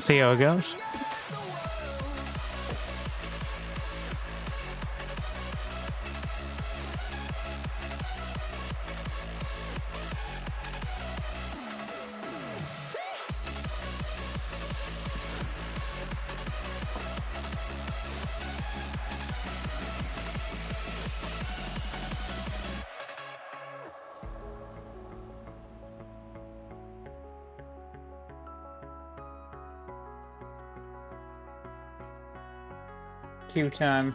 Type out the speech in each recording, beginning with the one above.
see how it goes. Queue time.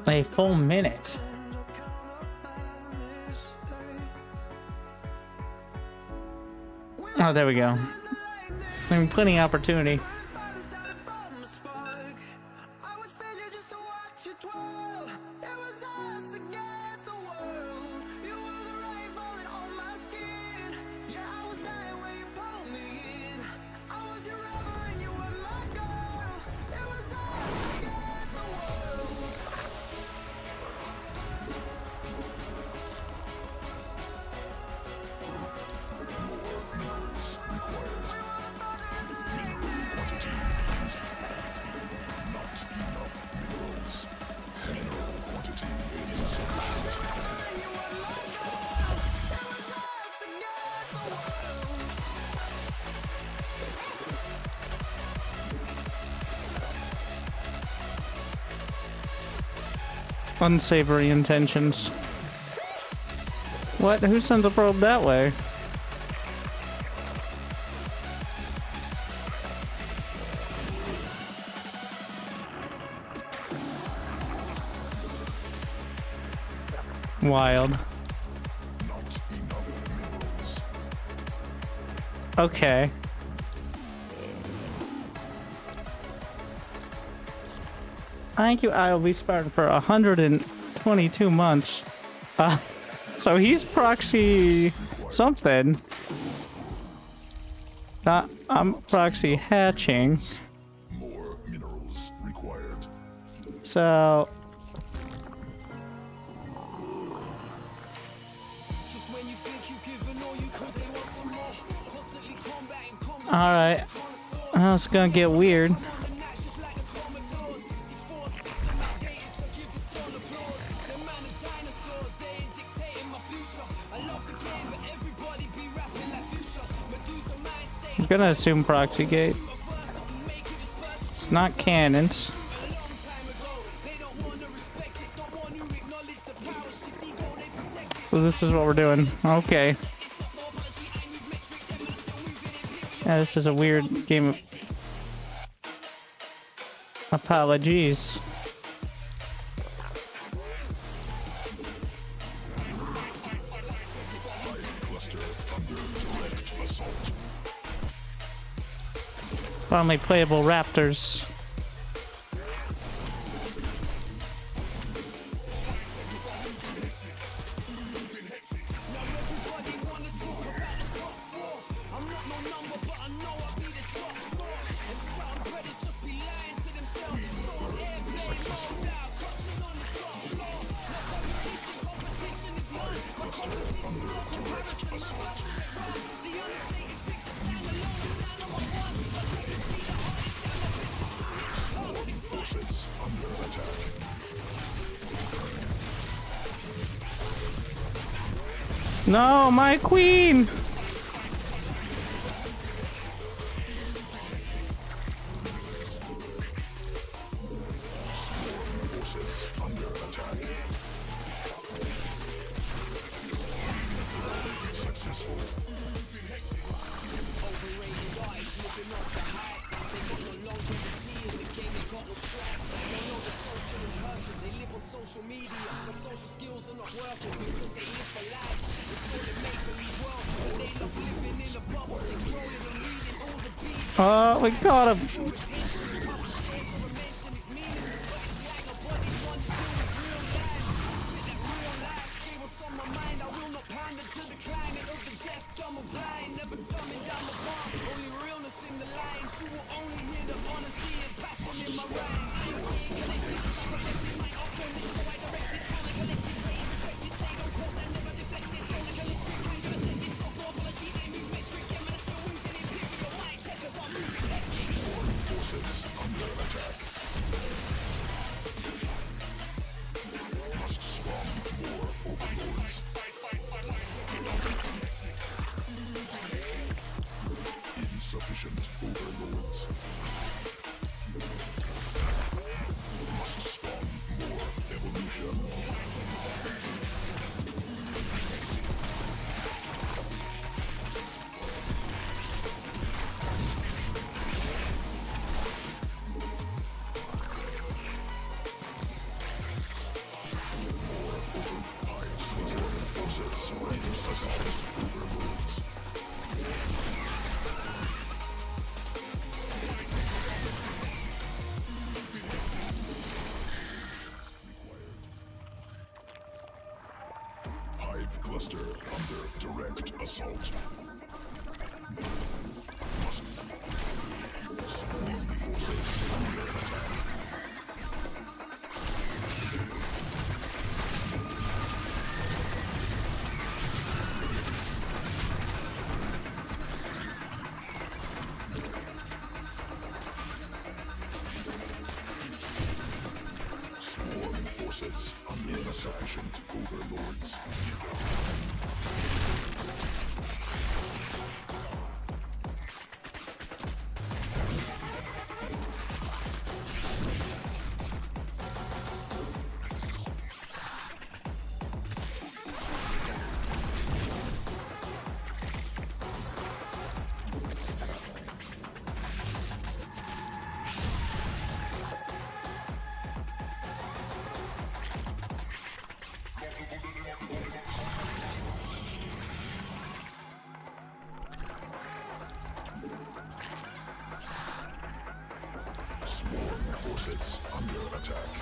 A full minute. Oh, there we go. I mean, plenty of opportunity. Unsavory intentions. What? Who sends a probe that way? Wild. Okay. Thank you, I will be Spartan for 122 months. So he's proxy something. I'm proxy hatching. More minerals required. So alright. Well, it's gonna get weird. I'm gonna assume proxy gate. It's not cannons. So this is what we're doing. Okay. Yeah, this is a weird game of apologies. Finally playable raptors. No, my queen! Oh, we got him. assault. Sworn forces under insufficient overlords. Sworn forces under attack.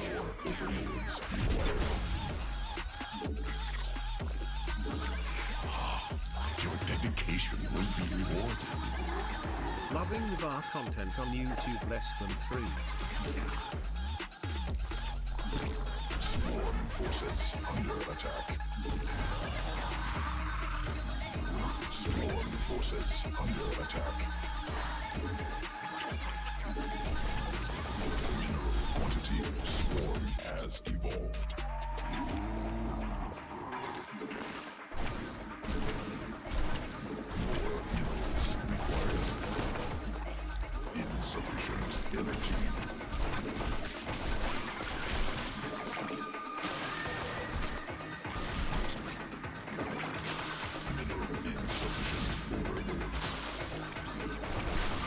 More overlords required. Your dedication will be rewarded. Loving our content on YouTube less than 3. Sworn forces under attack. Sworn forces under attack. Mineral quantity swarm has evolved. More minerals required. Insufficient energy.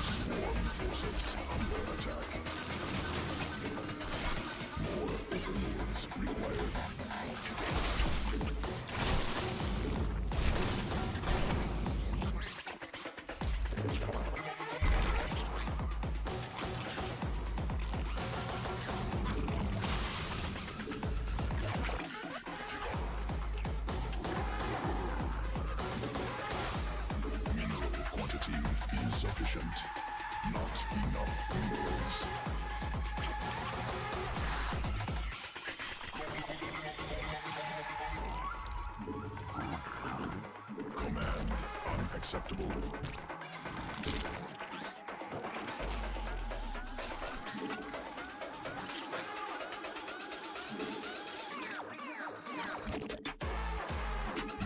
Sworn forces under attack. More overlords required. Mineral quantity insufficient. Not enough minerals. Command unacceptable.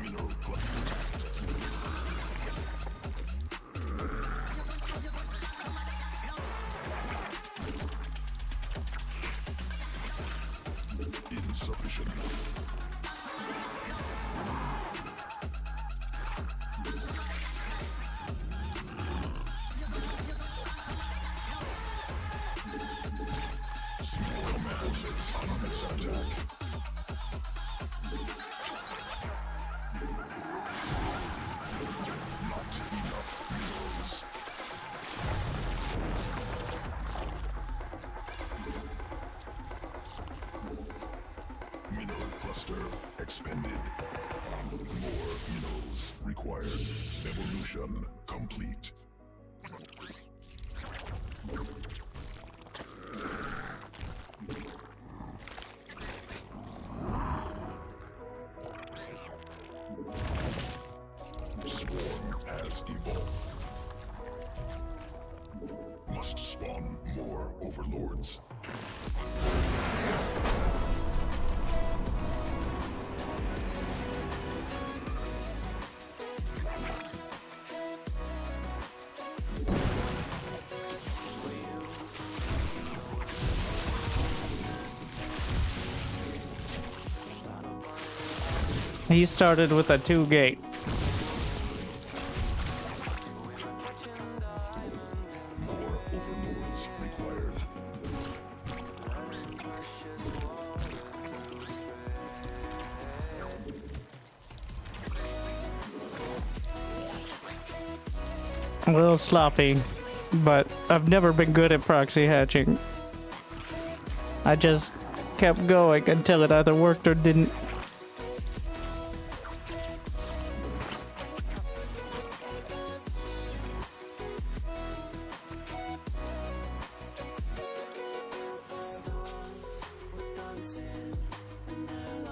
Mineral quantity. Insufficient. Small forces under attack. Not enough minerals. Mineral cluster expended. More minerals required. Evolution complete. Swarm has evolved. Must spawn more overlords. He started with a 2-gate. More overlords required. A little sloppy, but I've never been good at proxy hatching. I just kept going until it either worked or didn't.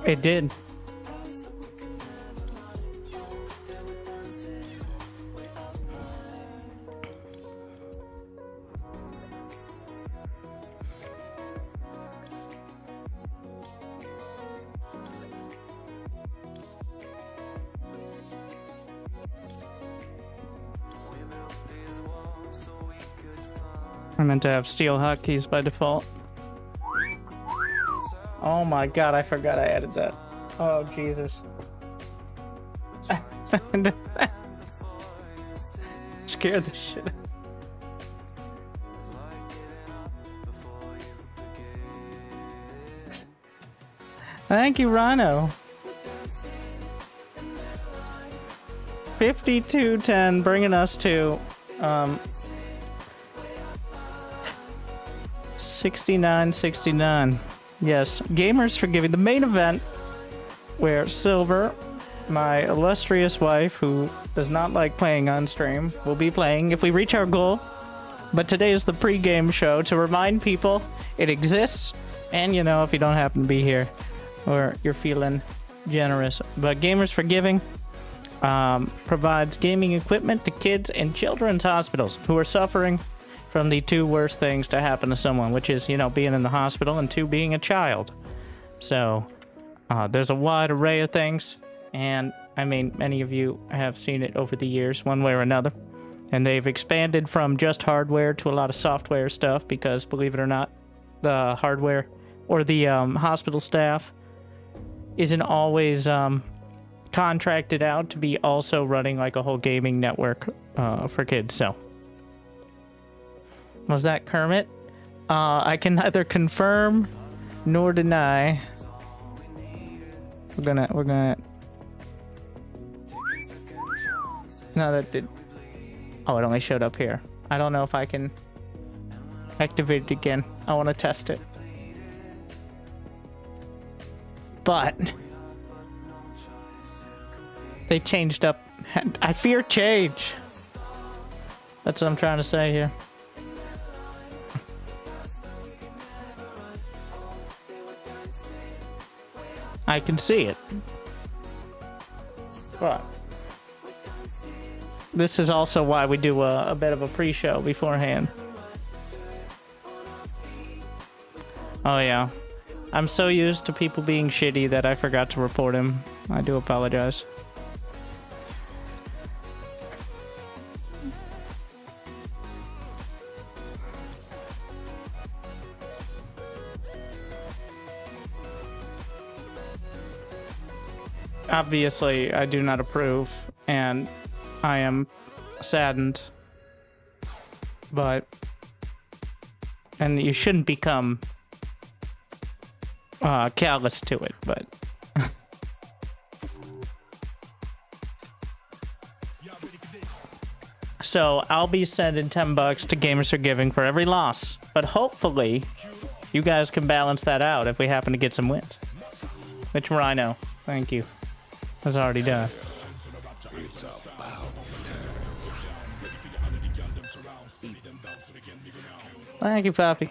It did. I meant to have steel hotkeys by default. Oh my god, I forgot I added that. Oh, Jesus. Scared the shit out. Thank you, Rhino. 5210, bringing us to 6969. Yes, Gamers Forgiving, the main event where Silver, my illustrious wife, who does not like playing on stream, will be playing if we reach our goal. But today is the pre-game show to remind people it exists, and you know, if you don't happen to be here or you're feeling generous. But Gamers Forgiving provides gaming equipment to kids in children's hospitals who are suffering from the two worst things to happen to someone, which is, you know, being in the hospital, and two, being a child. So there's a wide array of things, and I mean, many of you have seen it over the years, one way or another. And they've expanded from just hardware to a lot of software stuff because, believe it or not, the hardware or the hospital staff isn't always contracted out to be also running like a whole gaming network for kids. So, was that Kermit? I can neither confirm nor deny. We're gonna. No, that did. Oh, it only showed up here. I don't know if I can activate it again. I want to test it. But they changed up. I fear change. That's what I'm trying to say here. I can see it. But this is also why we do a bit of a pre-show beforehand. Oh yeah. I'm so used to people being shitty that I forgot to report him. I do apologize. Obviously, I do not approve, and I am saddened. And you shouldn't become callous to it, but so I'll be sending $10 to Gamers Forgiving for every loss, but hopefully you guys can balance that out if we happen to get some wins. Which Rhino, thank you, has already done. Thank you, Papi.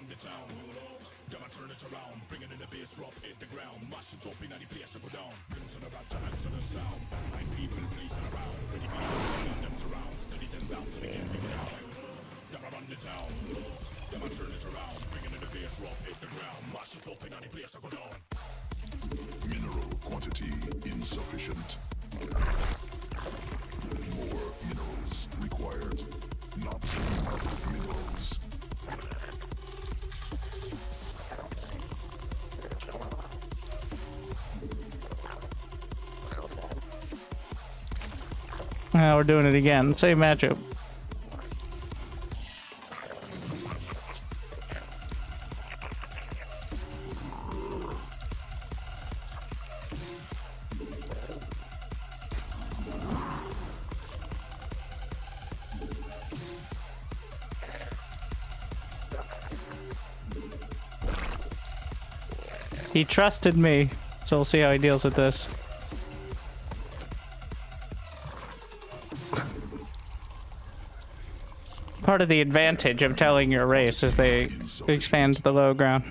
Mineral quantity insufficient. More minerals required. Not enough minerals. We're doing it again. Same matchup. He trusted me, so we'll see how he deals with this. Part of the advantage of telling your race is they expand to the low ground.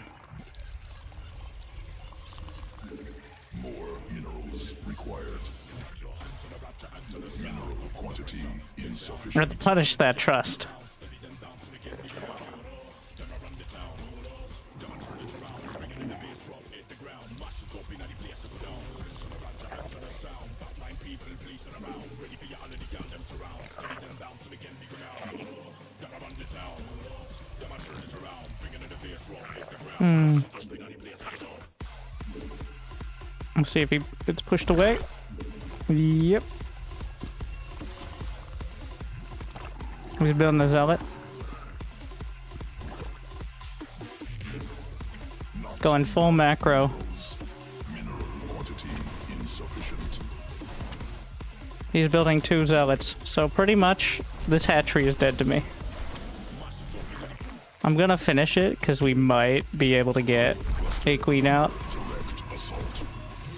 More quantity We insufficient. have to punish that trust. Let's see if he gets pushed away. Yep. He's building a zealot. Going full macro. Mineral quantity insufficient. He's building 2 zealots. So pretty much this hatchery is dead to me. I'm gonna finish it because we might be able to get a queen out Direct assault.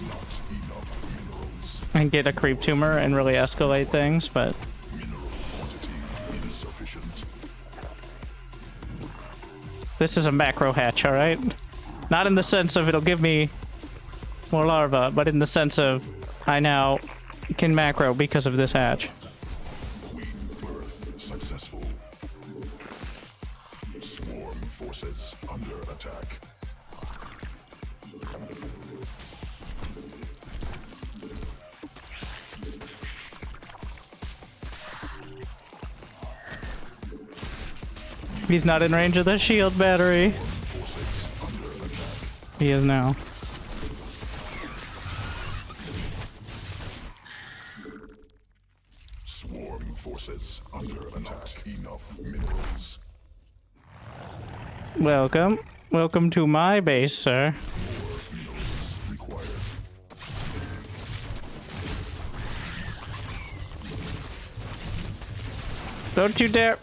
Not enough minerals. and get a creep tumor and really escalate things, but Mineral quantity insufficient. this is a macro hatch, alright? Not in the sense of it'll give me more larvae, but in the sense of I now can macro because of this hatch. Queen birth successful. Swarm forces under attack. He's not in range of the shield battery. Forces under attack. He is now. Swarm forces under attack. Enough minerals. Welcome. Welcome to my base, sir. Minerals required. Don't you dare.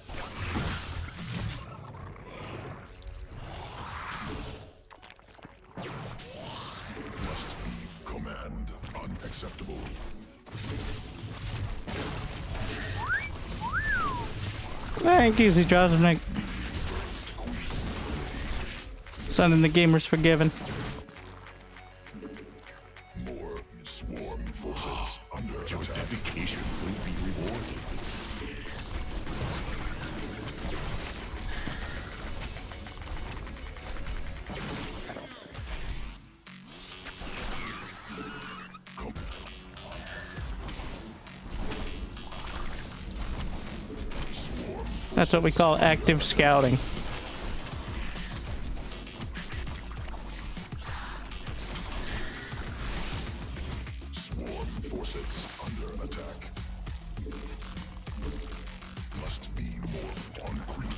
Must be command unacceptable. Thank you, he drops him like. Sending the gamers forgiven. More swarm forces under attack. Dedication will be rewarded. That's what we call active scouting. Swarm forces under attack. Must be morphed on creep.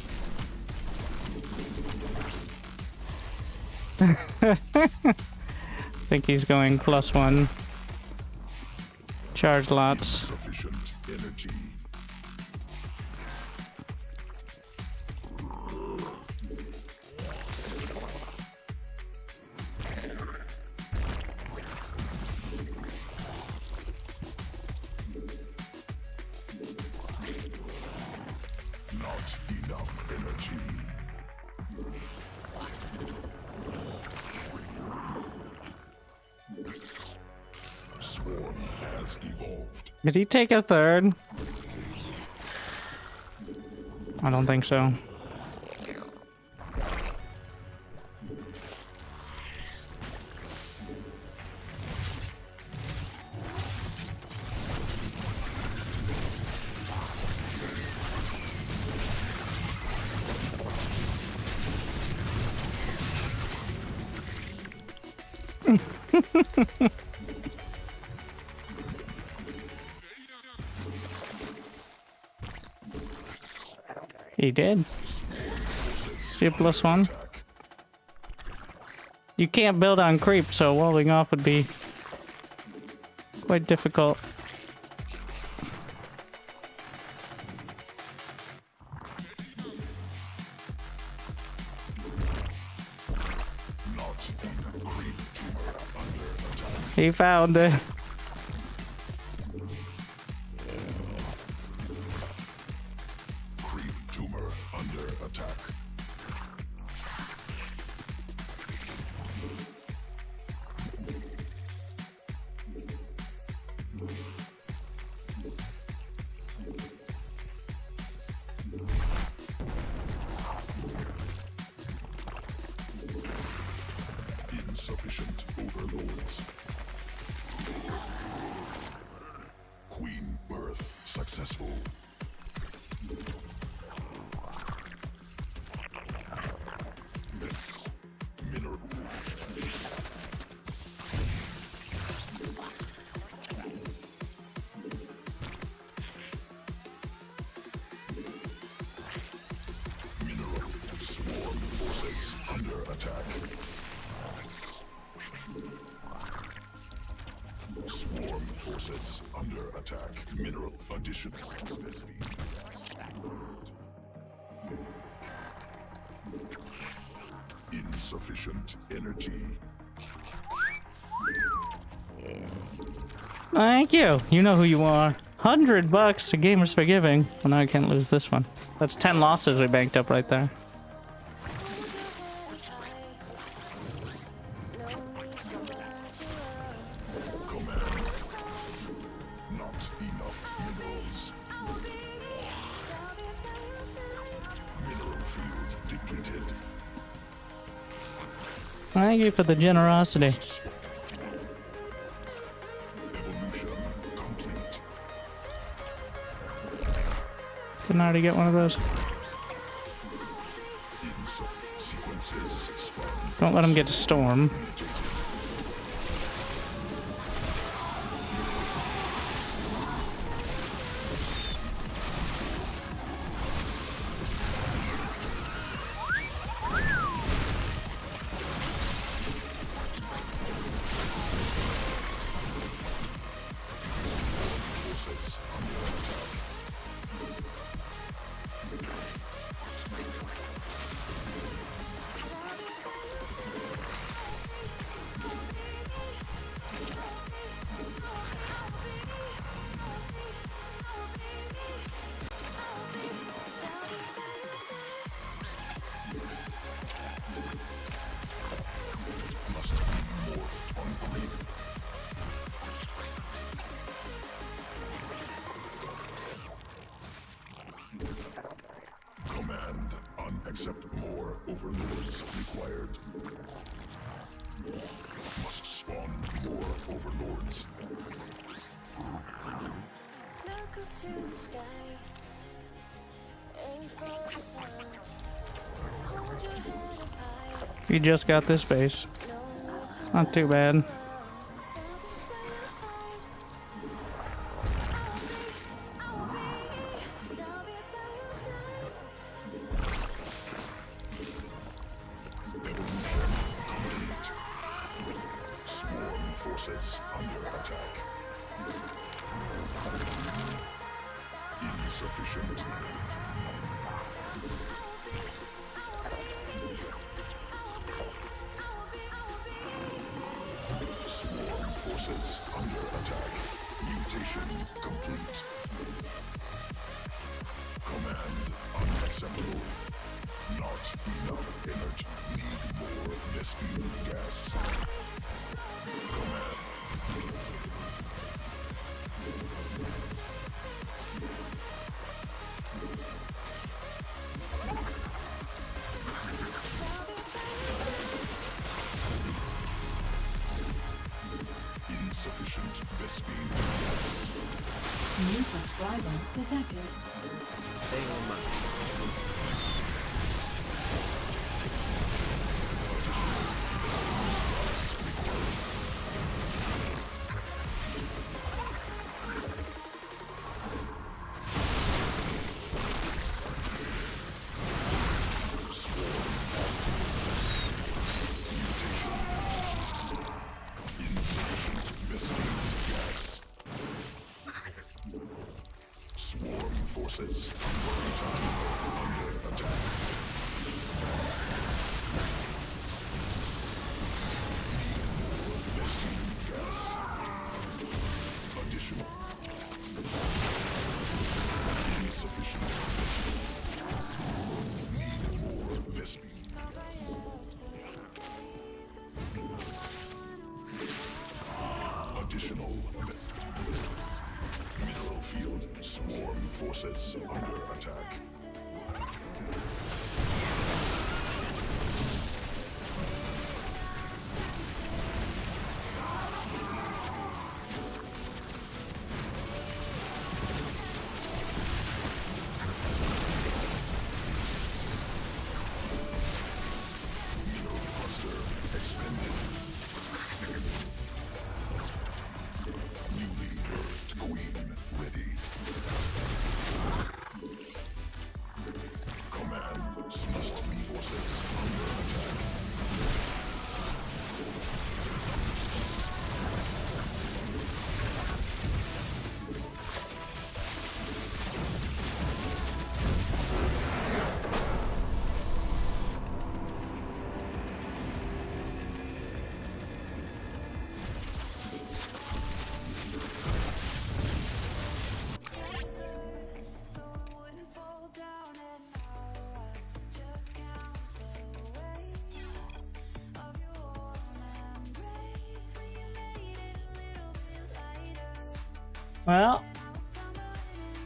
I think he's going +1. Charge lots. Sufficient energy. Not enough energy. Swarm has evolved. Did he take a third? I don't think so. He did. See a +1. You can't build on creep, so walling off would be quite difficult. Not even creep tumor under attack. He found it. Creep tumor under attack. successful. Mineral. Mineral. Swarm forces under attack. Swarm forces under attack. Mineral additional. Insufficient energy. Thank you. You know who you are. $100 to Gamers for Giving. Well, now I can't lose this one. That's 10 losses we banked up right there. Command. Not enough minerals. Mineral field depleted. Thank you for the generosity. Evolution complete. Didn't I already get one of those? Sequences spawn. Don't let him get to Storm. Must be morphed on green. Command. Unaccept more overlords required. Must spawn more overlords. Look up to the sky, aim for the sun. Hold your head up high, You just got this base. no need to It's not too bad. stand by your side. I'll be by your side. Evolution complete. Swarm forces under attack. Insufficient. Swarm forces under attack. Mutation complete. Command unacceptable. Not enough energy. Need more Vespene gas. Command. Insufficient Vespene gas. New subscriber detected. Stay on my Insufficient Vespene gas. Swarm forces under attack. Vespene gas. Additional. Insufficient Vespene. Need more Vespene. Additional mineral field. Swarm forces under attack. Well,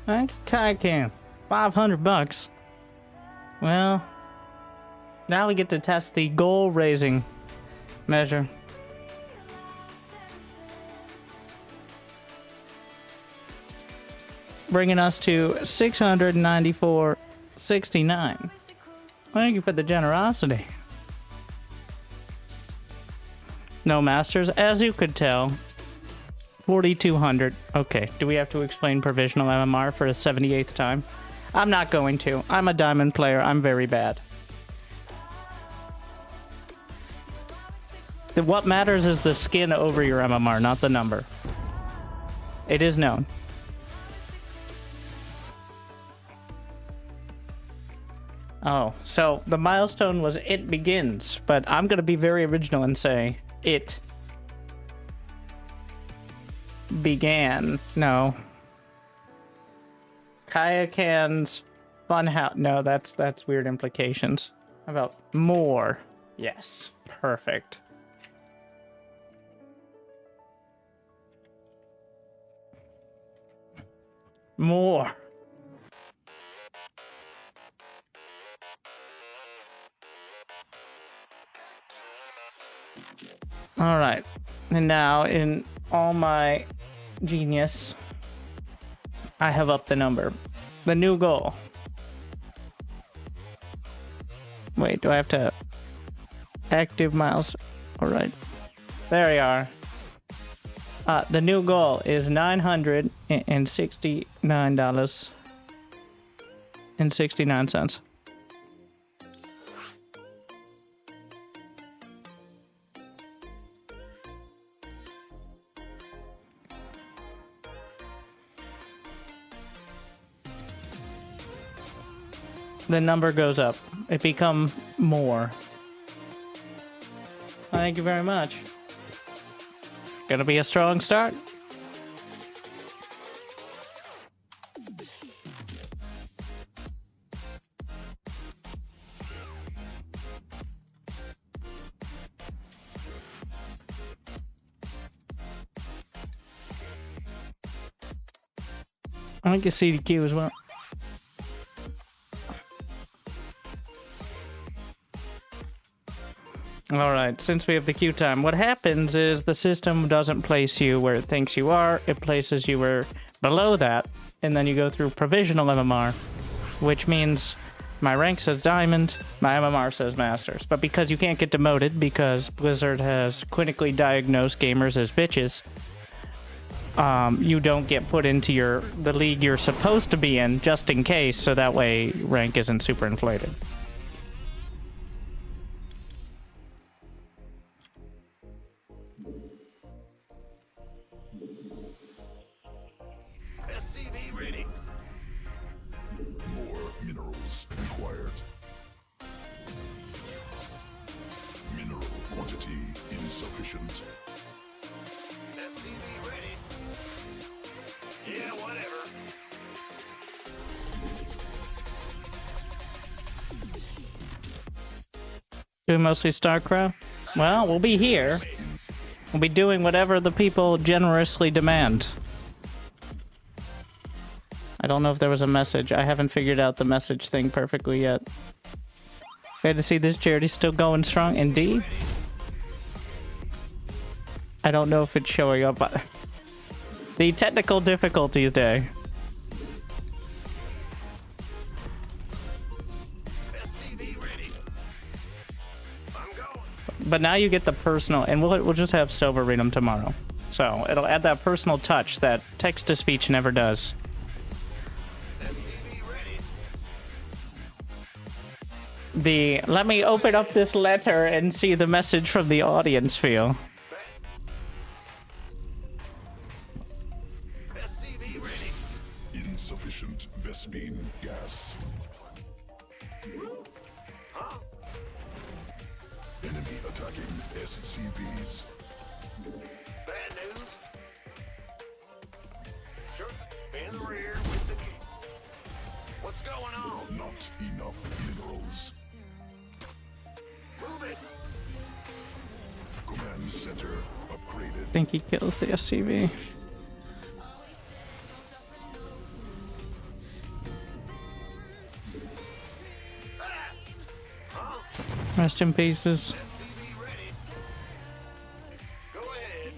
I can. $500. Well, now we get to test the goal raising measure. Bringing us to 694.69. Thank you for the generosity. No masters, as you could tell. 4,200. Okay, do we have to explain provisional MMR for the 78th time? I'm not going to. I'm a diamond player. I'm very bad. What matters is the skin over your MMR, not the number. It is known. Oh, so the milestone was it begins, but I'm going to be very original and say it began. No. Kayakan's Funhouse. No, that's weird implications. How about more? Yes, perfect. More. All right, and now in all my genius, I have upped the number. The new goal. Wait, do I have to active miles? All right, there you are. The new goal is $969.69. The number goes up. It becomes more. Thank you very much. Gonna be a strong start. I can see the queue as well. Alright, since we have the queue time, what happens is the system doesn't place you where it thinks you are, it places you where below that, and then you go through provisional MMR, which means my rank says diamond, my MMR says masters. But because you can't get demoted, because Blizzard has clinically diagnosed gamers as bitches, you don't get put into the league you're supposed to be in, just in case, so that way rank isn't super inflated. Doing mostly StarCraft? Well, we'll be here. We'll be doing whatever the people generously demand. I don't know if there was a message. I haven't figured out the message thing perfectly yet. Glad to see this charity still going strong. Indeed. I don't know if it's showing up. The technical difficulties day. But now you get the personal, and we'll just have Silver read them tomorrow. So it'll add that personal touch that text-to-speech never does. Let me open up this letter and see the message from the audience feel. Insufficient Vespine gas. Enemy attacking SCVs. Bad news? Sure. In the rear with the key. What's going on? Not enough minerals. Move it. Command center upgraded. I think he kills the SCV. Rest in pieces. SCV ready. Go ahead.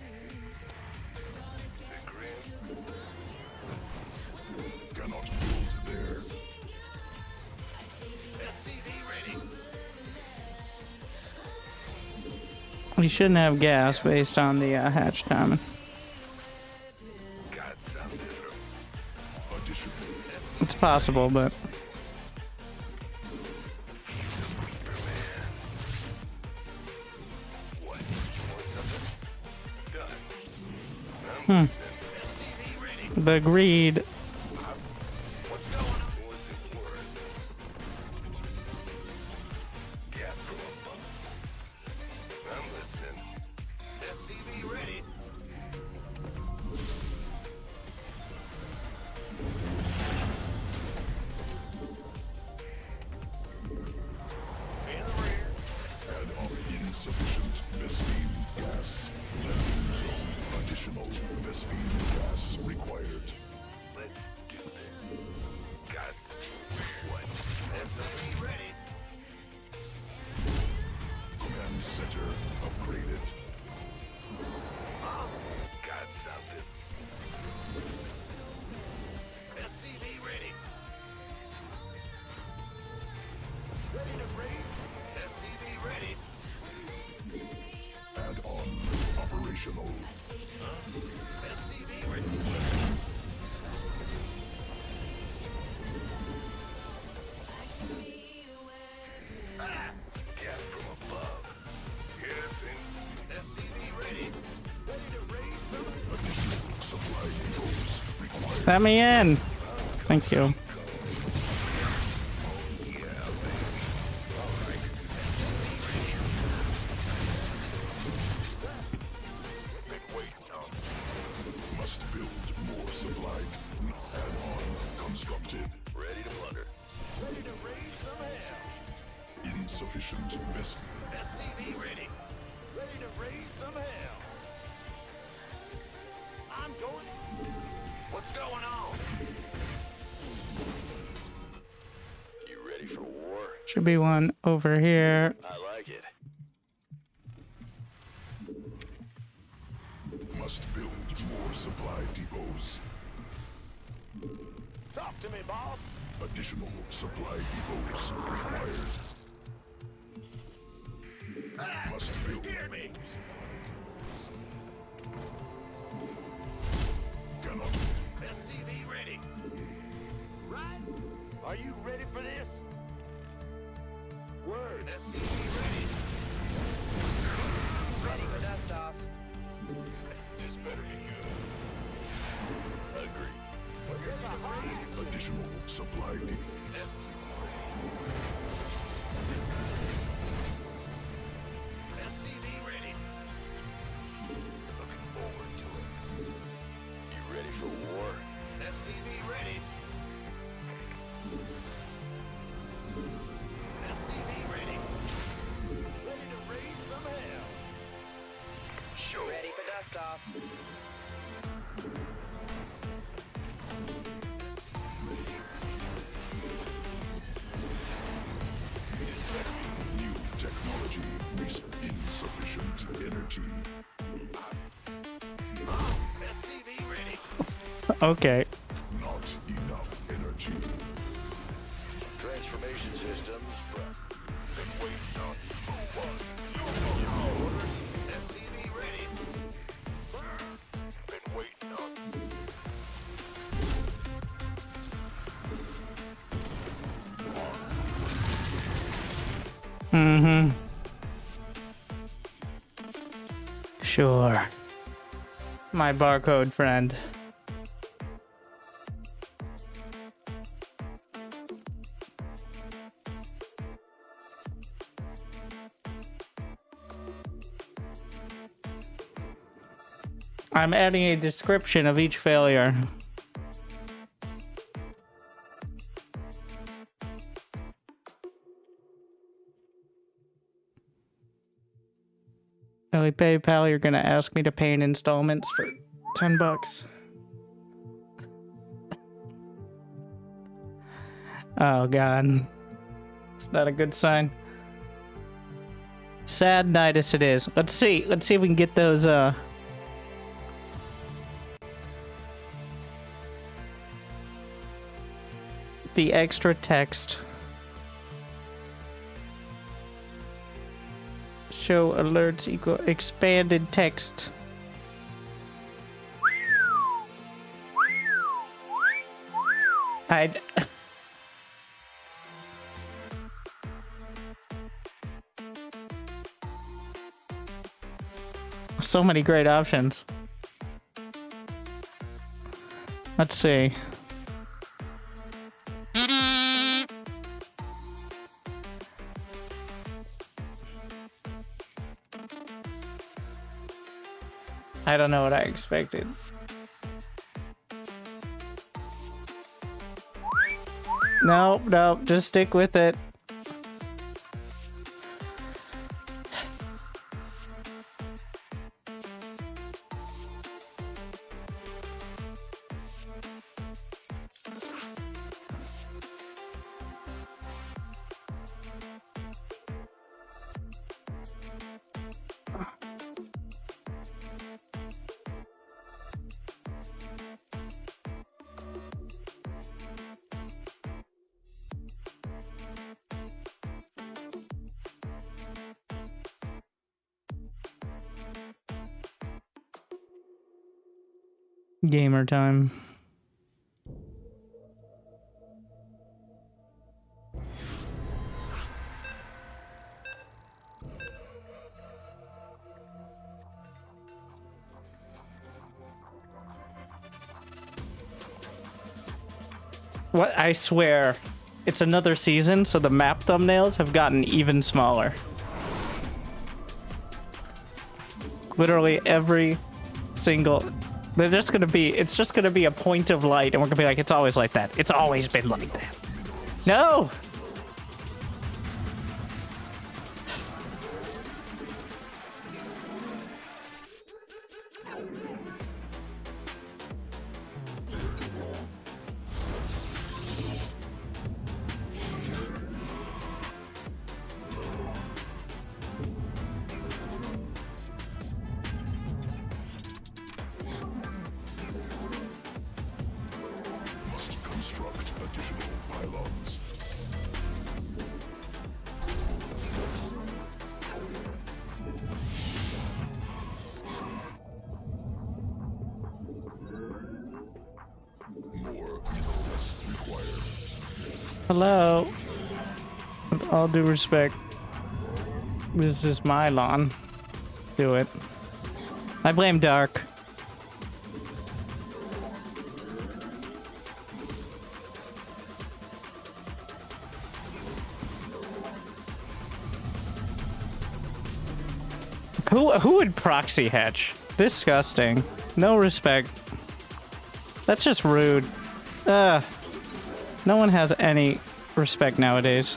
Cannot build there. SCV ready. We shouldn't have gas based on the hatch timing. Got something. Additionally, It's possible, but What? You want something? Done. SCV ready. the greed. What's going on? What's it worth? Gas from above. I'm listening. SCV ready. In the rear. add on insufficient Vespene gas. Landing zone. Additional Vespene gas required. Let's do this. Got what? SCV ready. Command center upgraded. Got something. SCV ready. Ready to race. SCV ready. Add on operational. SCV ready. Ah! Gas from above. Yes, SCV ready. Ready to race. Additional supply depots required. Let me in. Thank you. Been waiting on. Must build more supply. Add on constructed. Ready to plunder. Ready to raise some hell. Insufficient Vespene. SCV ready. Ready to raise some hell. I'm going. What's going on? You ready for war? Should be one over here. I like it. Must build more supply depots. Talk to me, boss. Additional supply depots required. Must build. Scared me. Cannot. SCV ready. Right? Are you ready for this? Word. SCV ready. Ready for dust off. This better be good. Agree. Additional supply depots. SCV ready. Looking forward to it. You ready for war? SCV ready. SCV ready. Ready to raise some hell. Sure. Ready for dust off. New technology. Insufficient energy. SCV ready. Okay. Not enough energy. Transformation systems. Been waiting on. SCV ready. Been waiting on. Mm-hmm. Sure. My barcode friend. I'm adding a description of each failure. Really, PayPal, you're gonna ask me to pay in installments for $10. Oh god. It's not a good sign. Sad night as it is. Let's see. Let's see if we can get those, the extra text. Show alerts equal expanded text. I'd... So many great options. Let's see. I don't know what I expected. No, no, just stick with it. Gamer time. What? I swear, it's another season, so the map thumbnails have gotten even smaller. Literally every single... They're just gonna be, it's just gonna be a point of light, and we're gonna be like, it's always like that. It's always been like that. No! Hello. With all due respect, this is my lawn. Do it. I blame Dark. Who would proxy hatch? Disgusting. No respect. That's just rude. No one has any respect nowadays.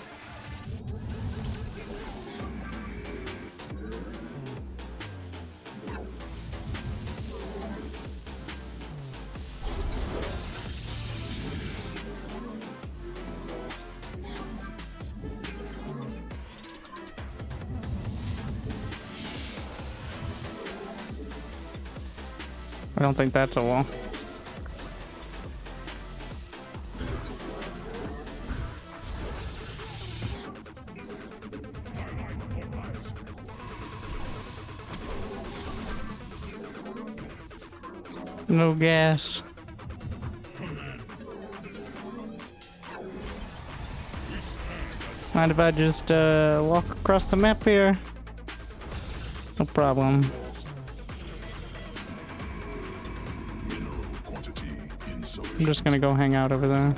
I don't think that's a wall. No gas. Mind if I just walk across the map here? No problem. I'm just gonna go hang out over there.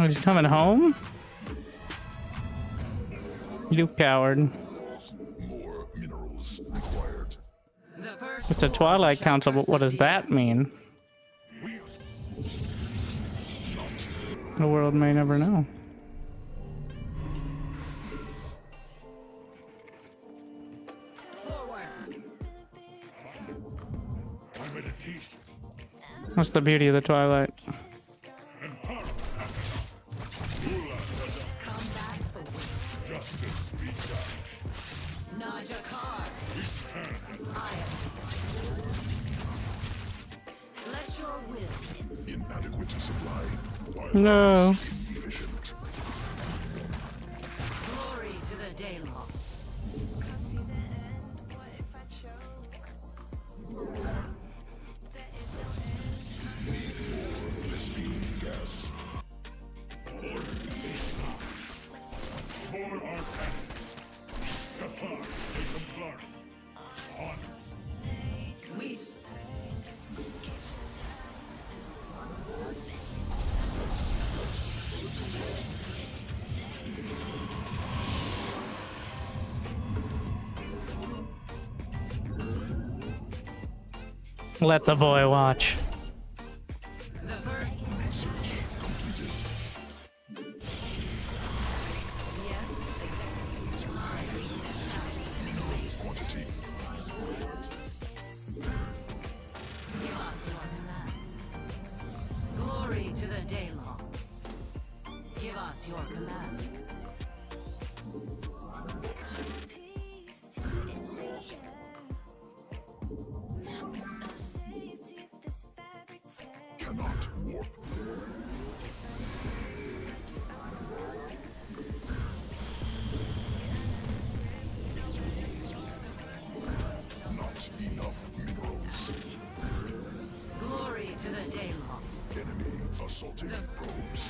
Oh, he's coming home? You coward. More minerals required. It's a Twilight Council, but what does that mean? The world may never know. That's the beauty of the Twilight. Let your will. Inadequate supply. No. Efficient. Glory to the Daylong. Lisping gas. For our tanks. Kassar, Jacob Clark. On. We Let the boy watch. the first. Yes, exactly. Quantity. Give us your command. Glory to the Daylong. Give us your command. Cannot warp. Not enough minerals. Glory to the Daylong. Enemy assaulting probes.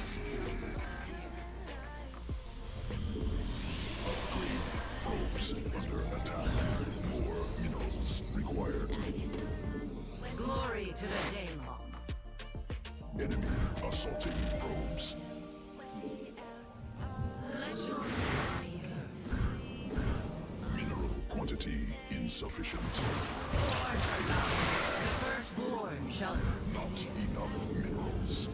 Upgrade probes under attack. More minerals required. Glory to the Daylong. Enemy assaulting probes. Let your Mineral quantity insufficient. the firstborn shall. Not enough minerals.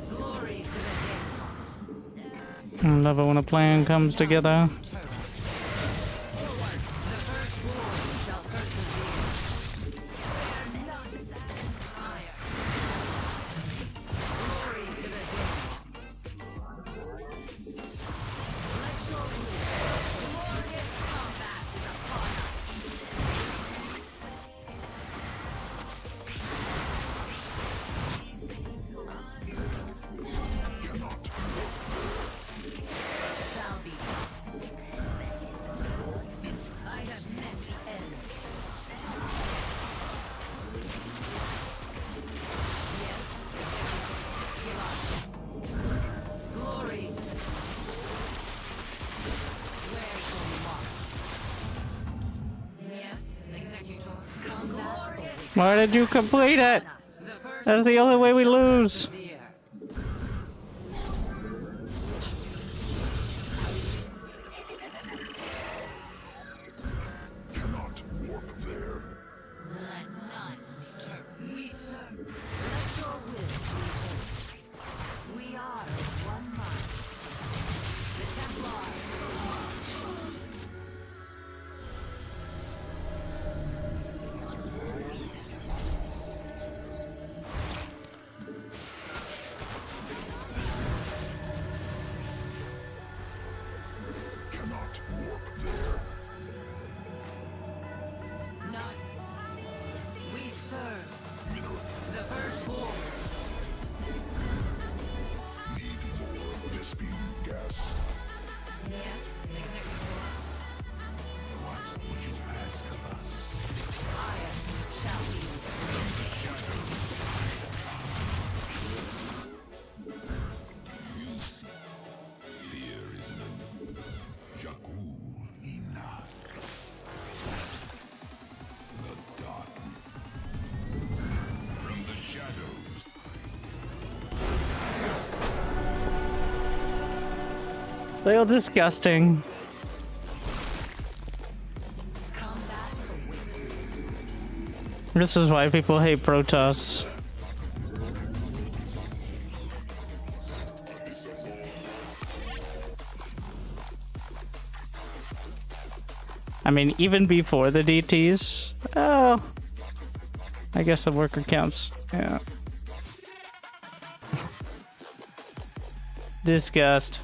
Glory to the Daylong. I love it when a plan comes together. The firstborn shall persevere. Fire. Glory to the Daylong. Let your will. Glorious combat is upon us. Cannot Shall be. I have met the enemy. Yes, give us. Glory. Where shall we march? Yes, executor. Combat. Why did you complete it? The first That's the only way we lose. persevere. cannot warp there. Let none deter. We serve. Let your will be done. We are of one mind. The Templar. Cannot warp there. None. We serve. Mineral The firstborn. need more lisping gas. Yes, executor. What would you ask of us? Iron shall be. You see, fear is an illusion. Jakul Ina. The dark. From the shadows. They're disgusting. Combat awaits. This is why people hate Protoss. I mean, even before the DTs. Oh, I guess the worker counts. Yeah. Disgust.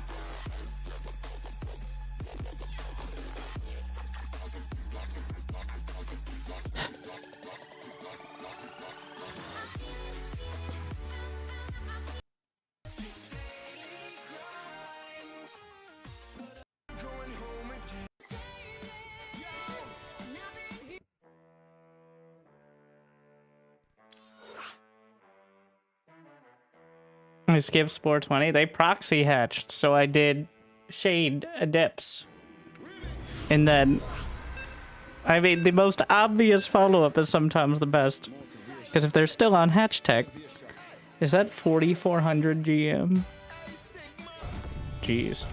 I skipped Sport 20. They proxy hatched, so I did Shade Adepts. And then, I mean, the most obvious follow-up is sometimes the best. Because if they're still on hatch tech, is that 4,400 GM? Jeez.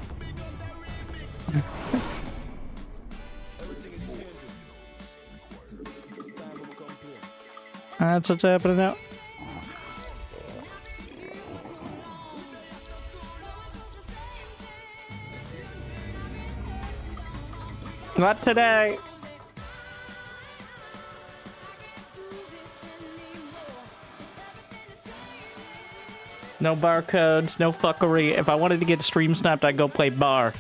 That's what's happening now. Not today. No barcodes, no fuckery. If I wanted to get stream snapped, I'd go play bar.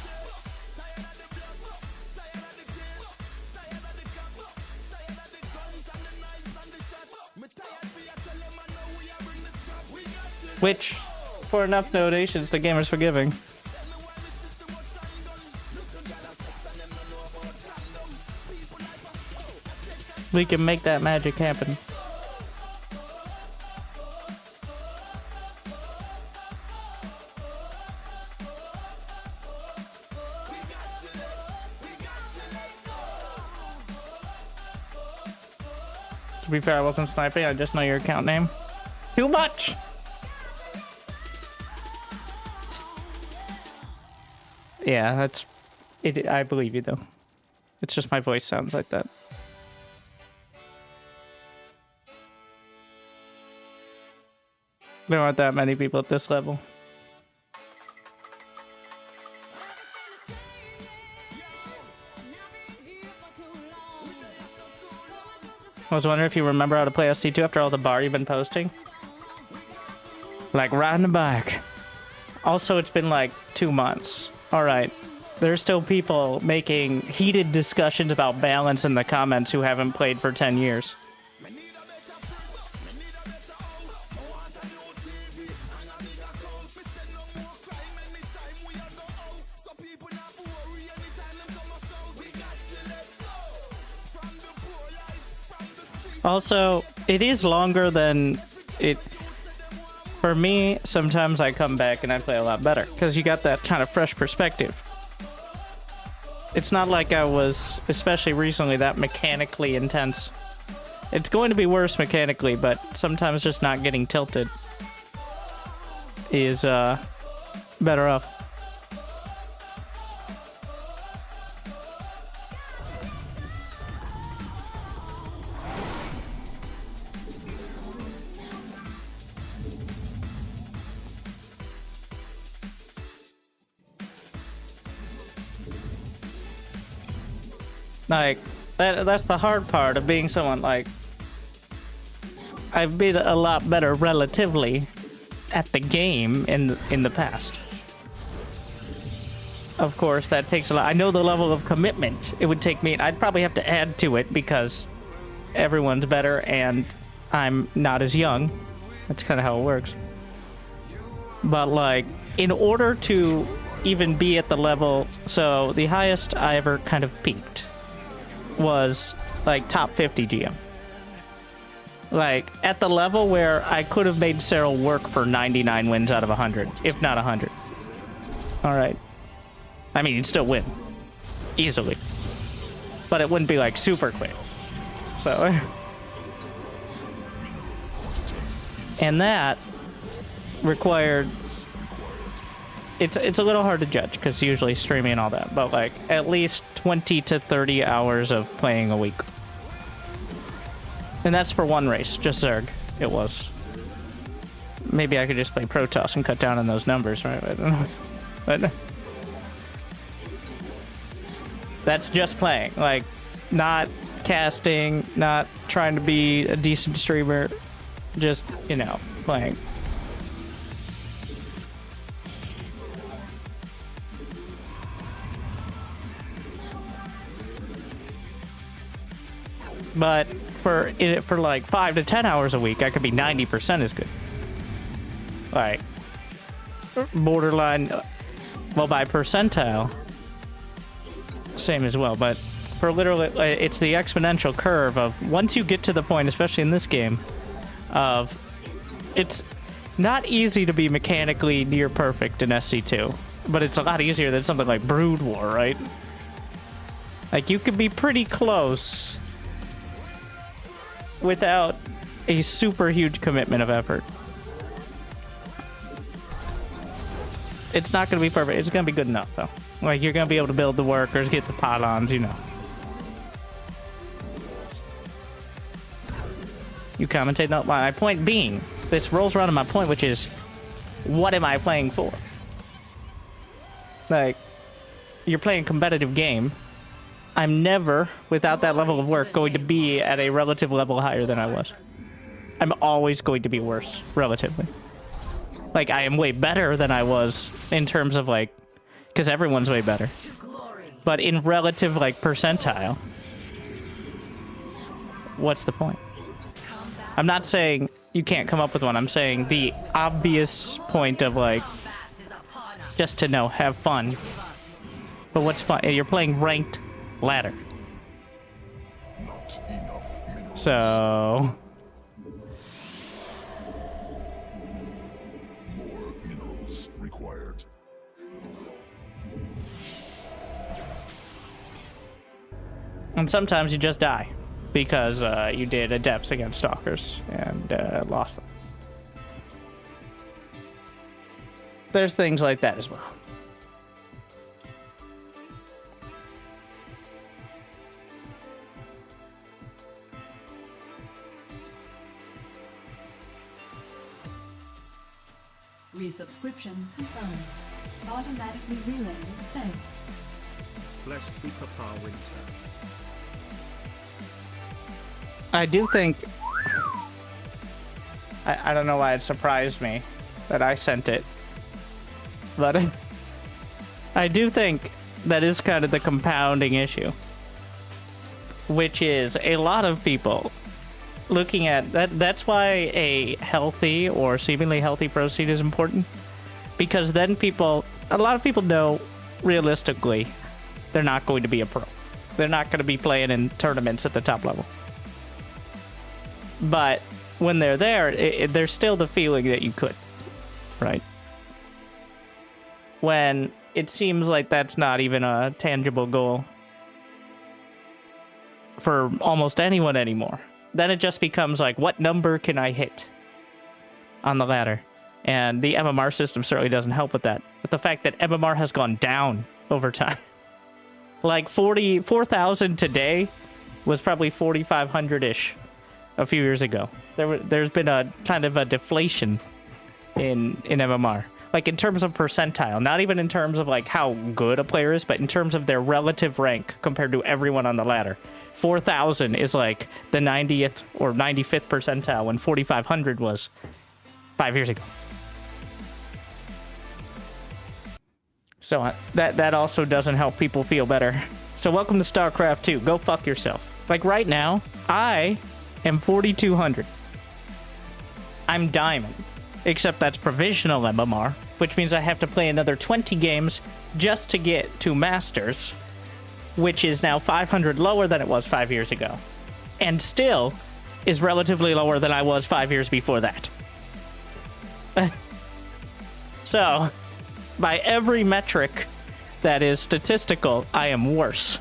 Which, for enough donations to Gamers Forgiving. We can make that magic happen. To be fair, I wasn't sniping, I just know your account name. Too much! Yeah, that's it. I believe you though. It's just my voice sounds like that. There aren't that many people at this level. I was wondering if you remember how to play SC2 after all the bar you've been posting. Like riding a bike. Also, it's been like 2 months. Alright. There's still people making heated discussions about balance in the comments who haven't played for 10 years. Also, it is longer than it... For me, sometimes I come back and I play a lot better, because you got that kind of fresh perspective. It's not like I was, especially recently, that mechanically intense. It's going to be worse mechanically, but sometimes just not getting tilted is better off. Like, that's the hard part of being someone, like, I've been a lot better relatively at the game in the past. Of course, that takes a lot. I know the level of commitment it would take me. I'd probably have to add to it because everyone's better and I'm not as young. That's kind of how it works. But, like, in order to even be at the level... So, the highest I ever kind of peaked was like top 50 GM. Like at the level where I could have made Cyril work for 99 wins out of 100, if not 100. All right. I mean, he'd still win easily, but it wouldn't be like super quick. So, and that required. It's a little hard to judge because usually streaming and all that, but like at least 20 to 30 hours of playing a week. And that's for one race, just Zerg. It was. Maybe I could just play Protoss and cut down on those numbers, right? I don't know. But that's just playing, like not casting, not trying to be a decent streamer, just, you know, playing. But for like 5 to 10 hours a week, I could be 90% as good. Like, borderline, well, by percentile, same as well. But for literally, it's the exponential curve of once you get to the point, especially in this game, of it's not easy to be mechanically near perfect in SC2, but it's a lot easier than something like Brood War, right? Like, you could be pretty close without a super huge commitment of effort. It's not going to be perfect. It's going to be good enough, though. Like, you're going to be able to build the workers, get the pylons, you know. You commentate? No, my point being, this rolls around to my point, which is, what am I playing for? Like, you're playing a competitive game. I'm never, without that level of work, going to be at a relative level higher than I was. I'm always going to be worse, relatively. Like, I am way better than I was in terms of, like, because everyone's way better. But in relative, like, percentile, what's the point? I'm not saying you can't come up with one. I'm saying the obvious point of, like, just to know, have fun. But what's fun? You're playing ranked ladder. Not enough minerals. So... More minerals required. And sometimes you just die because you did adepts against stalkers and lost them. There's things like that as well. Resubscription confirmed. Automatically reloaded. Thanks. Blessed be Papa Winter. I do think... I don't know why it surprised me that I sent it. But I do think that is kind of the compounding issue. Which is a lot of people looking at... That's why a healthy or seemingly healthy pro scene is important. Because then people... A lot of people know, realistically, they're not going to be a pro. They're not going to be playing in tournaments at the top level. But when they're there, there's still the feeling that you could, right? When it seems like that's not even a tangible goal for almost anyone anymore. Then it just becomes like, what number can I hit on the ladder? And the MMR system certainly doesn't help with that. But the fact that MMR has gone down over time. Like 4,000 today was probably 4,500-ish a few years ago. There's been a kind of a deflation in MMR. Like in terms of percentile, not even in terms of like how good a player is, but in terms of their relative rank compared to everyone on the ladder. 4,000 is like the 90th or 95th percentile when 4,500 was 5 years ago. So that also doesn't help people feel better. So welcome to StarCraft 2. Go fuck yourself. Like right now, I am 4,200. I'm diamond. Except that's provisional MMR, which means I have to play another 20 games just to get to Masters, which is now 500 lower than it was 5 years ago. And still is relatively lower than I was 5 years before that. So, by every metric that is statistical, I am worse.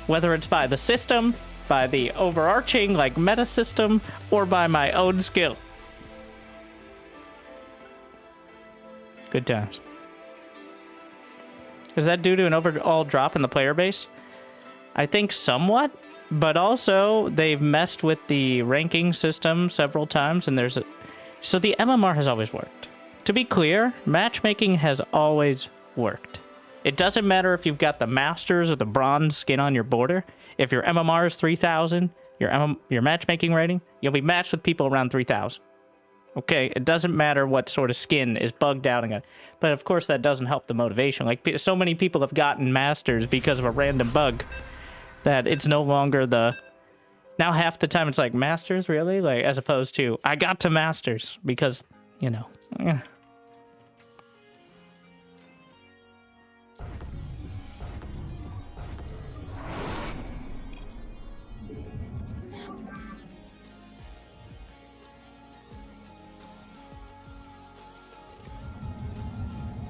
Whether it's by the system, by the overarching, like, meta system, or by my own skill. Good times. Is that due to an overall drop in the player base? I think somewhat, but also they've messed with the ranking system several times, and there's a... So the MMR has always worked. To be clear, matchmaking has always worked. It doesn't matter if you've got the Masters or the Bronze skin on your border. If your MMR is 3,000, your matchmaking rating, you'll be matched with people around 3,000. Okay, it doesn't matter what sort of skin is bugged out. But of course that doesn't help the motivation. Like, so many people have gotten Masters because of a random bug that it's no longer the... Now half the time it's like, Masters, really? Like, as opposed to, I got to Masters because, you know...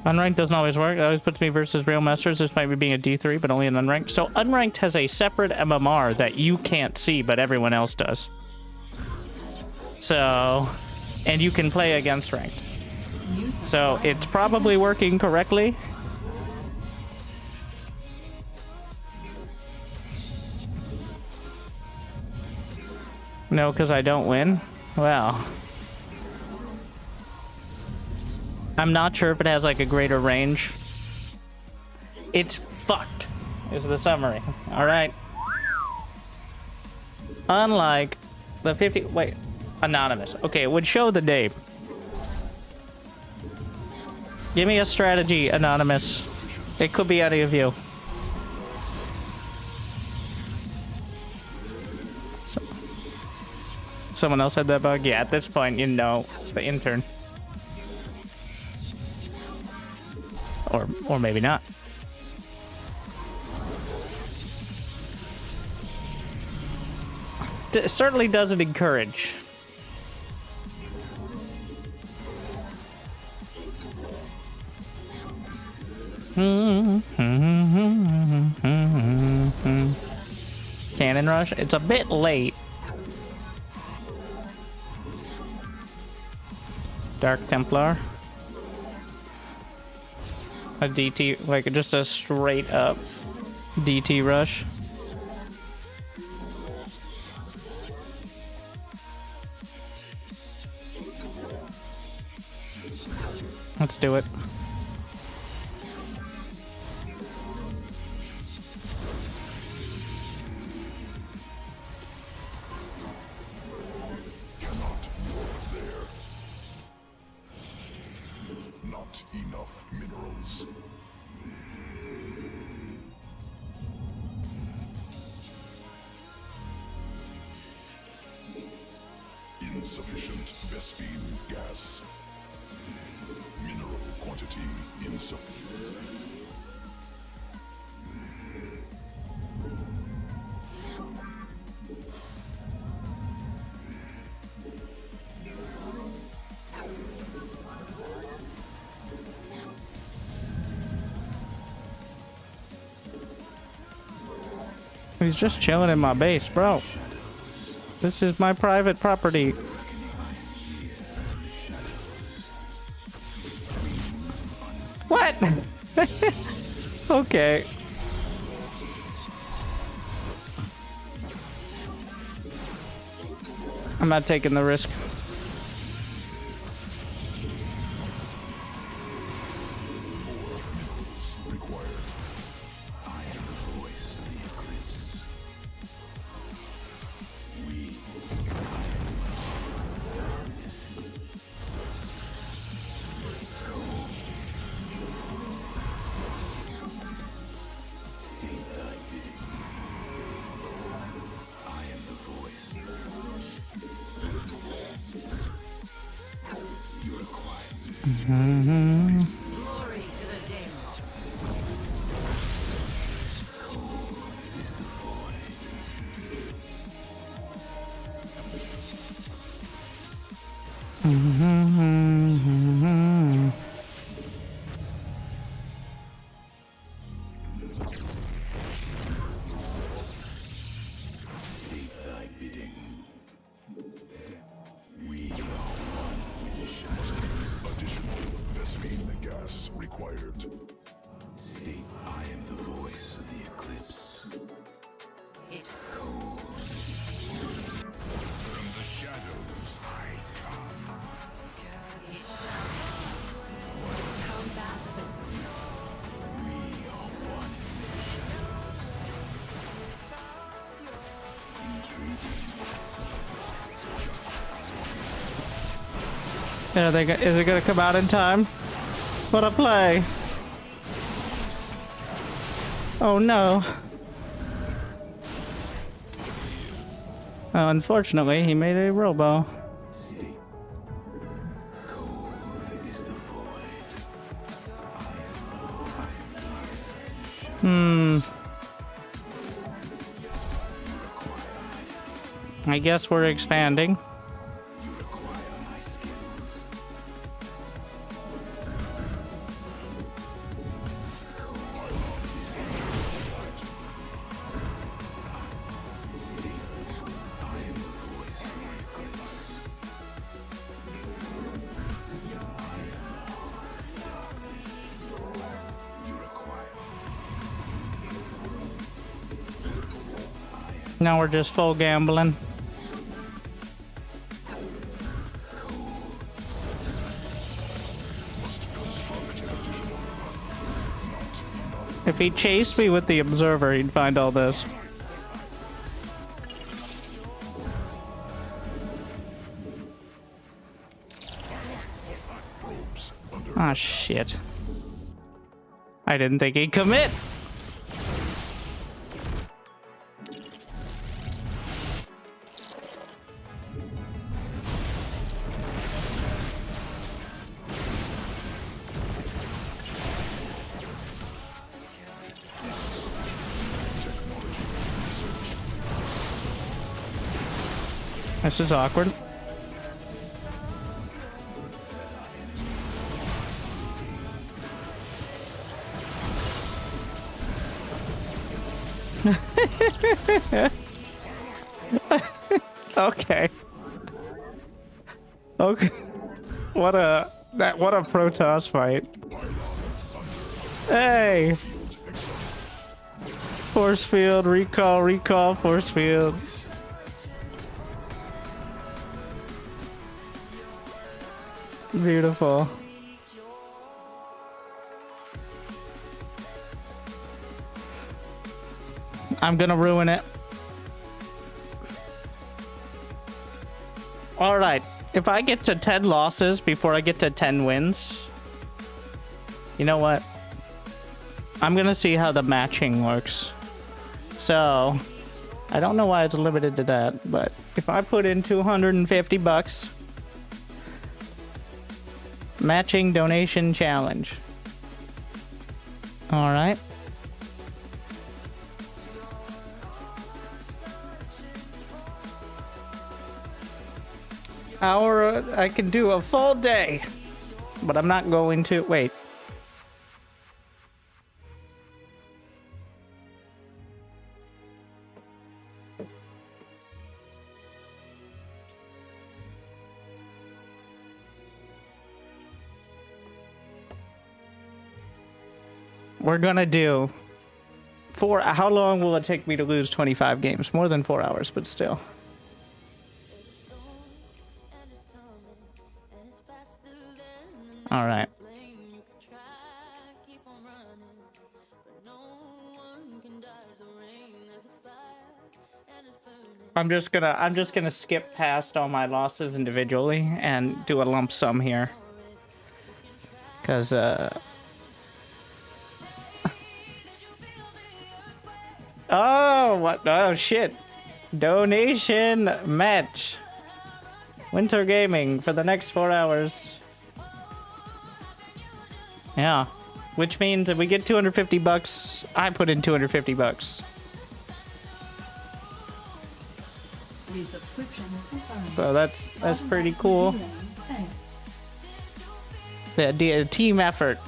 Unranked doesn't always work. It always puts me versus real masters. This might be being a D3, but only an unranked. So unranked has a separate MMR that you can't see, but everyone else does. So, and you can play against ranked. So it's probably working correctly. No, because I don't win. Well... I'm not sure if it has like a greater range. It's fucked, is the summary. Alright. Unlike the 50... Wait. Anonymous. Okay, it would show the name. Give me a strategy, Anonymous. It could be any of you. Someone else had that bug? Yeah, at this point, you know, the intern. Or maybe not. It certainly doesn't encourage. Cannon rush? It's a bit late. Dark Templar. A DT, like just a straight up DT rush. Let's do it. Cannot move there. Not enough minerals. Insufficient Vespine gas. Mineral quantity insufficient. He's just chilling in my base, bro. This is my private property. What? Okay. I'm not taking the risk. Glory to the demo. Thy bidding. We are one mission. Additional Vespine gas required. State I am the voice of the eclipse. It's Cold. From the shadows I come. It shall come back. We Is it gonna come out in time? What a play! Oh no! Unfortunately, he made a robo. I guess we're expanding. Now we're just full gambling. If he chased me with the observer, he'd find all this. Ah, shit. I didn't think he'd commit. This is awkward. Okay. Okay. What a Protoss fight. Hey. Force field, recall, force field. Beautiful. I'm gonna ruin it. All right. If I get to 10 losses before I get to 10 wins, you know what? I'm gonna see how the matching works. So, I don't know why it's limited to that, but if I put in 250 bucks, matching donation challenge. All right. I can do a full day, but I'm not going to. Wait. We're gonna do 4. How long will it take me to lose 25 games? More than 4 hours, but still. All right. I'm just gonna skip past all my losses individually and do a lump sum here. Cause oh, what? Oh, shit. Donation match. Wintergaming for the next 4 hours. Yeah. Which means if we get 250 bucks, I put in 250 bucks. So that's pretty cool. The team effort.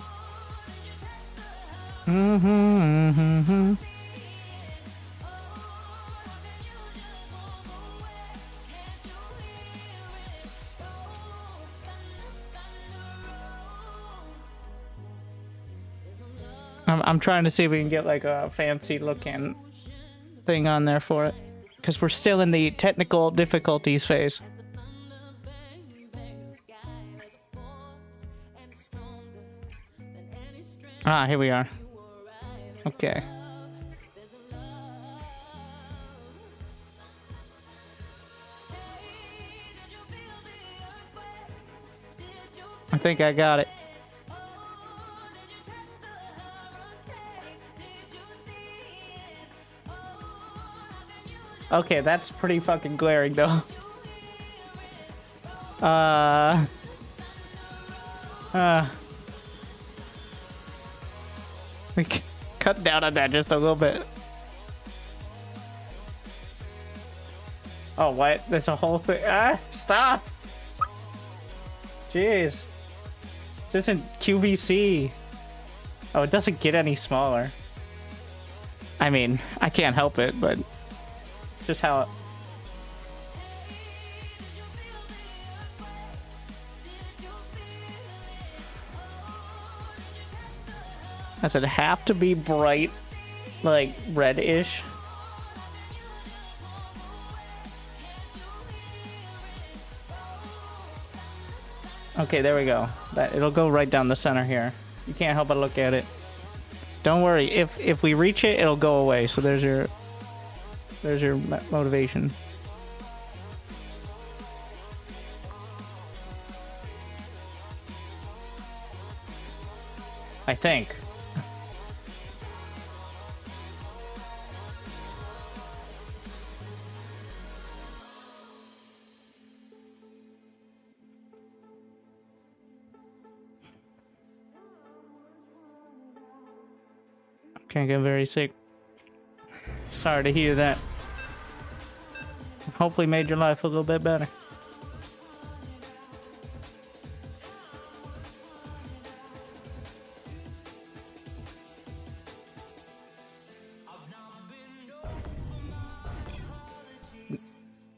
I'm trying to see if we can get like a fancy looking thing on there for it, because we're still in the technical difficulties phase. Ah, here we are. Okay. I think I got it. Okay, that's pretty fucking glaring though. We can cut down on that just a little bit. Oh, what? There's a whole thing. Ah, stop! Jeez. This isn't QVC. Oh, it doesn't get any smaller. I mean, I can't help it, but it's just how it... Does it have to be bright, like, reddish? Okay, there we go. It'll go right down the center here. You can't help but look at it. Don't worry. If we reach it, it'll go away. So there's your motivation. I think. Can't get very sick. Sorry to hear that. Hopefully made your life a little bit better.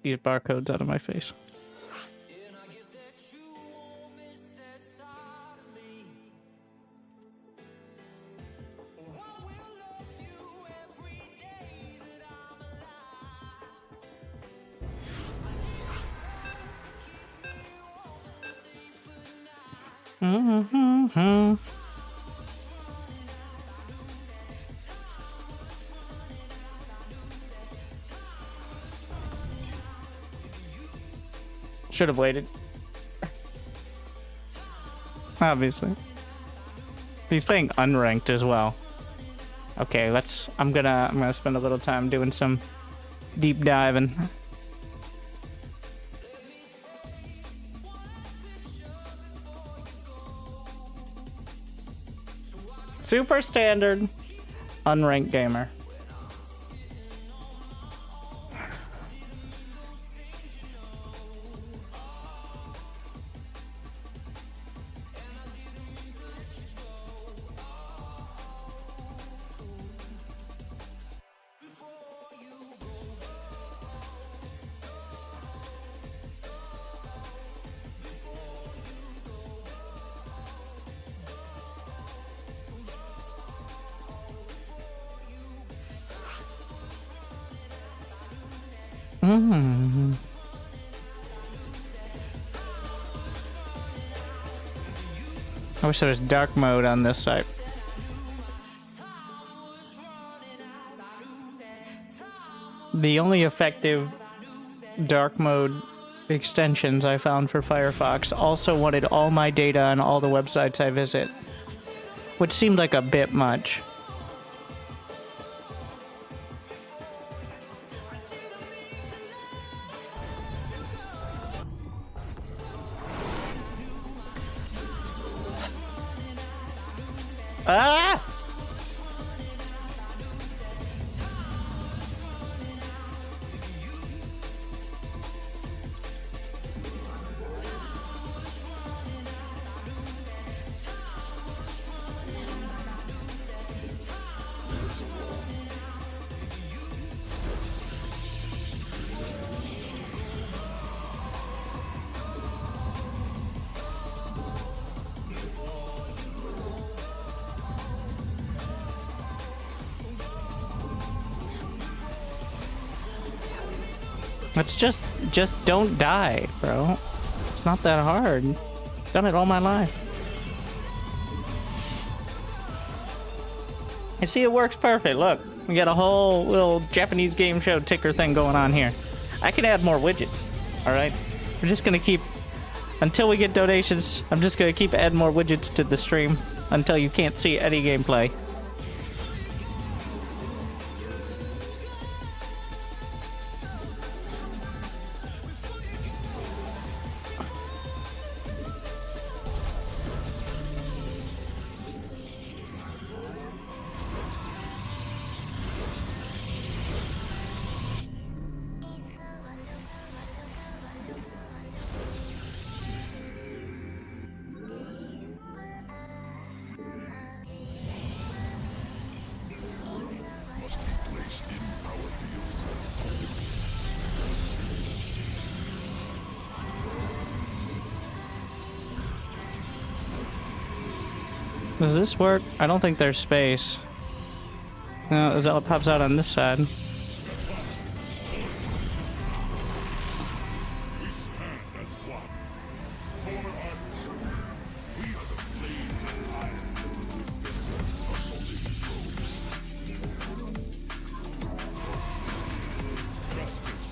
These barcodes out of my face. Should have waited. Obviously. He's playing unranked as well. Okay, I'm gonna spend a little time doing some deep diving. Super standard unranked gamer. I wish there was dark mode on this site. The only effective dark mode extensions I found for Firefox also wanted all my data on all the websites I visit, which seemed like a bit much. Ah! Let's just don't die, bro. It's not that hard. Done it all my life. You see, it works perfect. Look, we got a whole little Japanese game show ticker thing going on here. I can add more widgets. All right, we're just gonna keep until we get donations, I'm just gonna keep adding more widgets to the stream until you can't see any gameplay. Does this work? I don't think there's space. No, Azella pops out on this side. We stand as one. For our we are the blades of iron. Assaulting foes. Justice.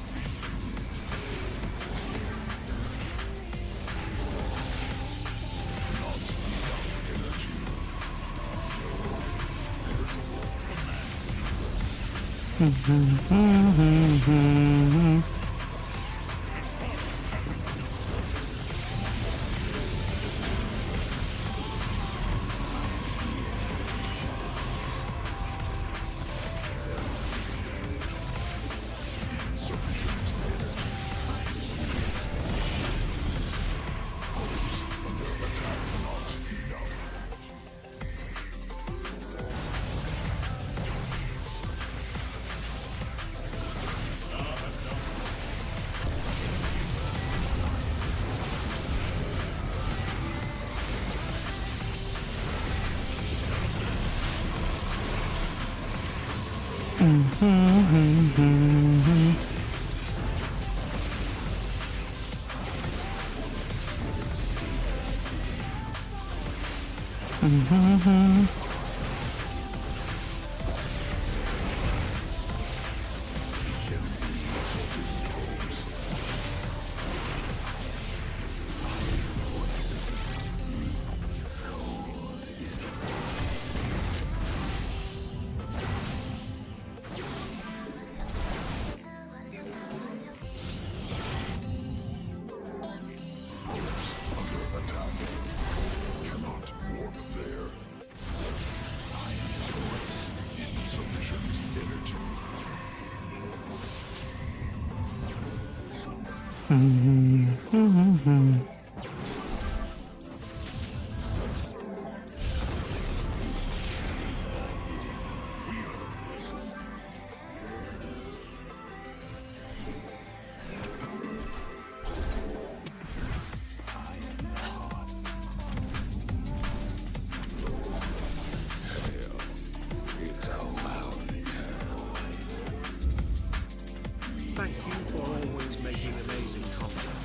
Thank you for always making amazing content.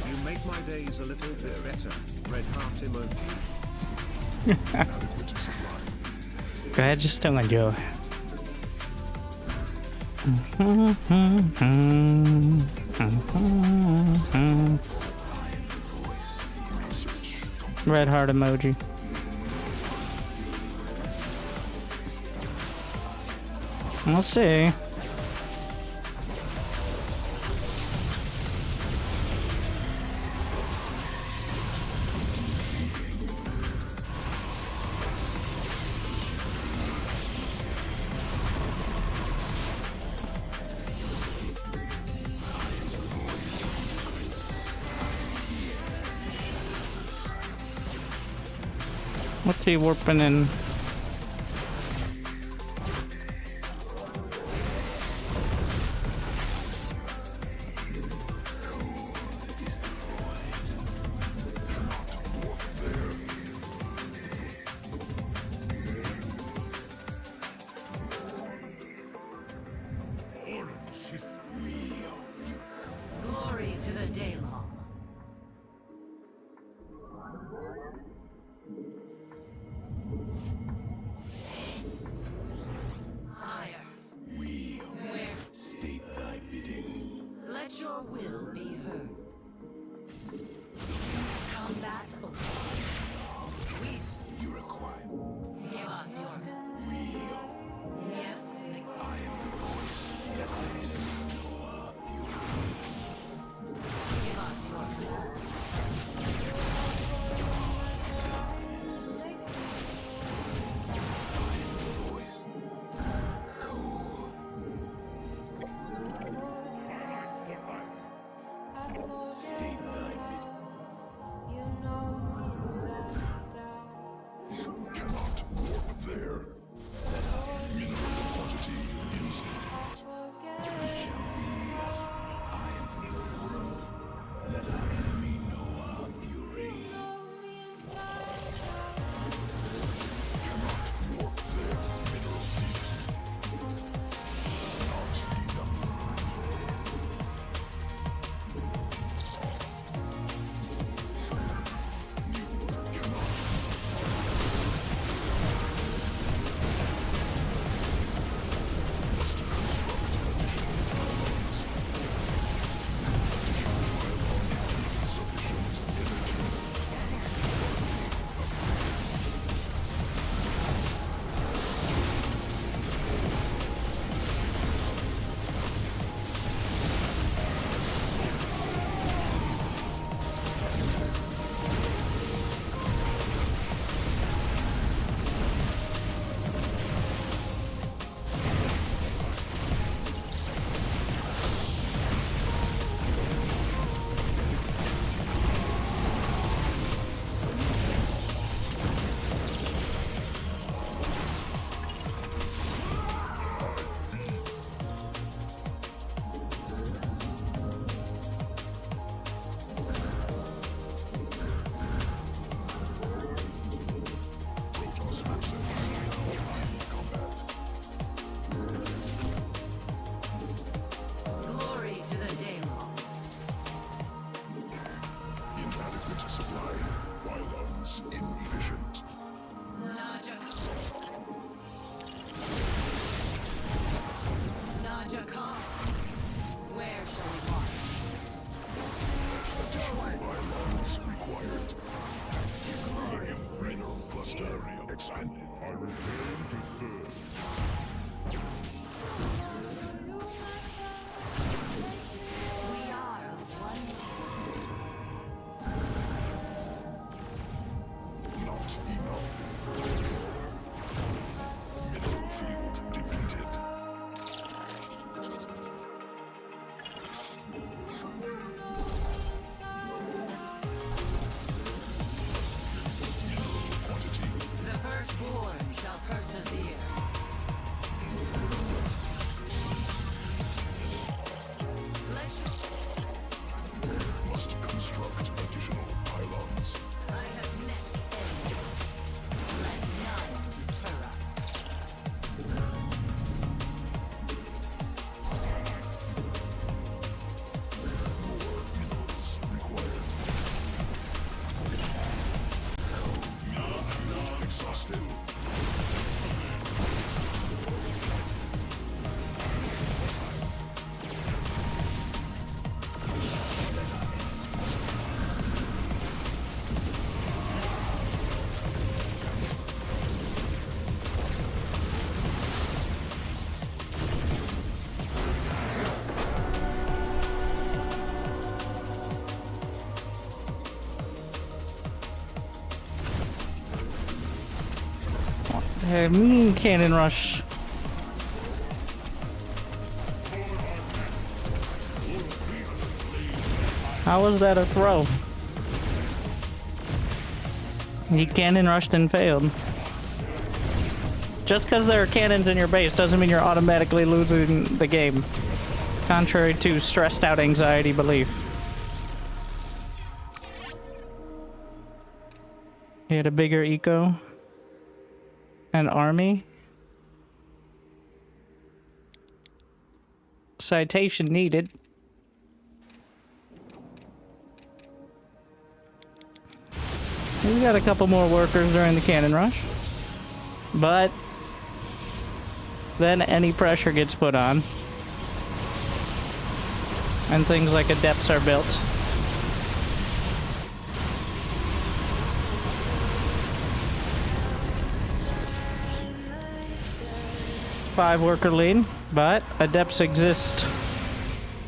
You make my days a little bit better. Red heart emoji. Go ahead, just don't enjoy. Red heart emoji. We'll see. What's he warping in? Glory to the Daylong. State thy bid. Cannot warp there. Mineral quantity insufficient. We shall be. I am the Lord. Let our enemy know our fury. Cannot warp there. Mineral seek. Not enough. Glory to the Daemon. Inadequate supply. Pylons inefficient. Naja Khan. Where shall we march? Additional pylons required. Mineral cluster expanded. I return to serve. We are of one Not enough. Mineral field depleted. Quantity. The firstborn shall persevere. Must construct additional pylons. I have met the enemy. Let none deter us. Minerals required. Exhausted. Mean cannon rush. How was that a throw? He cannon rushed and failed. Just because there are cannons in your base doesn't mean you're automatically losing the game. Contrary to stressed out anxiety belief. He had a bigger eco. An army. Citation needed. We got a couple more workers during the cannon rush. But then any pressure gets put on. And things like adepts are built. Five worker lead, but adepts exist,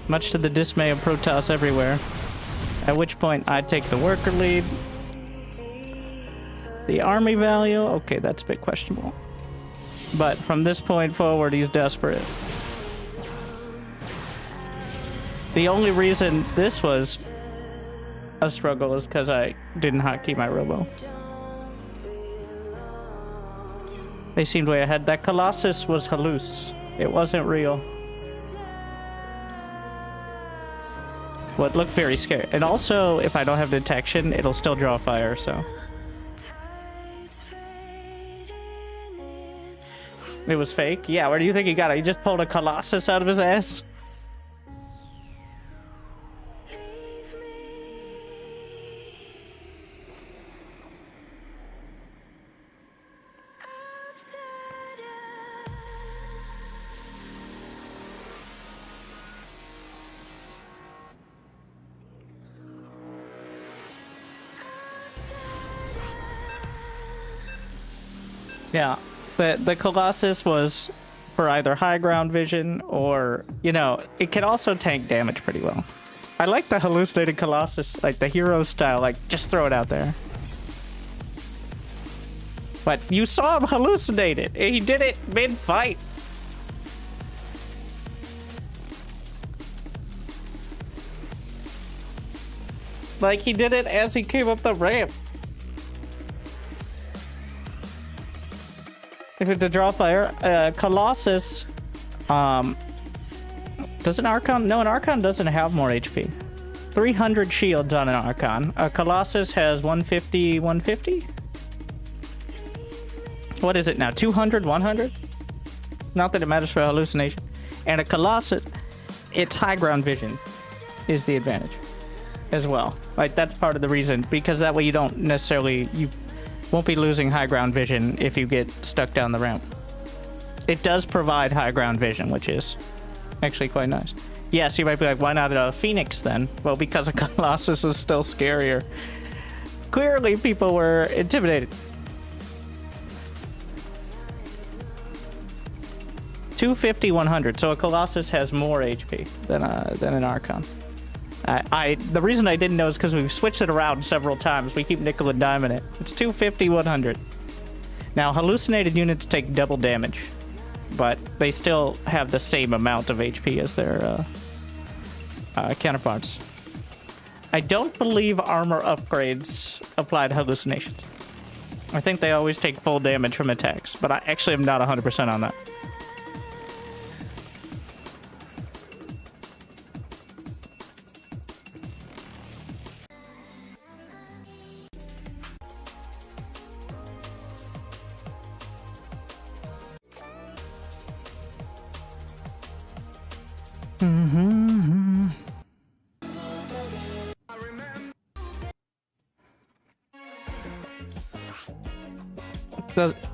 much to the dismay of Protoss everywhere. At which point I'd take the worker lead. The army value, okay, that's a bit questionable. But from this point forward, he's desperate. The only reason this was a struggle is because I didn't hotkey my robo. They seemed way ahead. That Colossus was halluc. It wasn't real. Well, it looked very scary. And also, if I don't have detection, it'll still draw fire, so. It was fake? Yeah, where do you think he got it? He just pulled a Colossus out of his ass? Yeah, the Colossus was for either high ground vision or, you know, it can also tank damage pretty well. I like the hallucinated Colossus, like the hero style, like just throw it out there. But you saw him hallucinate it. He did it mid-fight. Like he did it as he came up the ramp. If it's a draw fire, Colossus, does an Archon? No, an Archon doesn't have more HP. 300 shields on an Archon. A Colossus has 150, 150? What is it now? 200, 100? Not that it matters for hallucination. And a Colossus, its high ground vision is the advantage as well. Like, that's part of the reason, because that way you don't necessarily, you won't be losing high ground vision if you get stuck down the ramp. It does provide high ground vision, which is actually quite nice. Yes, you might be like, why not a Phoenix then? Well, because a Colossus is still scarier. Clearly, people were intimidated. 250, 100. So a Colossus has more HP than an Archon. The reason I didn't know is because we've switched it around several times. We keep nickel and diming it. It's 250, 100. Now, hallucinated units take double damage, but they still have the same amount of HP as their counterparts. I don't believe armor upgrades apply to hallucinations. I think they always take full damage from attacks, but I actually am not 100% on that.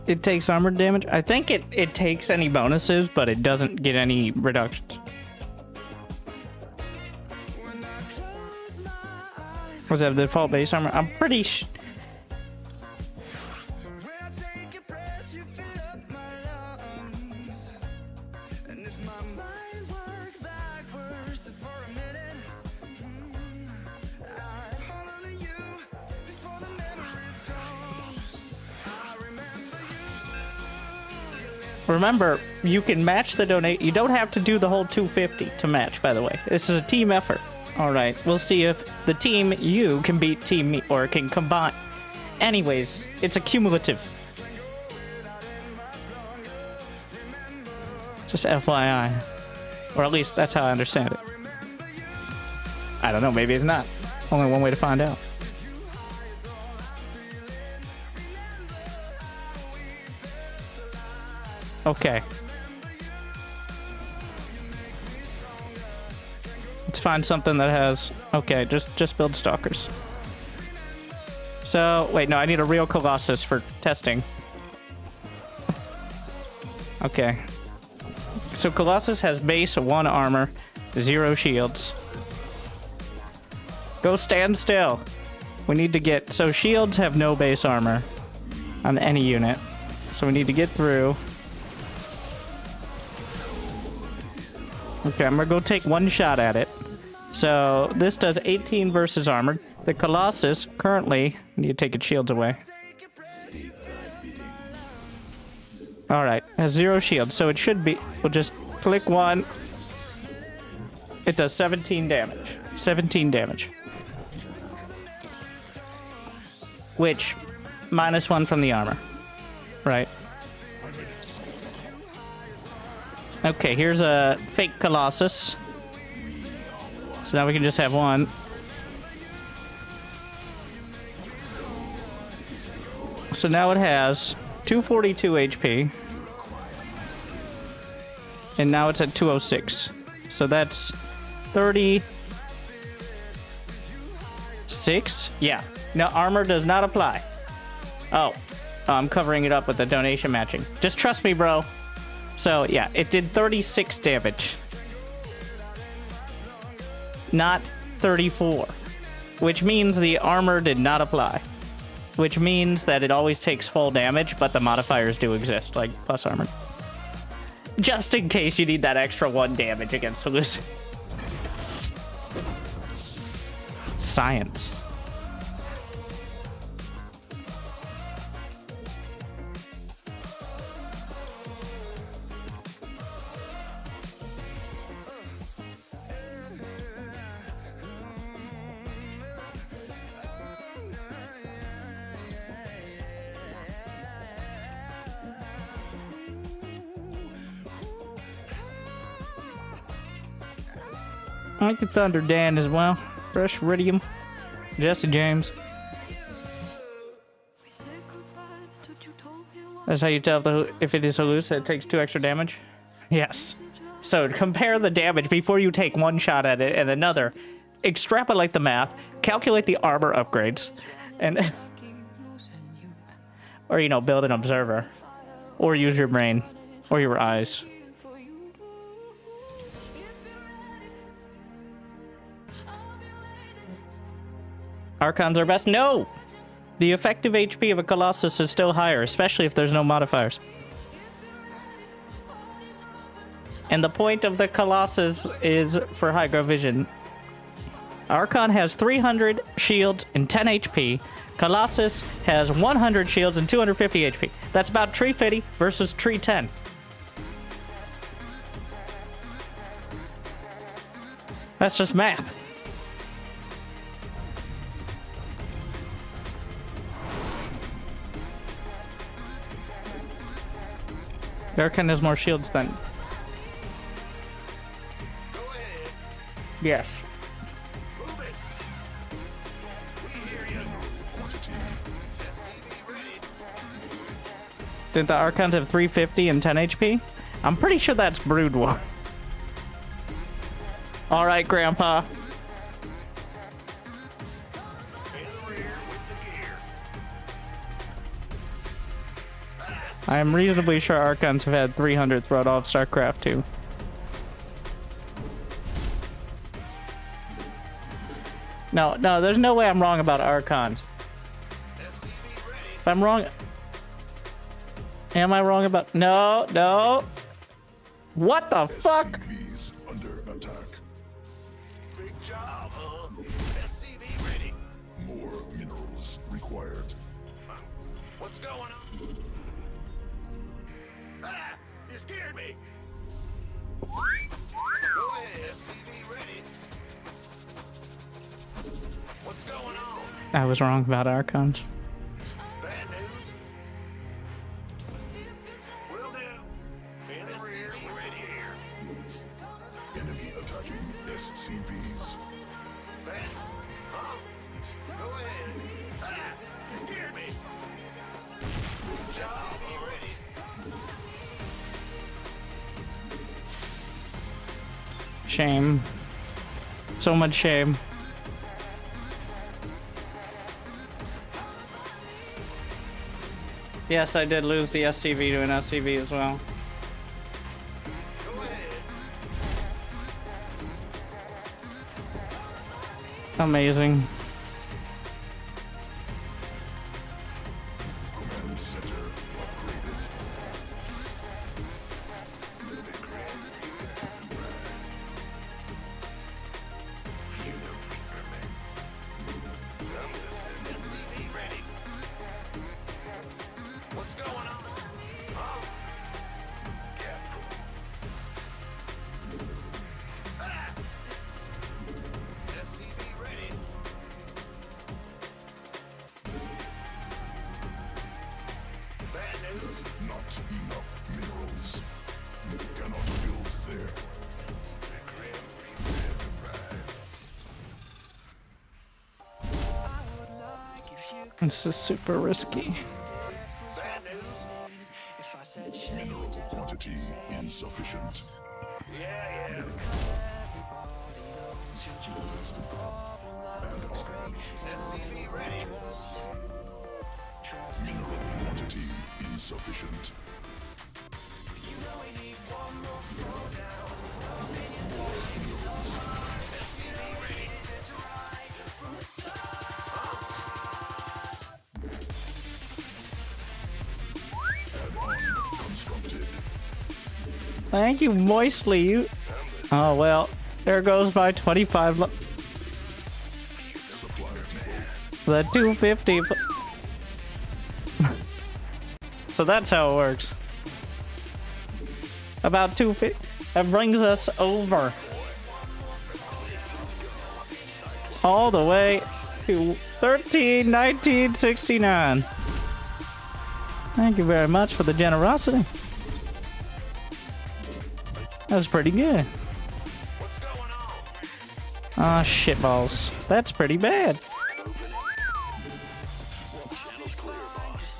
It takes armor damage. I think it takes any bonuses, but it doesn't get any reductions. Was that the default base armor? I'm pretty Remember, you can match the donate. You don't have to do the whole 250 to match, by the way. This is a team effort. All right, we'll see if the team you can beat team me or can combine. Anyways, it's a cumulative. Just FYI. Or at least that's how I understand it. I don't know, maybe it's not. Only one way to find out. Okay. Let's find something that has... Okay, just build stalkers. So, wait, no, I need a real Colossus for testing. Okay. So Colossus has base 1 armor, 0 shields. Go stand still. We need to get... So shields have no base armor on any unit. So we need to get through... Okay, I'm gonna go take one shot at it. So this does 18 versus armor. The Colossus currently, I need to take its shields away. Alright, has 0 shields, so it should be, we'll just click 1. It does 17 damage. 17 damage. which -1 from the armor, right? Okay, here's a fake Colossus. So now we can just have one. So now it has 242 HP. And now it's at 206. So that's 36? Yeah. No, armor does not apply. Oh, I'm covering it up with the donation matching. Just trust me, bro. So, yeah, it did 36 damage. Not 34. Which means the armor did not apply. Which means that it always takes full damage, but the modifiers do exist, like plus armor. Just in case you need that extra 1 damage against Colossus. Science. I like the Thunder Dan as well. Fresh Iridium. Jesse James. That's how you tell if it is Colossus, it takes 2 extra damage? Yes. So compare the damage before you take 1 shot at it and another. Extrapolate the math. Calculate the armor upgrades. And or, you know, build an observer. Or use your brain. Or your eyes. Archons are best? No! The effective HP of a Colossus is still higher, especially if there's no modifiers. And the point of the Colossus is for high ground vision. Archon has 300 shields and 10 HP. Colossus has 100 shields and 250 HP. That's about Tree 50 versus Tree 10. That's just math. Archon has more shields than... Go ahead. Yes. Move it. We hear you. SCV ready. Did the Archons have 350 and 10 HP? I'm pretty sure that's Brood War. Alright, Grandpa. In the rear with the gear. I am reasonably sure Archons have had 300 throughout all of StarCraft 2. No, there's no way I'm wrong about Archons. SCV ready. If I'm wrong... Am I wrong about... No. What the fuck? SCVs under attack. Big job, huh? SCV ready. More minerals required. What's going on? Ah! You scared me! Go ahead, SCV ready. What's going on? I was wrong about Archons. Bad news? Will do. In the rear, we're ready here. Enemy attacking SCVs. Bad. Huh? Go ahead. Ah! You scared me! Good job, be ready. Shame. So much shame. Yes, I did lose the SCV to an SCV as well. Go ahead. Amazing. Command center upgraded. SCV ready. What's going on? Huh? Careful. Ah! SCV ready. This is super risky. Bad news? Mineral quantity insufficient. Yeah. SCV ready. Mineral quantity insufficient. Add-on constructed. Thank you, Moistly. You. Oh well, there goes my 25. Supply depot. The 250. So that's how it works. About 250. That brings us over. All the way to 13,1969. Thank you very much for the generosity. That was pretty good. What's going on? Ah, shitballs. That's pretty bad. Channel's clear, boss.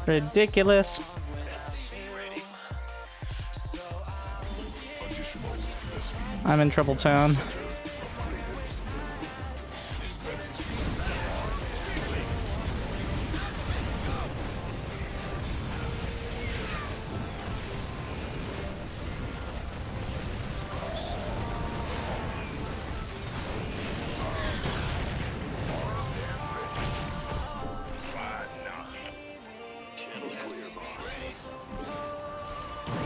Ridiculous. I'm in Trouble Town.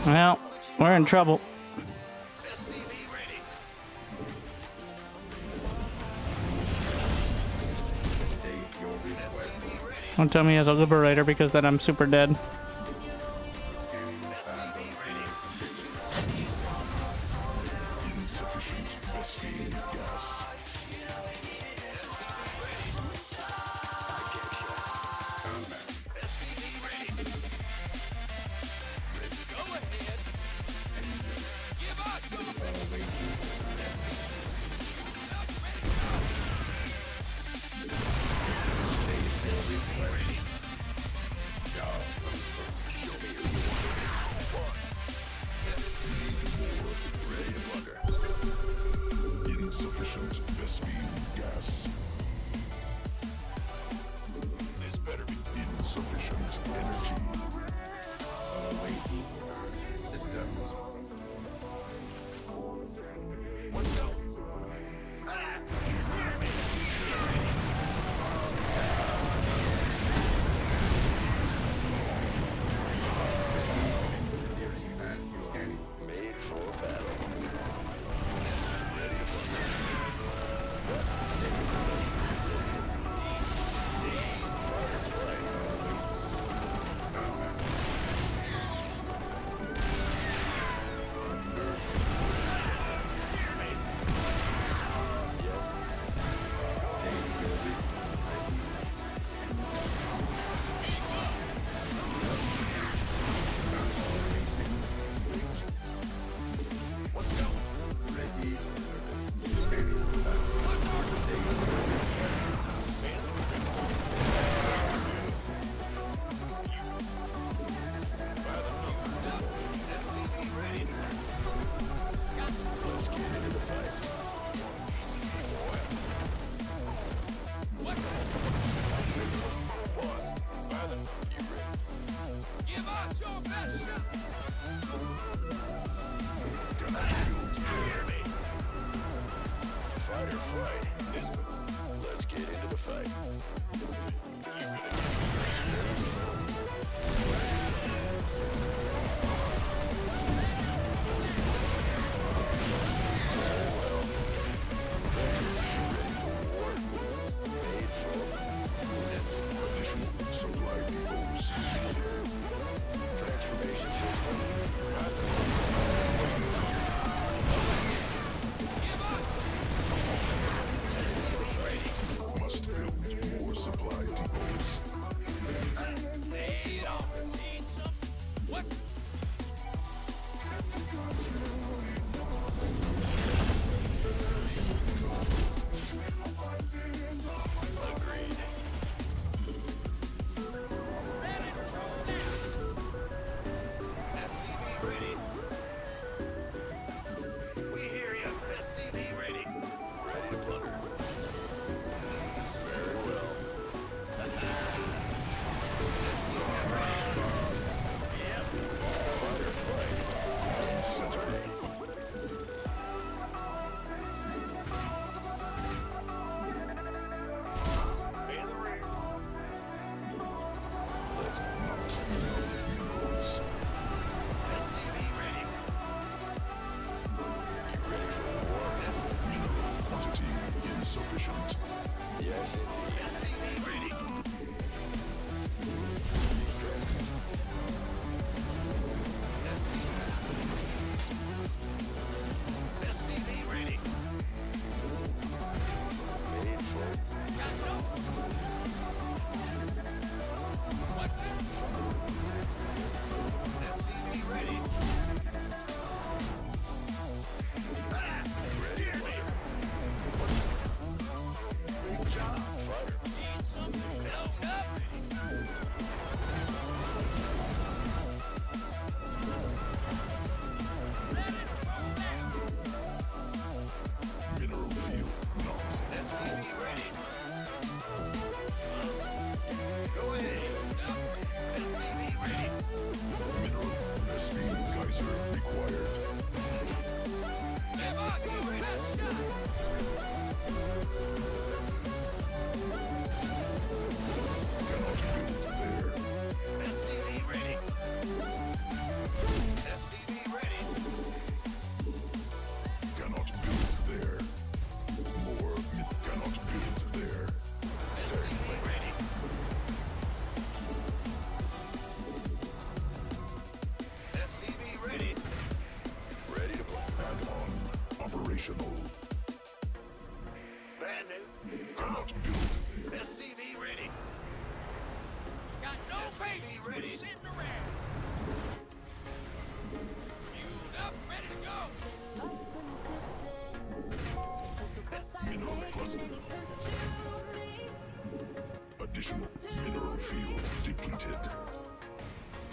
Well, we're in trouble. Don't tell me he has a liberator because then I'm super dead. Insufficient Vespene gas.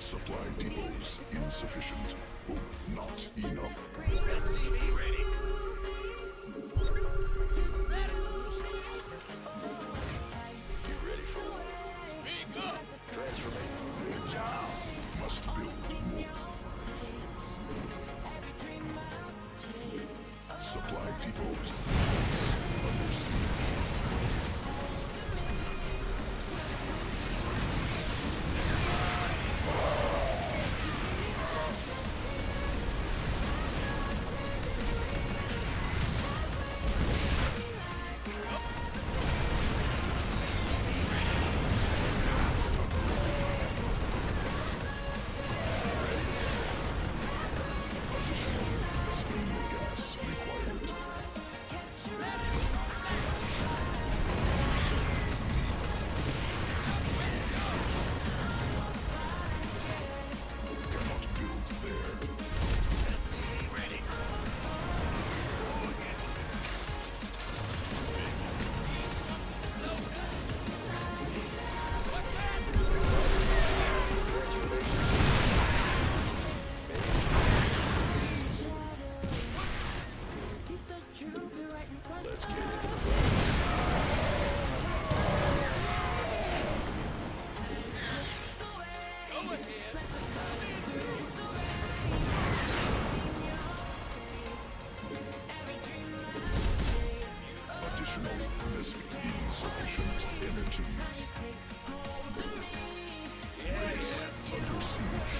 Supply depots insufficient. Oh, not enough. SCV ready. You ready for war? Speak up! Transformation. Good job! Must build more. Supply depots under siege. Gas required. Cannot build there. SCV ready. Additional insufficient energy. Base under siege.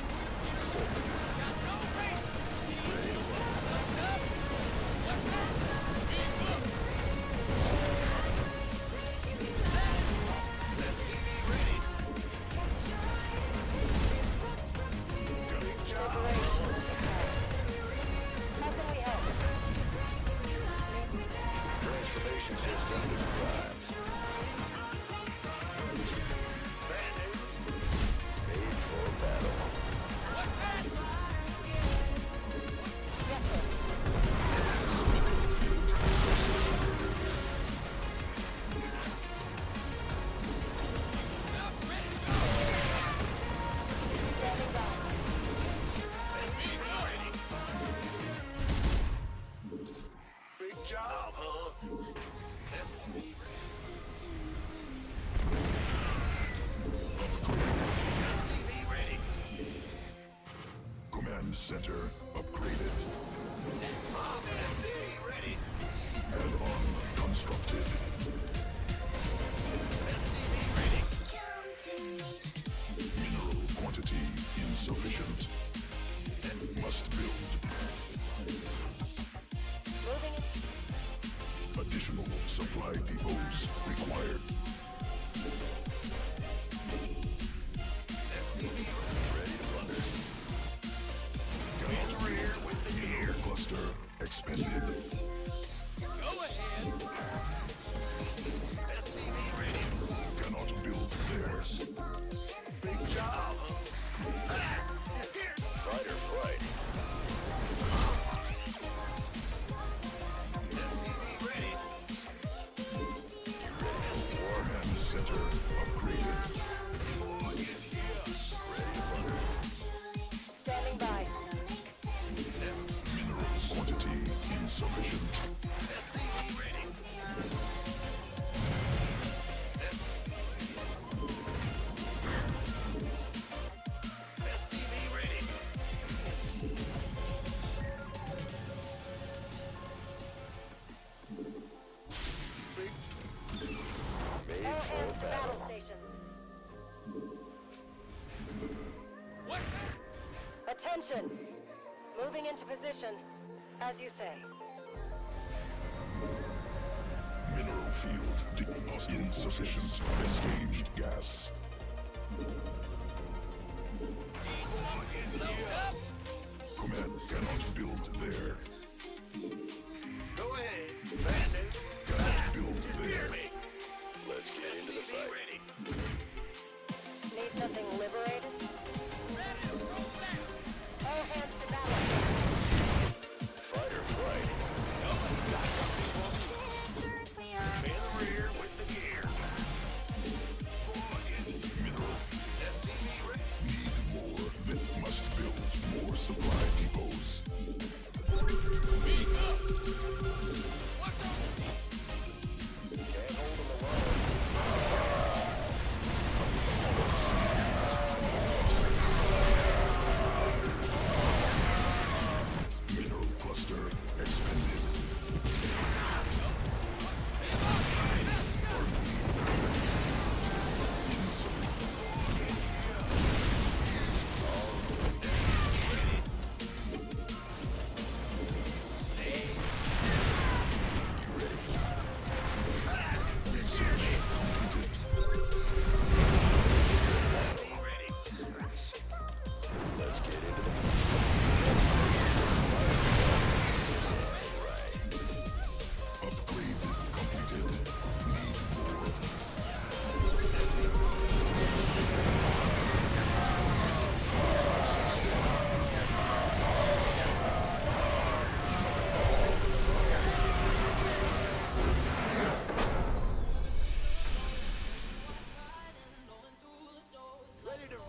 Transformation system described. Bandit. Made for battle. Big job, huh? SCV ready. Command center upgraded. SCV ready. Add-on constructed. SCV ready. Mineral quantity insufficient. Must build. Additional supply depots required. SCV ready to plunder. In the rear with the gear. Cluster expended. Go ahead. SCV ready. Cannot build there. Big job. Fighter flight. SCV ready. Command center upgraded. Standing by. Mineral quantity insufficient. SCV ready. SCV ready. All hands to battle stations. Attention! Moving into position. As you say. Mineral field insufficient. Staged gas. Command cannot build there. Go ahead. Bandit. Cannot build Hear there. me. Let's get into the fight. Ready. Need something liberated? All hands to battle. Fighter flight. In the rear with the gear. Mineral. SCV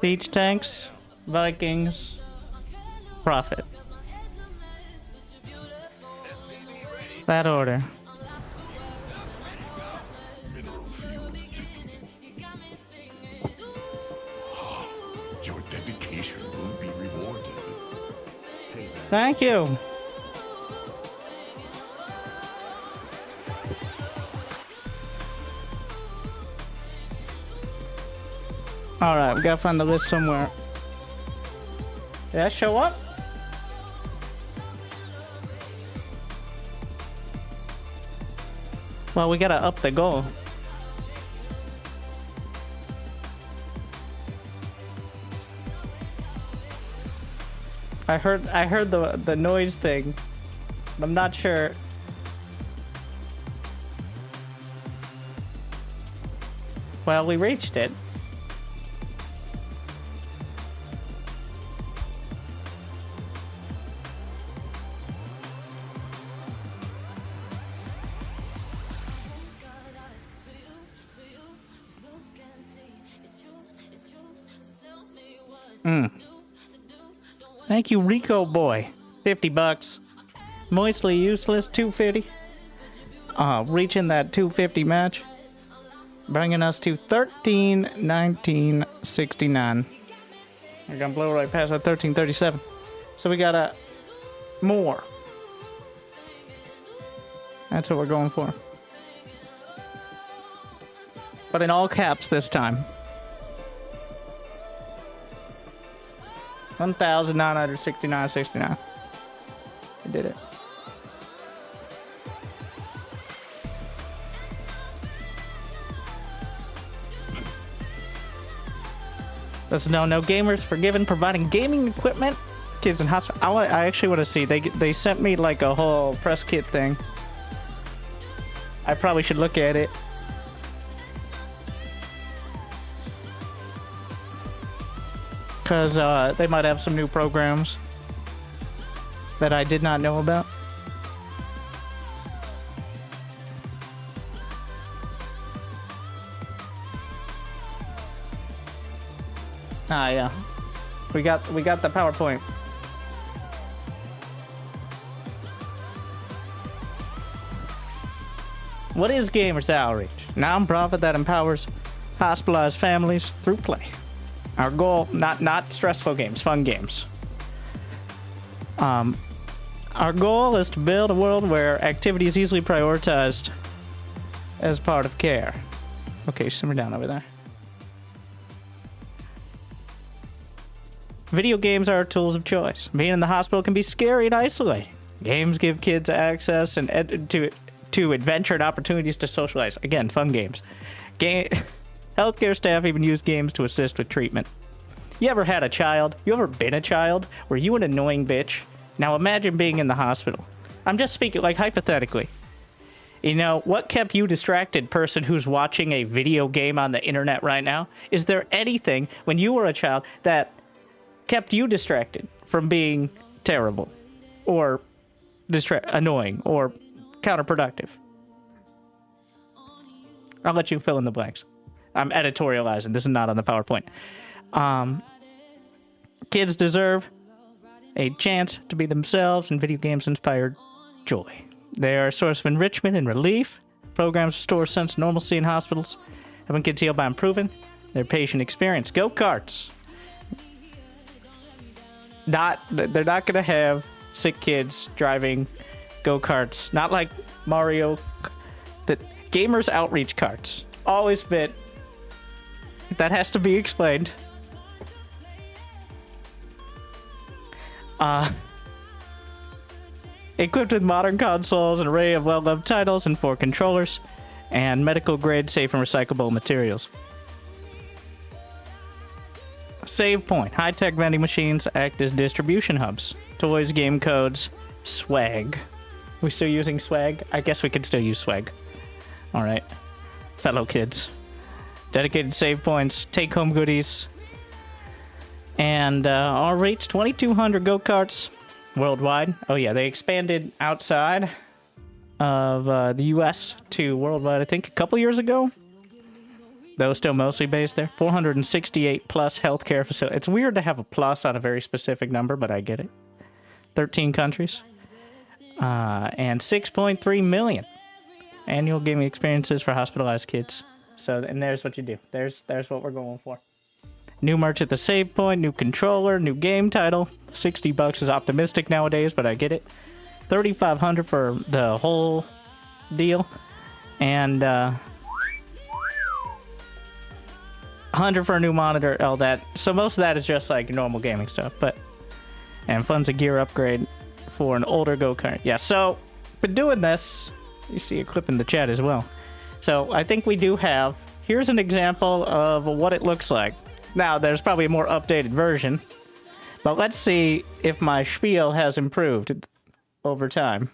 Beach tanks, Vikings, profit. That order. Mineral field depleted. Your dedication will be rewarded. Thank you. Alright, we gotta find the list somewhere. Did that show up? Well, we gotta up the goal. I heard the noise thing. I'm not sure. Well, we reached it. Thank you, Rico boy. $50. Moistly useless, $250. Reaching that 250 match. Bringing us to 13-19-69. We're gonna blow right past that 13-37. So we got a more. That's what we're going for. But in all caps this time. 1,969.69. I did it. There's no gamers forgiven providing gaming equipment. Kids in hospital. I actually want to see. They sent me like a whole press kit thing. I probably should look at it. Because they might have some new programs that I did not know about. Ah, yeah. We got the PowerPoint. What is Gamers Outreach? Non-profit that empowers hospitalized families through play. Our goal, not stressful games, fun games. Our goal is to build a world where activity is easily prioritized as part of care. Okay, simmer down over there. Video games are tools of choice. Being in the hospital can be scary and isolating. Games give kids access to adventure and opportunities to socialize. Again, fun games. Healthcare staff even use games to assist with treatment. You ever had a child? You ever been a child? Were you an annoying bitch? Now imagine being in the hospital. I'm just speaking like hypothetically. You know, what kept you distracted, person who's watching a video game on the internet right now? Is there anything when you were a child that kept you distracted from being terrible or annoying or counterproductive? I'll let you fill in the blanks. I'm editorializing. This is not on the PowerPoint. Kids deserve a chance to be themselves, and video games inspire joy. They are a source of enrichment and relief. Programs restore a sense of normalcy in hospitals, helping kids heal by improving their patient experience. Go-karts. They're not going to have sick kids driving go-karts. Not like Mario. The Gamers Outreach carts. Always been. That has to be explained. Equipped with modern consoles, an array of well-loved titles, and 4 controllers, and medical-grade, safe and recyclable materials. Save Point. High-tech vending machines act as distribution hubs. Toys, game codes, swag. We still using swag? I guess we could still use swag. Alright. Fellow kids. Dedicated save points, take-home goodies, and our reach 2,200 go-karts worldwide. Oh yeah, they expanded outside of the U.S. to worldwide, I think, a couple years ago. Those still mostly based there. 468 plus healthcare facility. It's weird to have a plus on a very specific number, but I get it. 13 countries. And 6.3 million annual gaming experiences for hospitalized kids. So, and there's what you do. There's what we're going for. New merch at the save point, new controller, new game title. $60 is optimistic nowadays, but I get it. $3,500 for the whole deal. And, 100 for a new monitor, all that. So most of that is just like normal gaming stuff, but and funds a gear upgrade for an older go-kart. Yeah, so been doing this. You see a clip in the chat as well. So I think we do have. Here's an example of what it looks like. Now there's probably a more updated version, but let's see if my spiel has improved over time.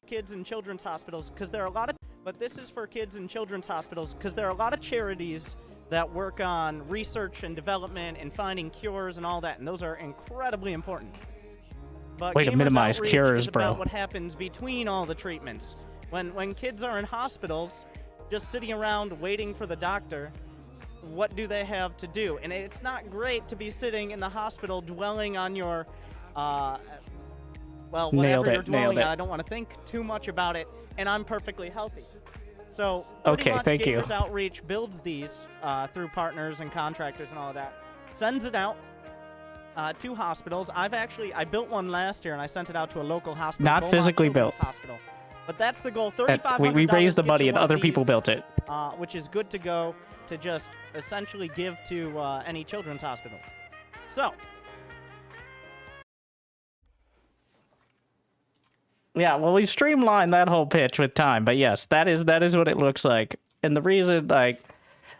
Kids in children's hospitals, because there are a lot of. But this is for kids in children's hospitals because there are a lot of charities that work on research and development and finding cures and all that, and those are incredibly important. But way to minimize cures, is bro. About what happens between all the treatments. When kids are in hospitals, just sitting around waiting for the doctor, what do they have to do? And it's not great to be sitting in the hospital dwelling on your, well, whatever you're dwelling on. I don't want to think too much about it. And I'm perfectly healthy. So, pretty much Gamers Outreach builds these through partners and contractors and all of that. Sends it out to hospitals. I built one last year and I sent it out to a local hospital. Not physically built. Hospital. But that's the goal. $3,500. We raised the money and other people built it. Which is good to go to just essentially give to any children's hospital. So. Yeah, well, we streamlined that whole pitch with time, but yes, that is what it looks like. And the reason, like,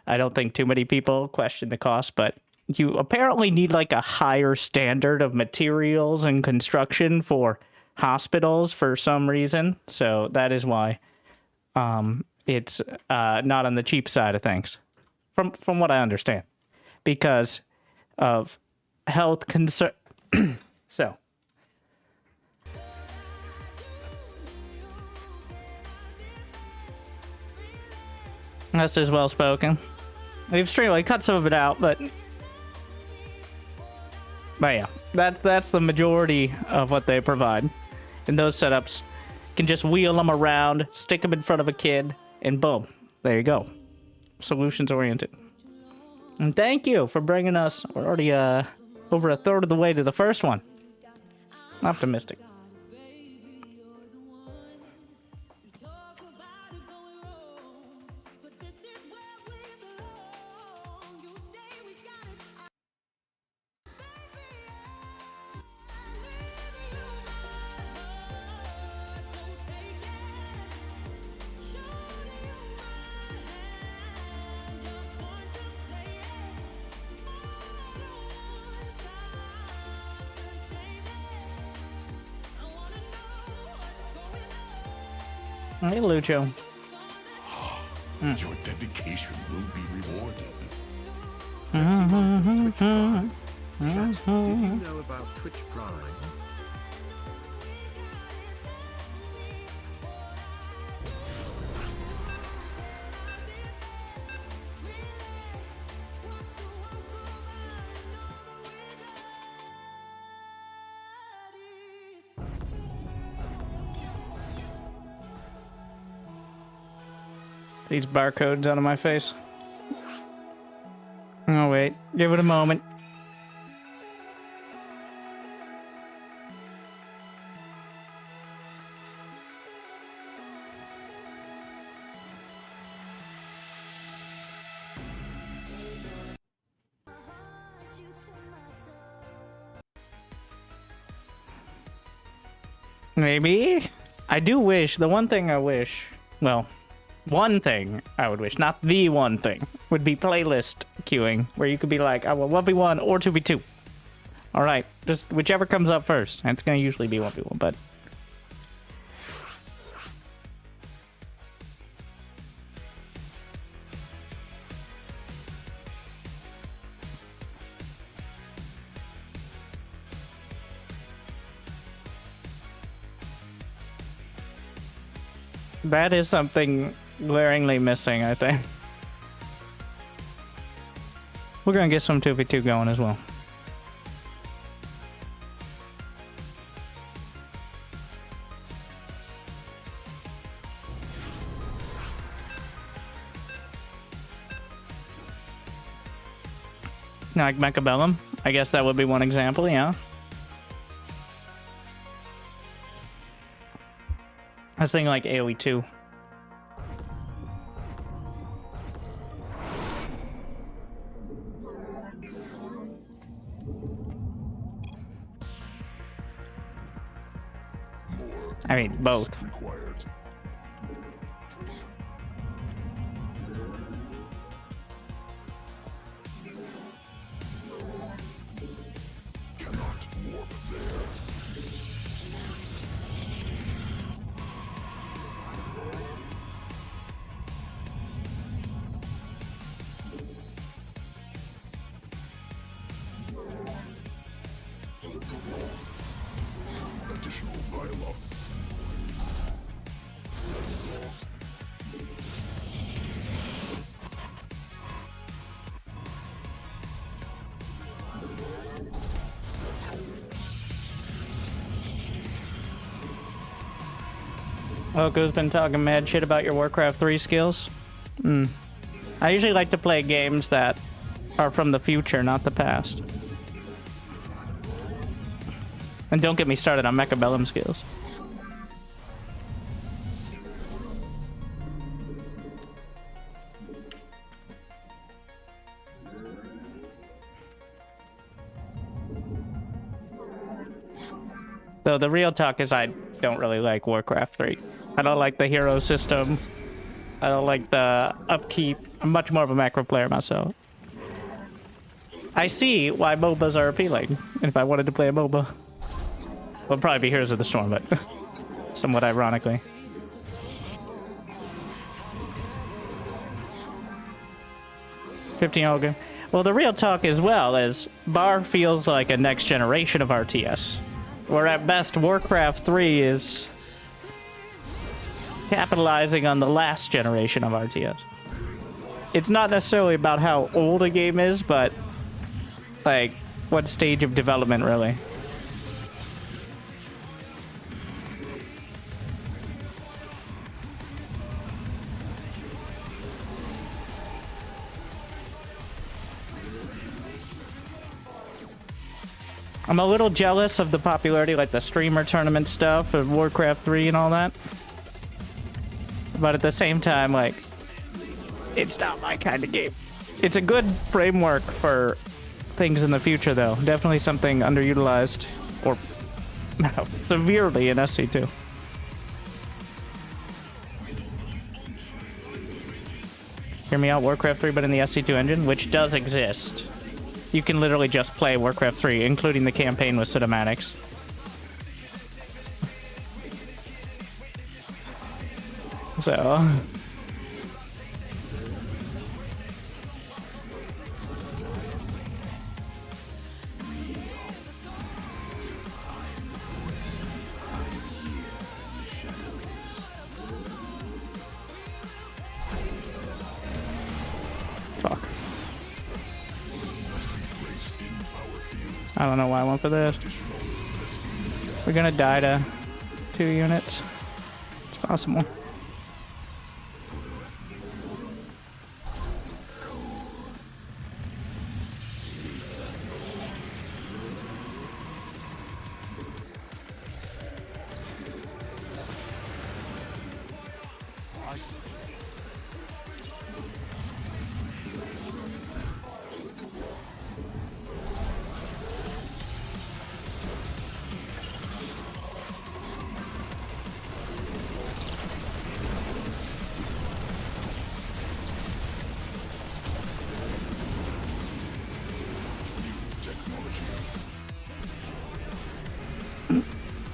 I don't think too many people question the cost, but you apparently need, like, a higher standard of materials and construction for hospitals for some reason. So that is why it's not on the cheap side of things, from what I understand, because of health concern. So. This is well spoken. We've cut some of it out, but yeah, that's the majority of what they provide. In those setups, you can just wheel them around, stick them in front of a kid, and boom, there you go. Solutions oriented. And thank you for bringing us. We're already over a third of the way to the first one. Optimistic. Hey, Lucho. Your dedication will be rewarded. Chat, did you know about Twitch Prime? These barcodes out of my face. Oh, wait. Give it a moment. Maybe? I do wish, the one thing I wish, well, one thing I would wish, not the one thing, would be playlist queuing, where you could be like, I want 1v1 or 2v2. Alright, just whichever comes up first. It's gonna usually be 1v1, but... That is something glaringly missing, I think. We're gonna get some 2v2 going as well. Like Mechabellum, I guess that would be one example, yeah. I was thinking like AoE 2. I mean, both. Required. Cannot warp there. Additional dialogue. Oko's been talking mad shit about your Warcraft 3 skills. I usually like to play games that are from the future, not the past. And don't get me started on Mechabellum skills. Though the real talk is I don't really like Warcraft 3. I don't like the hero system. I don't like the upkeep. I'm much more of a macro player myself. I see why MOBAs are appealing. If I wanted to play a MOBA, well, probably be Heroes of the Storm, but somewhat ironically. Okay. Well, the real talk as well is Bar feels like a next generation of RTS. Where at best Warcraft 3 is capitalizing on the last generation of RTS. It's not necessarily about how old a game is, but like what stage of development really. I'm a little jealous of the popularity, like the streamer tournament stuff of Warcraft 3 and all that. But at the same time, like, it's not my kind of game. It's a good framework for things in the future, though. Definitely something underutilized, or severely in SC2. Hear me out, Warcraft 3, but in the SC2 engine, which does exist. You can literally just play Warcraft 3, including the campaign with cinematics. So... Fuck. I don't know why I went for this. We're gonna die to 2 units. It's possible.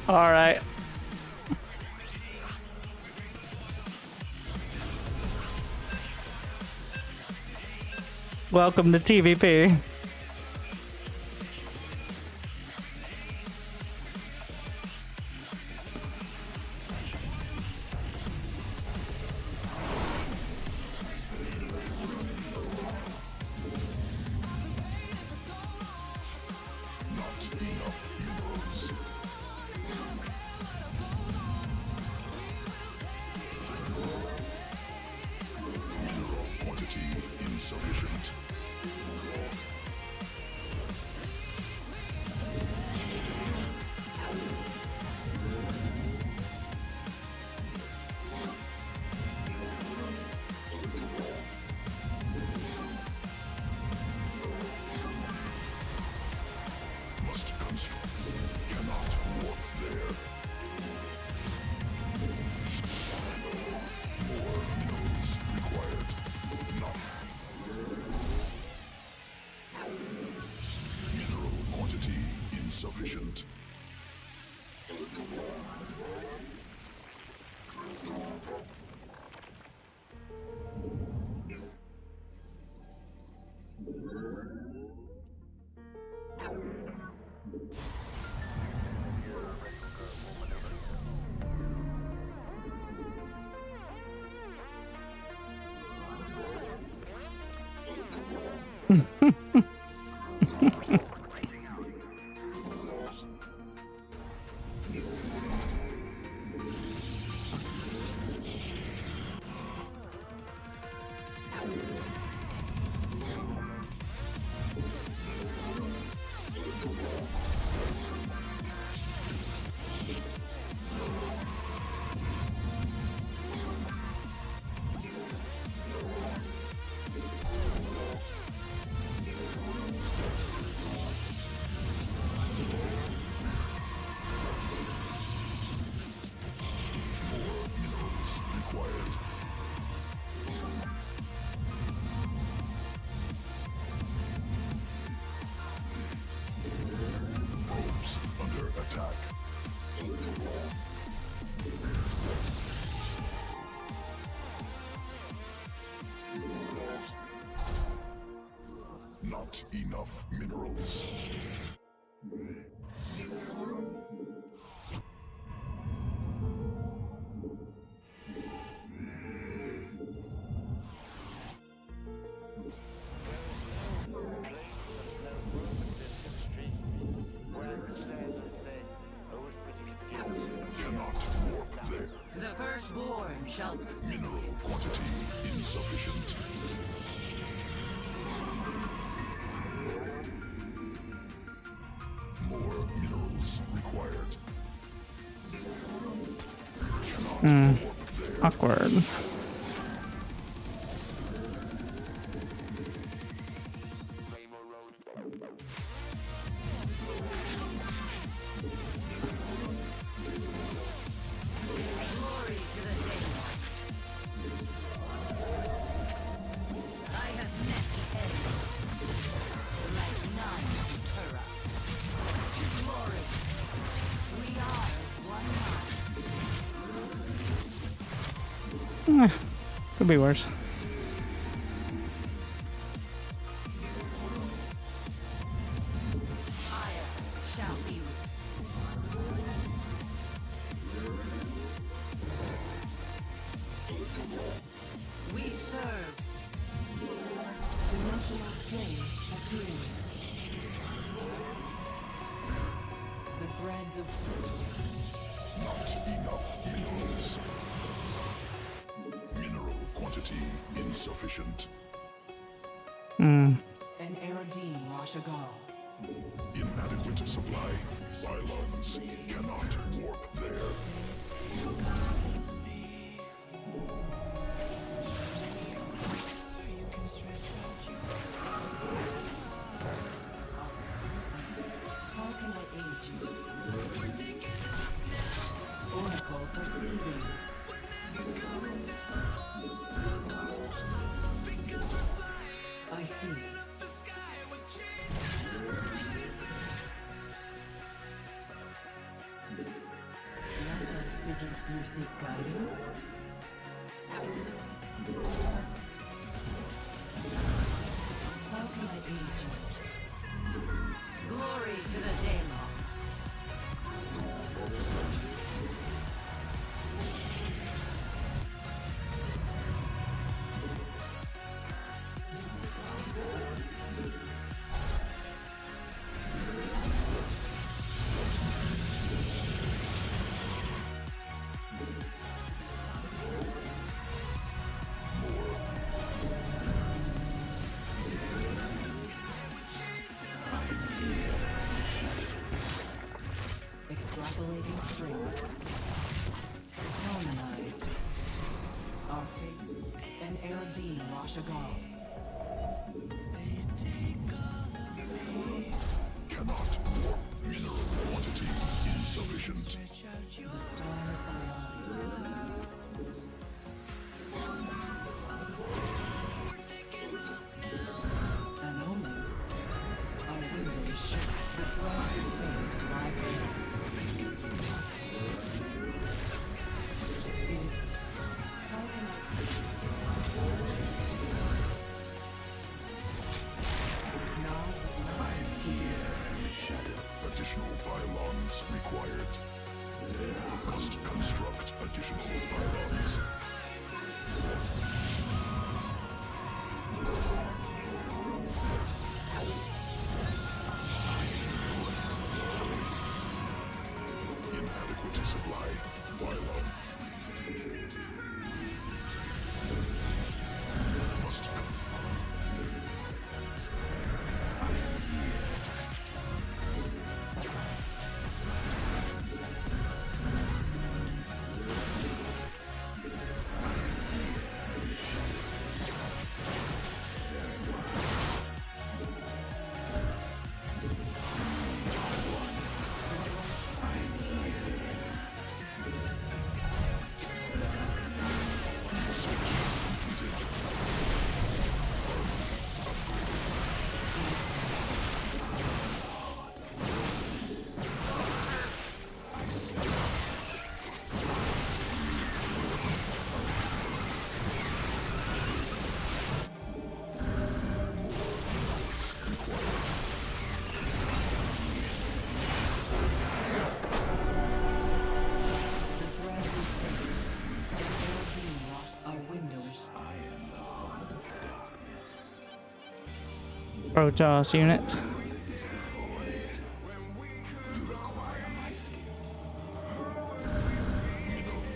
All right. Welcome to TVP. Under attack. Not enough minerals. Cannot warp there. The firstborn shall Mineral quantity insufficient. More minerals required. Cannot warp there. Awkward. glory to the day. I have met end. Let none deter us. To glory. We are one mind. Could be worse. Fire shall be. We serve. Dimensional strains material. The threads of Not enough minerals. Mineral quantity insufficient. an Eridine Rashagal. Inadequate supply. Pylons cannot warp there. How can I aid you? Oracle perceiving. I see. Let us begin. You seek guidance? How can I aid you? Glory to the Daemon. Extrapolating strings. Harmonized. Our fate, an Eridine Rashagal. Cannot warp. Mineral quantity insufficient. The stars align. An omen. Our window is shut. The threads of fate lie below. It is. How can I? Protoss unit.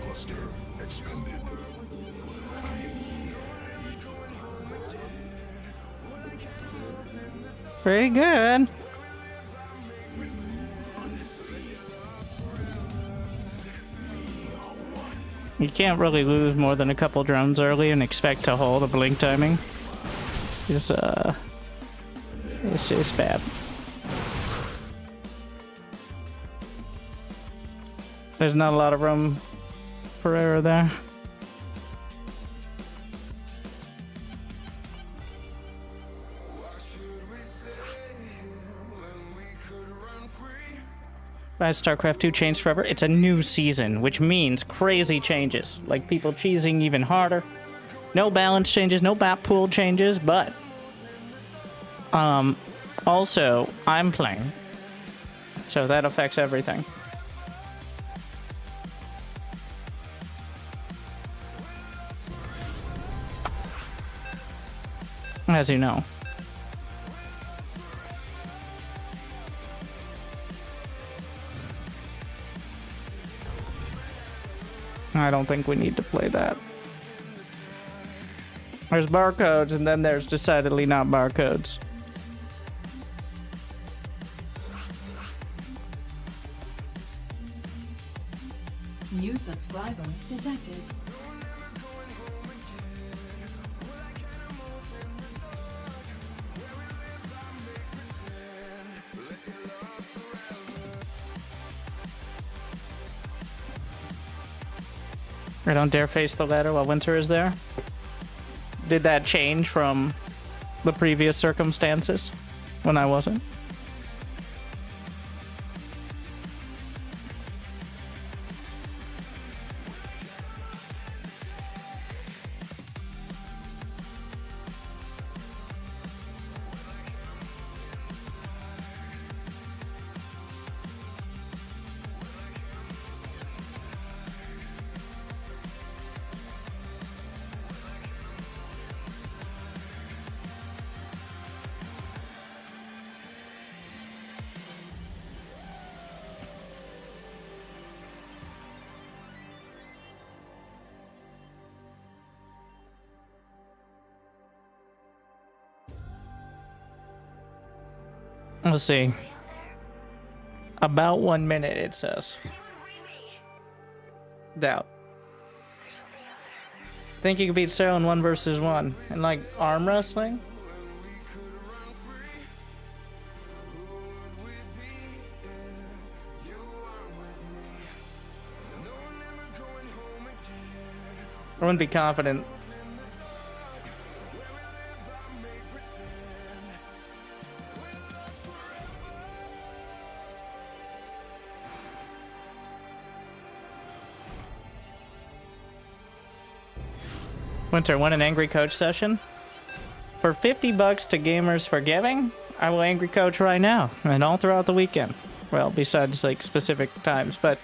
Cluster expended. Pretty good. You can't really lose more than a couple drones early and expect to hold a blink timing. It's bad. There's not a lot of room for error there. As StarCraft 2 changed forever, it's a new season, which means crazy changes, like people cheesing even harder. No balance changes, no map pool changes, but also I'm playing, so that affects everything. As you know. I don't think we need to play that. There's barcodes, and then there's decidedly not barcodes. New subscriber detected. I don't dare face the ladder while Winter is there. Did that change from the previous circumstances when I wasn't? Let's see. About 1 minute, it says. Doubt. Think you can beat Sarah in 1 versus 1? And like arm wrestling? I wouldn't be confident. Winter, want an angry coach session? For $50 to Gamers for Giving, I will angry coach right now and all throughout the weekend. Well, besides like specific times, but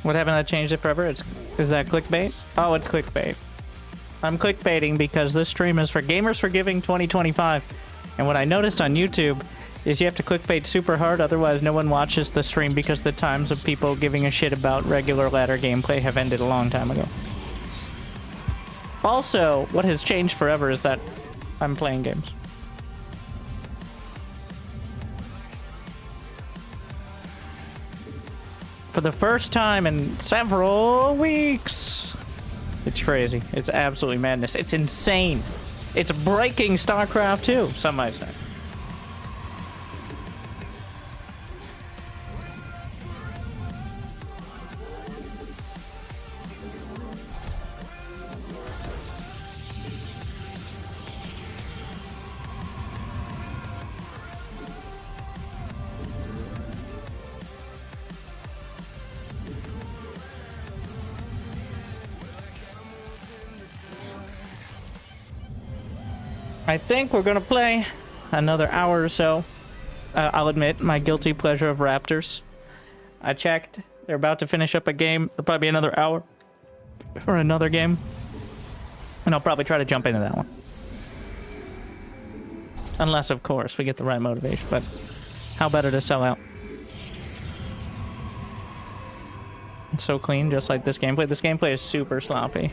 what happened that changed it forever? Is that clickbait? Oh, it's clickbait. I'm clickbaiting because this stream is for Gamers for Giving 2025. And what I noticed on YouTube is you have to clickbait super hard, otherwise no one watches the stream because the times of people giving a shit about regular ladder gameplay have ended a long time ago. Also, what has changed forever is that I'm playing games. For the first time in several weeks. It's crazy. It's absolutely madness. It's insane. It's breaking StarCraft 2, some might say. I think we're gonna play another hour or so. I'll admit, my guilty pleasure of Raptors. I checked. They're about to finish up a game. It'll probably be another hour for another game. And I'll probably try to jump into that one. Unless, of course, we get the right motivation. But how better to sell out? It's so clean, just like this gameplay. This gameplay is super sloppy.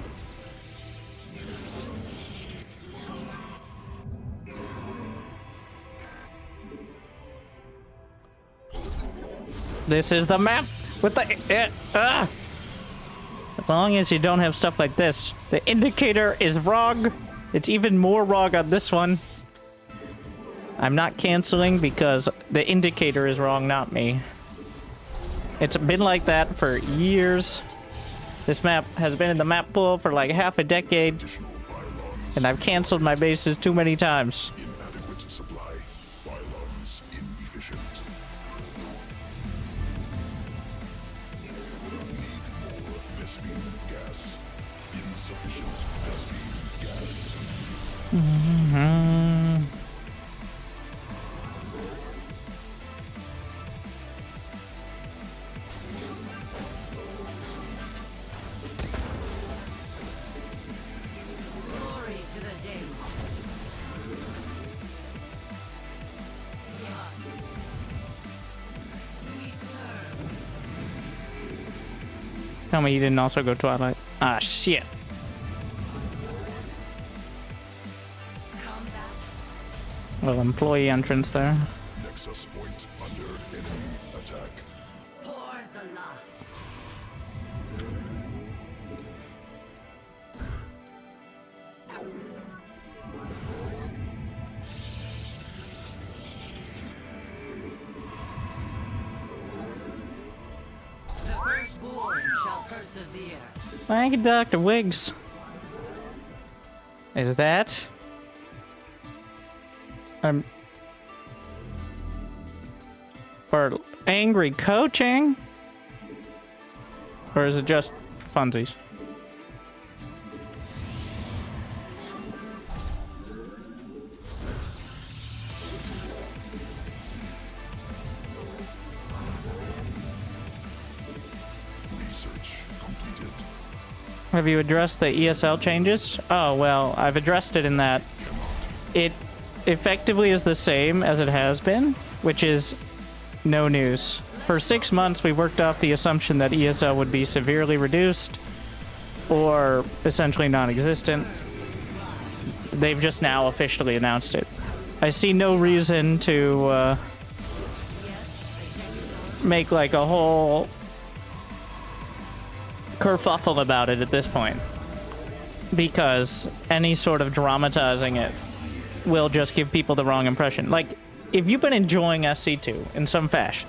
This is the map with the... As long as you don't have stuff like this. The indicator is wrong. It's even more wrong on this one. I'm not canceling because the indicator is wrong, not me. It's been like that for years. This map has been in the map pool for like half a decade. And I've canceled my bases too many times. Inadequate supply. Pylons inefficient. Vespene gas. Insufficient Vespene gas. Glory to the day. We serve. Tell me you didn't also go Twilight. Ah, shit. Combat. Little employee entrance there. Nexus point under enemy attack. Horns aloft. The firstborn shall persevere. Thank you, Dr. Wiggs. Is that? For angry coaching? Or is it just funsies? Research completed. Have you addressed the ESL changes? Oh, well, I've addressed it in that it effectively is the same as it has been, which is no news. For 6 months, we worked off the assumption that ESL would be severely reduced or essentially non-existent. They've just now officially announced it. I see no reason to make like a whole kerfuffle about it at this point, because any sort of dramatizing it will just give people the wrong impression. Like, if you've been enjoying SC2 in some fashion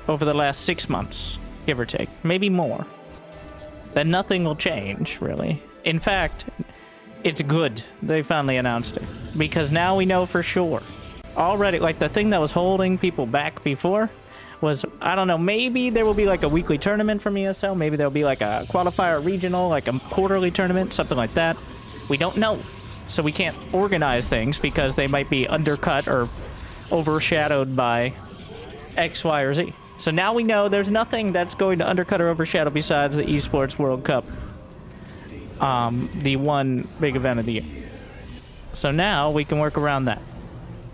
over the last 6 months, give or take, maybe more, then nothing will change, really. In fact, it's good they finally announced it, because now we know for sure. Already, like, the thing that was holding people back before was, I don't know, maybe there will be like a weekly tournament from ESL, maybe there'll be like a qualifier regional, like a quarterly tournament, something like that. We don't know. So we can't organize things because they might be undercut or overshadowed by X, Y, or Z. So now we know there's nothing that's going to undercut or overshadow besides the Esports World Cup. The one big event of the year. So now we can work around that,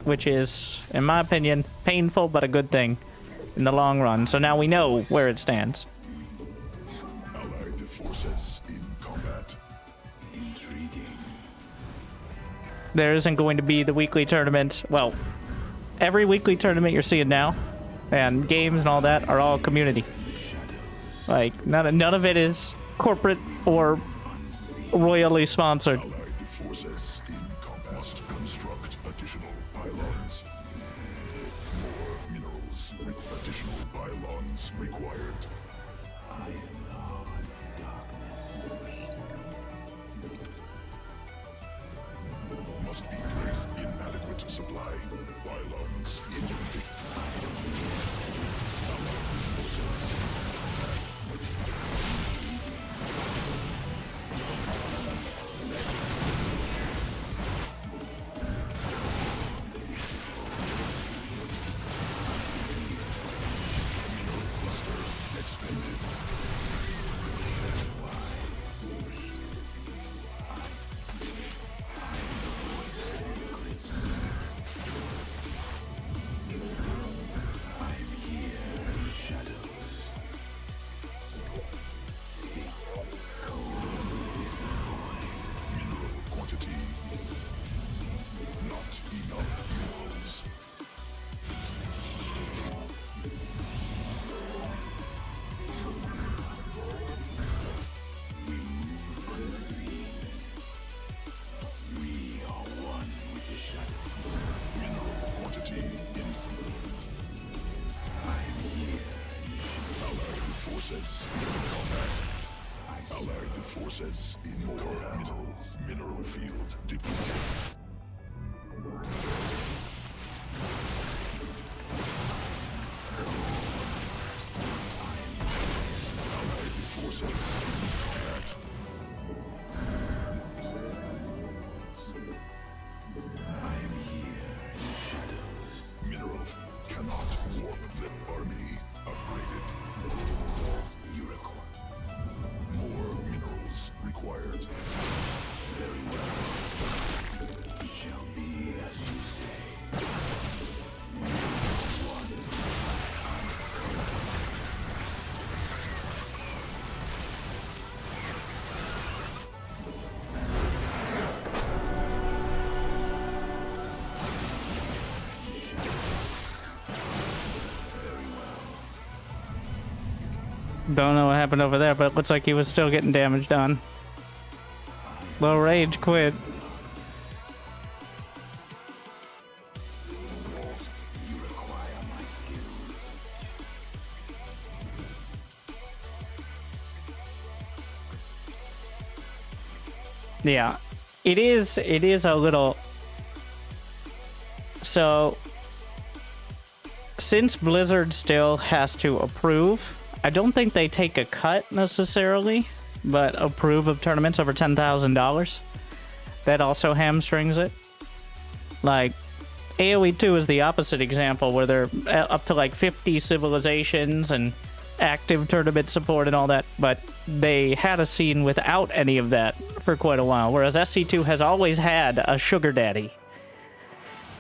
which is, in my opinion, painful but a good thing in the long run. So now we know where it stands. Allied forces in combat. Intriguing. There isn't going to be the weekly tournament. Well, every weekly tournament you're seeing now, and games and all that, are all community. Like, none of it is corporate or royally sponsored. Allied forces in combat. Must construct additional pylons. More minerals with additional pylons required. I am the heart of darkness. Must be great inadequate supply. Pylons inefficient. forces in combat. Allied forces in combat. Mineral field depleted. Allied forces in combat. I am here in shadows. Mineral cannot warp the army. Upgraded. You require more minerals required. Very well. It shall be as you say. Don't know what happened over there, but it looks like he was still getting damage done. Low rage quit. Yeah, it is a little. So since Blizzard still has to approve, I don't think they take a cut necessarily, but approve of tournaments over $10,000. That also hamstrings it. Like, AoE 2 is the opposite example, where they're up to like 50 civilizations and active tournament support and all that, but they had a scene without any of that for quite a while, whereas SC2 has always had a sugar daddy.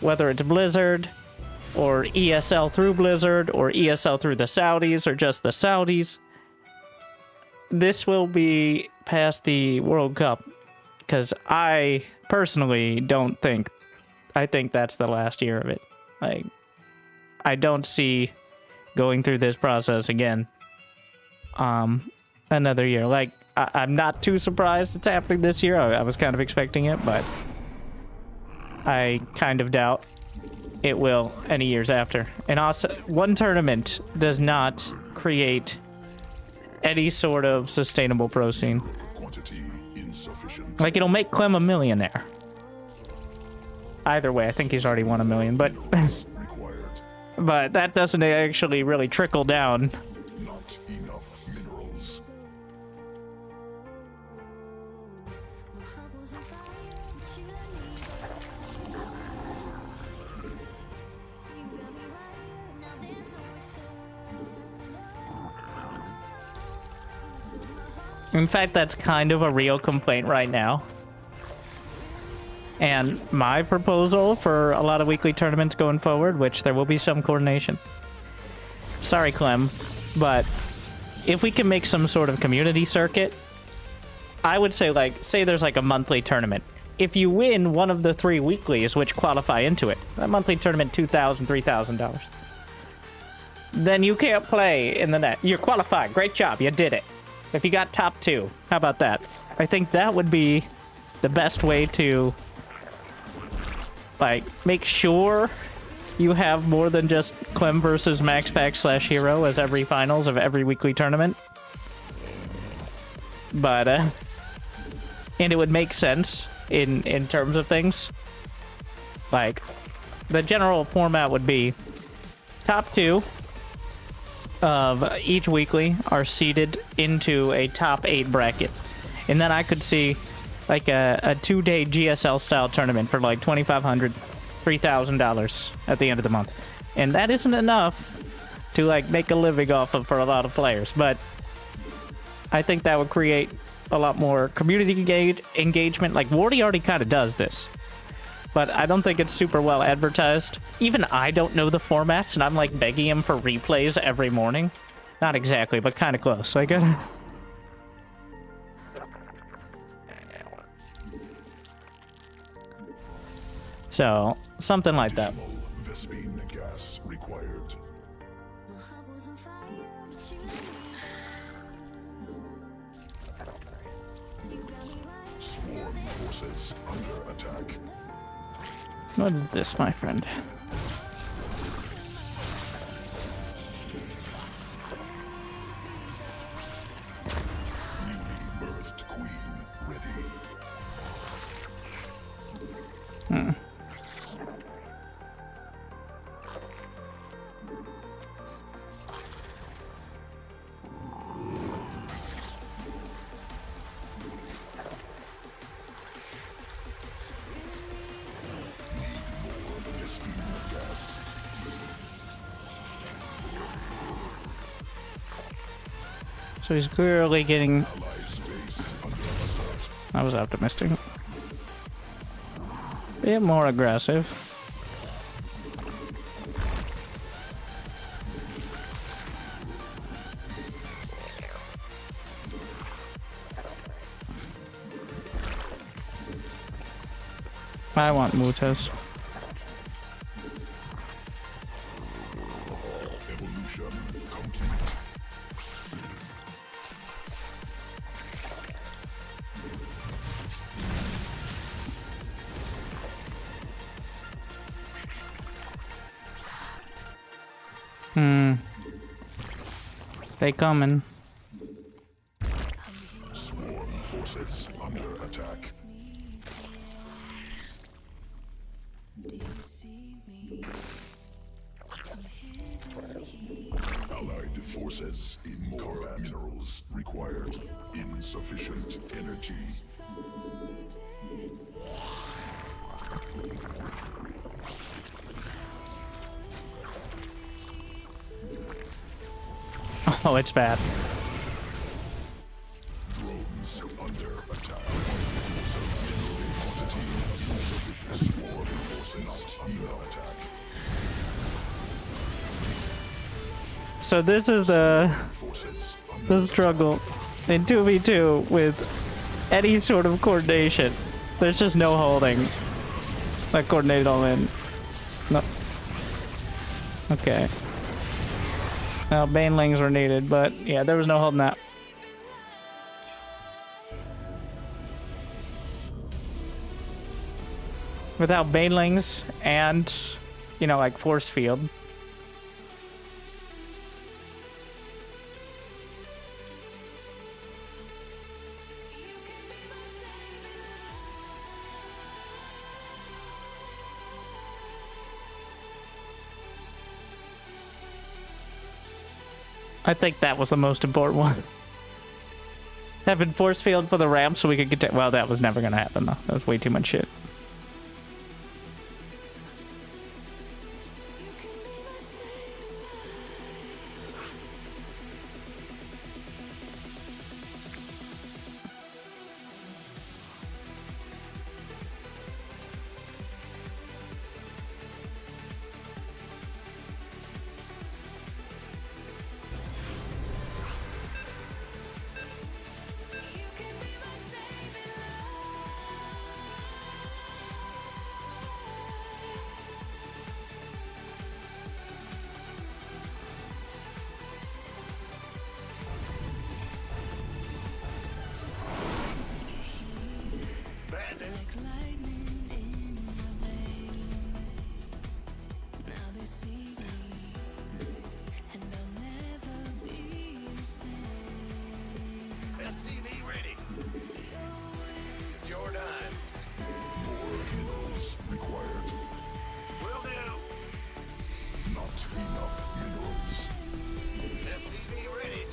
Whether it's Blizzard, or ESL through Blizzard, or ESL through the Saudis, or just the Saudis. This will be past the World Cup, because I personally don't think, I think that's the last year of it. Like, I don't see going through this process again. Another year. Like, I'm not too surprised it's happening this year. I was kind of expecting it, but I kind of doubt it will any years after. And also, one tournament does not create any sort of sustainable pro scene. Quantity insufficient. Like, it'll make Clem a millionaire. Either way, I think he's already won $1 million, but Required. but that doesn't actually really trickle down. Not enough minerals. In fact, that's kind of a real complaint right now. And my proposal for a lot of weekly tournaments going forward, which there will be some coordination. Sorry, Clem, but if we can make some sort of community circuit, I would say, like, say there's like a monthly tournament. If you win one of the 3 weeklies, which qualify into it, that monthly tournament, $2,000, $3,000, then you can't play in the net. You're qualified. Great job. You did it. If you got top 2, how about that? I think that would be the best way to, like, make sure you have more than just Clem versus Max Pack / Hero as every finals of every weekly tournament. But, and it would make sense in terms of things. Like, the general format would be top 2 of each weekly are seeded into a top 8 bracket. And then I could see like a 2-day GSL style tournament for like $2,500, $3,000 at the end of the month. And that isn't enough to like make a living off of for a lot of players, but I think that would create a lot more community engagement. Like, Wardy already kind of does this, but I don't think it's super well advertised. Even I don't know the formats, and I'm like begging him for replays every morning. Not exactly, but kind of close. So I gotta... So, something like that. Vespine gas required. Swarm forces under attack. What is this, my friend? Forest Queen ready. So he's clearly getting... Ally space under assault. I was optimistic. Bit more aggressive. I want Mutas. Evolution complete. They coming. Swarm forces under attack. Allied forces in more minerals required. Insufficient energy. Oh, it's bad. Drones under attack. Swarm forces not under attack. So this is the Forces under struggle in 2v2 with any sort of coordination. There's just no holding. Like coordinated all in. No. Okay. Well, banelings were needed, but yeah, there was no holding that. Without banelings and, you know, like force field. I think that was the most important one. Having force field for the ramp so we could get to... Well, that was never going to happen, though. That was way too much shit. SCV ready. Your time. more minerals required. Will do. Not enough minerals. SCV ready.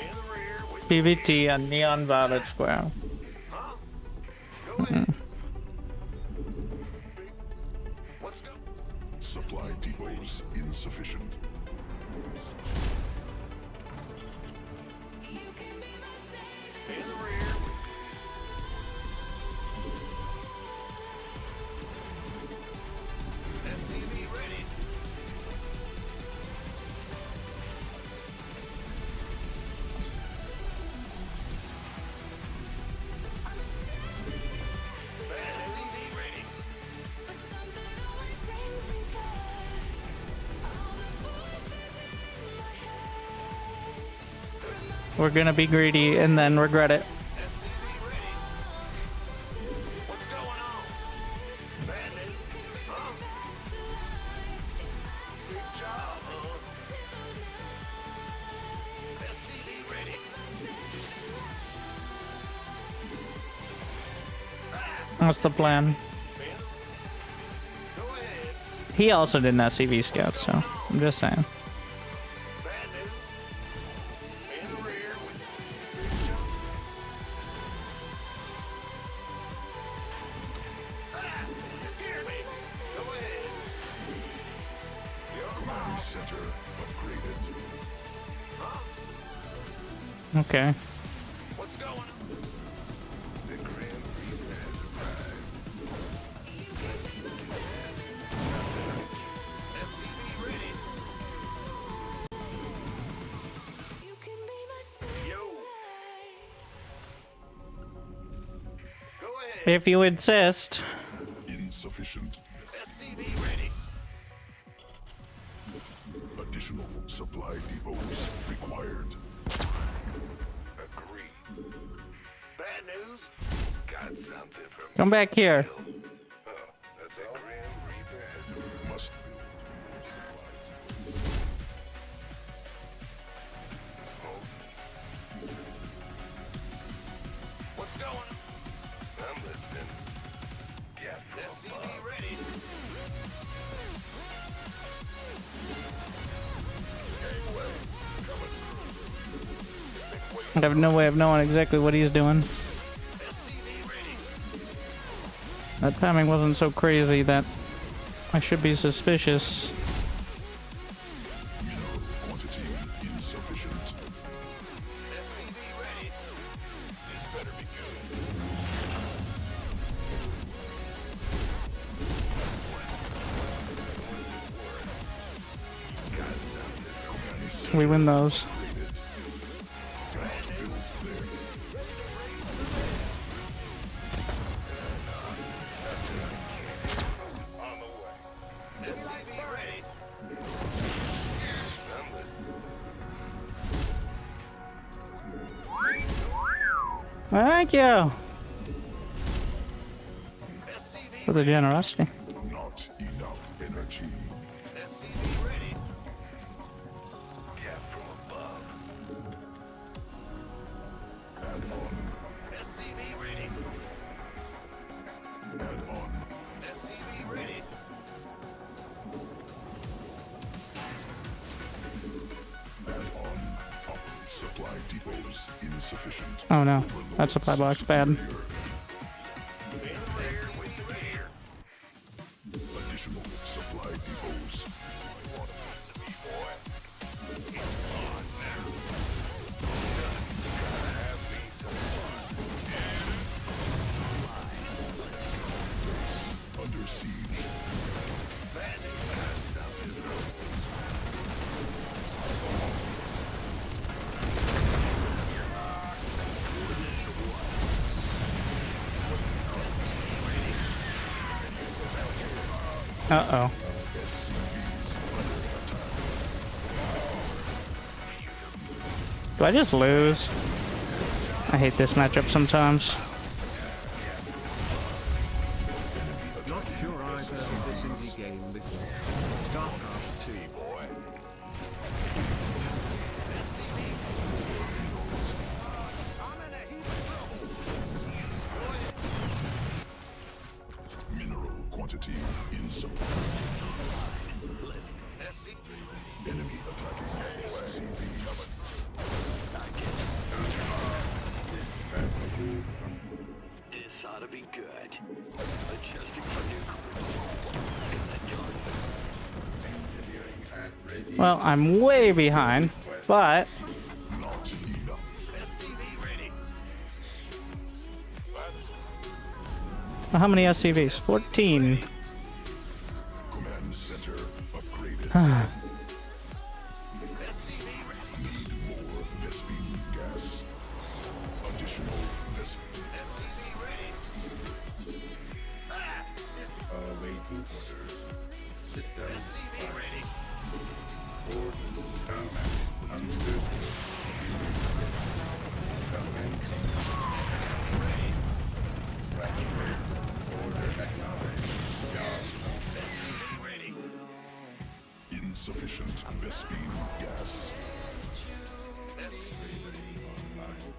In the rear with PVT on Neon Violet Square. huh? Go ahead. Let's go. Supply depots insufficient. In the rear. SCV ready. SCV ready. We're gonna be greedy and then regret it. SCV ready. What's going on? Bandit? Huh? Good job, huh? SCV ready. What's the plan? Go ahead. He also did an SCV scout, so I'm just saying. Bad news. In the rear. Hear me. Go ahead. Command center upgraded. Okay. What's going on? The Grand Reaper has arrived. SCV ready. You can be my Yo. Go ahead. If you insist. Insufficient. SCV ready. Additional supply depots required. Agreed. Bad news? Got something from Come back here. that's a Grim Reaper has Must build What's going on? I'm listening. Yeah, SCV ready. I have no way of knowing exactly what he's doing. SCV ready. That timing wasn't so crazy that I should be suspicious. mineral quantity insufficient. SCV ready. This better be good. We win those. On the way. SCV ready. I'm listening. Thank you SCV for the generosity. Not enough energy. SCV ready. Cap from above. Add on. SCV ready. Add on. SCV ready. Add on. Supply depots insufficient. Oh no, that supply box bad. In the rear, with the rear. Additional supply depots. Want a piece of me, boy? It's on now. Gotta have me some fun. Under siege. Bad news, got something. Uh-oh. Do I just lose? I hate this matchup sometimes. Not sure I've heard this indie game before. StarCraft 2. Boy. Mineral quantity insufficient. Enemy attacking SCV. This ought to be good. Adjusting for new. Well, I'm way behind, but Not enough. SCV ready. how many SCVs? 14. Command center upgraded. SCV ready. Need more Vespene gas. Additional Vespene. SCV ready. Ah! Awaiting orders. System SCV ready. order. Combat. Understood. Commencing. Order acknowledged. SCV ready. Insufficient Vespene gas. SCV ready.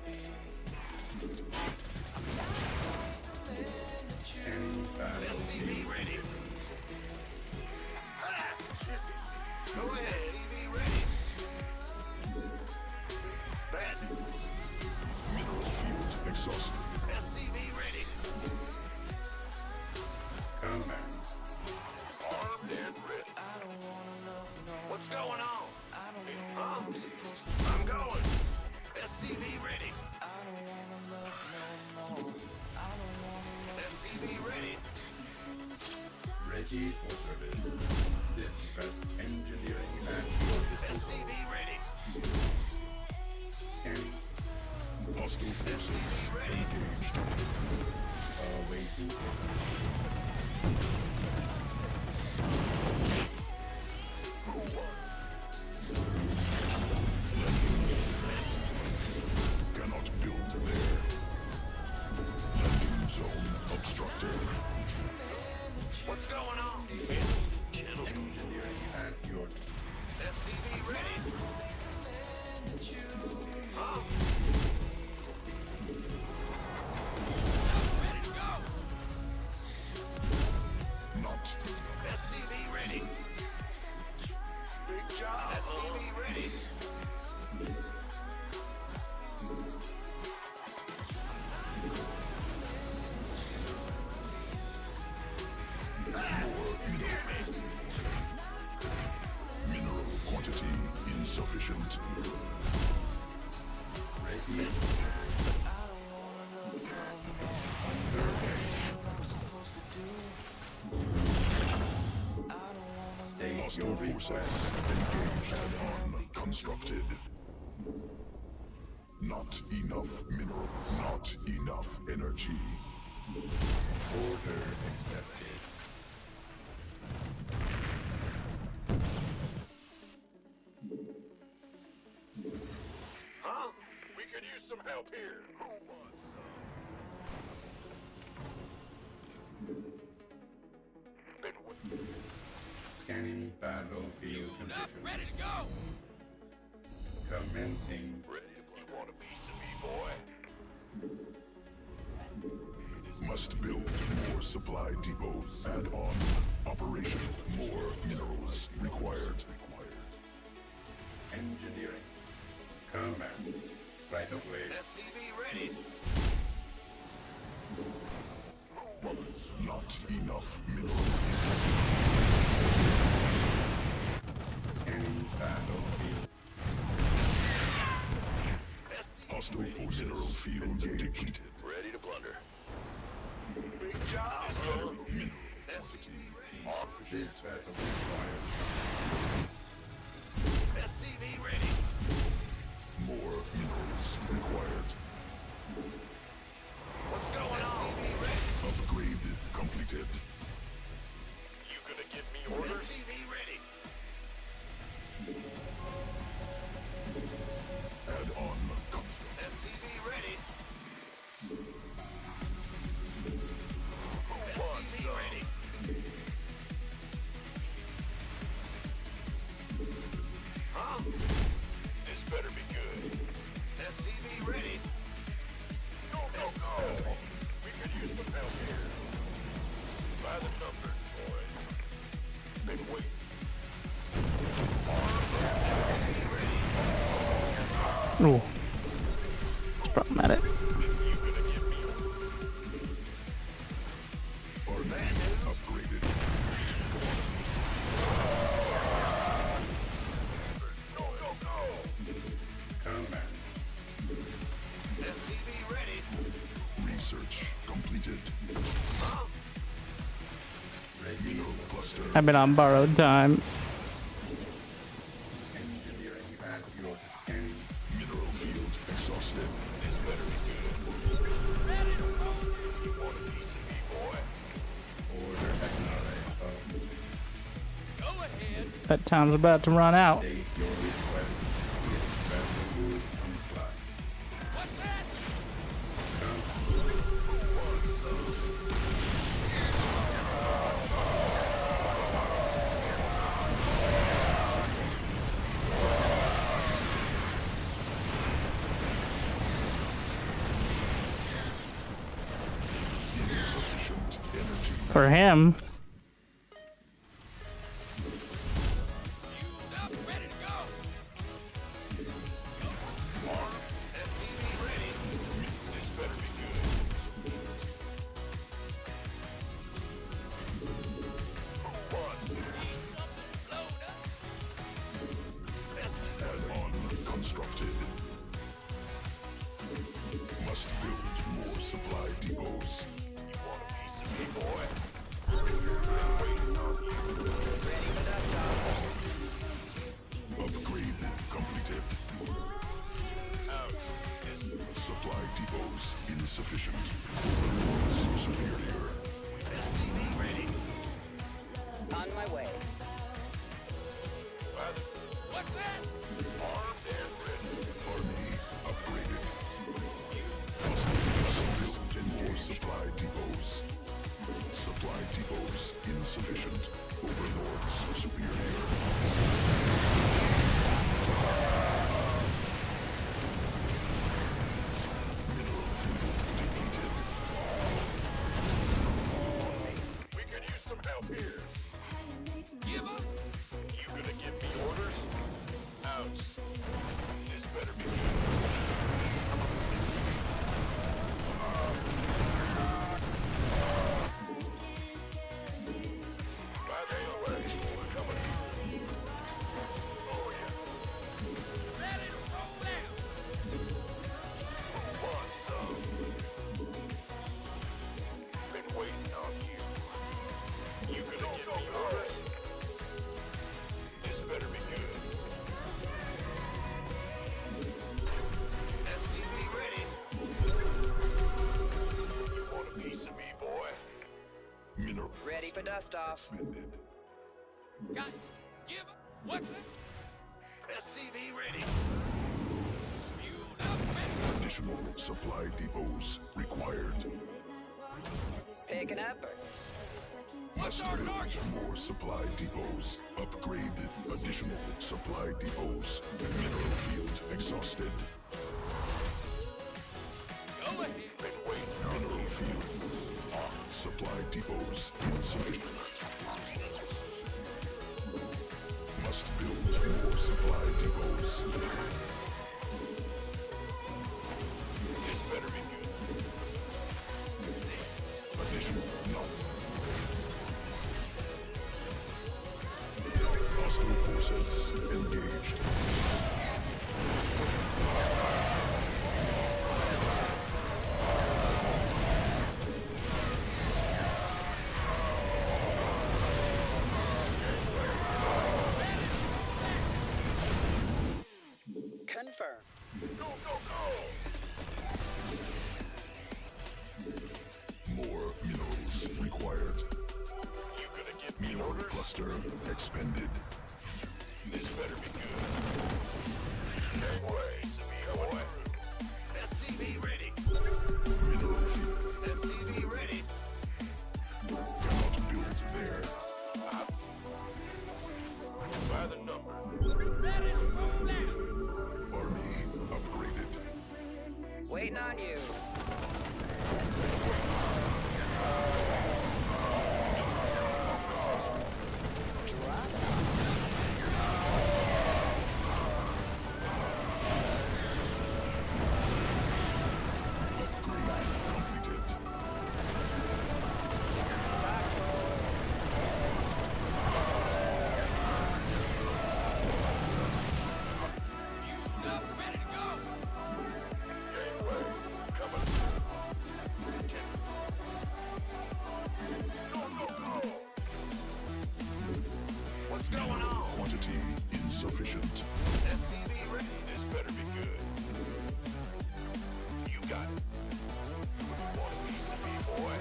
ready for service. Dispatch engineering at your disposal. SCV ready. Scanning. Hostile forces engaged. Awaiting orders. Cannot build there. Landing zone obstructed. What's going on? Engineering at your SCV ready. Huh? Ready to go. Not SCV ready. Big job. SCV ready. mineral quantity insufficient. state Hostile your forces request. engaged on constructed. Not enough mineral. Not enough energy. Order accepted. Huh? We could use some help here. Who wants some? Been Scanning battlefield conditions. ready to go. Commencing. Ready to play. You want a piece of me, boy? Must build more supply depots. Add on. Operation. More minerals required. Engineering. Command. Right away. SCV ready. Not enough minerals. Scanning battlefield. Hostile forces. Mineral field depleted. Ready to plunder. Big job. SCV ready. This vessel requires SCV ready. More minerals required. What's going on? SCV ready. Upgrade completed. You gonna give me orders? SCV ready. Add on. SCV ready. Who wants SCV ready. Huh? This better be good. SCV ready. Go, go, go. We could use some help here. By the numbers, boys. Been waiting. Ooh. It's problematic. You gonna give me Army upgraded. Go, go, go. command. SCV ready. Research completed. Huh? Mineral cluster. I've been on borrowed time. Engineering at your scanning. Mineral field exhausted. This better be good. Ready to roll. You want a piece of me, boy? Order acknowledged. Go ahead. That time's about to run out. State your request. This vessel will comply. What's that? Insufficient energy. For him. Fueled up, ready to go. SCV ready. This better be good. Who wants it? Need something load up. Add on constructed. Must build more supply depots. You want a piece of me, boy? depots insufficient. Overlords superior. SCV ready. On my way. What's that? Armed and ready. Army upgraded. Must build in more supply depots. Supply depots insufficient. Overlords superior. Mineral field depleted. We could use some help here. Give up. You gonna give me orders? Ouch. This better be good. By the way, we're coming. Oh yeah. Ready to roll out. Want some? Been waiting on you. You gonna give me orders? This better be good. SCV ready. You want a piece of me, boy? Mineral Ready for dust off. expended. Got it. Give up. What's that? SCV ready. Spewed up. Additional supply depots required. Picking up or What's our target? More supply depots. Upgrade additional supply depots. Mineral field exhausted. Go ahead. Been waiting on Mineral field. Supply depots insufficient. Must build more supply depots. This better be good. Additional not. Hostile forces engaged. confirm. Go, go, go! More minerals required. You gonna give me Mineral orders? cluster expended. This better be good. Gangway, boy. SCV ready. Mineral field SCV ready. cannot build there. By the number. Army upgraded. Waiting on you. Upgrade completed. Ready to go. Gangway, coming. Go, go, go! What's going on? Quantity insufficient. SCV ready. This better be good. You got it. Want a piece of me, boy?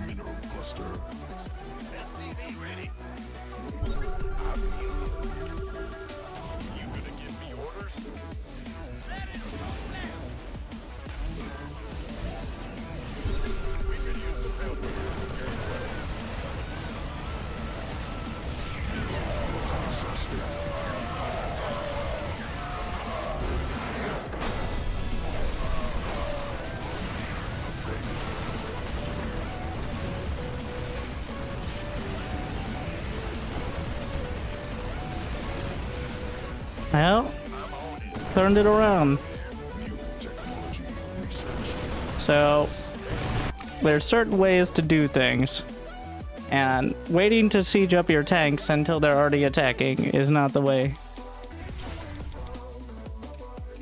Mineral cluster. SCV ready. I feel you. You gonna give me orders? Ready to roll now. We could use some help here. Well, turned it around. Technology research. So, there's certain ways to do things. And waiting to siege up your tanks until they're already attacking is not the way.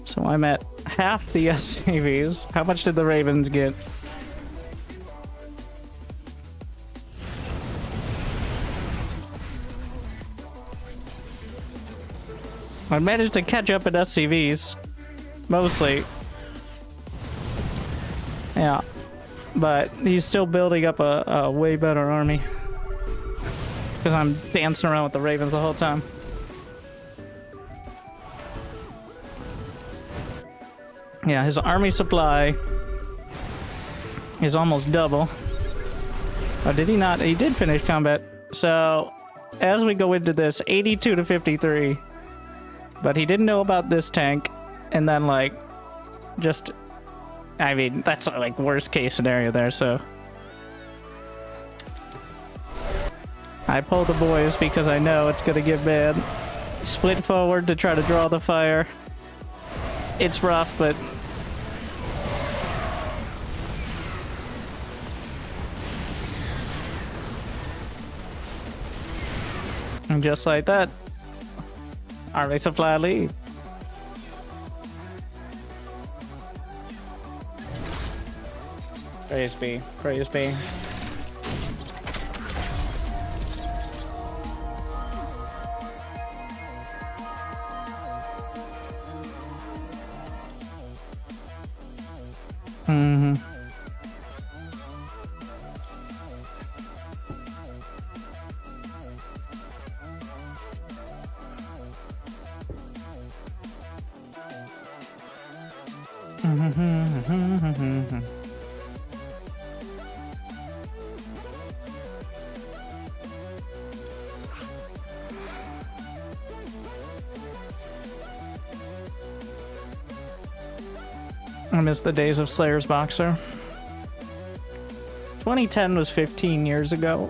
So I'm at half the SCVs. How much did the Ravens get? I managed to catch up at SCVs. mostly. Yeah, but he's still building up a way better army. Because I'm dancing around with the ravens the whole time. Yeah, his army supply is almost double. Oh, did he not? He did finish combat. So, as we go into this, 82 to 53. But he didn't know about this tank. And then, like, just... I mean, that's, like, worst case scenario there, so... I pull the boys because I know it's gonna get bad. Split forward to try to draw the fire. It's rough, but... And just like that, army supply leave. Praise be, praise be. Mm-hmm. I miss the days of Slayer's Boxer. 2010 was 15 years ago.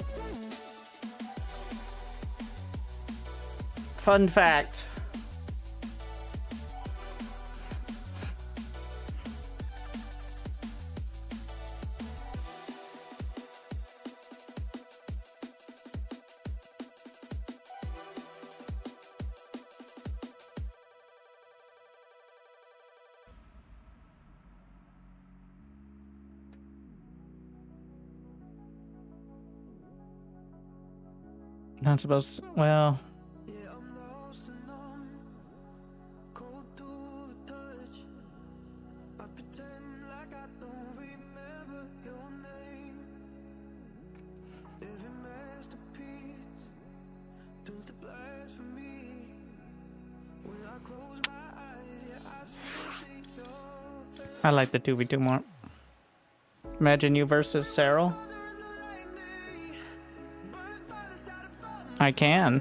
Fun fact. Not supposed to, well... I like the 2v2 more. Imagine you versus Cyril. I can.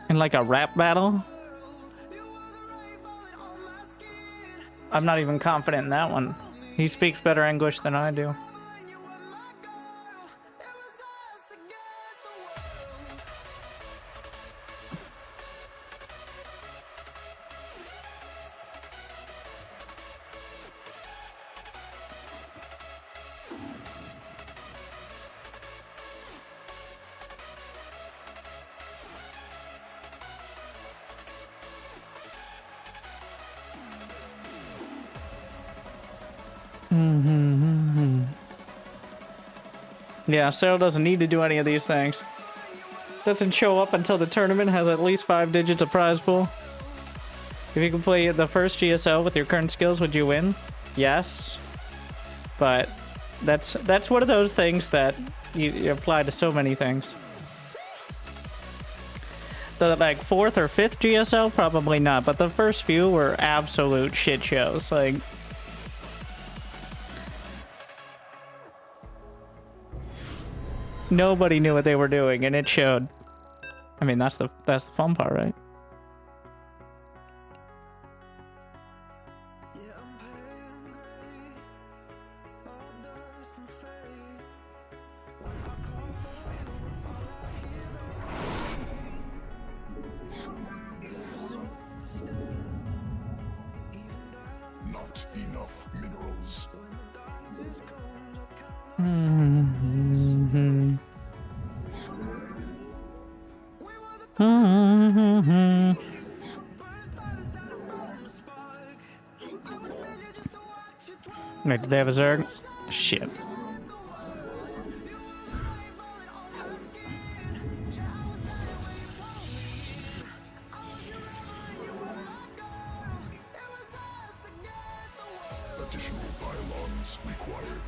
In like a rap battle? I'm not even confident in that one. He speaks better English than I do. Yeah, Cyril doesn't need to do any of these things. Doesn't show up until the tournament has at least 5 digits of prize pool. If you can play the first GSL with your current skills, would you win? Yes. But that's one of those things that you apply to so many things. The like 4th or 5th GSL, probably not, but the first few were absolute shit shows. Like, nobody knew what they were doing, and it showed. I mean, that's the fun part, right? Not enough minerals. Wait, did they have a Zerg? Shit. Assistance required.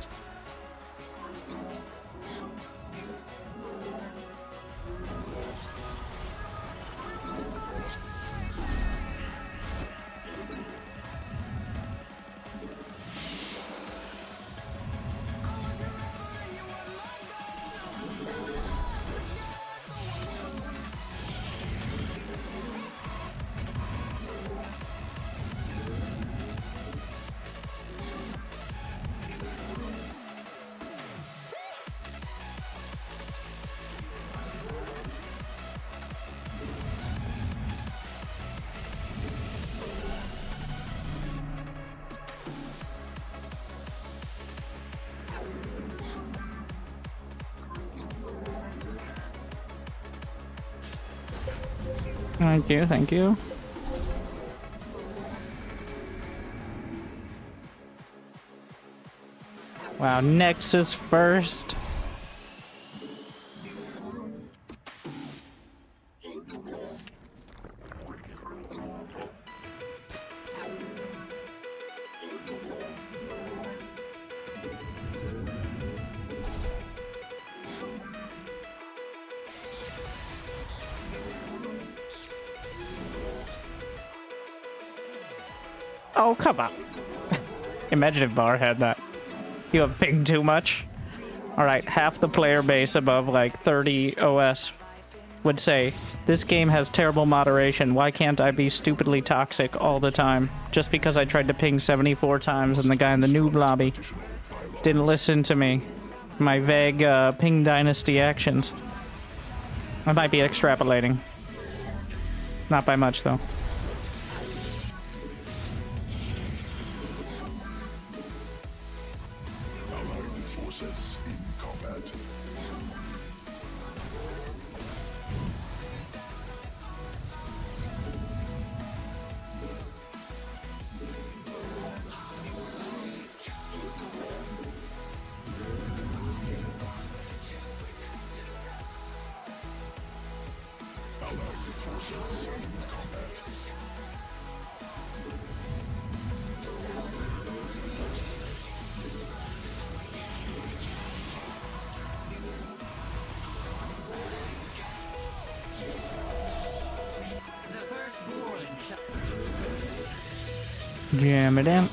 Thank you, thank you. Wow, Nexus first. Oh, come on. Imagine if Bar had that. You have pinged too much. Alright, half the player base above like 30 OS would say, this game has terrible moderation. Why can't I be stupidly toxic all the time? Just because I tried to ping 74 times and the guy in the noob lobby didn't listen to me. My vague ping dynasty actions. I might be extrapolating. Not by much, though. Allied forces in combat. Allied forces in combat. Jam it in.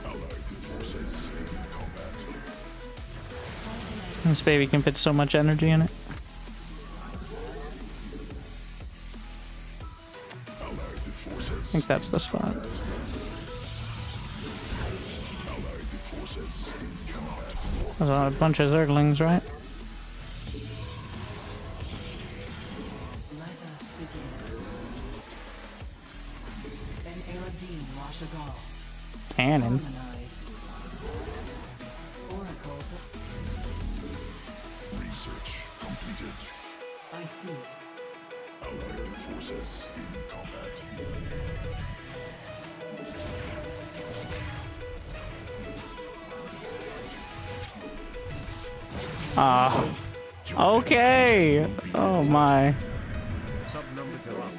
Allied forces in combat. This baby can fit so much energy in it. Allied forces. I think that's the spot. Allied forces in combat. There's a bunch of Zerglings, right? Let us begin. An Eladin Washagal. Cannon. Harmonized. Oracle. Research completed. I see. Allied forces in combat. Ah. Okay. Oh my. Sub number go up.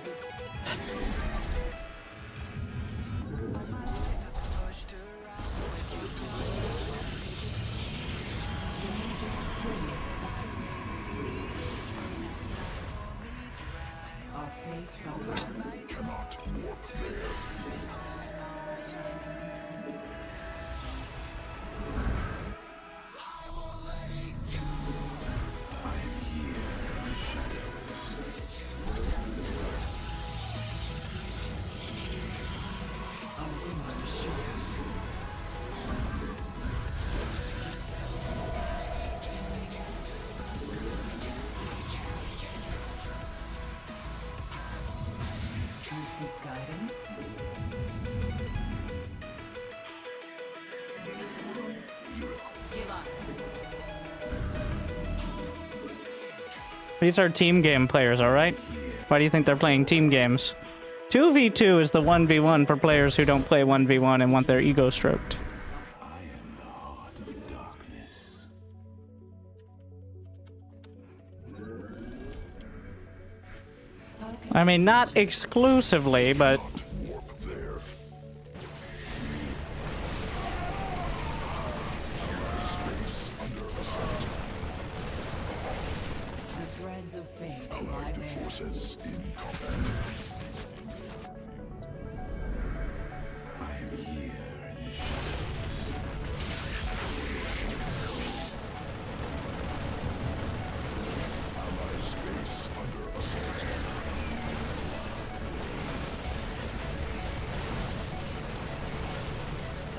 Our fates are one. Cannot warp there. Our window is short. You seek guidance? Give up. These are team game players, alright? Why do you think they're playing team games? 2v2 is the 1v1 for players who don't play 1v1 and want their ego stroked. I am the heart of darkness. I mean, not exclusively, but Warp there. Space under assault. The threads of fate lie bare. Forces in combat. I am here in the shadows. Allied space under assault.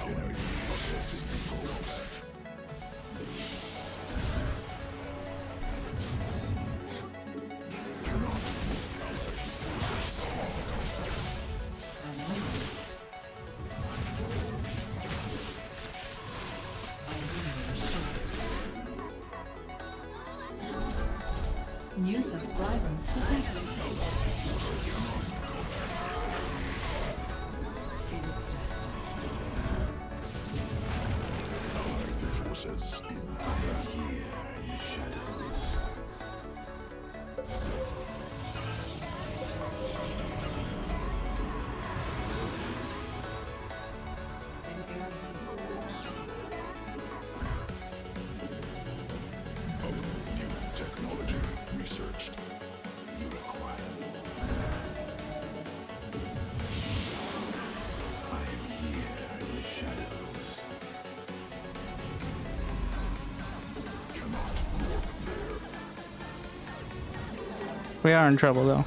Enemy assaulting combat. New subscriber detected. It is just Forces in combat. Here in the shadows. an heir to the New technology researched. You acquire. I am here in the shadows. Cannot warp there. we are in trouble though.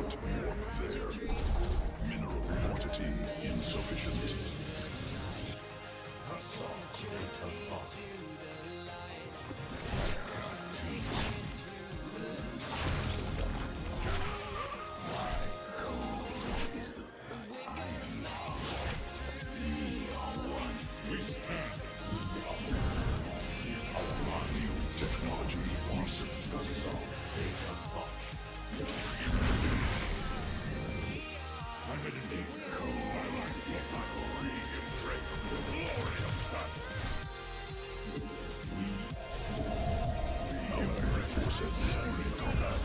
cannot warp there. Mineral quantity insufficient. Assault data lost. We stand. Our new technology awesome. Assault data lost. I'm an indeed. My life is not free and threat from the glory of battle. Our forces in combat.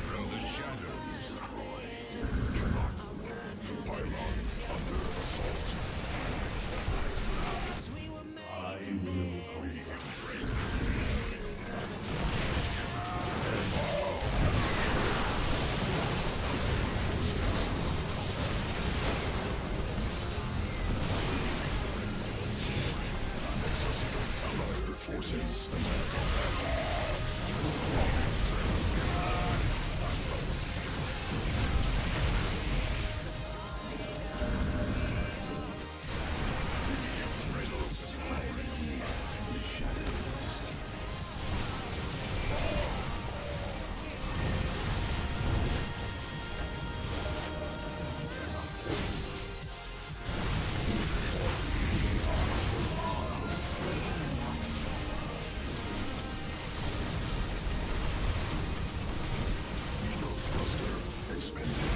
From the shadows. Cannot. Pylon under assault. I will concentrate. Allied forces expended.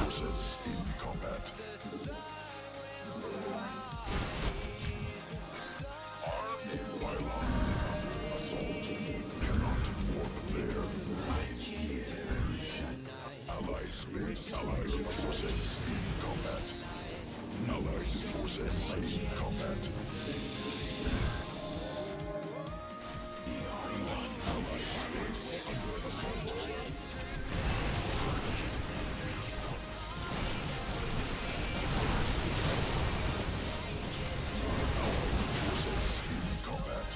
Forces in combat. Pylon assault. Cannot warp there. Allied space. Allied forces in combat. Allied forces in combat. Allied space under assault. Forces in combat.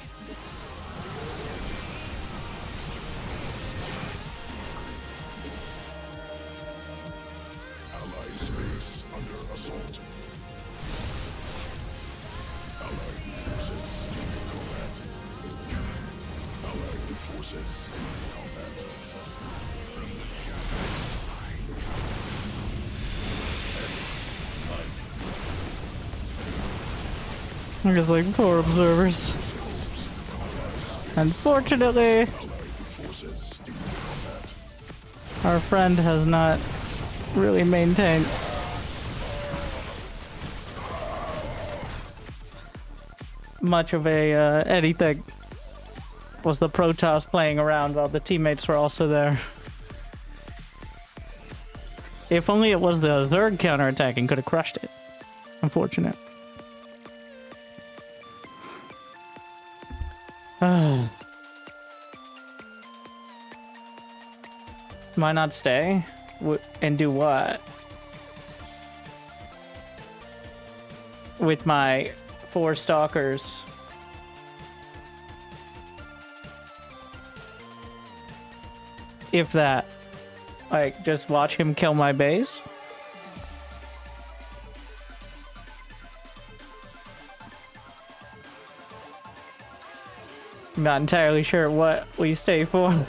Allied space under assault. Allied forces in combat. Allied forces in combat. From the shadows I come. There's like 4 observers. Unfortunately, Forces in combat. our friend has not really maintained much of a anything. Was the Protoss playing around while the teammates were also there? If only it was the Zerg counterattacking, could have crushed it. Unfortunate. Why not stay? And do what? With my 4 stalkers. If that. Like, just watch him kill my base? I'm not entirely sure what we stay for.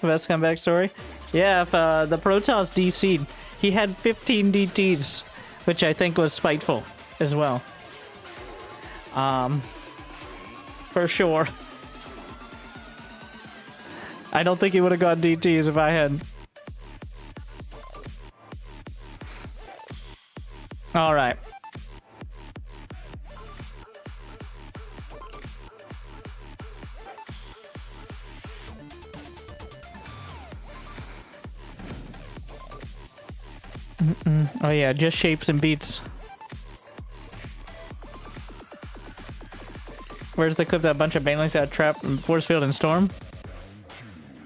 Best comeback story? Yeah, if the Protoss DC'd, he had 15 DTs, which I think was spiteful as well. For sure. I don't think he would have got DTs if I had. Alright. Oh yeah, just shapes and beats. Where's the clip that a bunch of banelings got trapped in force field and storm?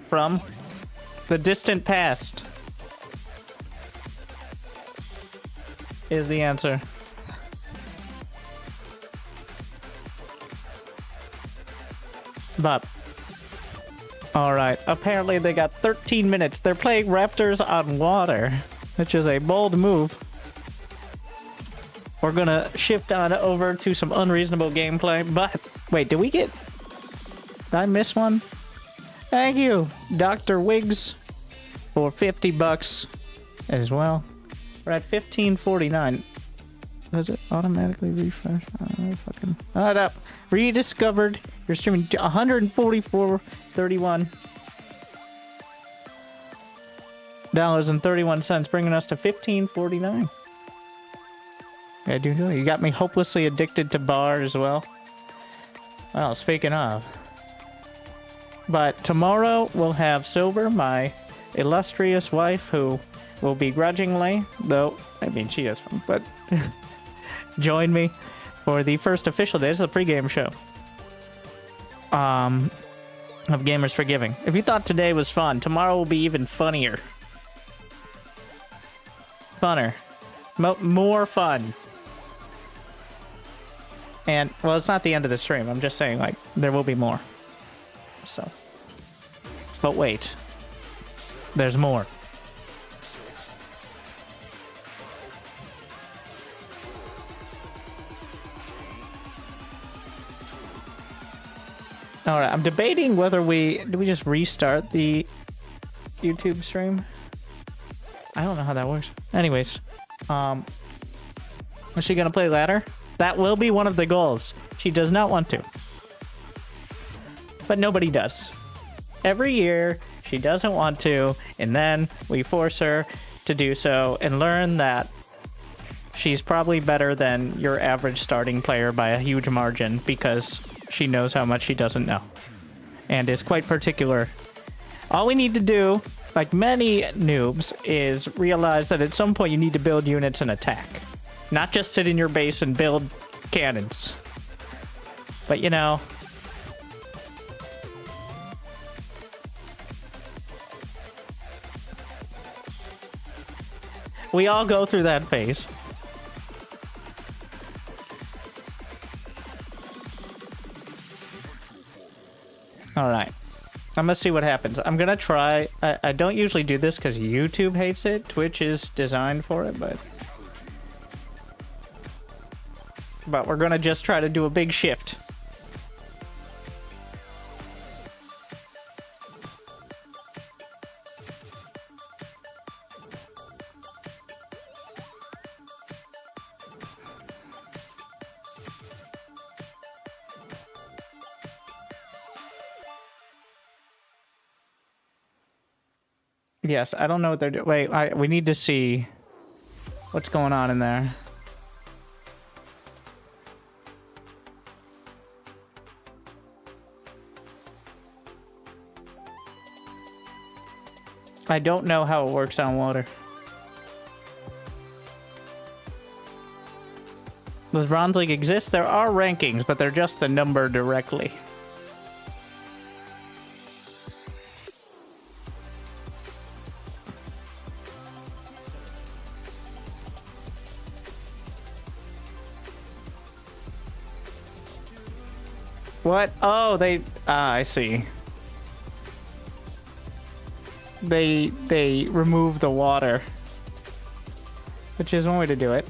From? The distant past. Is the answer. But. Alright, apparently they got 13 minutes. They're playing Raptors on water, which is a bold move. We're gonna shift on over to some unreasonable gameplay, but wait, did we get... Did I miss one? Thank you, Dr. Wiggs, for 50 bucks as well. We're at 1549. Does it automatically refresh? Fucking... no. Rediscovered. You're streaming 144.31 $1.31, bringing us to 1549. I do know you got me hopelessly addicted to bar as well. Well, speaking of, but tomorrow we'll have Silver, my illustrious wife, who will begrudgingly, though I mean she is fun, but join me for the first official day. This is a pregame show. Of Gamers Forgiving. If you thought today was fun, tomorrow will be even funnier. Funner. More fun. And, well, it's not the end of the stream. I'm just saying, like, there will be more. So. But wait. There's more. Alright, I'm debating whether do we just restart the YouTube stream? I don't know how that works. Anyways, is she gonna play ladder? That will be one of the goals. She does not want to. But nobody does. Every year, she doesn't want to, and then we force her to do so and learn that she's probably better than your average starting player by a huge margin because she knows how much she doesn't know and is quite particular. All we need to do, like many noobs, is realize that at some point you need to build units and attack. Not just sit in your base and build cannons. But you know, we all go through that phase. Alright. I'm gonna see what happens. I'm gonna try... I don't usually do this because YouTube hates it. Twitch is designed for it, but we're gonna just try to do a big shift. Yes, I don't know what they're doing. Wait, we need to see what's going on in there. I don't know how it works on water. Does Bronze League exist? There are rankings, but they're just the number directly. What? Oh, they... I see. They remove the water. Which is one way to do it.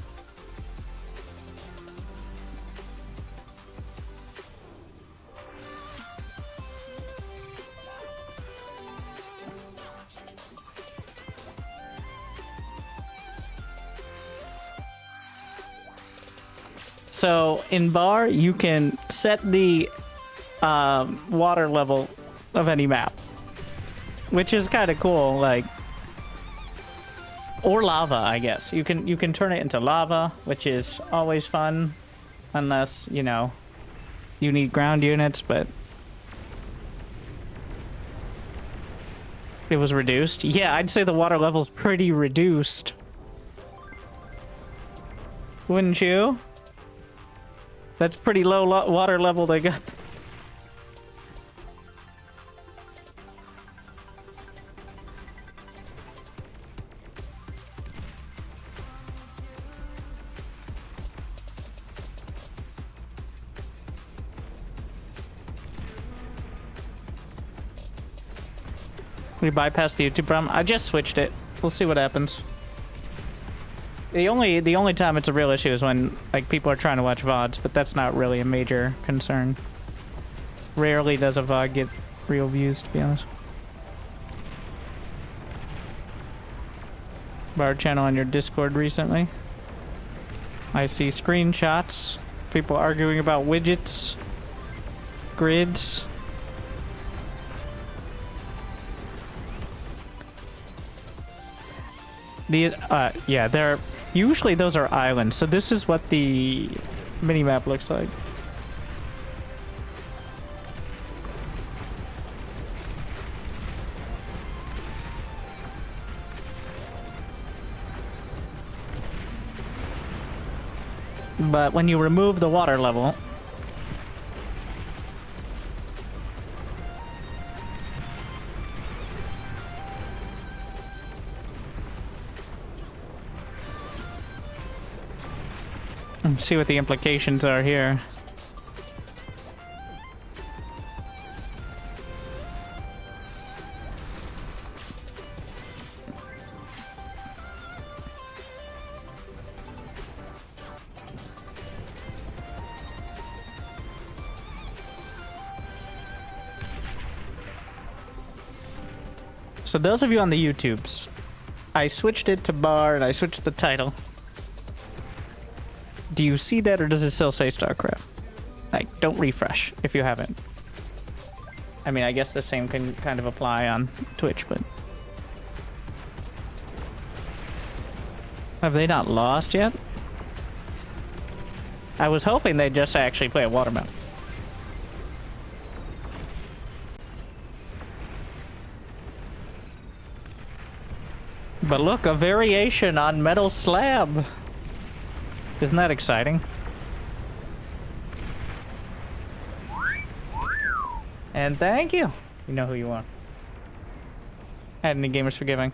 So, in bar, you can set the water level of any map, which is kind of cool. Like, or lava, I guess. You can turn it into lava, which is always fun, unless you know you need ground units. But it was reduced. Yeah, I'd say the water level's pretty reduced, wouldn't you? That's pretty low water level they got. We bypassed the YouTube problem. I just switched it. We'll see what happens. The only time it's a real issue is when like people are trying to watch VODs, but that's not really a major concern. Rarely does a VOD get real views, to be honest. Bar channel on your Discord recently. I see screenshots. People arguing about widgets, grids. These, yeah, they're usually those are islands. So this is what the minimap looks like. But when you remove the water level, see what the implications are here. So those of you on the YouTubes, I switched it to bar and I switched the title. Do you see that, or does it still say StarCraft? Like, don't refresh if you haven't. I mean, I guess the same can kind of apply on Twitch, but... Have they not lost yet? I was hoping they'd just actually play a water map. But look, a variation on metal slab. Isn't that exciting? And thank you. You know who you are. Had any gamers forgiving?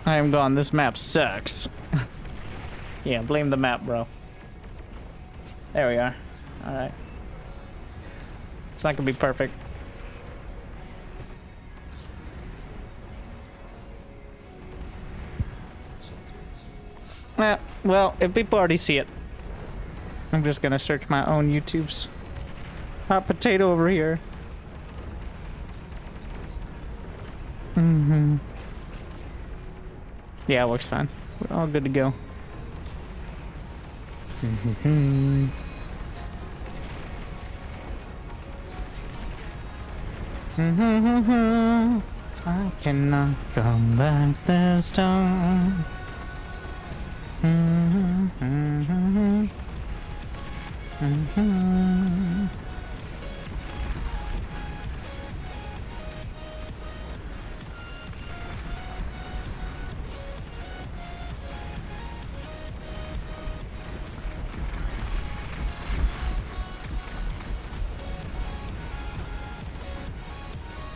I am gone. This map sucks. Yeah, blame the map, bro. There we are. Alright. It's not gonna be perfect. Well, if people already see it, I'm just gonna search my own YouTubes. Hot potato over here. Yeah, it works fine. We're all good to go. I cannot come back this time.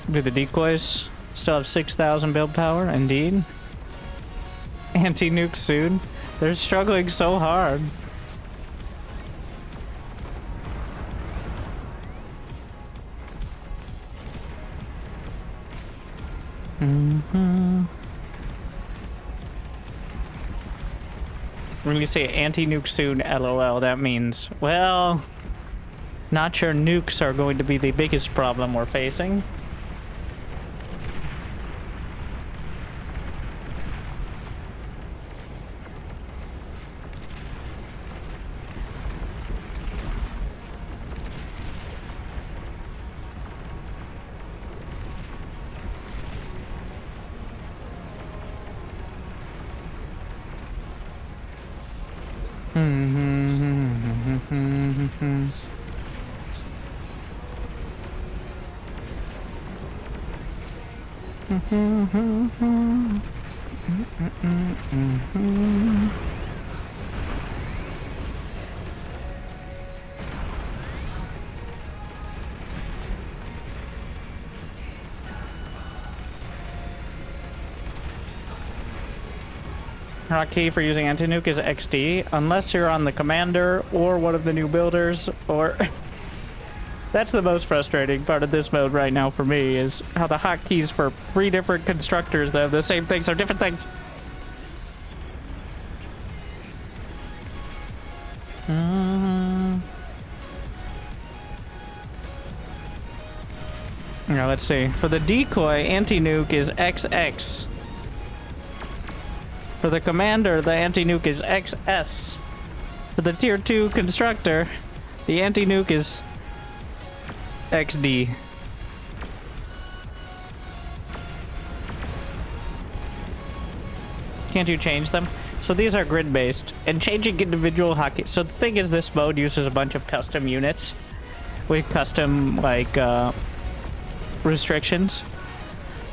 Do the decoys still have 6,000 build power? Indeed. Anti-nuke soon. They're struggling so hard. When you say anti-nuke soon, LOL, that means, well, not sure nukes are going to be the biggest problem we're facing. Hotkey for using anti-nuke is XD, unless you're on the commander or one of the new builders, or... That's the most frustrating part of this mode right now for me, is how the hotkeys for 3 different constructors that have the same things are different things. Now let's see. For the decoy, anti-nuke is XX. For the commander, the anti-nuke is XS. For the tier 2 constructor, the anti-nuke is XD. Can't you change them? So these are grid-based, and changing individual hotkey. So the thing is, this mode uses a bunch of custom units with custom, like, restrictions.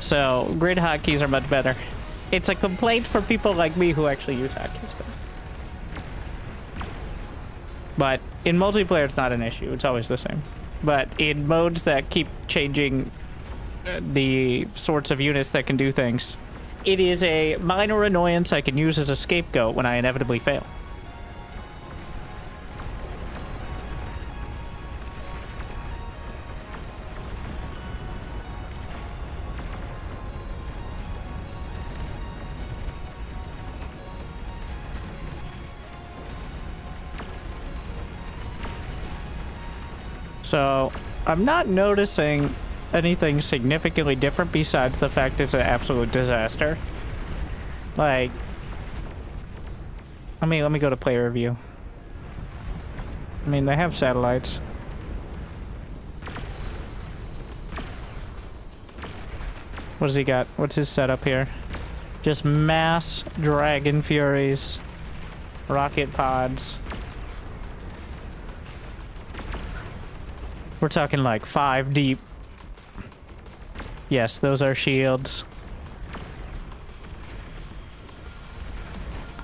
So grid hotkeys are much better. It's a complaint for people like me who actually use hotkeys. But in multiplayer, it's not an issue. It's always the same. But in modes that keep changing the sorts of units that can do things, it is a minor annoyance I can use as a scapegoat when I inevitably fail. So, I'm not noticing anything significantly different besides the fact it's an absolute disaster. Like, let me go to player review. I mean, they have satellites. What does he got? What's his setup here? Just mass Dragon Furies, rocket pods. We're talking like 5 deep. Yes, those are shields.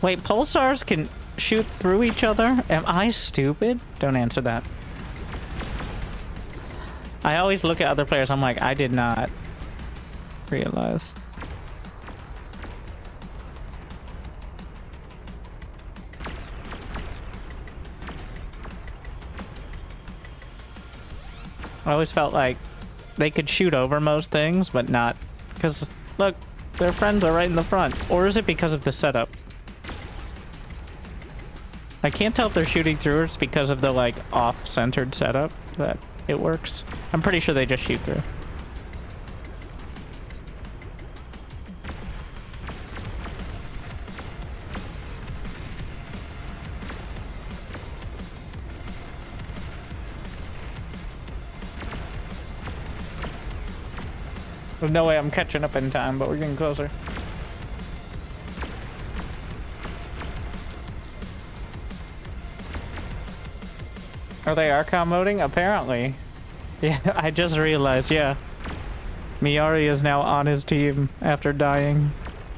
Wait, pulsars can shoot through each other? Am I stupid? Don't answer that. I always look at other players, I'm like, I did not realize. I always felt like they could shoot over most things, but not... Because, look, their friends are right in the front. Or is it because of the setup? I can't tell if they're shooting through or it's because of the, like, off-centered setup that it works. I'm pretty sure they just shoot through. There's no way I'm catching up in time, but we're getting closer. Are they Archon moding? Apparently. Yeah, I just realized, yeah. Miyari is now on his team after dying.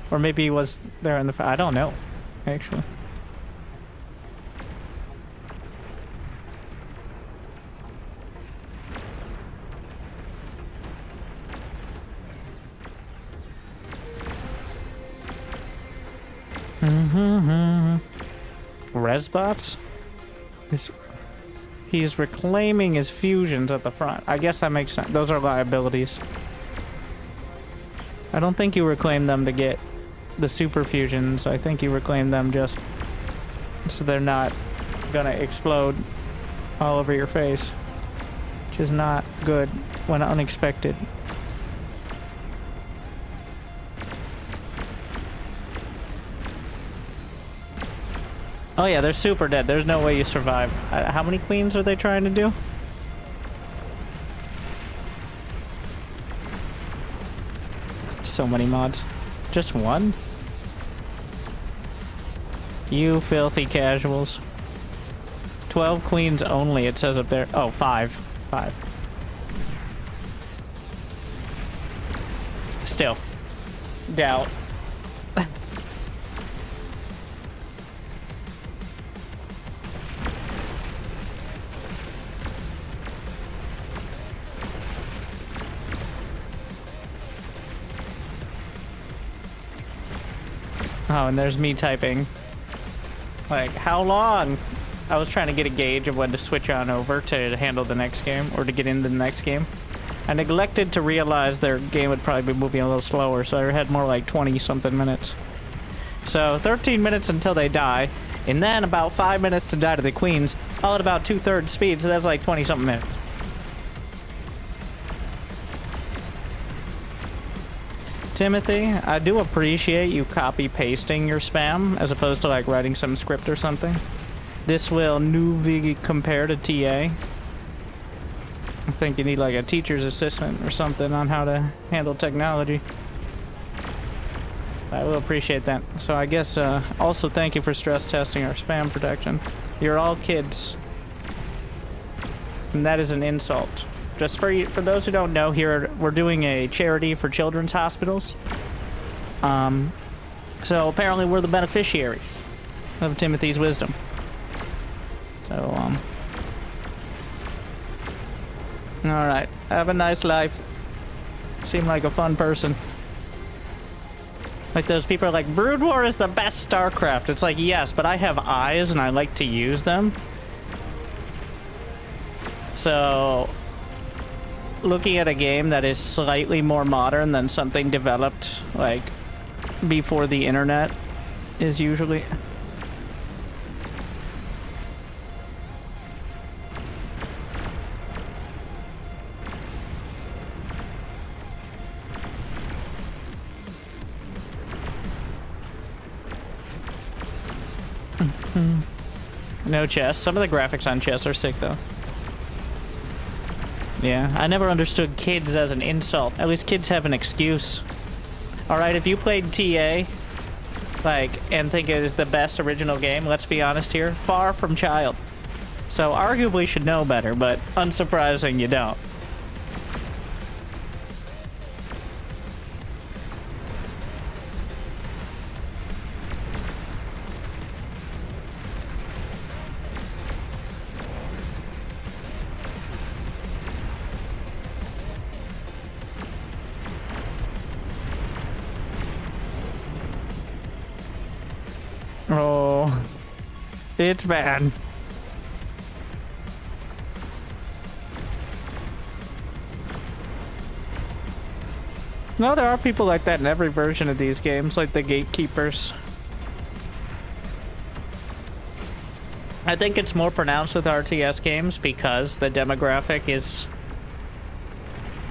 Or maybe he was there in the... I don't know, actually. Resbots? He's reclaiming his fusions at the front. I guess that makes sense. Those are liabilities. I don't think you reclaim them to get the super fusions. I think you reclaim them just so they're not gonna explode all over your face, which is not good when unexpected. Oh yeah, they're super dead. There's no way you survive. How many queens are they trying to do? So many mods. Just one? You filthy casuals. 12 queens only, it says up there. Oh, 5. 5. Still. Doubt. Oh, and there's me typing. Like, how long? I was trying to get a gauge of when to switch on over to handle the next game, or to get into the next game. I neglected to realize their game would probably be moving a little slower, so I had more like 20-something minutes. So, 13 minutes until they die, and then about 5 minutes to die to the queens, all at about 2/3 speed, so that's like 20-something minutes. Timothy, I do appreciate you copy-pasting your spam, as opposed to like writing some script or something. This will newly compare to TA. I think you need like a teacher's assistant or something on how to handle technology. I will appreciate that. So I guess also thank you for stress testing our spam protection. You're all kids. And that is an insult. Just for you, for those who don't know, here we're doing a charity for children's hospitals. So apparently we're the beneficiaries of Timothy's wisdom. So, alright. Have a nice life. Seem like a fun person. Like those people are like, Brood War is the best StarCraft. It's like, yes, but I have eyes and I like to use them. So, looking at a game that is slightly more modern than something developed, like, before the internet is usually... No chess. Some of the graphics on chess are sick, though. Yeah, I never understood kids as an insult. At least kids have an excuse. Alright, if you played TA, like, and think it is the best original game, let's be honest here, far from child. So arguably should know better, but unsurprising you don't. Oh, it's bad. No, there are people like that in every version of these games, like the gatekeepers. I think it's more pronounced with RTS games because the demographic is,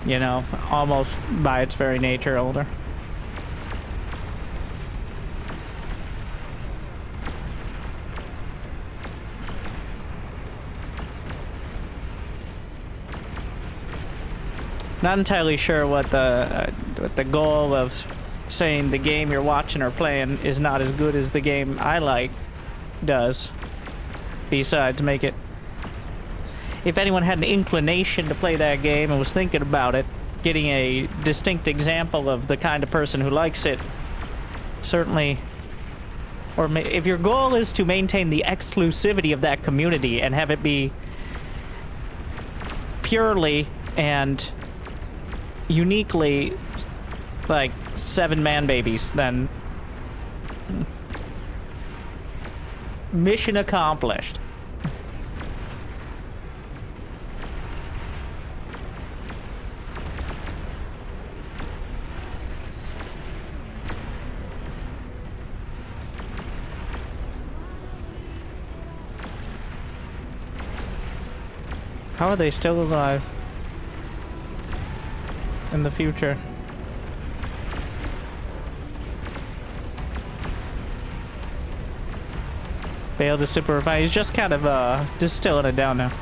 you know, almost by its very nature older. Not entirely sure what the goal of saying the game you're watching or playing is not as good as the game I like does. Besides, make it... If anyone had an inclination to play that game and was thinking about it, getting a distinct example of the kind of person who likes it, certainly... Or if your goal is to maintain the exclusivity of that community and have it be purely and uniquely like 7 man babies, then mission accomplished. How are they still alive in the future? Failed to super refine. He's just kind of distilling it down now.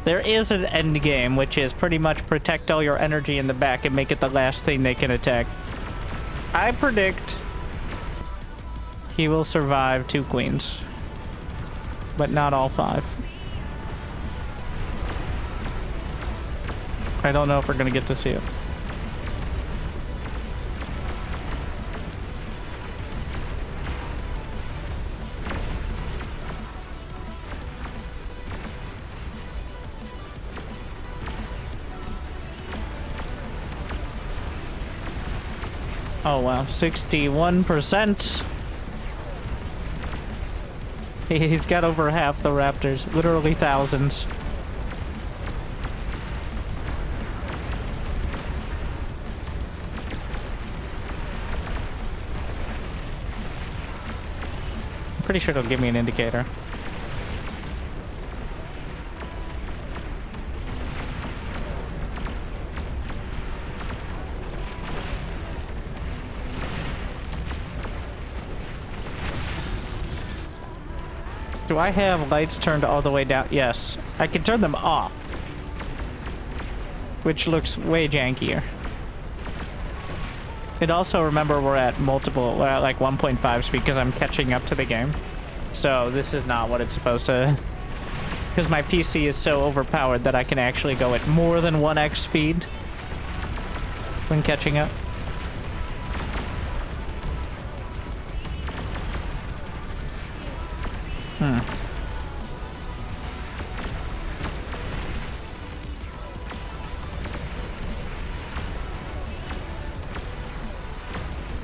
There is an end game, which is pretty much protect all your energy in the back and make it the last thing they can attack. I predict He will survive 2 queens. But not all 5. I don't know if we're gonna get to see it. Oh wow, 61%. He's got over half the raptors, literally thousands. I'm pretty sure it'll give me an indicator. Do I have lights turned all the way down? Yes. I can turn them off. Which looks way jankier. And also remember we're at we're at like 1.5 speed because I'm catching up to the game. So this is not what it's supposed to... Because my PC is so overpowered that I can actually go at more than 1x speed when catching up.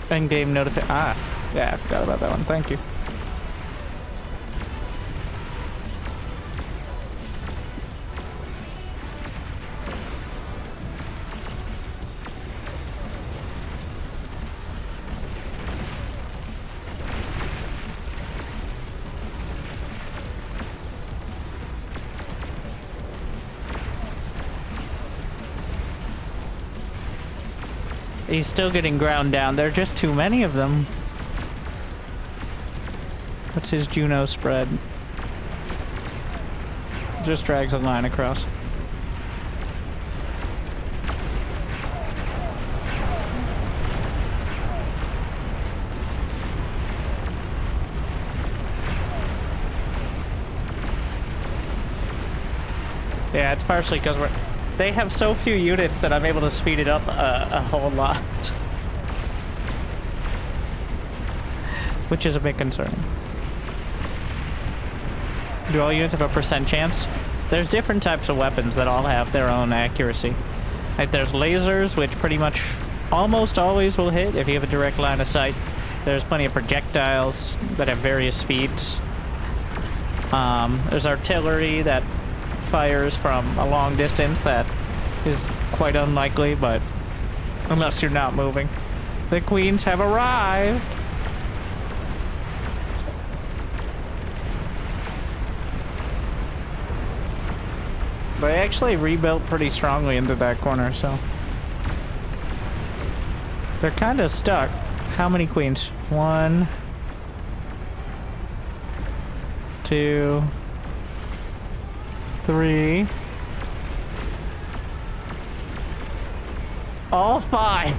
Endgame notification. Yeah, I forgot about that one. Thank you. He's still getting ground down. There are just too many of them. What's his Juno spread? Just drags a line across. Yeah, it's partially because they have so few units that I'm able to speed it up a whole lot. Which is a bit concerning. Do all units have a % chance? There's different types of weapons that all have their own accuracy. Like there's lasers, which pretty much almost always will hit if you have a direct line of sight. There's plenty of projectiles that have various speeds. There's artillery that fires from a long distance that is quite unlikely, but unless you're not moving. The queens have arrived. They actually rebuilt pretty strongly into that corner, so they're kind of stuck. How many queens? 1, 2, 3. All 5.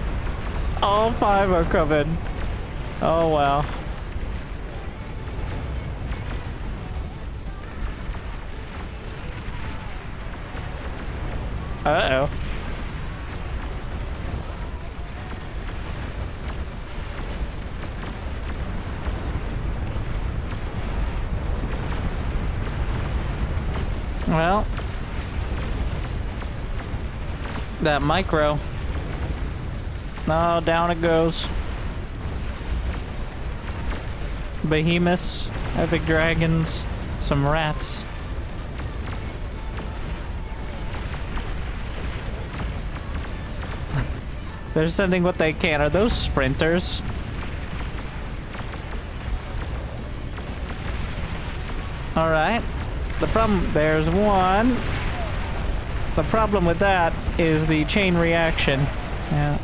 All 5 are coming. Oh wow. Uh-oh. Well, that micro. No, down it goes. Behemoths, epic dragons, some rats. They're sending what they can. Are those sprinters? Alright. The problem, there's one. The problem with that is the chain reaction. Yeah.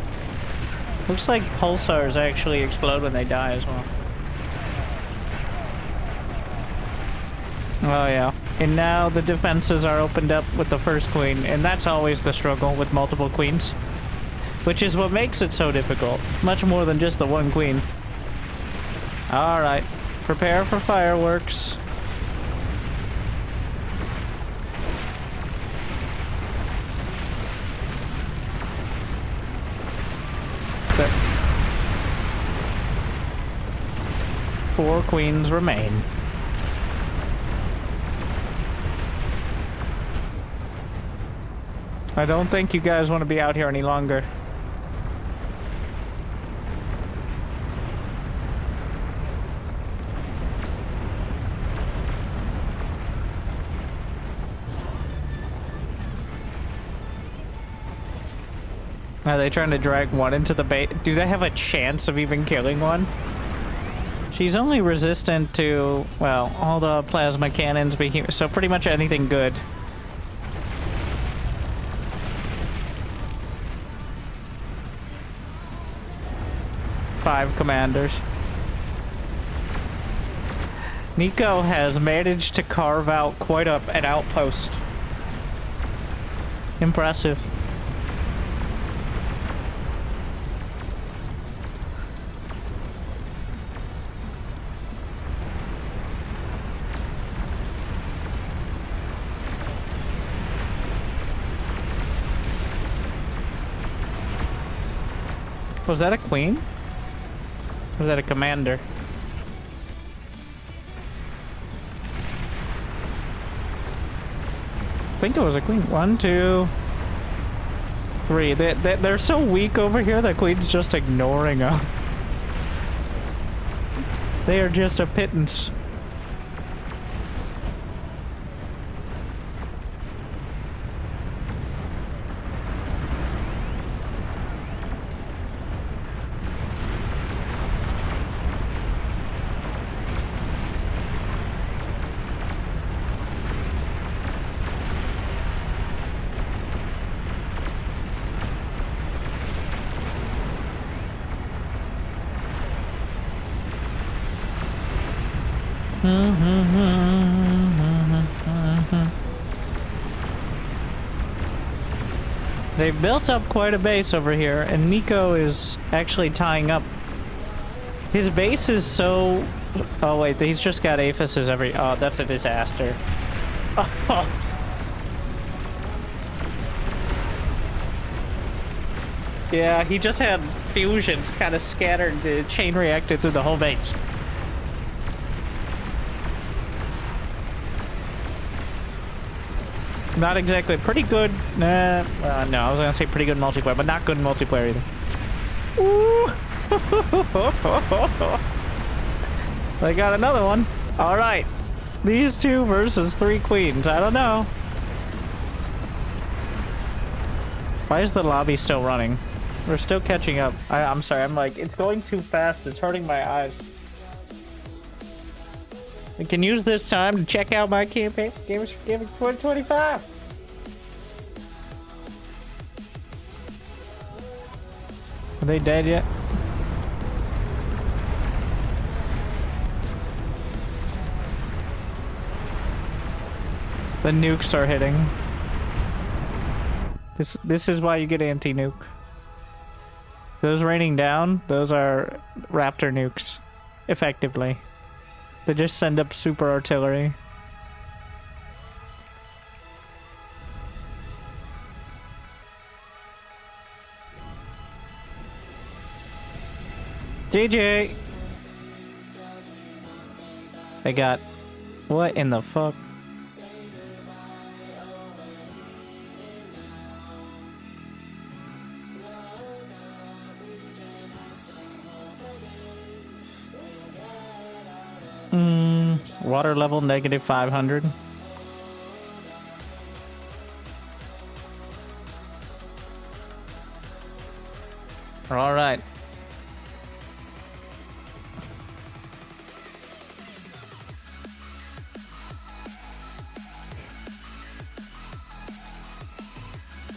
Looks like pulsars actually explode when they die as well. Oh yeah. And now the defenses are opened up with the first queen, and that's always the struggle with multiple queens. Which is what makes it so difficult. Much more than just the one queen. All right. Prepare for fireworks. There. 4 queens remain. I don't think you guys want to be out here any longer. Are they trying to drag one into the bait? Do they have a chance of even killing one? She's only resistant to, well, all the plasma cannons, so pretty much anything good. Five commanders. Nico has managed to carve out quite an outpost. Impressive. Was that a queen? Or was that a commander? I think it was a queen. 1, 2, 3. They're so weak over here that queen's just ignoring them. They are just a pittance. They've built up quite a base over here, and Nico is actually tying up. His base is so... Oh wait, he's just got aphises every... Oh, that's a disaster. Oh. Yeah, he just had fusions kind of scattered, the chain reacted through the whole base. Not exactly pretty good. No, I was gonna say pretty good multiplayer, but not good multiplayer either. Ooh. They got another one. All right, these 2 versus 3 queens. I don't know. Why is the lobby still running? We're still catching up. I'm sorry. I'm like, it's going too fast. It's hurting my eyes. We can use this time to check out my campaign. Gamers for Gaming 2025. Are they dead yet? The nukes are hitting. This is why you get anti-nuke. Those raining down, those are Raptor nukes, effectively. They just send up super artillery. GG! They got... What in the fuck? Water level negative 500. All right.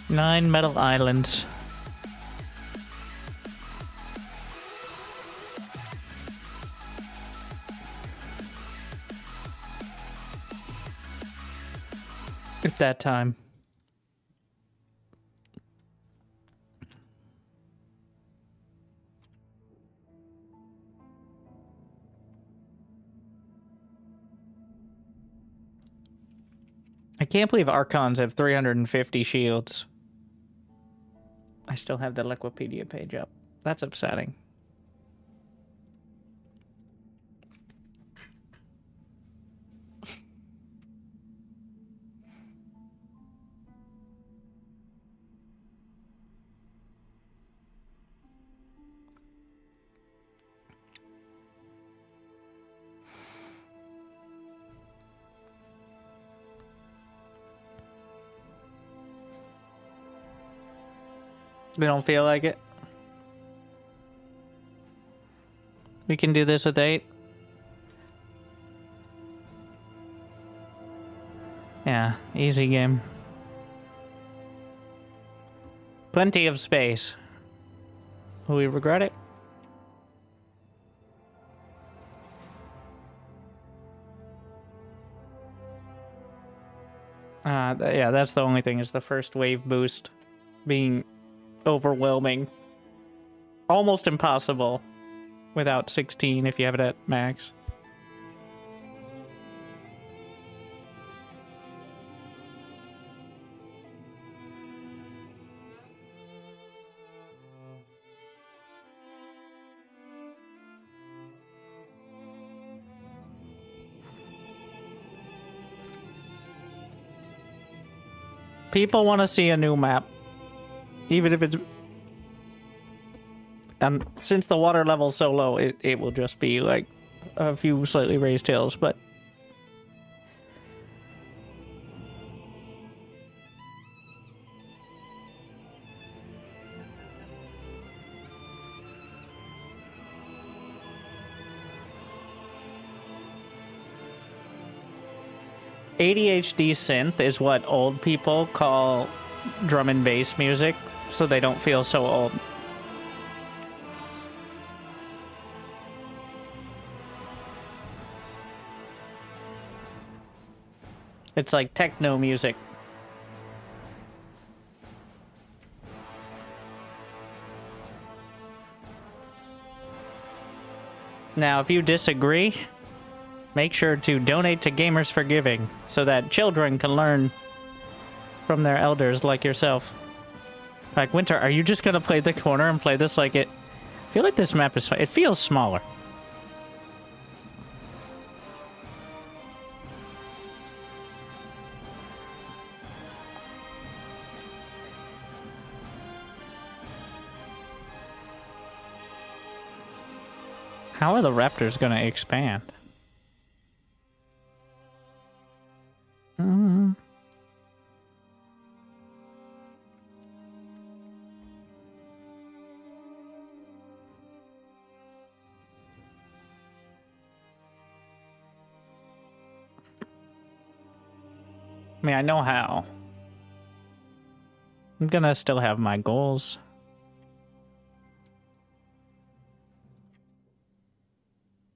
Nine metal islands. At that time. can't believe Archons have 350 shields. I still have the Liquipedia page up. That's upsetting. We don't feel like it. We can do this with 8. Yeah, easy game. Plenty of space. Will we regret it? Yeah, that's the only thing, is the first wave boost being overwhelming. Almost impossible without 16 if you have it at max. People want to see a new map. Even if it's... since the water level's so low, it will just be like a few slightly raised hills, but... ADHD synth is what old people call drum and bass music, so they don't feel so old. It's like techno music. Now, if you disagree, make sure to donate to Gamers for Giving so that children can learn from their elders like yourself. Like, Winter, are you just gonna play the corner and play this like it? I feel like this map is... It feels smaller. How are the raptors gonna expand? I mean, I know how. I'm gonna still have my goals.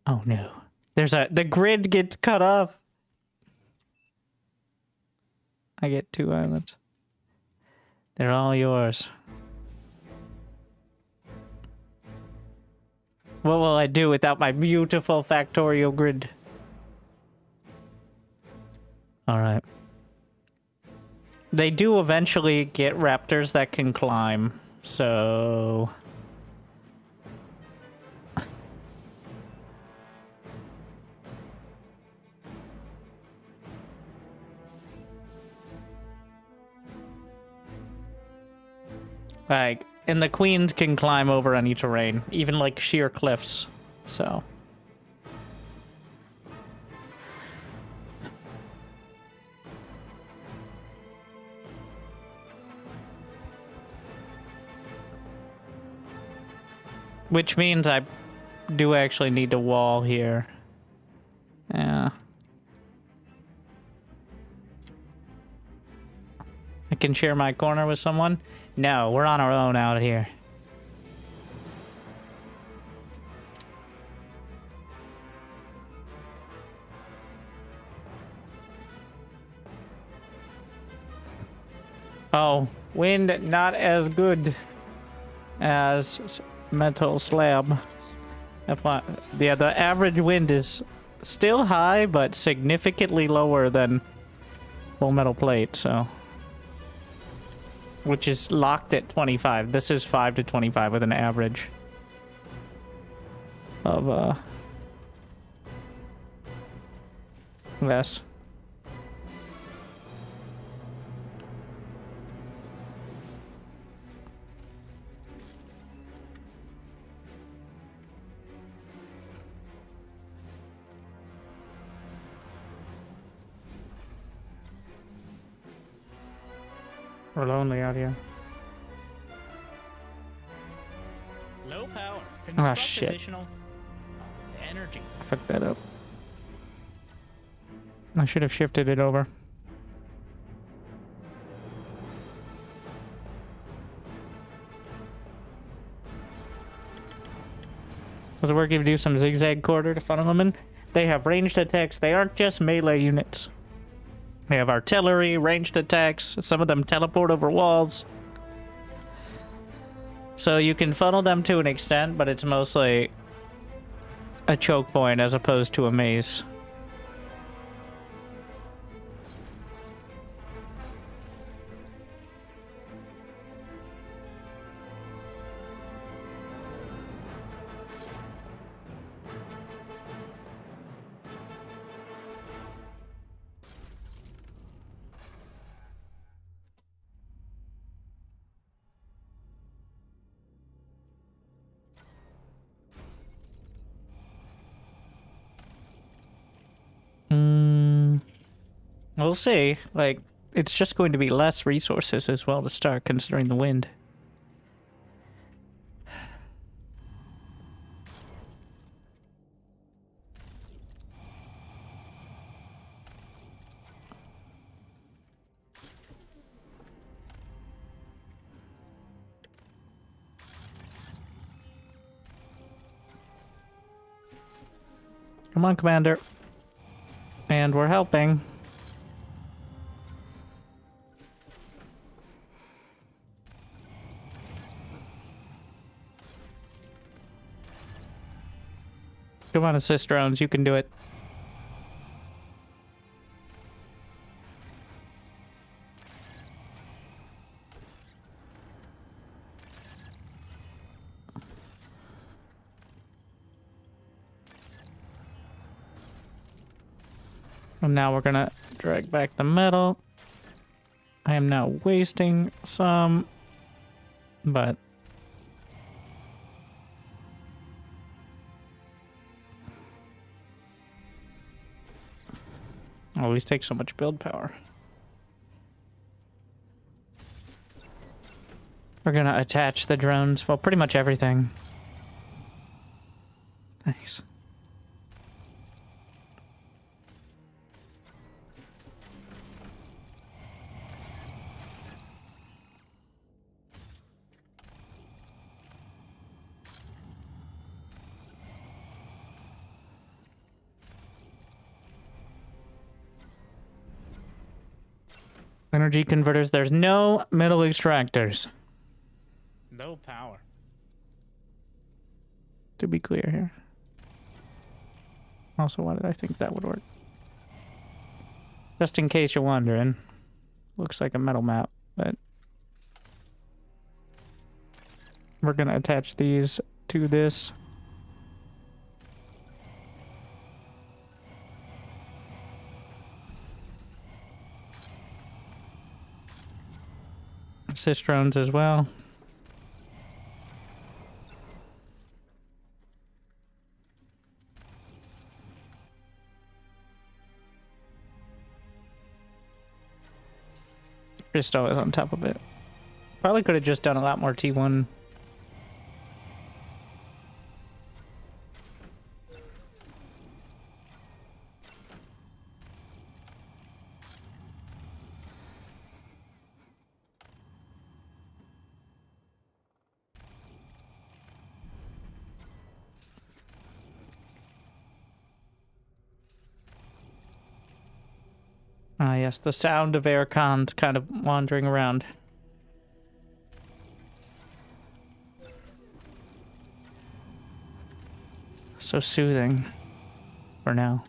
Oh no. The grid gets cut off. I get 2 islands. They're all yours. What will I do without my beautiful factorial grid? Alright. They do eventually get raptors that can climb, so... Like, and the queens can climb over any terrain, even like sheer cliffs, so... Which means I do actually need to wall here. Yeah. I can share my corner with someone? No, we're on our own out here. Oh, wind not as good as metal slab. Yeah, the average wind is still high, but significantly lower than full metal plate, so... Which is locked at 25. This is 5 to 25 with an average of, less. We're lonely out here. Low power. Ah, shit. Additional energy. I fucked that up. I should have shifted it over. Does it work if you do some zigzag quarter to funnel them in? They have ranged attacks. They aren't just melee units. They have artillery, ranged attacks. Some of them teleport over walls. So you can funnel them to an extent, but it's mostly a choke point as opposed to a maze. We'll see. Like, it's just going to be less resources as well to start, considering the wind. Come on, Commander. And we're helping. Come on, assist drones. You can do it. And now we're gonna drag back the metal. I am now wasting some, but always takes so much build power. We're gonna attach the drones. Well, pretty much everything. Thanks. Energy converters. There's no metal extractors. Low power. To be clear here. Also, why did I think that would work? Just in case you're wondering. Looks like a metal map, but we're gonna attach these to this. Assist drones as well. Christo is on top of it. Probably could have just done a lot more T1. Ah, yes, the sound of air cons kind of wandering around. So soothing for now.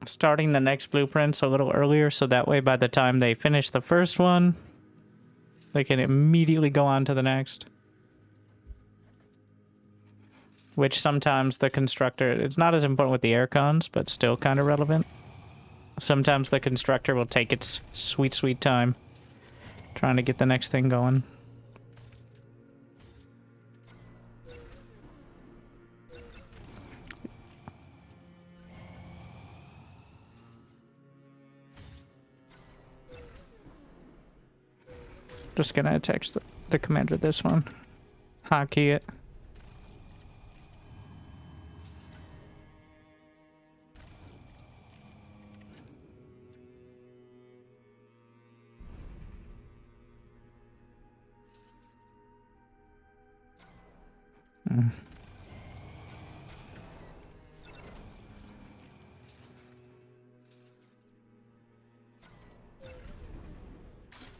starting the next blueprints a little earlier, so that way by the time they finish the first one, they can immediately go on to the next. Which sometimes the constructor, it's not as important with the air cons, but still kind of relevant. Sometimes the constructor will take its sweet, sweet time trying to get the next thing going. Just gonna text the commander this one. Hotkey it.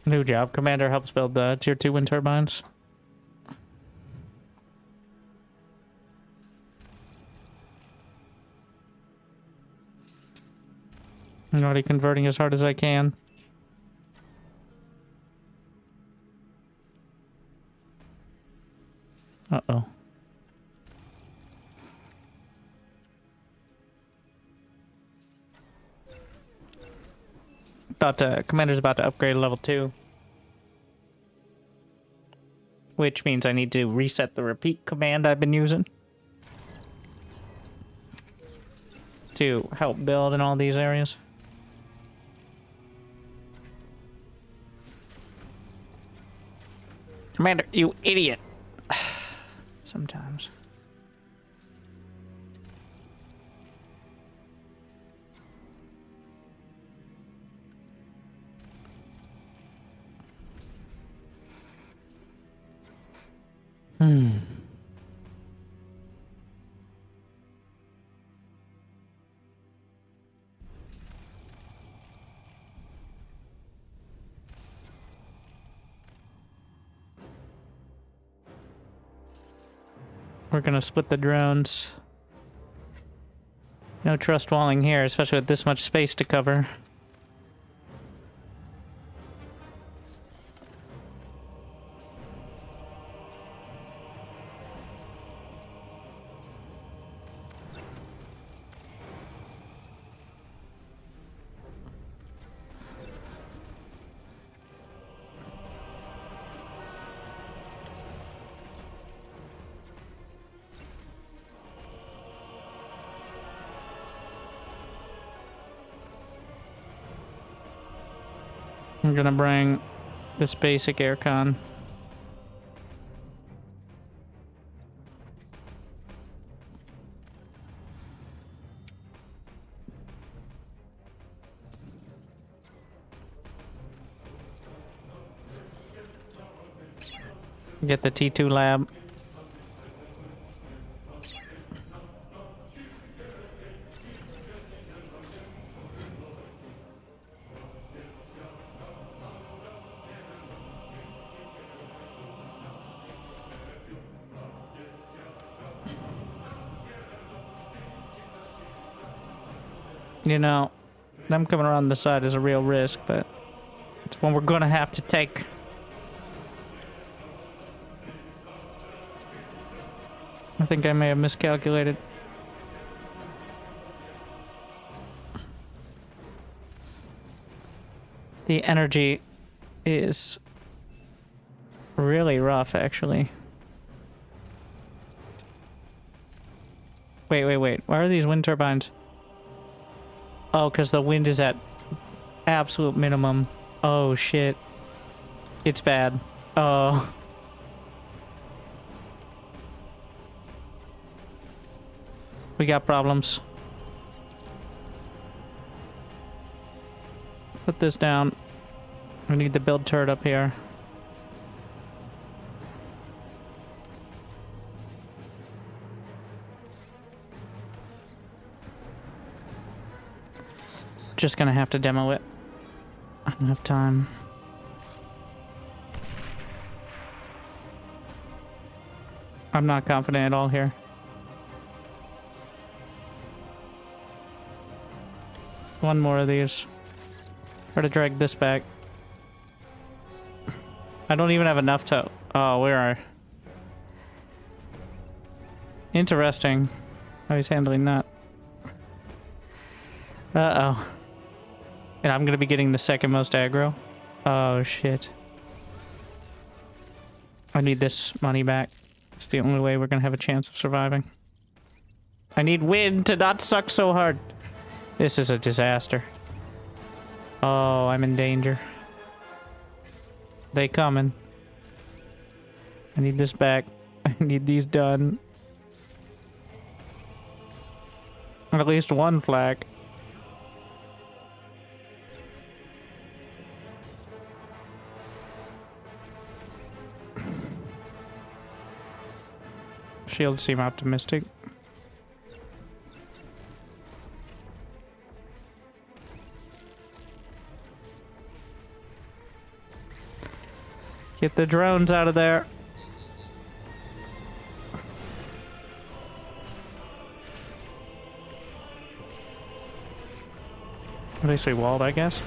New job. Commander helps build the tier 2 wind turbines. I'm already converting as hard as I can. Uh-oh. Commander's about to upgrade level 2. Which means I need to reset the repeat command I've been using to help build in all these areas. Commander, you idiot. Sometimes. We're gonna split the drones. No trust walling here, especially with this much space to cover. I'm gonna bring this basic aircon. Get the T2 lab. You know, them coming around the side is a real risk, but it's one we're gonna have to take. I think I may have miscalculated. The energy is really rough, actually. Wait. Why are these wind turbines? Oh, because the wind is at absolute minimum. Oh, shit. It's bad. Oh. We got problems. Put this down. We need the build turret up here. Just gonna have to demo it. I don't have time. I'm not confident at all here. One more of these. Try to drag this back. I don't even have enough to... Oh, where are... Interesting. How he's handling that. Uh-oh. And I'm gonna be getting the second most aggro. Oh, shit. I need this money back. It's the only way we're gonna have a chance of surviving. I need wind to not suck so hard. This is a disaster. Oh, I'm in danger. They coming. I need this back. I need these done. At least one flag. Shields seem optimistic. Get the drones out of there. At least we walled, I guess.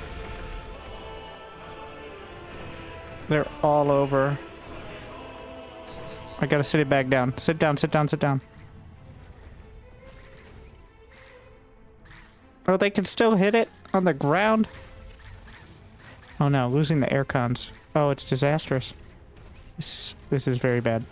They're all over. I gotta sit it back down. Sit down, sit down, sit down. Oh, they can still hit it on the ground? Oh no, losing the air cons. Oh, it's disastrous. This is very bad.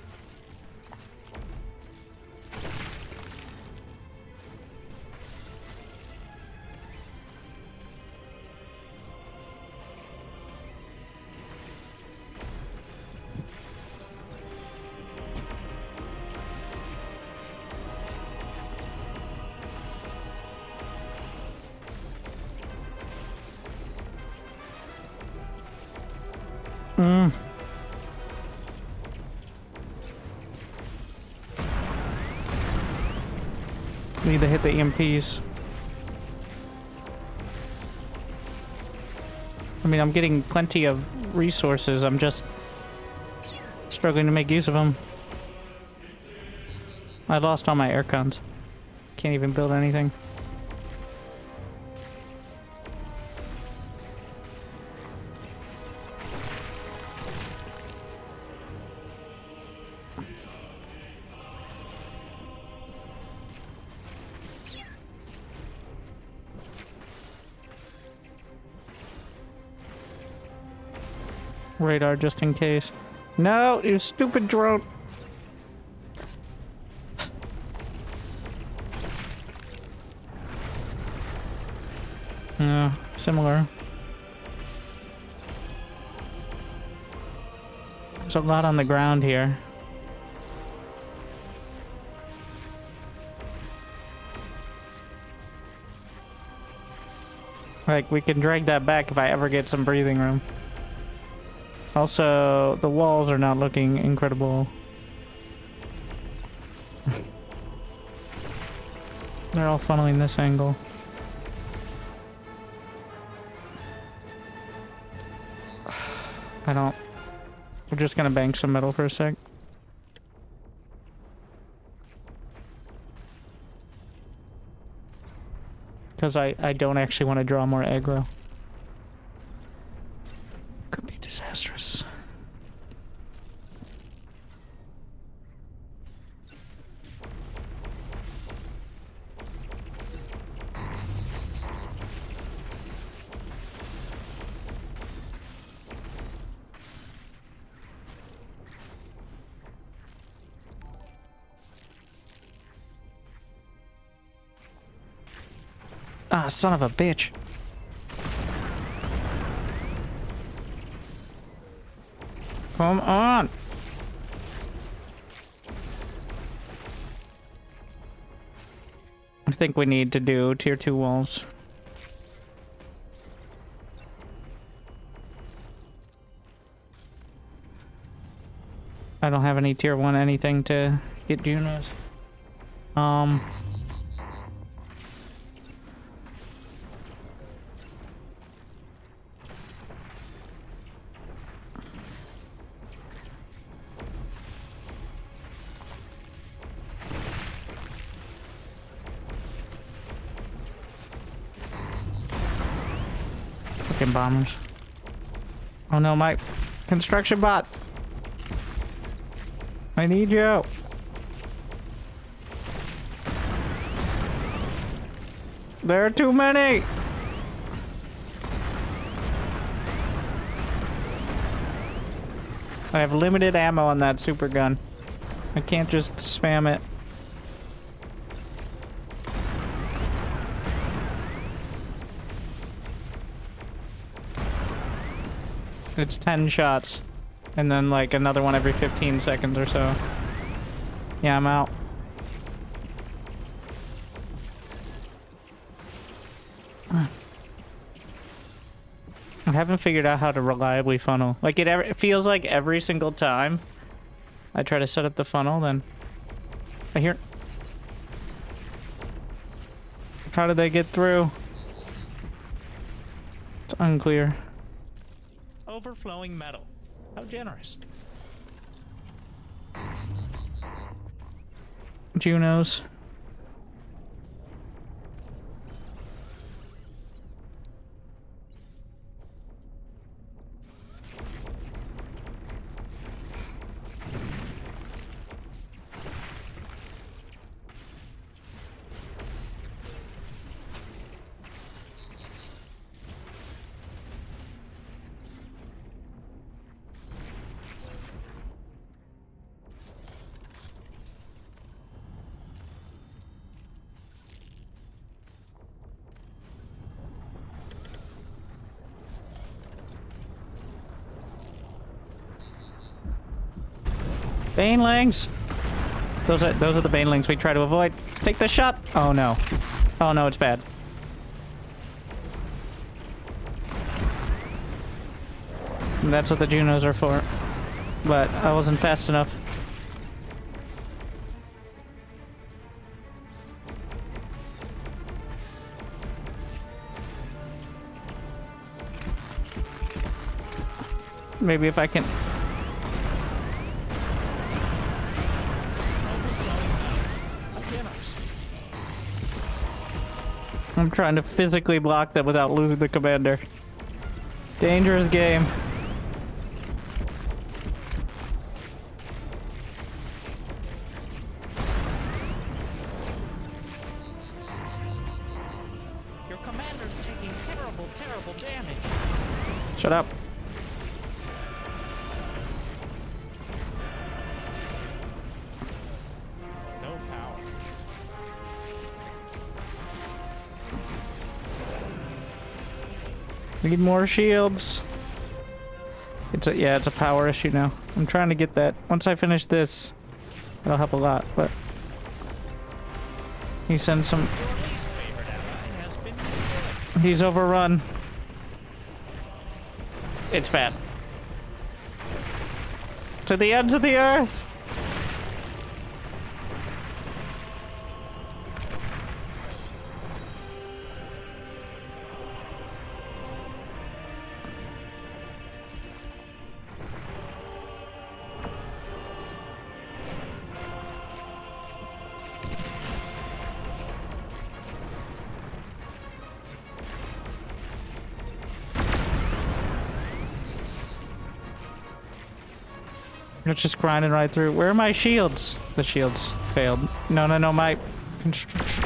Need to hit the EMPs. I mean, I'm getting plenty of resources. I'm just struggling to make use of them. I lost all my air cons. Can't even build anything. Radar just in case. No, you stupid drone. Yeah, similar. There's a lot on the ground here. Like, we can drag that back if I ever get some breathing room. Also, the walls are not looking incredible. They're all funneling this angle. I don't... We're just gonna bank some metal for a sec. Because I don't actually want to draw more aggro. Could be disastrous. Ah, son of a bitch. Come on. I think we need to do tier 2 walls. I don't have any tier 1 anything to get Junos. Fucking bombers. Oh no, my construction bot. I need you. There are too many. I have limited ammo on that super gun. I can't just spam it. It's 10 shots. And then like another one every 15 seconds or so. Yeah, I'm out. I haven't figured out how to reliably funnel. Like it feels like every single time I try to set up the funnel, then I hear. How did they get through? It's unclear. Overflowing metal. How generous. Junos. Banelings! Those are the banelings we try to avoid. Take the shot! Oh no. Oh no, it's bad. And that's what the Junos are for. But I wasn't fast enough. Maybe if I can... I'm trying to physically block them without losing the commander. Dangerous game. Your commander's taking terrible, terrible damage. Shut up. No power. Need more shields. It's a power issue now. I'm trying to get that. Once I finish this, it'll help a lot, but he sends some. Your least favorite ally has been destroyed. He's overrun. It's bad. To the ends of the earth. It's just grinding right through. Where are my shields? The shields failed. No, my construction.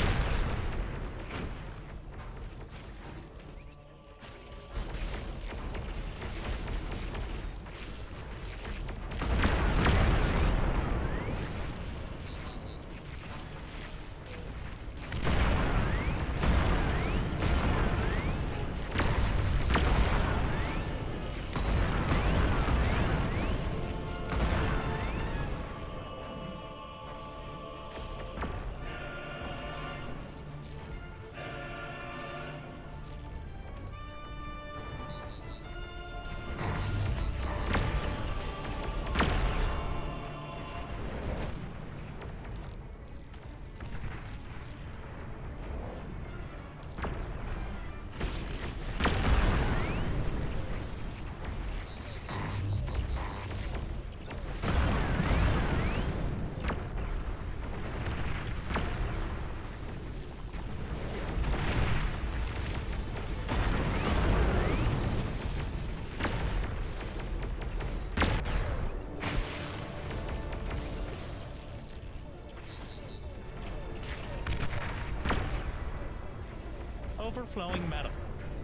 Overflowing metal.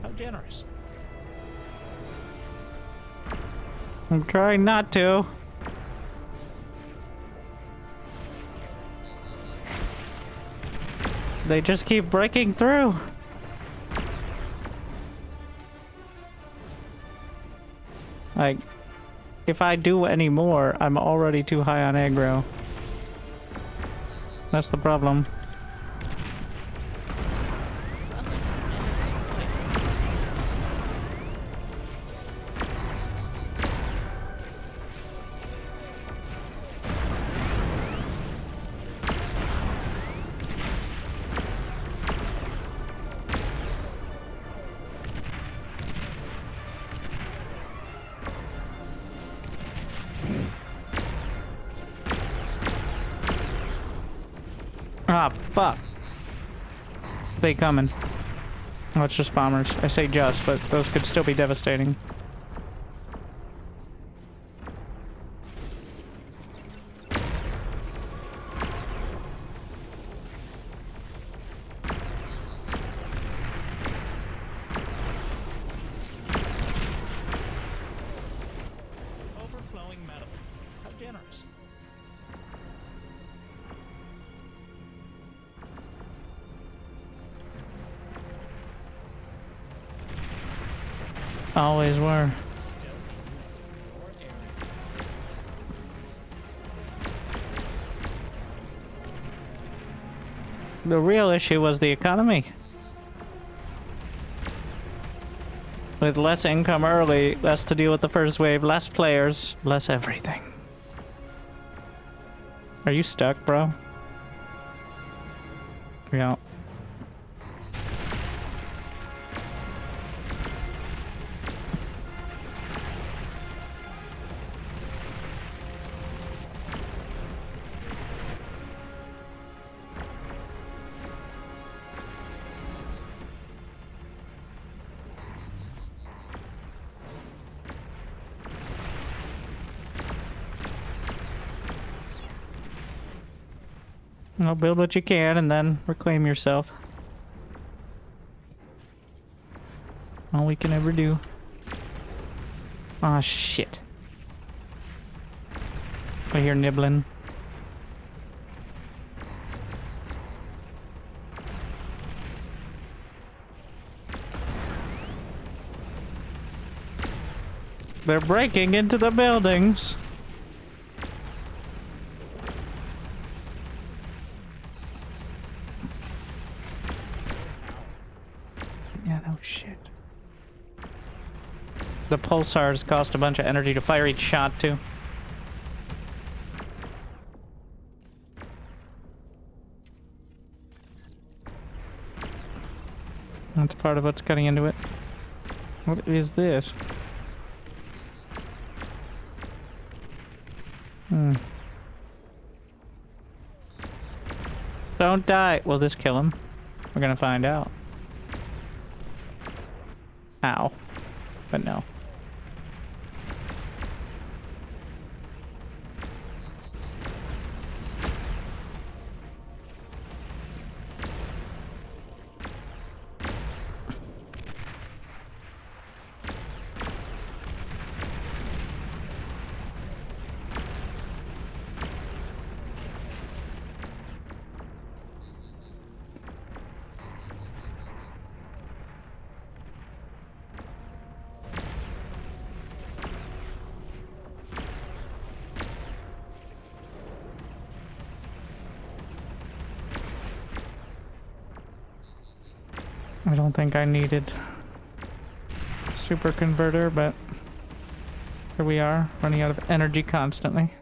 How generous. I'm trying not to. They just keep breaking through. Like, if I do any more, I'm already too high on aggro. That's the problem. Ah, fuck. They coming. Oh, it's just bombers. I say just, but those could still be devastating. Overflowing metal. How generous. Always were. Stealthy units in your area. The real issue was the economy. With less income early, less to deal with the first wave, less players, less everything. Are you stuck, bro? Yeah. Well, build what you can and then reclaim yourself. All we can ever do. Ah, shit. I hear nibbling. They're breaking into the buildings. Yeah, no shit. The pulsars cost a bunch of energy to fire each shot, too. That's part of what's cutting into it. What is this? Don't die. Will this kill him? We're gonna find out. Ow. But no. I don't think I needed a super converter, but here we are, running out of energy constantly.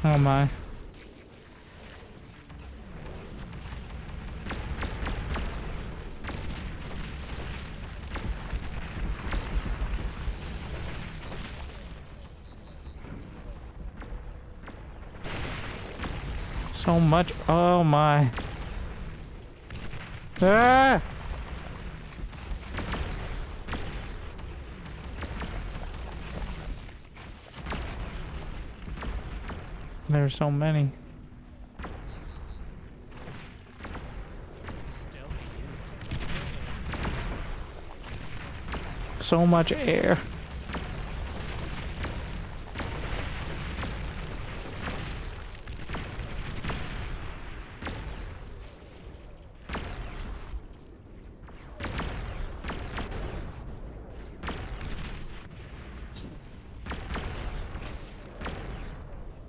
Oh my. So much. Oh my. Ah! There's so many. So much air.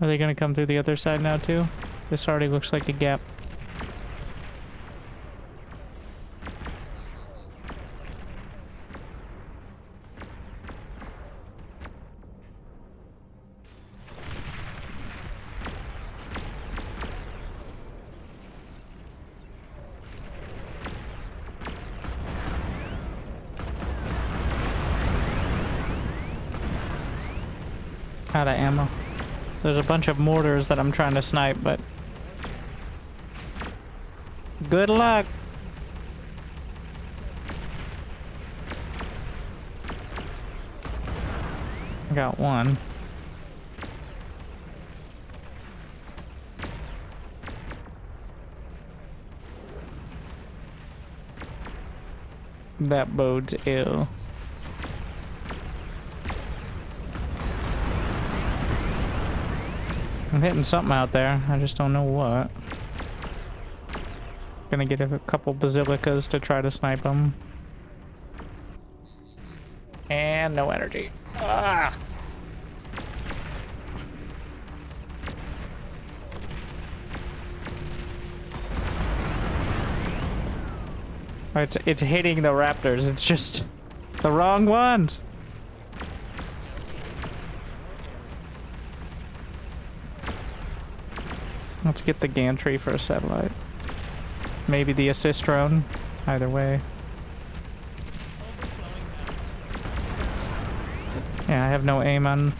Are they gonna come through the other side now too? This already looks like a gap. Out of ammo. There's a bunch of mortars that I'm trying to snipe, but good luck. I got one. That bodes ill. I'm hitting something out there. I just don't know what. Gonna get a couple basilicas to try to snipe them. And no energy. Ah! It's hitting the raptors. It's just the wrong ones. Let's get the gantry for a satellite. Maybe the assist drone. Either way. Yeah, I have no aim on...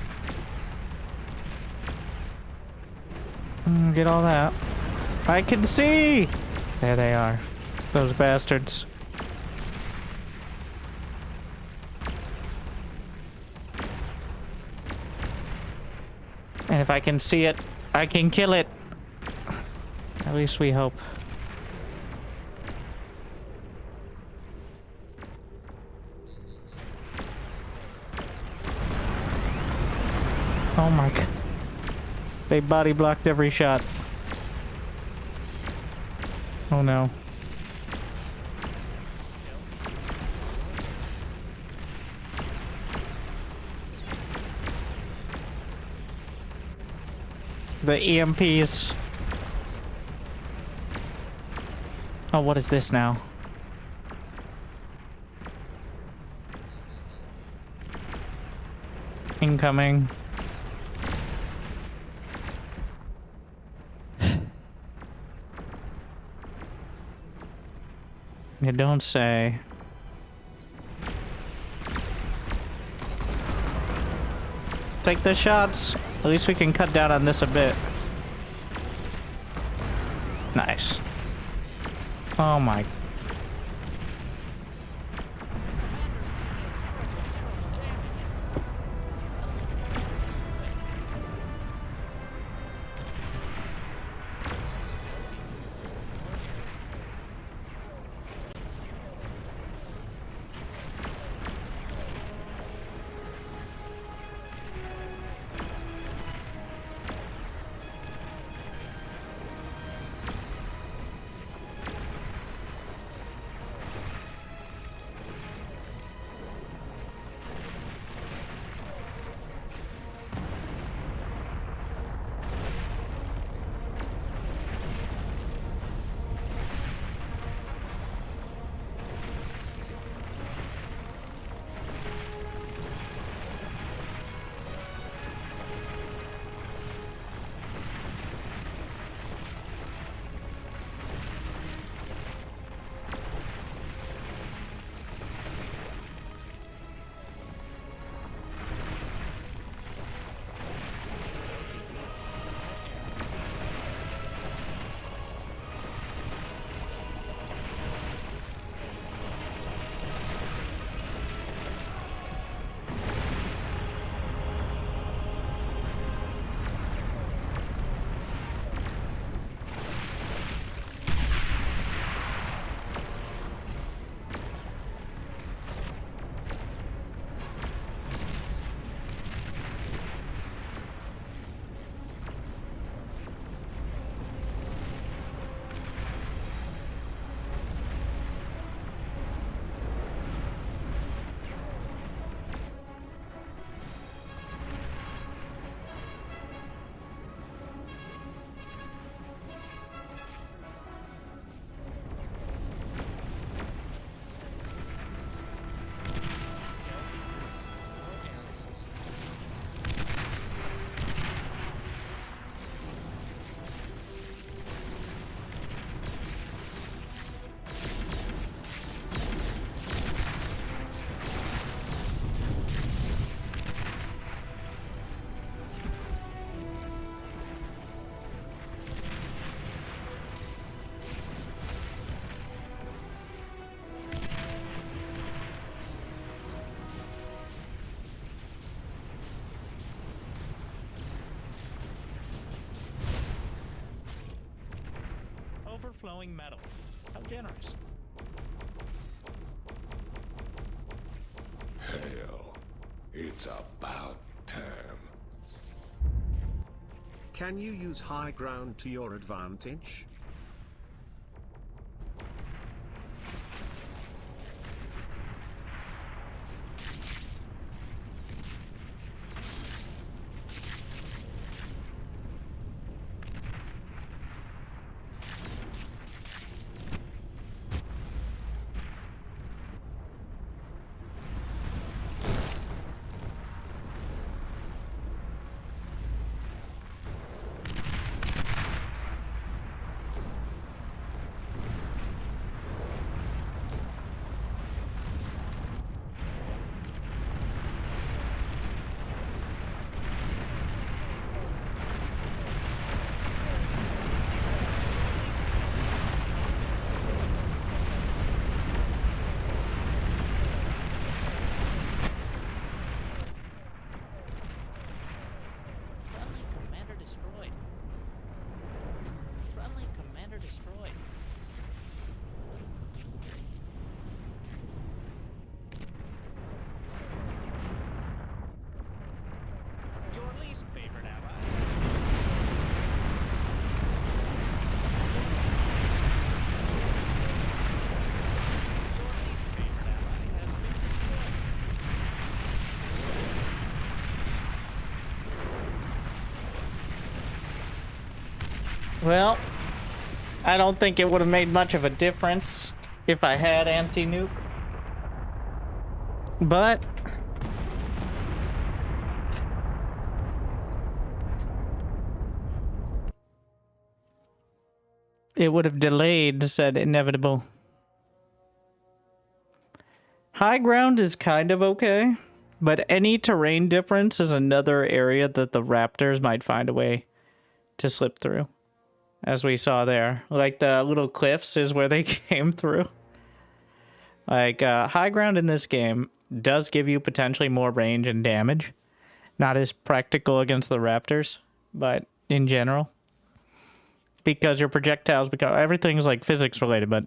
Get all that. I can see! There they are. Those bastards. And if I can see it, I can kill it. At least we hope. Oh my god. They body blocked every shot. Oh no. The EMPs. Oh, what is this now? Incoming. You don't say. Take the shots. At least we can cut down on this a bit. Nice. Oh my. Commander's taking terrible, terrible damage. Stealthy units in your area. flowing metal. How generous. Hell, it's about time. Can you use high ground to your advantage? Friendly commander destroyed. Friendly commander destroyed. Your least favorite ally has been destroyed. Your least favorite ally has been destroyed. Well, I don't think it would have made much of a difference if I had anti-nuke. But it would have delayed said inevitable. High ground is kind of okay, but any terrain difference is another area that the Raptors might find a way to slip through. As we saw there. Like the little cliffs is where they came through. Like, high ground in this game does give you potentially more range and damage. Not as practical against the Raptors, but in general. Because your projectiles become... Everything's like physics related, but...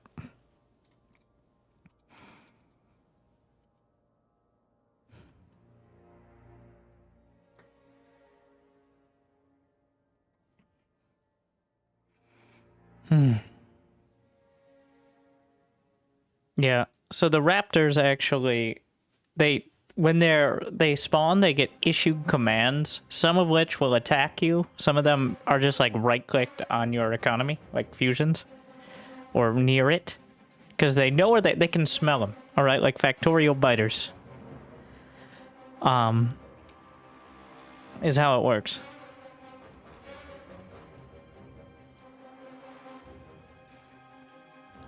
Yeah, so the Raptors actually, when they spawn, they get issued commands, some of which will attack you. Some of them are just like right-clicked on your economy, like fusions, or near it, because they know where they can smell them. All right, like factorial biters. Is how it works.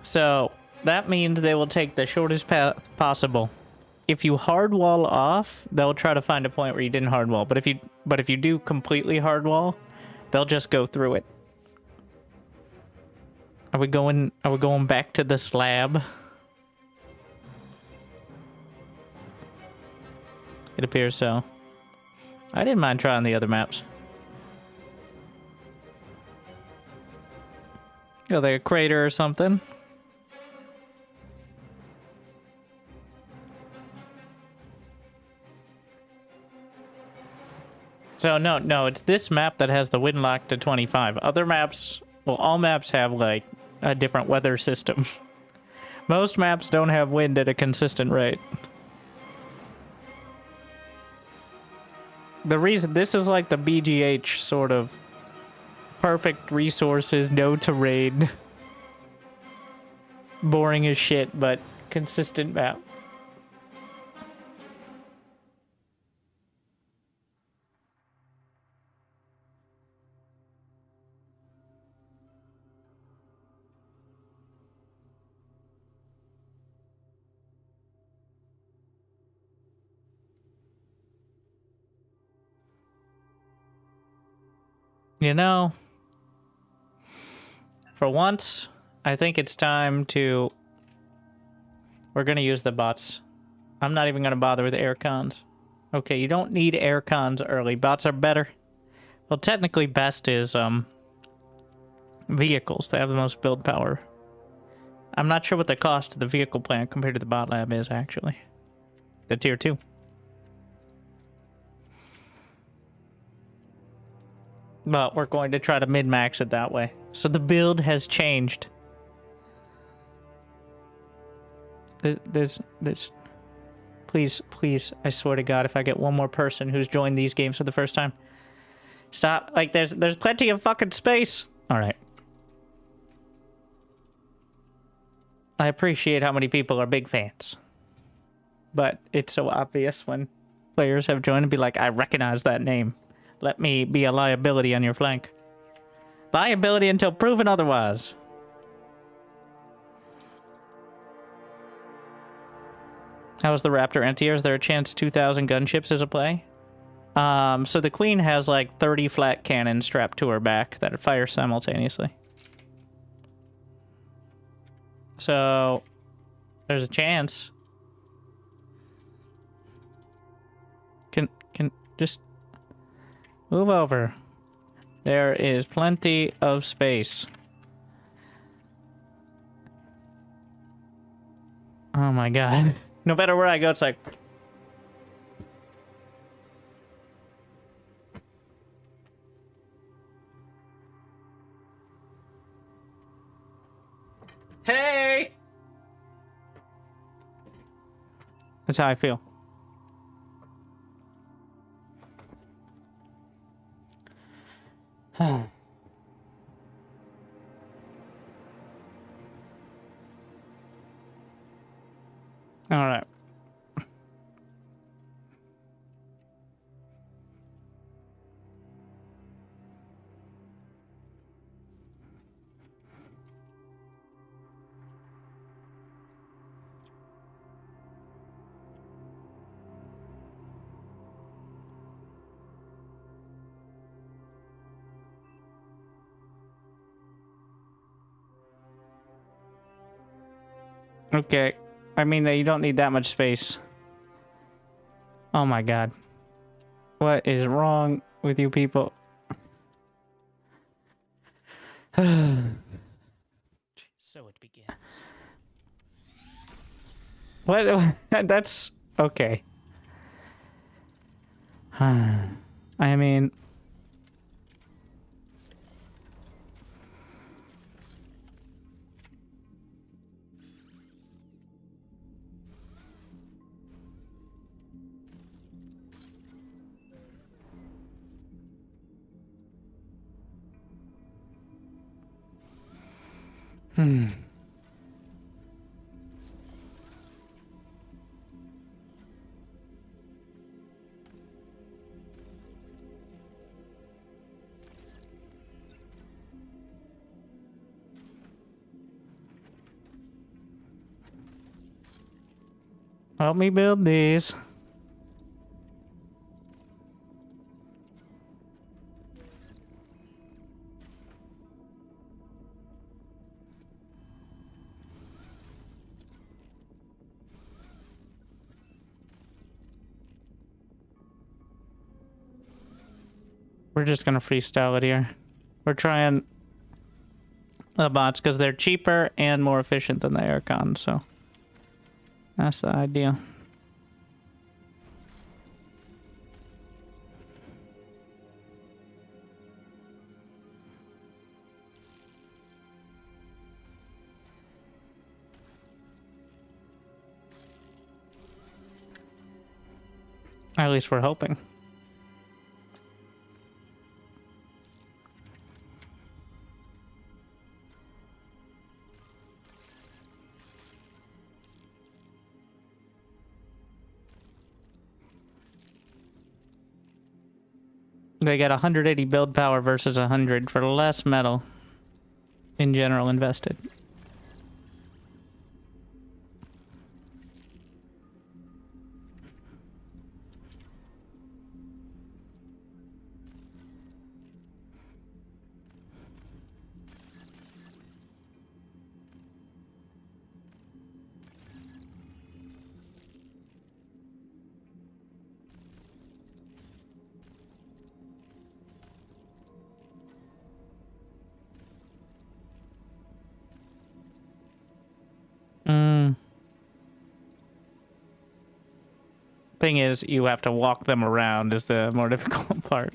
So that means they will take the shortest path possible. If you hardwall off, they'll try to find a point where you didn't hardwall. But if you do completely hardwall, they'll just go through it. Are we going back to the slab? It appears so. I didn't mind trying the other maps. Got like a crater or something. So no, it's this map that has the wind lock to 25. Other maps, well, all maps have like a different weather system. Most maps don't have wind at a consistent rate. The reason this is like the BGH sort of perfect resources, no terrain, boring as shit, but consistent map. You know, for once, I think it's time to... We're going to use the bots. I'm not even going to bother with air cons. Okay, you don't need air cons early. Bots are better. Well, technically best is vehicles that have the most build power. I'm not sure what the cost of the vehicle plant compared to the bot lab is, actually. The tier 2. But we're going to try to min-max it that way. So the build has changed. There's... Please, please, I swear to God, if I get one more person who's joined these games for the first time. Stop. Like, there's plenty of fucking space. Alright. I appreciate how many people are big fans. But it's so obvious when players have joined and be like, I recognize that name. Let me be a liability on your flank. Liability until proven otherwise. How was the Raptor anti-air? Is there a chance 2,000 gunships is a play? So the Queen has like 30 flat cannons strapped to her back that fire simultaneously. So there's a chance. Can just move over. There is plenty of space. Oh my god. No matter where I go, it's like... Hey! That's how I feel. All right. Okay. I mean, you don't need that much space. Oh my god. What is wrong with you people? So it begins. What? That's... okay. I mean... Help me build these. We're just gonna freestyle it here. We're trying the bots because they're cheaper and more efficient than the aircon, so that's the idea. At least we're hoping. They get 180 build power versus 100 for less metal in general invested. thing is, you have to walk them around is the more difficult part.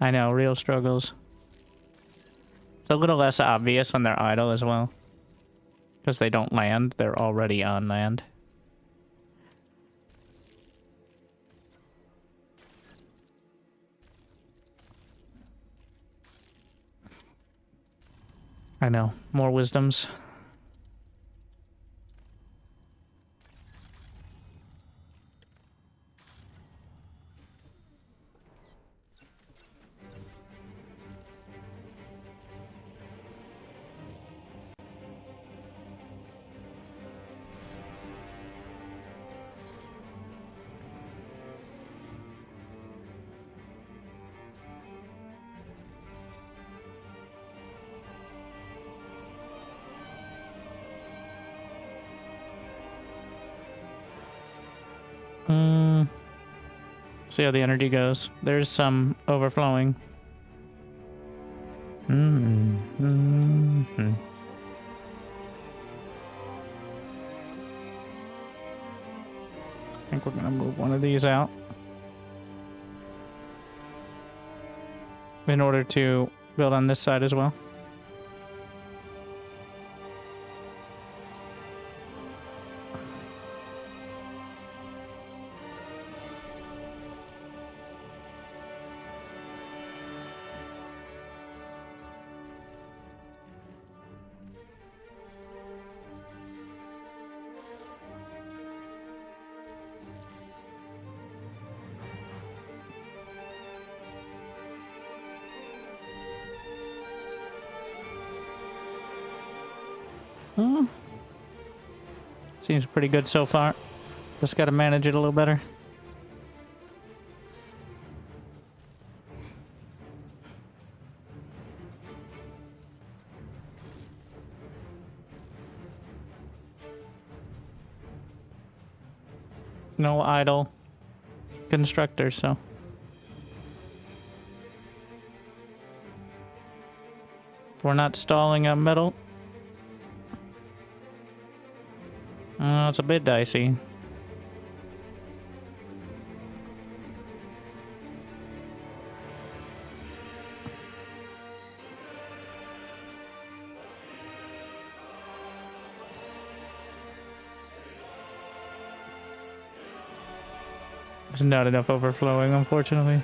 I know, real struggles. It's a little less obvious when they're idle as well. Because they don't land, they're already on land. I know, more wisdoms. See how the energy goes. There's some overflowing. I think we're gonna move one of these out in order to build on this side as well. Seems pretty good so far. Just gotta manage it a little better. No idle constructor, so. We're not stalling on metal. It's a bit dicey. There's not enough overflowing, unfortunately.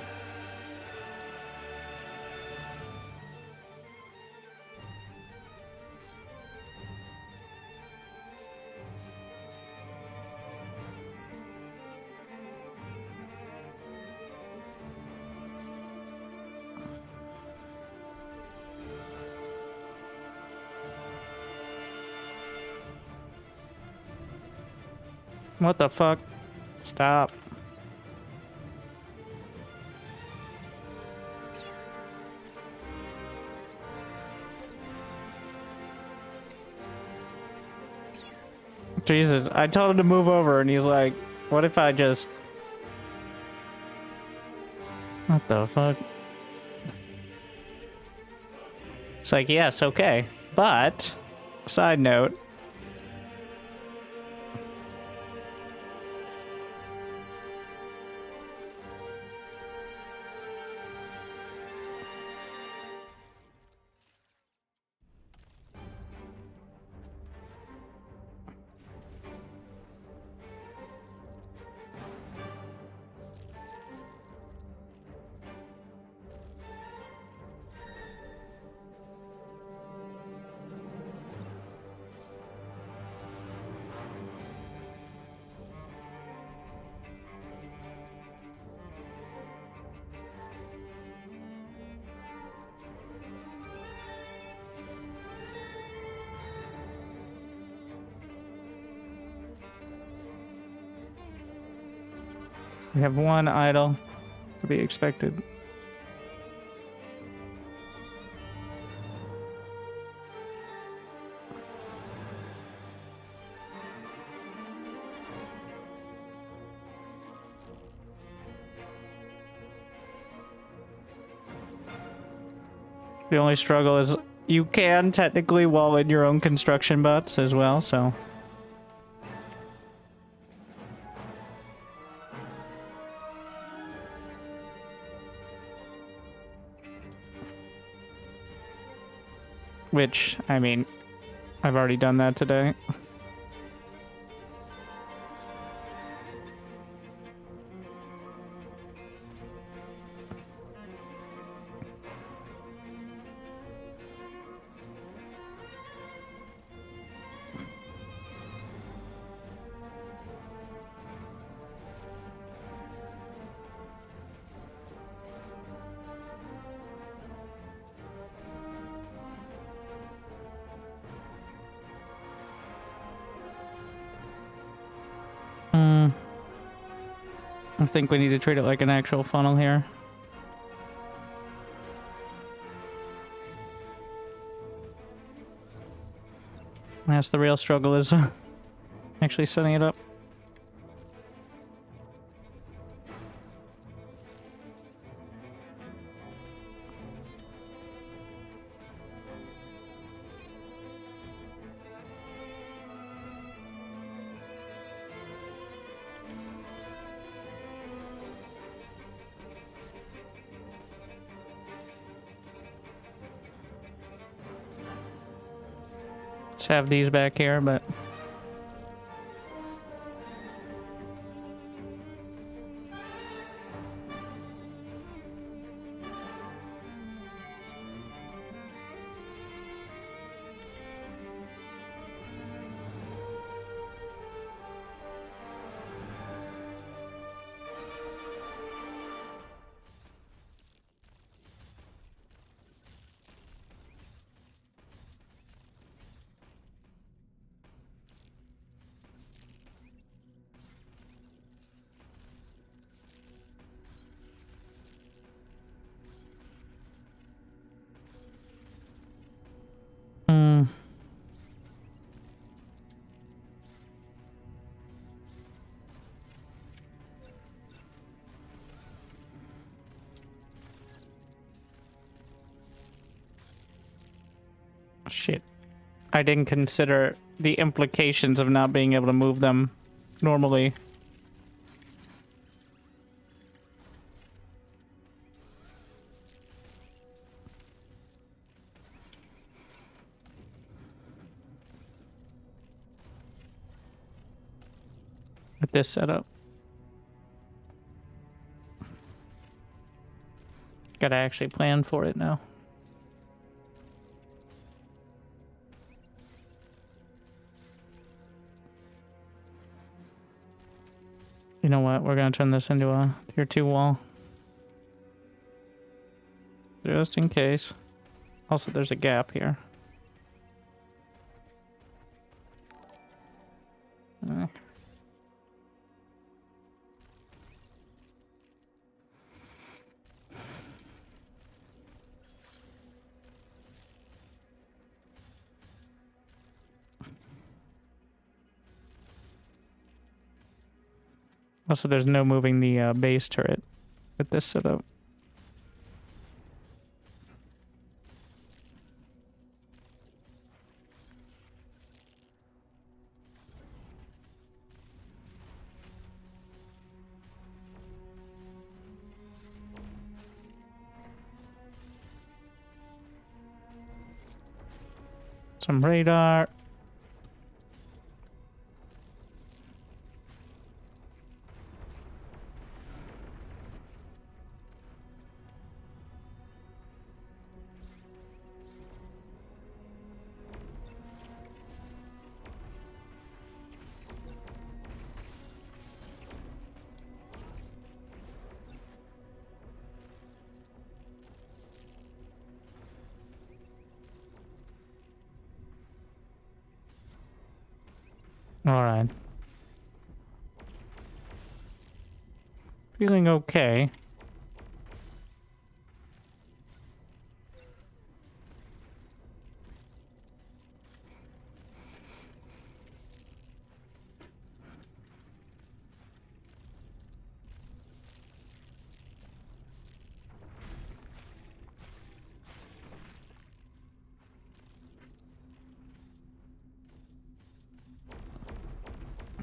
What the fuck? Stop. Jesus, I told him to move over and he's like, what if I just... What the fuck? It's like, yes, okay. But, side note, we have one idle to be expected. The only struggle is you can technically wall in your own construction bots as well, so Which, I mean, I've already done that today. I think we need to treat it like an actual funnel here. That's the real struggle, is actually setting it up. Have these back here, but shit. I didn't consider the implications of not being able to move them normally. With this setup. Gotta actually plan for it now. You know what? We're gonna turn this into a tier 2 wall. Just in case. Also, there's a gap here. Also, there's no moving the base turret with this setup. Some radar. Alright. Feeling okay.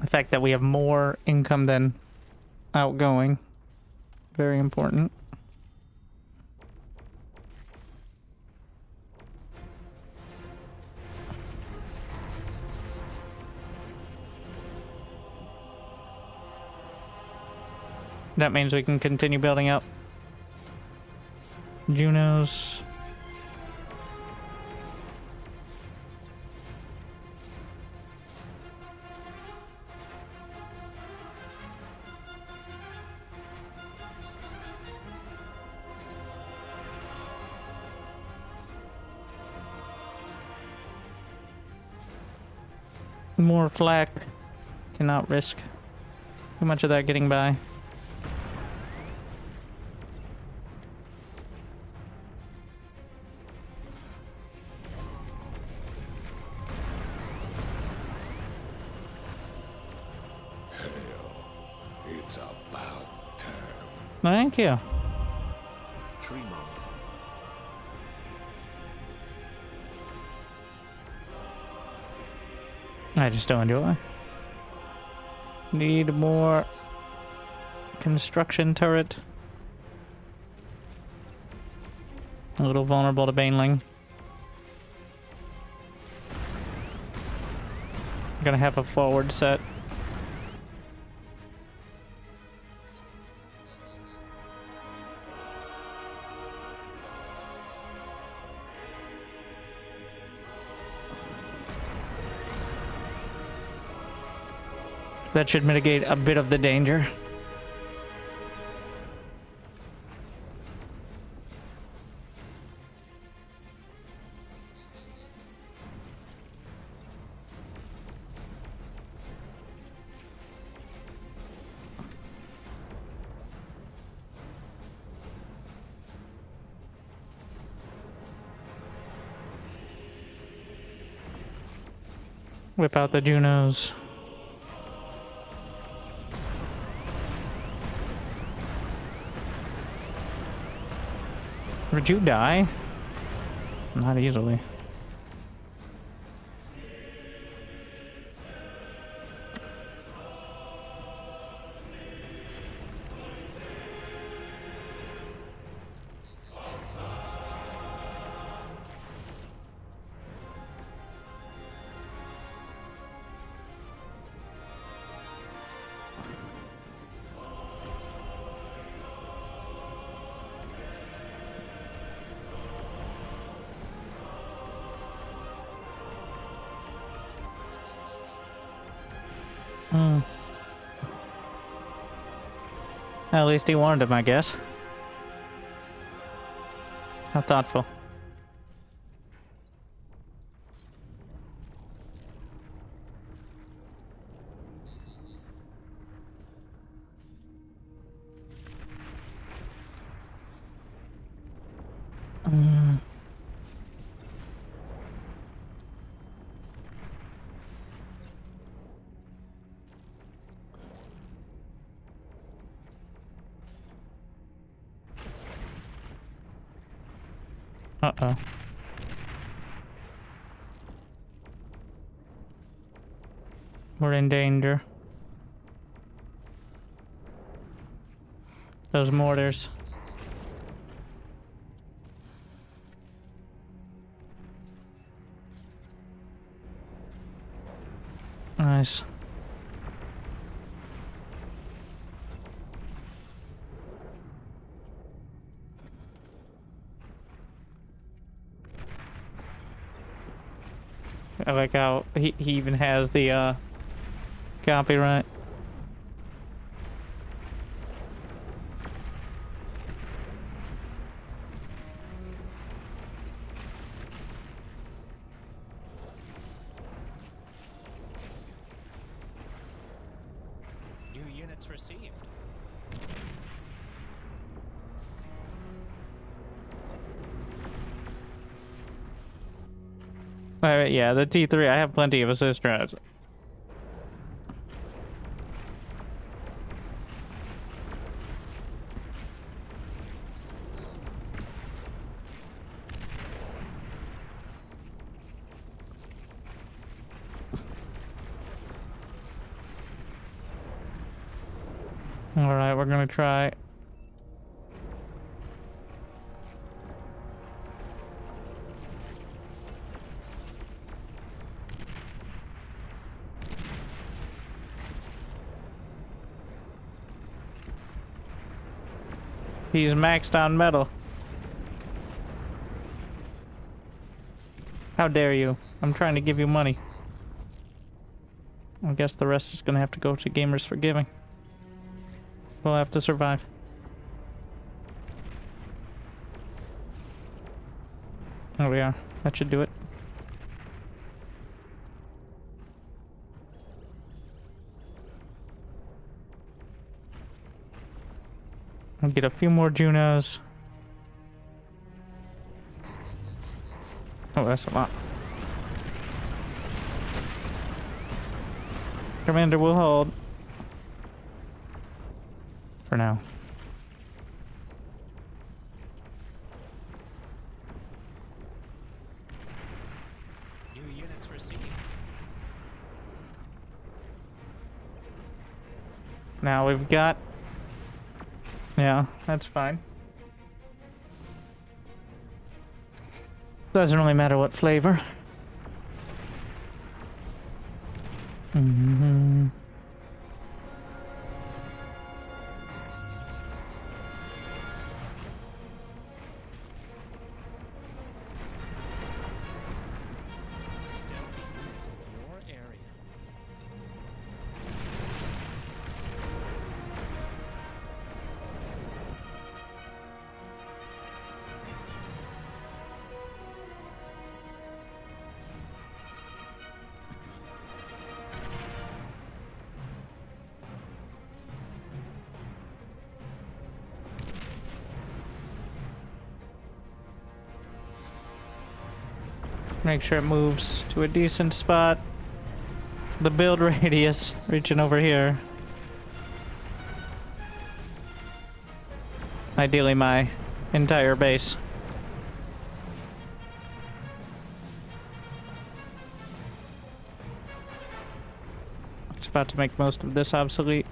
The fact that we have more income than outgoing. Very important. That means we can continue building up. Junos. More flak. Cannot risk too much of that getting by. It's about time. Thank you. Tree moth. I just don't do it. Need more construction turret. A little vulnerable to Baneling. Gonna have a forward set. That should mitigate a bit of the danger. Whip out the Junos. Would you die? Not easily. At least he warned him, I guess. How thoughtful. Uh-oh. We're in danger. Those mortars. Nice. I like how he even has the copyright. New units received. Alright, yeah, the T3, I have plenty of assist drives. Alright, we're gonna try. He's maxed on metal. How dare you? I'm trying to give you money. I guess the rest is gonna have to go to Gamers for Giving. We'll have to survive. There we are. That should do it. I'll get a few more Junos. Oh, that's a lot. Commander will hold. For now. New units received. Now we've got... Yeah, that's fine. Doesn't really matter what flavor. Mm-hmm. Stealthy units in your area. Make sure it moves to a decent spot. The build radius reaching over here. Ideally my entire base. It's about to make most of this obsolete.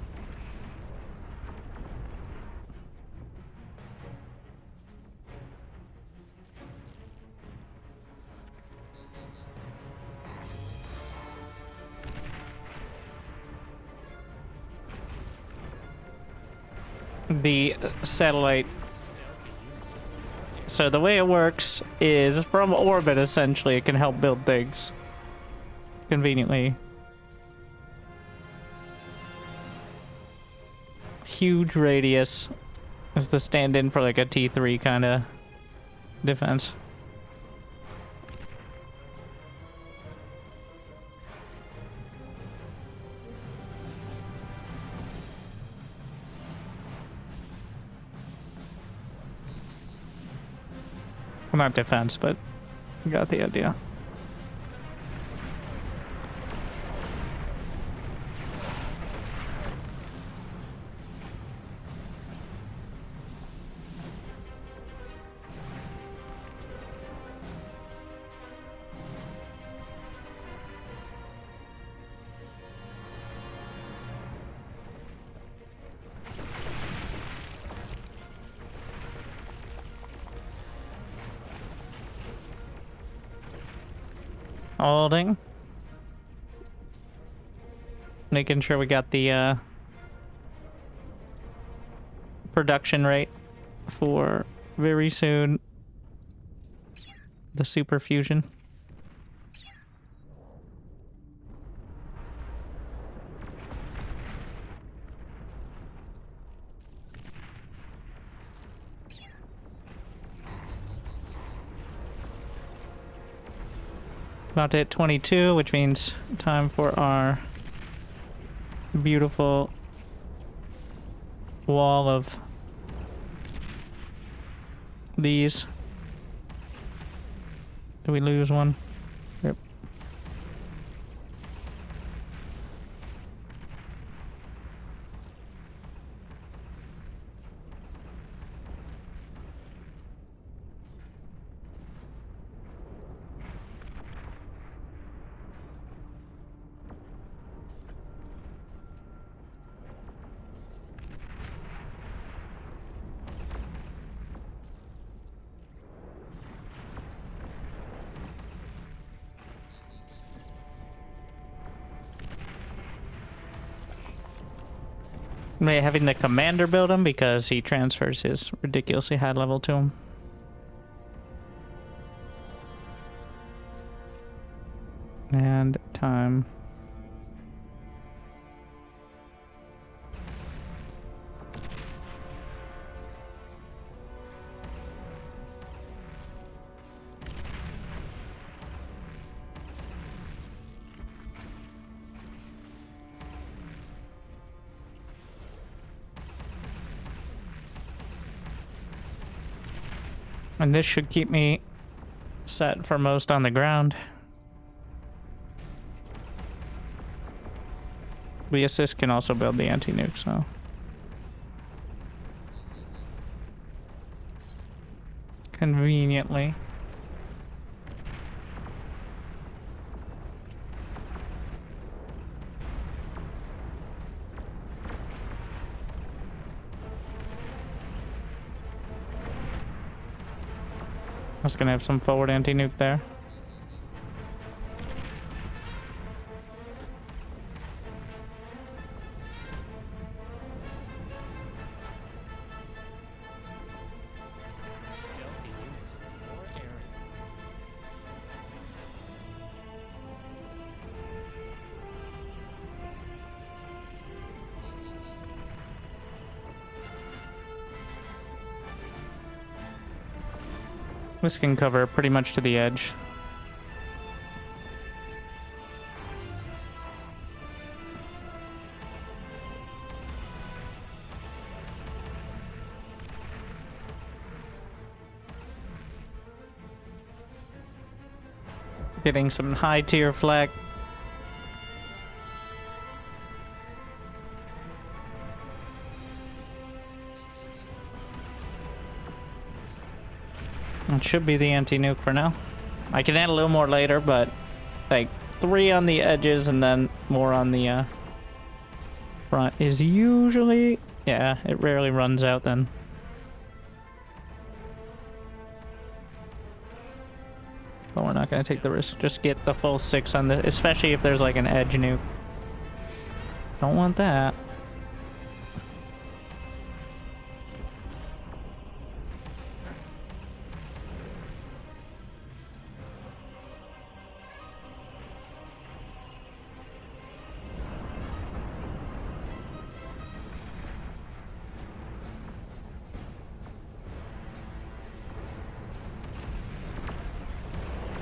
The satellite. So the way it works is from orbit, essentially, it can help build things conveniently. Huge radius is the stand-in for like a T3 kind of defense. Well, not defense, but you got the idea. Holding. Making sure we got the production rate for very soon. The super fusion. About to hit 22, which means time for our beautiful wall of these. Did we lose one? Yep. Maybe having the commander build him because he transfers his ridiculously high level to him. And time. And this should keep me set for most on the ground. The assist can also build the anti-nuke, so. Conveniently. I was gonna have some forward anti-nuke there. Stealthy units in your area. This can cover pretty much to the edge. Getting some high tier flak. It should be the anti-nuke for now. I can add a little more later, but like 3 on the edges and then more on the front is usually, yeah, it rarely runs out then. But we're not gonna take the risk. Just get the full 6 on the, especially if there's like an edge nuke. Don't want that.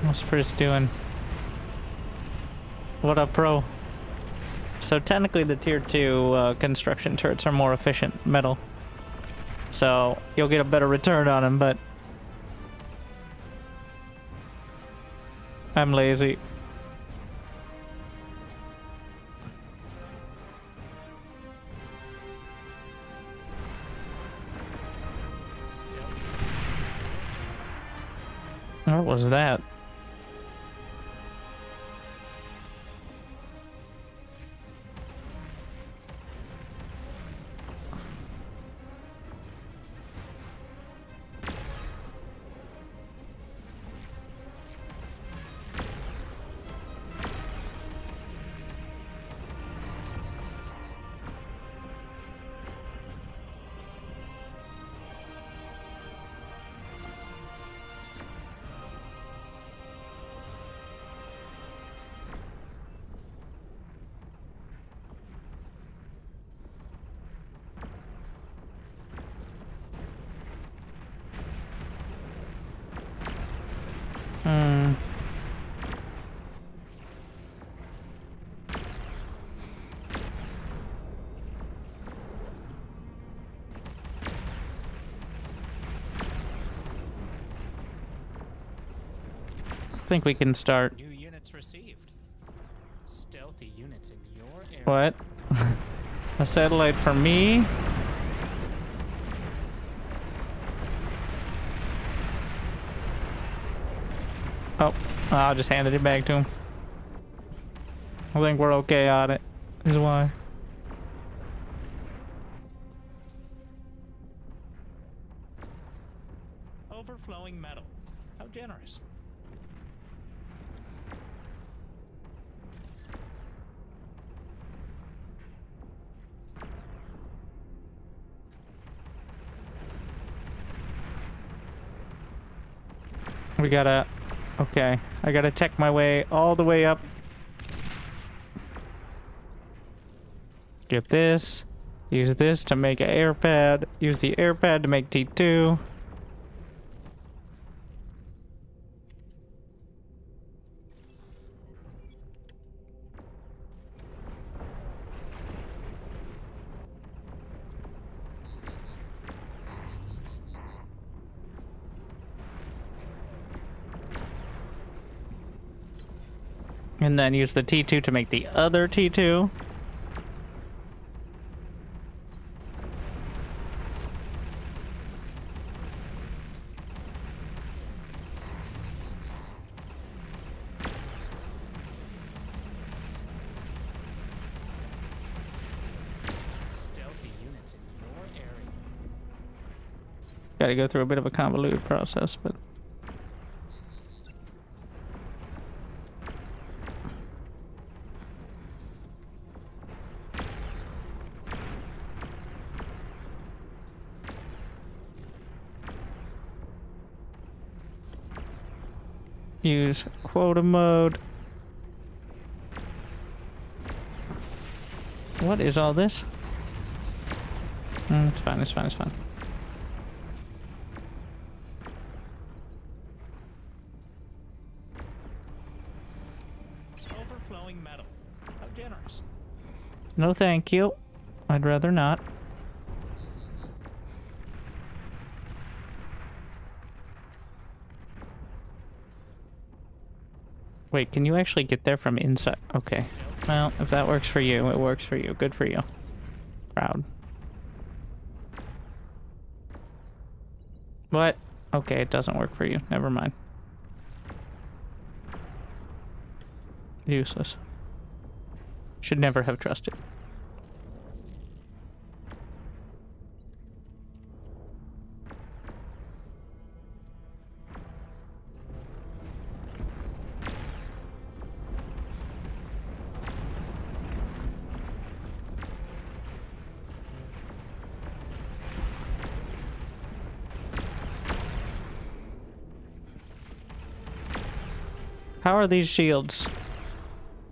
What's Frisk doing? What up, pro? So technically the tier 2 construction turrets are more efficient metal. So you'll get a better return on them, but I'm lazy. What was that? I think we can start. New units received. Stealthy units in your area. What? A satellite for me? Oh, I just handed it back to him. I think we're okay on it, is why. Overflowing metal. How generous. We gotta... Okay. I gotta tech my way all the way up. Get this. Use this to make an air pad. Use the air pad to make T2. And then use the T2 to make the other T2. Stealthy units in your area. Gotta go through a bit of a convoluted process, but... Use quota mode. What is all this? It's fine, it's fine, it's fine. Overflowing metal. How generous. No thank you. I'd rather not. Wait, can you actually get there from inside? Okay. Well, if that works for you, it works for you. Good for you. Proud. What? Okay, it doesn't work for you. Never mind. Useless. Should never have trusted. How are these shields?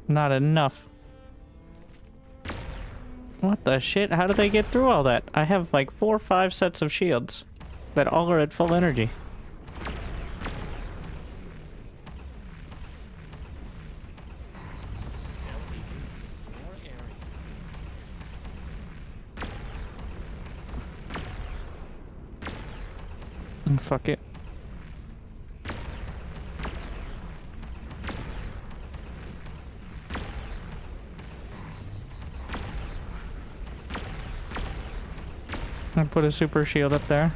Not enough. What the shit? How did they get through all that? I have like 4 or 5 sets of shields that all are at full energy. Stealthy units in your area. Fuck it. I put a super shield up there.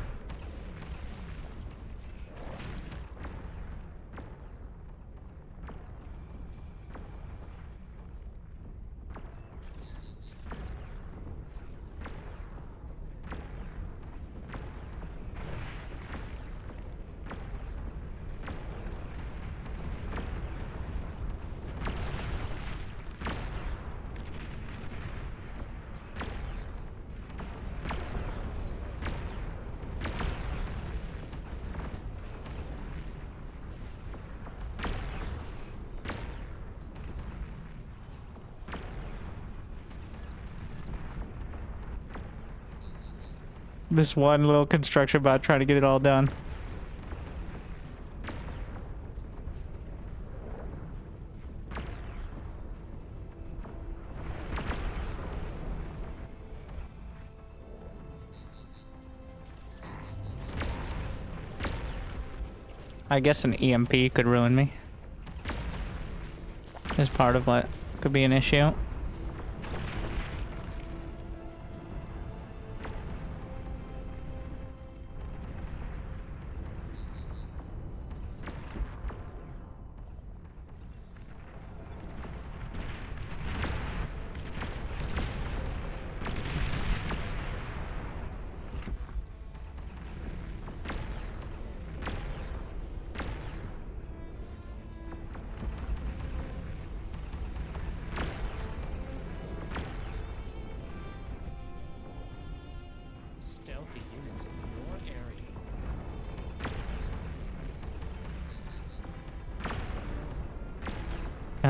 This one little construction bot trying to get it all done. I guess an EMP could ruin me. As part of what could be an issue. Stealthy units in your area.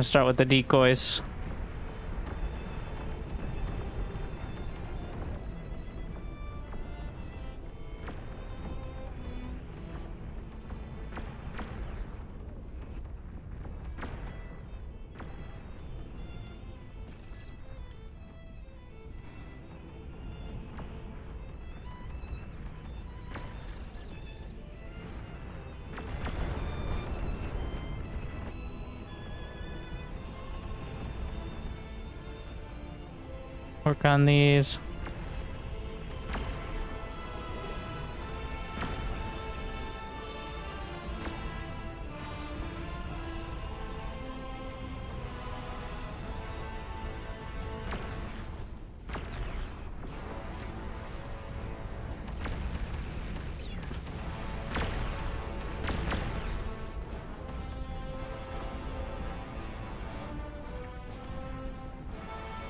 gonna start with the decoys. Work on these.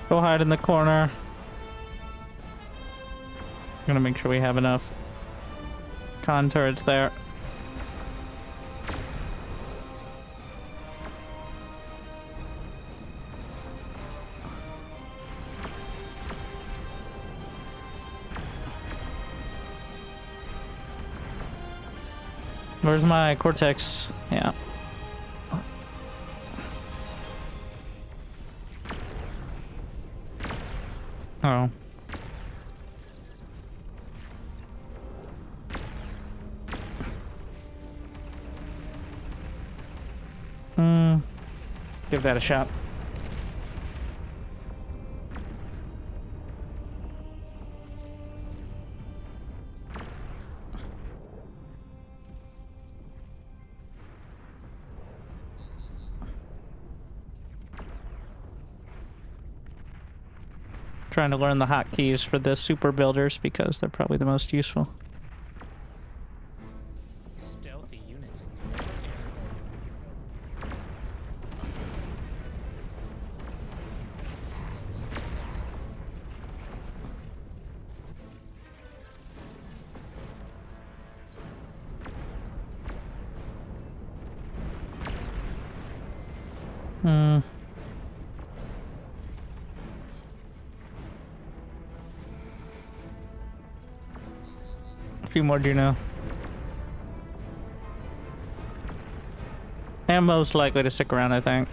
Go hide in the corner. I'm gonna make sure we have enough con turrets there. Where's my Cortex? Yeah. Oh. Give that a shot. Trying to learn the hotkeys for the super builders because they're probably the most useful. Stealthy units in the A few more Juno. And most likely to stick around, I think.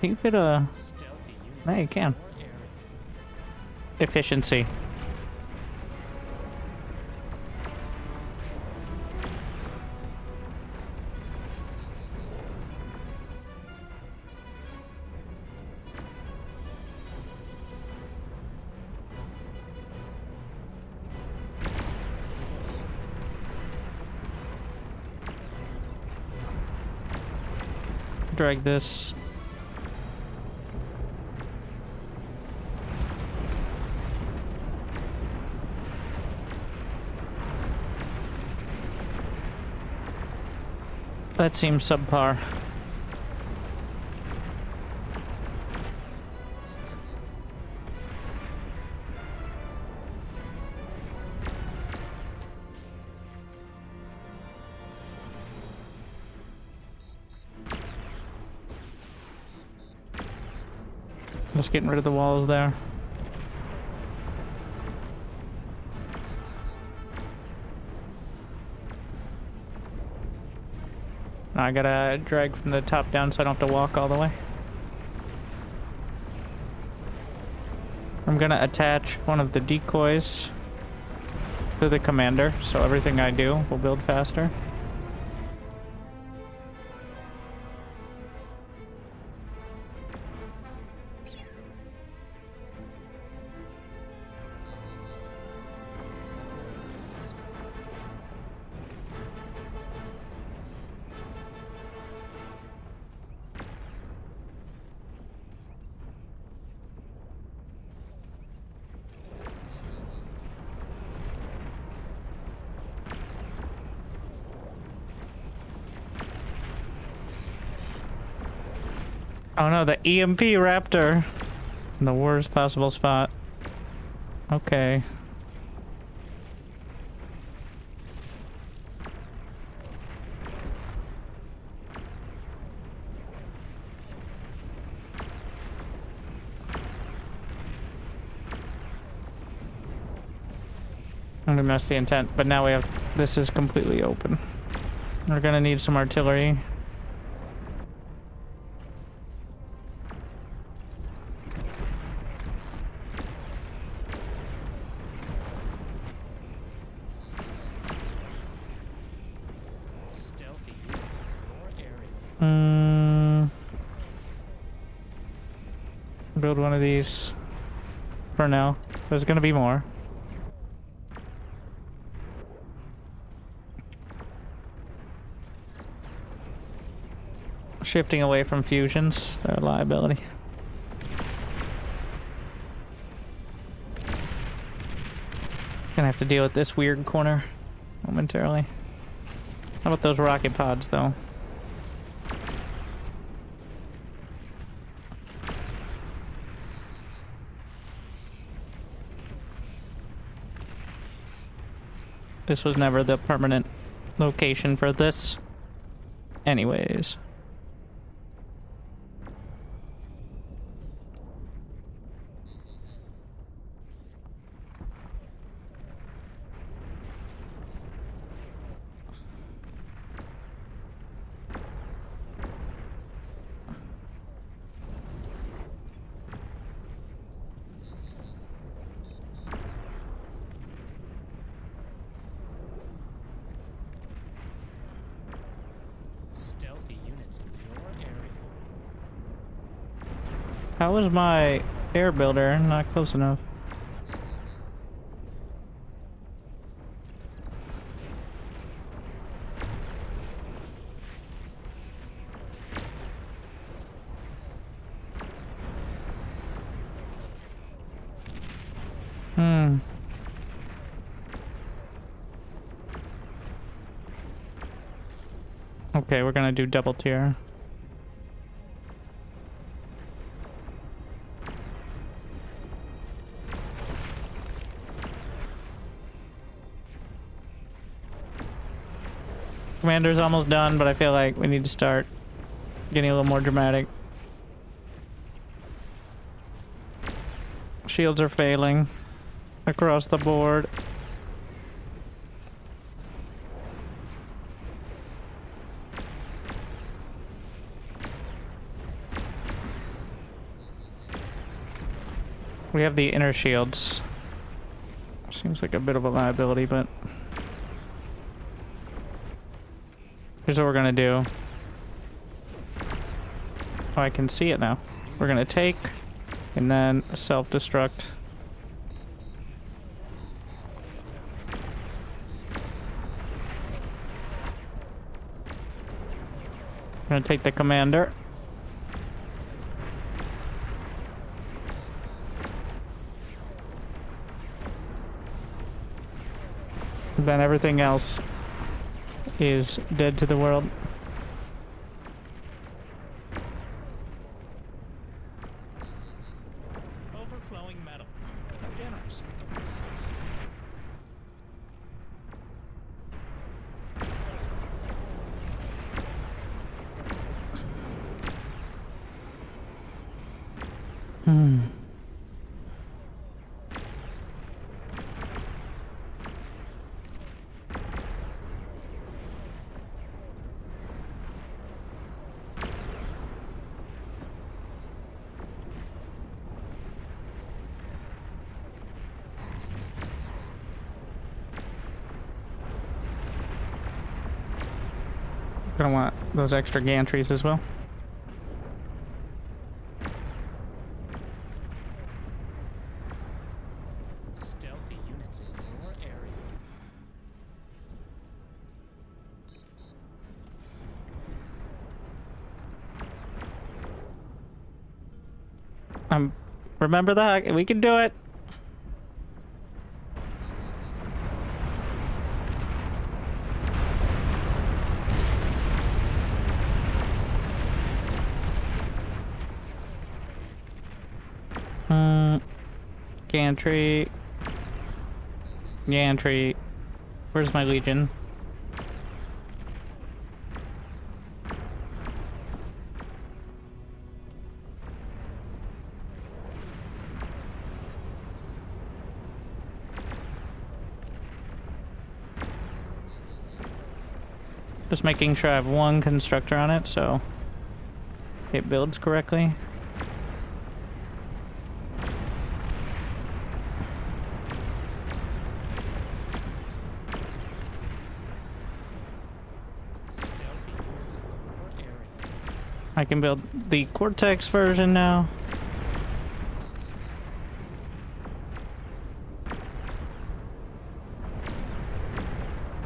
You could, no, you can. Efficiency. Drag this. That seems subpar. Just getting rid of the walls there. Now I gotta drag from the top down so I don't have to walk all the way. I'm gonna attach one of the decoys to the commander, so everything I do will build faster. Oh no, the EMP Raptor. In the worst possible spot. Okay. I'm gonna mess the intent, but now we have... This is completely open. We're gonna need some artillery. Stealthy units in your area. Build one of these for now. There's gonna be more. Shifting away from fusions, they're a liability. Gonna have to deal with this weird corner momentarily. How about those rocket pods, though? This was never the permanent location for this. Anyways. Stealthy units in your area. How is my air builder not close enough? Okay, we're gonna do double tier. Commander's almost done, but I feel like we need to start getting a little more dramatic. Shields are failing across the board. We have the inner shields. Seems like a bit of a liability, but here's what we're gonna do. Oh, I can see it now. We're gonna take and then self-destruct. We're gonna take the commander. Then everything else is dead to the world. Overflowing metal. Generous. Gonna want those extra gantries as well. Stealthy units in your area. Remember that? We can do it. Gantry. Gantry. Where's my Legion? Just making sure I have one constructor on it so it builds correctly. Stealthy units in core area. I can build the Cortex version now.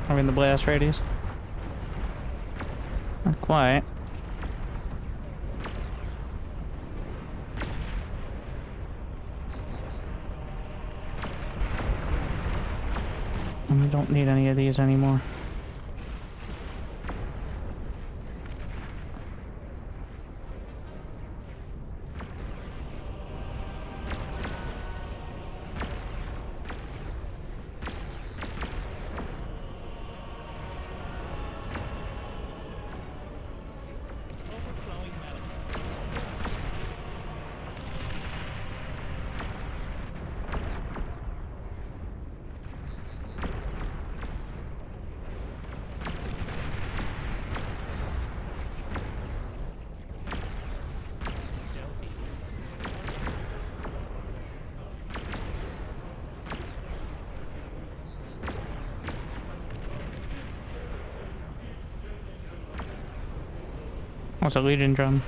I mean the blast radius. Not quite. We don't need any of these anymore. Overflowing metal. Stealthy units in core area. What's a Legion drum?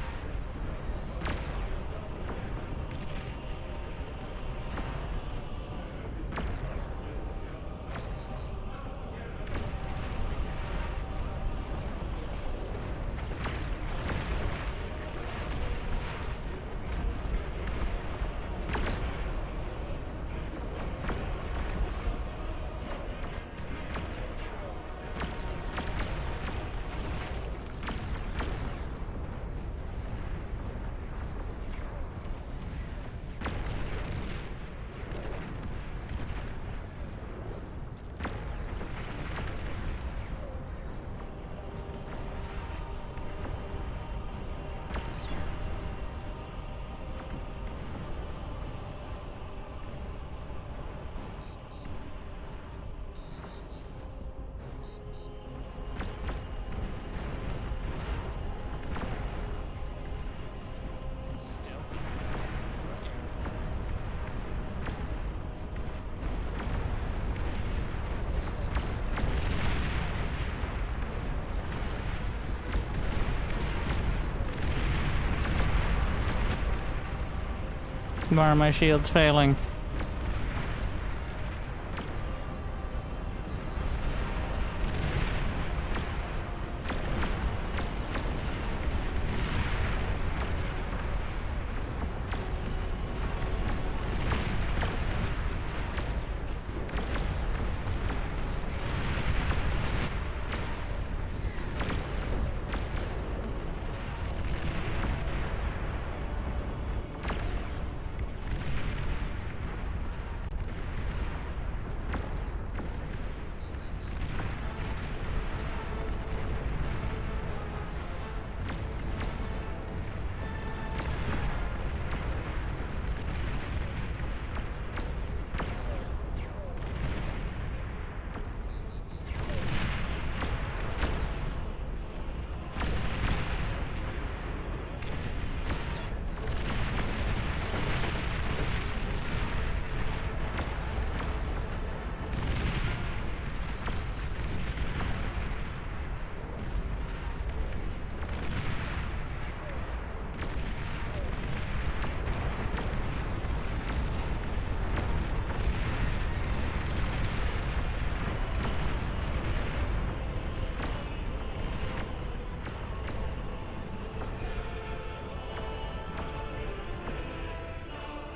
Stealthy units in core area. Why are my shields failing?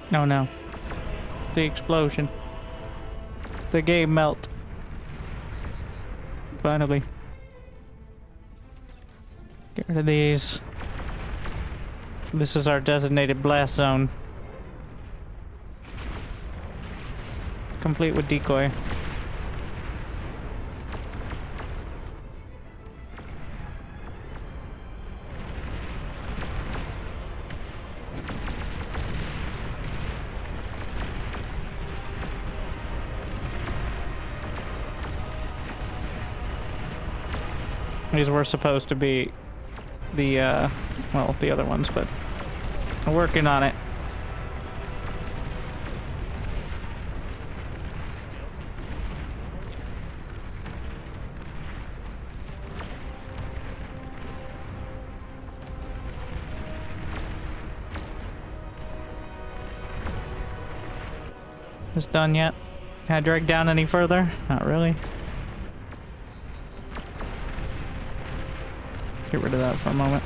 No, no. The explosion. The game melt. Finally. Get rid of these. This is our designated blast zone. complete with decoy. These were supposed to be the, well, the other ones, but I'm working on it. Is done yet? Can I drag down any further? Not really. Get rid of that for a moment.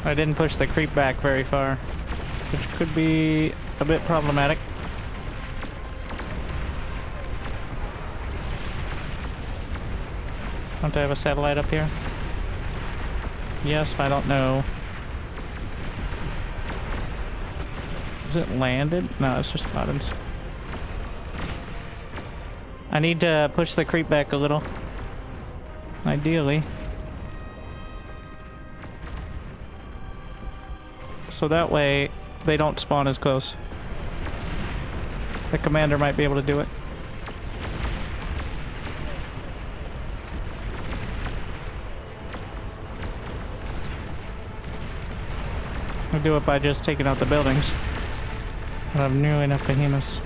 I didn't push the creep back very far, which could be a bit problematic. Don't I have a satellite up here? Yes, but I don't know. Is it landed? No, it's just buttons. I need to push the creep back a little. Ideally. So that way, they don't spawn as close. The commander might be able to do it. I'll do it by just taking out the buildings. I don't have nearly enough behemoths.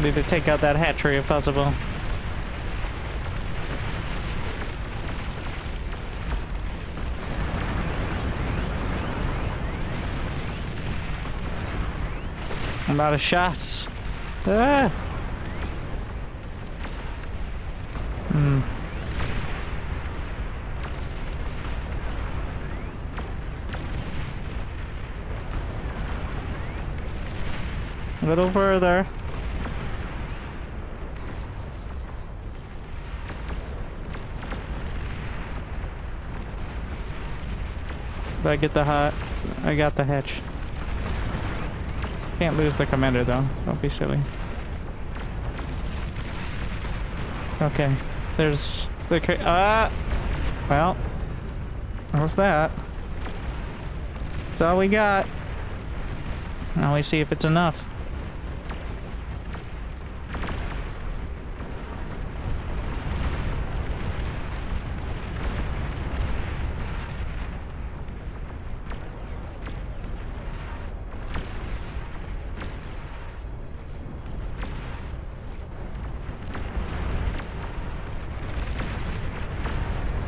Need to take out that hatchery if possible. I'm out of shots. Ah! A little further. Did I get the hot? I got the hatch. Can't lose the commander though. Don't be silly. Okay. There's the well. What's that? That's all we got. Now we see if it's enough.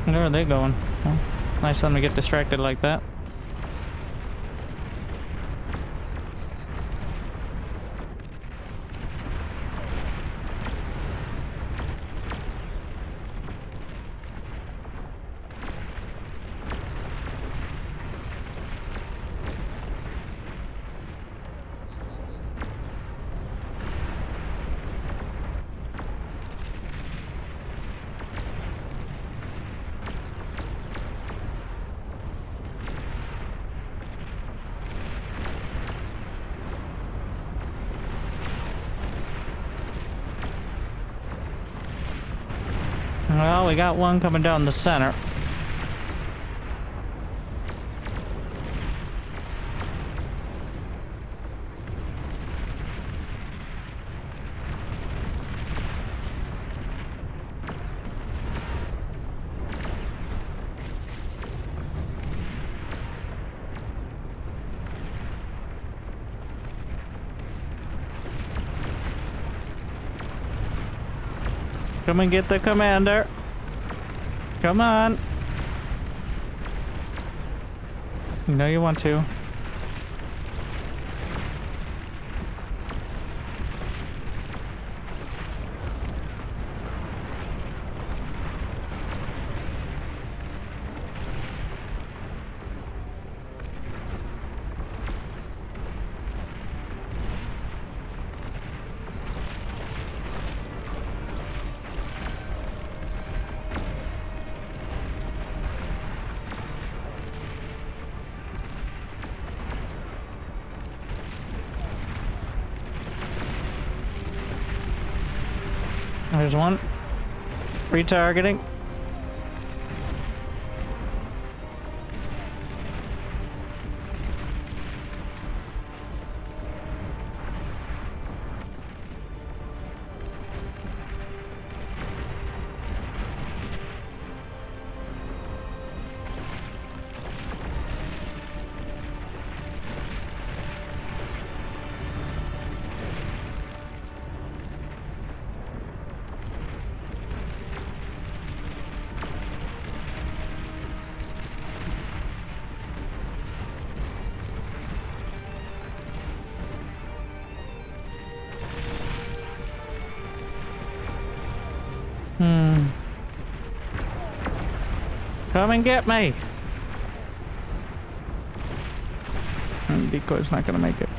Where are they going? Well, nice of them to get distracted like that. Well, we got one coming down the center. Come and get the commander. Come on. You know you want to. There's one. Retargeting. Come and get me. Decoy's not gonna make it.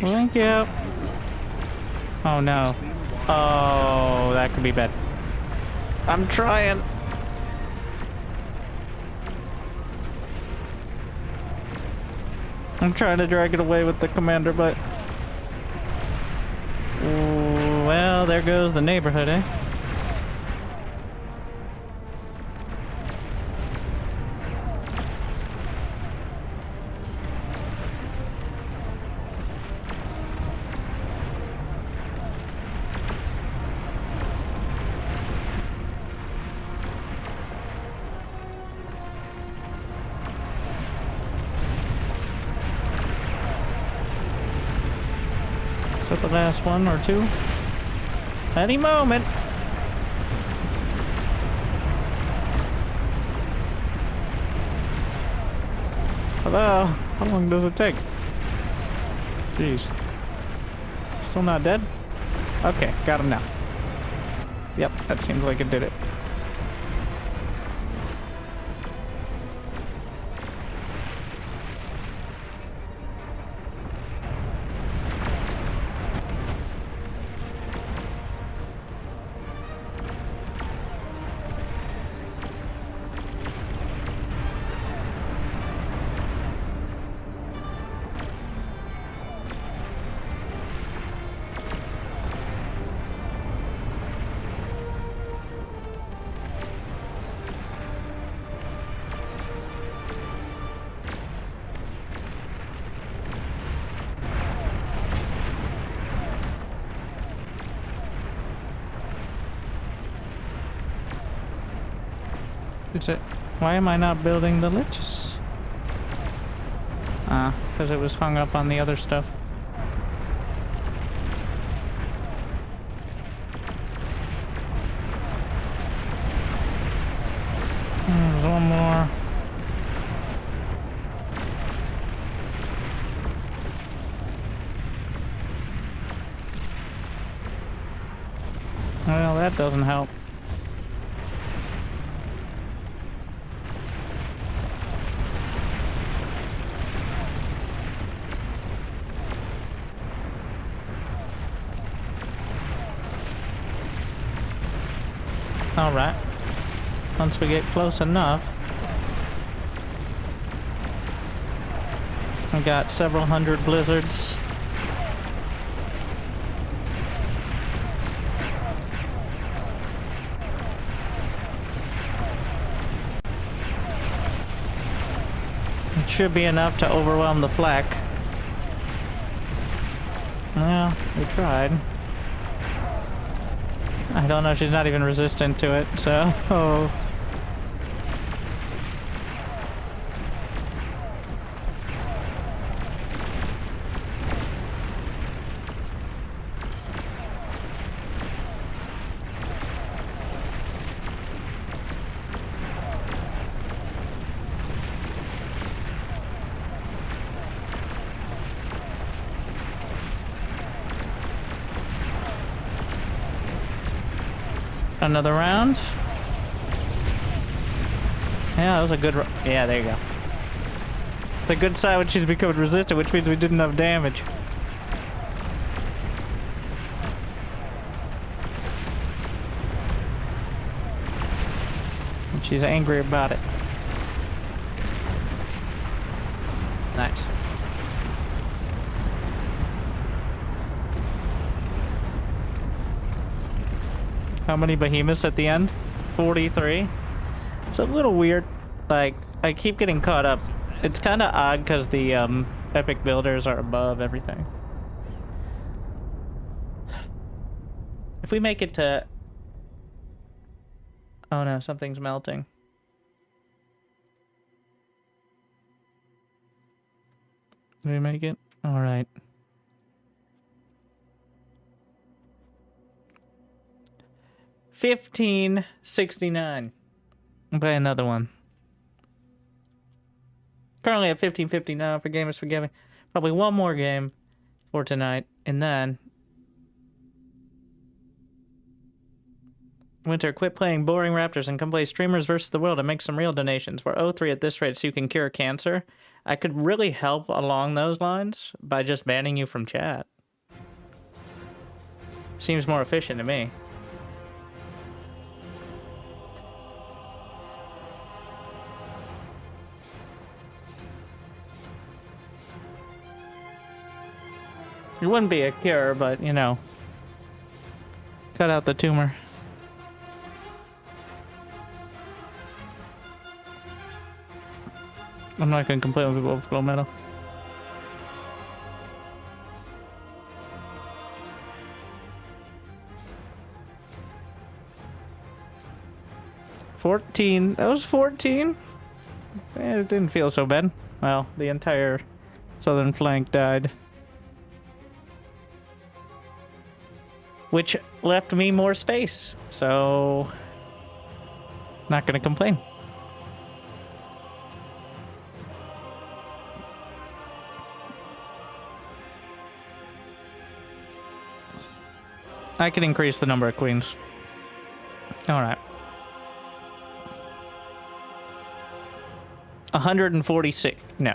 Thank you. Oh no. Oh, that could be bad. I'm trying. I'm trying to drag it away with the commander, but... well, there goes the neighborhood, eh? Is that the last one or two? Any moment. Hello? How long does it take? Jeez. Still not dead? Okay, got him now. Yep, that seems like it did it. Is it? Why am I not building the liches? Ah, because it was hung up on the other stuff. There's one more. Well, that doesn't help. Alright. Once we get close enough. I got several hundred blizzards. It should be enough to overwhelm the flak. Well, we tried. I don't know, she's not even resistant to it, so... Oh. Another round. Yeah, that was a good yeah, there you go. The good side when she's becoming resistant, which means we didn't have damage. And she's angry about it. Nice. How many behemoths at the end? 43. It's a little weird. Like, I keep getting caught up. It's kind of odd because the epic builders are above everything. If we make it to... Oh no, something's melting. Did we make it? Alright. $15.69. I'll buy another one. Currently at $15.59 for Gamers Forgiving. Probably one more game for tonight, and then Winter, quit playing boring Raptors and come play Streamers versus the World and make some real donations. We're 0-3 at this rate, so you can cure cancer. I could really help along those lines by just banning you from chat. Seems more efficient to me. It wouldn't be a cure, but, you know, cut out the tumor. I'm not going to complain with overflow metal. $14. That was 14. It didn't feel so bad. Well, the entire southern flank died. Which left me more space, so not gonna complain. I can increase the number of queens. Alright. 146. No.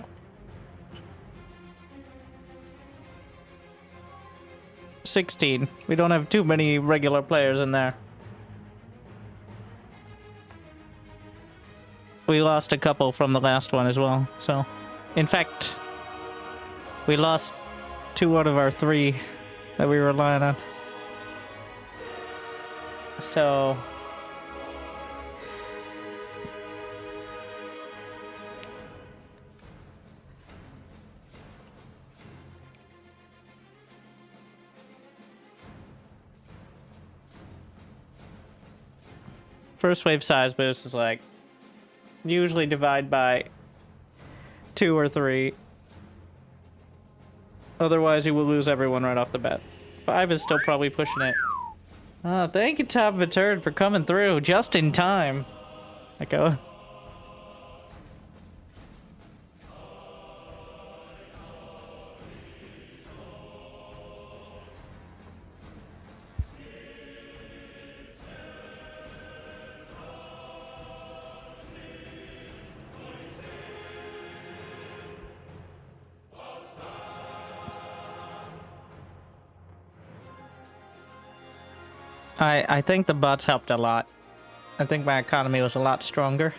$16. We don't have too many regular players in there. We lost a couple from the last one as well, so... In fact, we lost 2 out of our 3 that we were relying on. So... First wave size boost is like... Usually divide by 2 or 3. Otherwise, you will lose everyone right off the bat. 5 is still probably pushing it. Oh, thank you, Top Turd, for coming through just in time. Echo. I think the bots helped a lot. I think my economy was a lot stronger.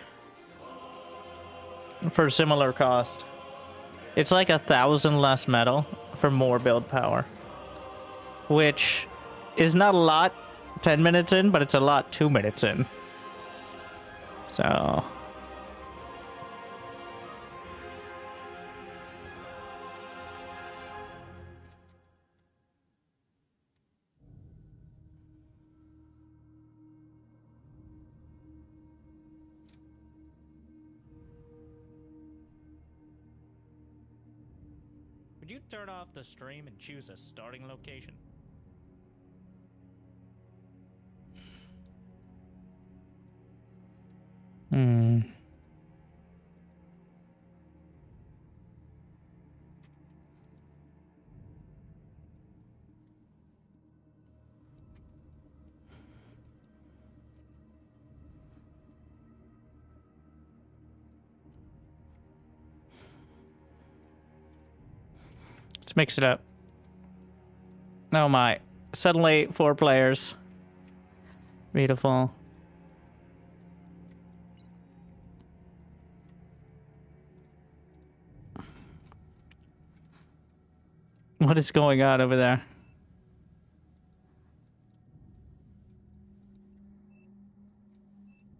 For similar cost. It's like 1,000 less metal for more build power. Which is not a lot 10 minutes in, but it's a lot 2 minutes in. So... Would you turn off the stream and choose a starting location? Let's mix it up. Oh my. Suddenly 4 players. Beautiful. What is going on over there?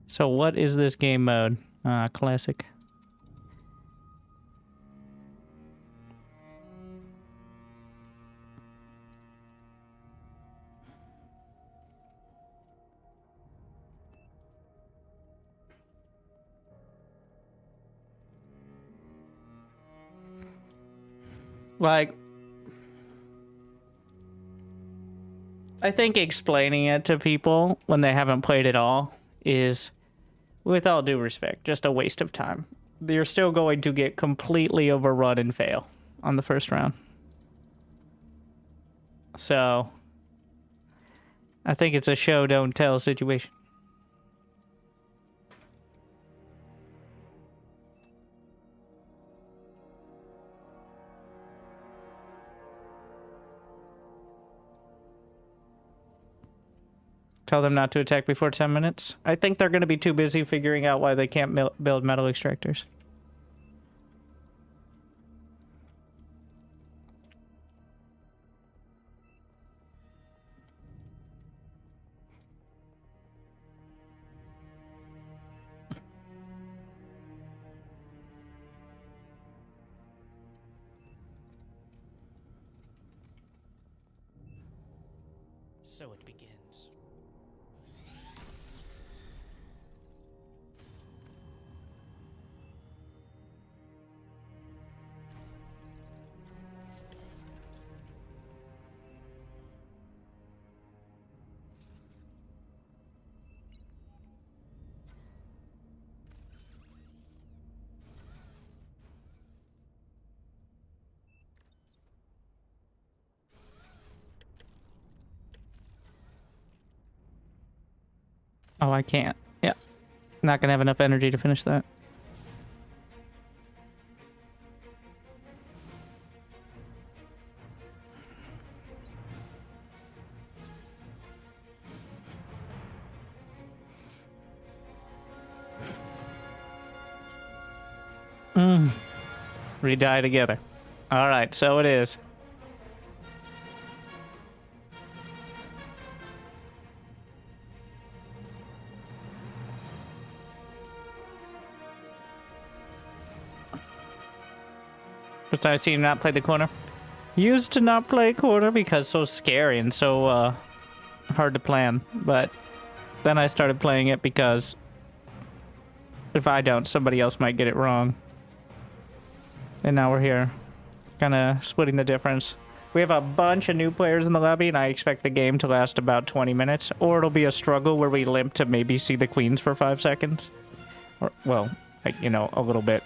So what is this game mode? Classic. Like, I think explaining it to people when they haven't played it all is, with all due respect, just a waste of time. You're still going to get completely overrun and fail on the first round. So, I think it's a show, don't tell situation. Tell them not to attack before 10 minutes. I think they're going to be too busy figuring out why they can't build metal extractors. So it begins. Oh, I can't. Yeah. Not gonna have enough energy to finish that. We die together. Alright, so it is. First time I've seen him not play the corner. Used to not play corner because so scary and so hard to plan. But then I started playing it because if I don't, somebody else might get it wrong. And now we're here, kind of splitting the difference. We have a bunch of new players in the lobby, and I expect the game to last about 20 minutes. Or it'll be a struggle where we limp to maybe see the queens for 5 seconds. Or, well, like, you know, a little bit.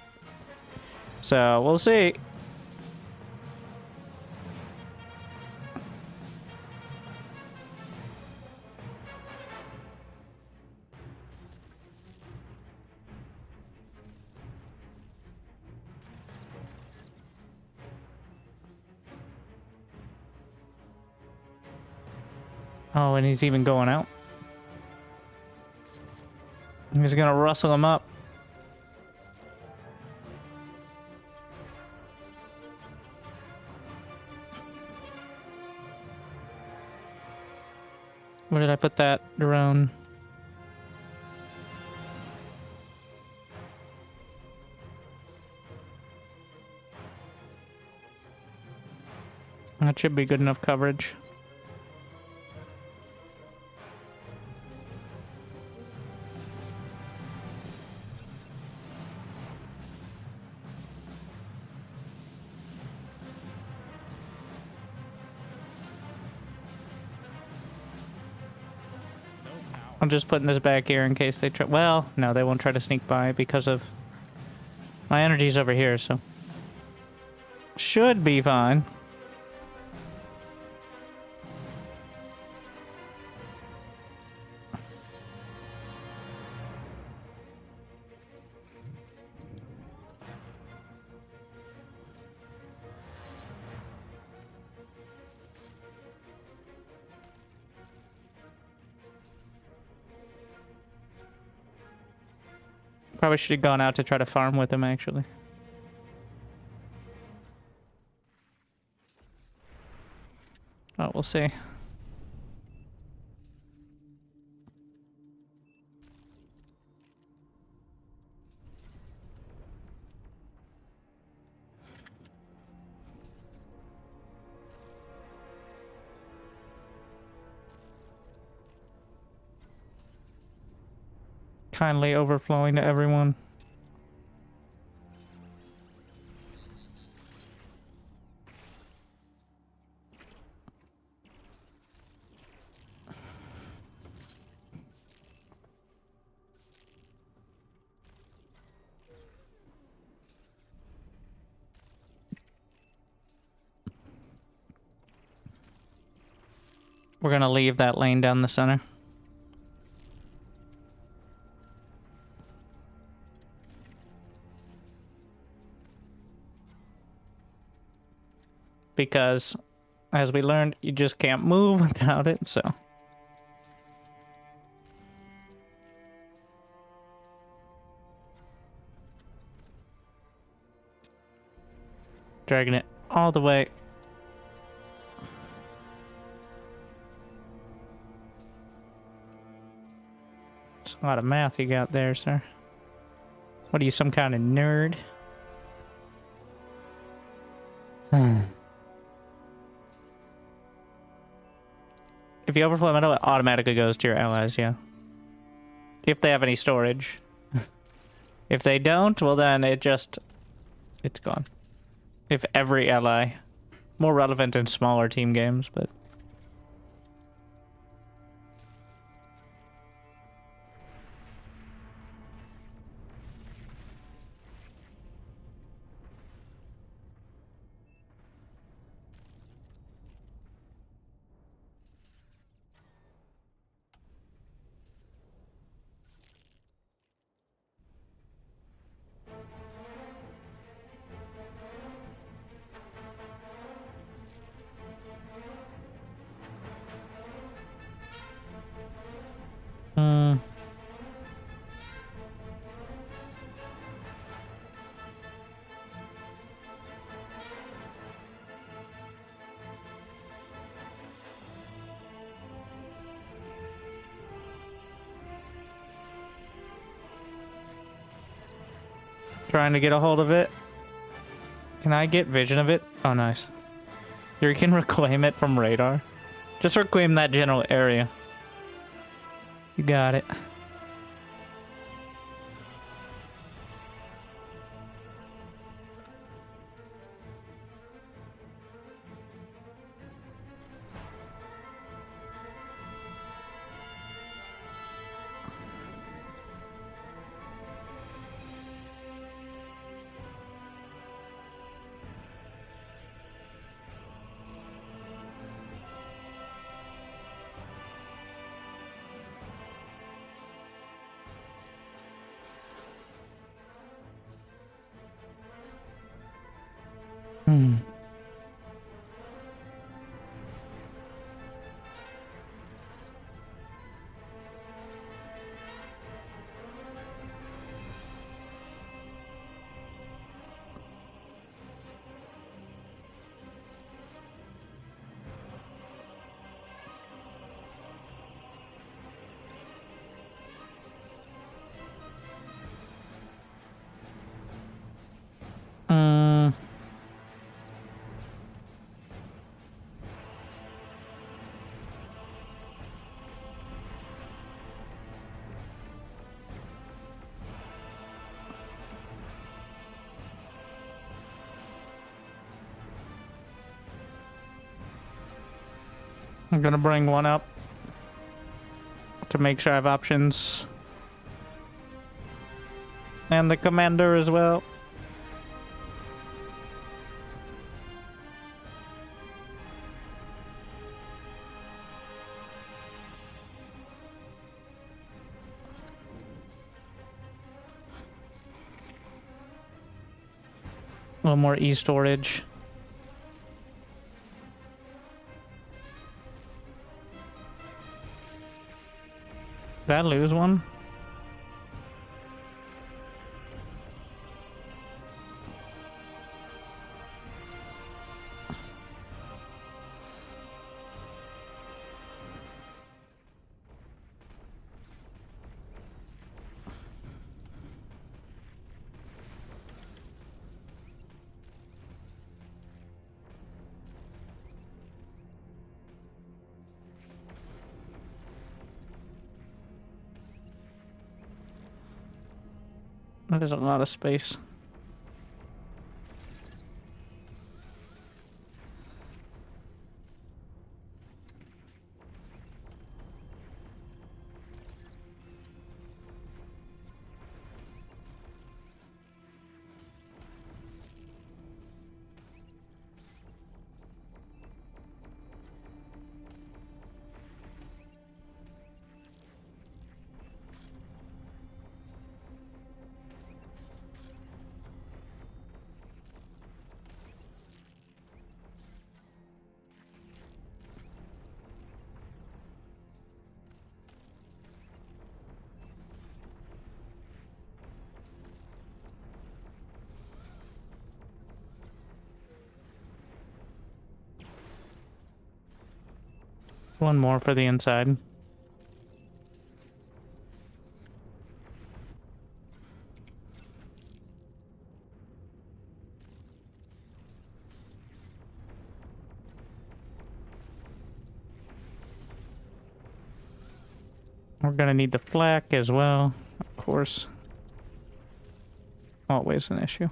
So, we'll see. Oh, and he's even going out. He's gonna rustle him up. Where did I put that drone? That should be good enough coverage. I'm just putting this back here in case they try. Well, no, they won't try to sneak by because of my energy's over here, so should be fine. Probably should have gone out to try to farm with him, actually. Oh, we'll see. Kindly overflowing to everyone. We're gonna leave that lane down the center. Because, as we learned, you just can't move without it, so. Dragging it all the way. It's a lot of math you got there, sir. What are you, some kind of nerd? If you overflow metal, it automatically goes to your allies, yeah. If they have any storage. If they don't, well then it's gone. If every ally. More relevant in smaller team games, but... Hmm. Trying to get a hold of it. Can I get vision of it? Oh, nice. You can reclaim it from radar. Just reclaim that general area. You got it. Hmm. Mm. I'm gonna bring one up to make sure I have options. And the commander as well. A little more e-storage. Did I lose one? That is a lot of space. One more for the inside. We're gonna need the flak as well, of course. Always an issue.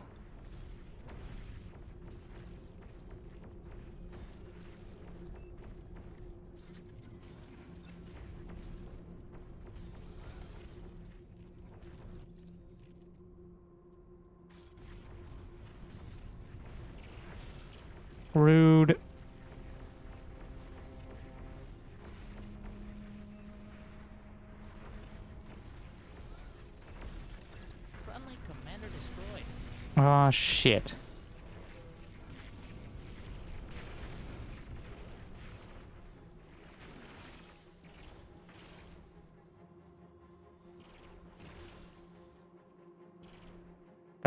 Rude. Friendly commander destroyed. Oh shit.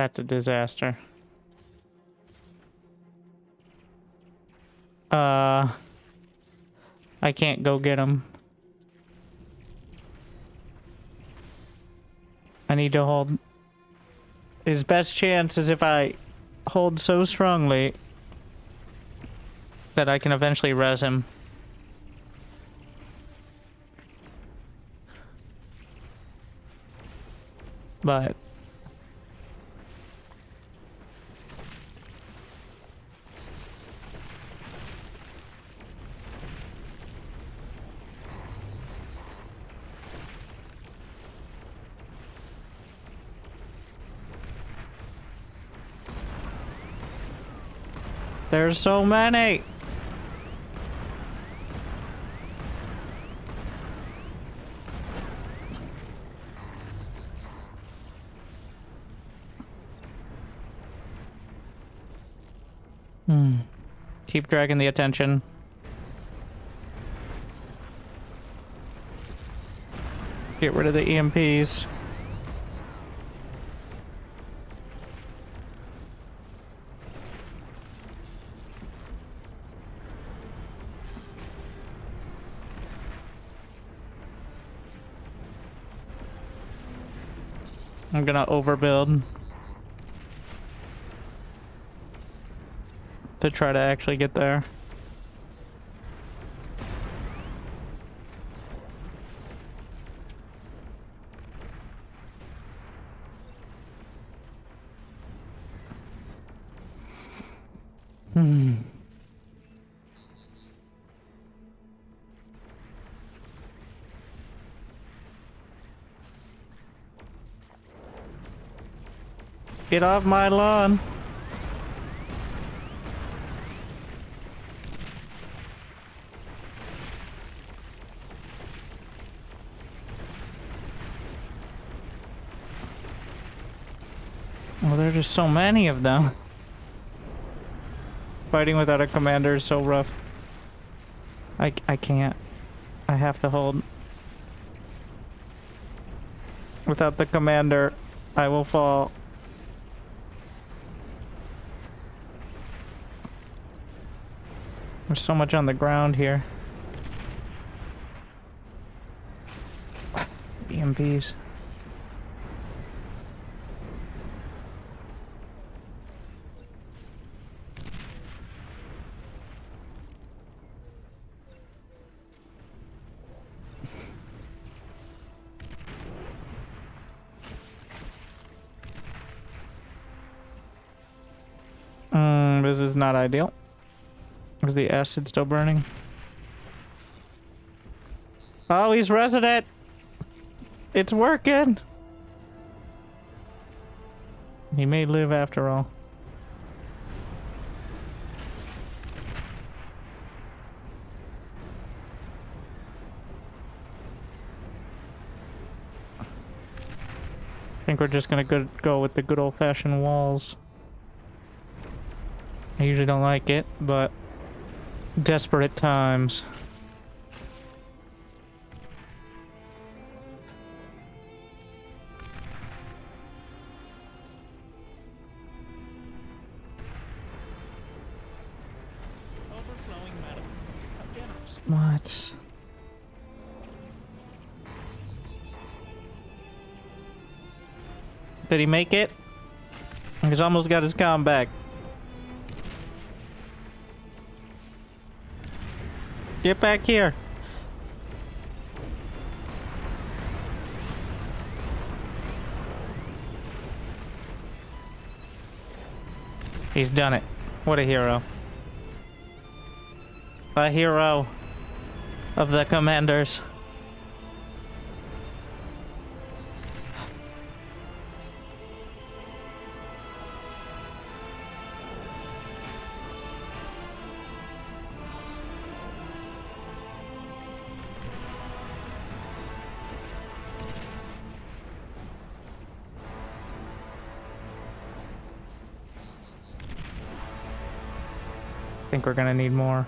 That's a disaster. I can't go get him. I need to hold. His best chance is if I hold so strongly that I can eventually res him. But there's so many. Keep dragging the attention. Get rid of the EMPs. I'm gonna overbuild to try to actually get there. Get off my lawn. Well, there are just so many of them. Fighting without a commander is so rough. I can't. I have to hold. Without the commander, I will fall. There's so much on the ground here. EMPs. This is not ideal. Is the acid still burning? Oh, he's resident. It's working. He may live after all. I think we're just gonna go with the good old-fashioned walls. I usually don't like it, but desperate times. Overflowing, madam. How generous. What? Did he make it? He's almost got his comm back. Get back here. He's done it. What a hero. A hero of the commanders. I think we're gonna need more.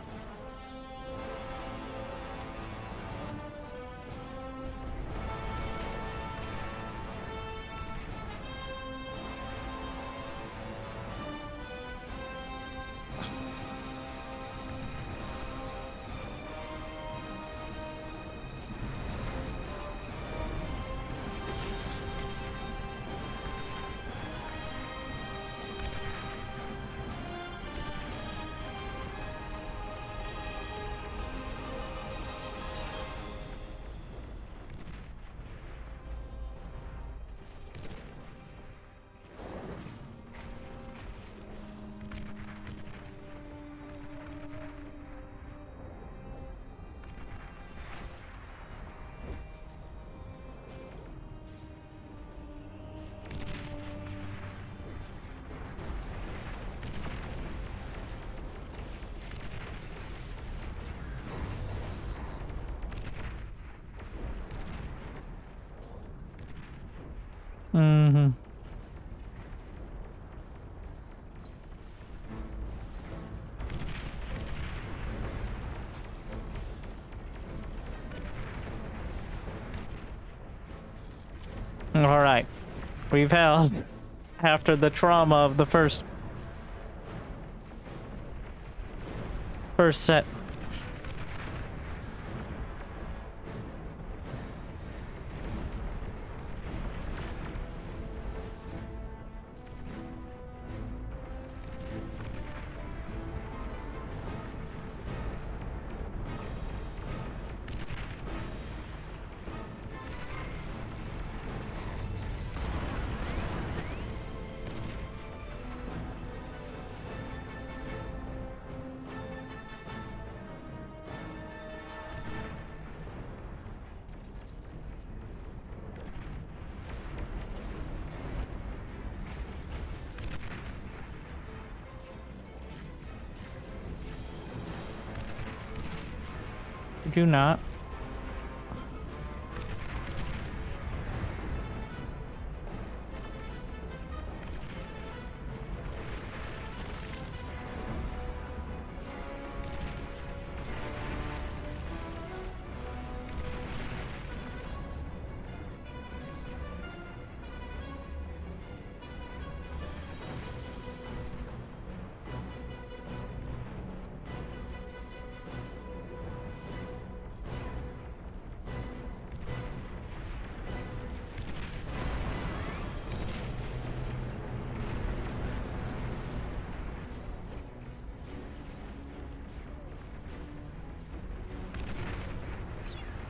Mm-hmm. All right. We've held after the trauma of the first set. Do not.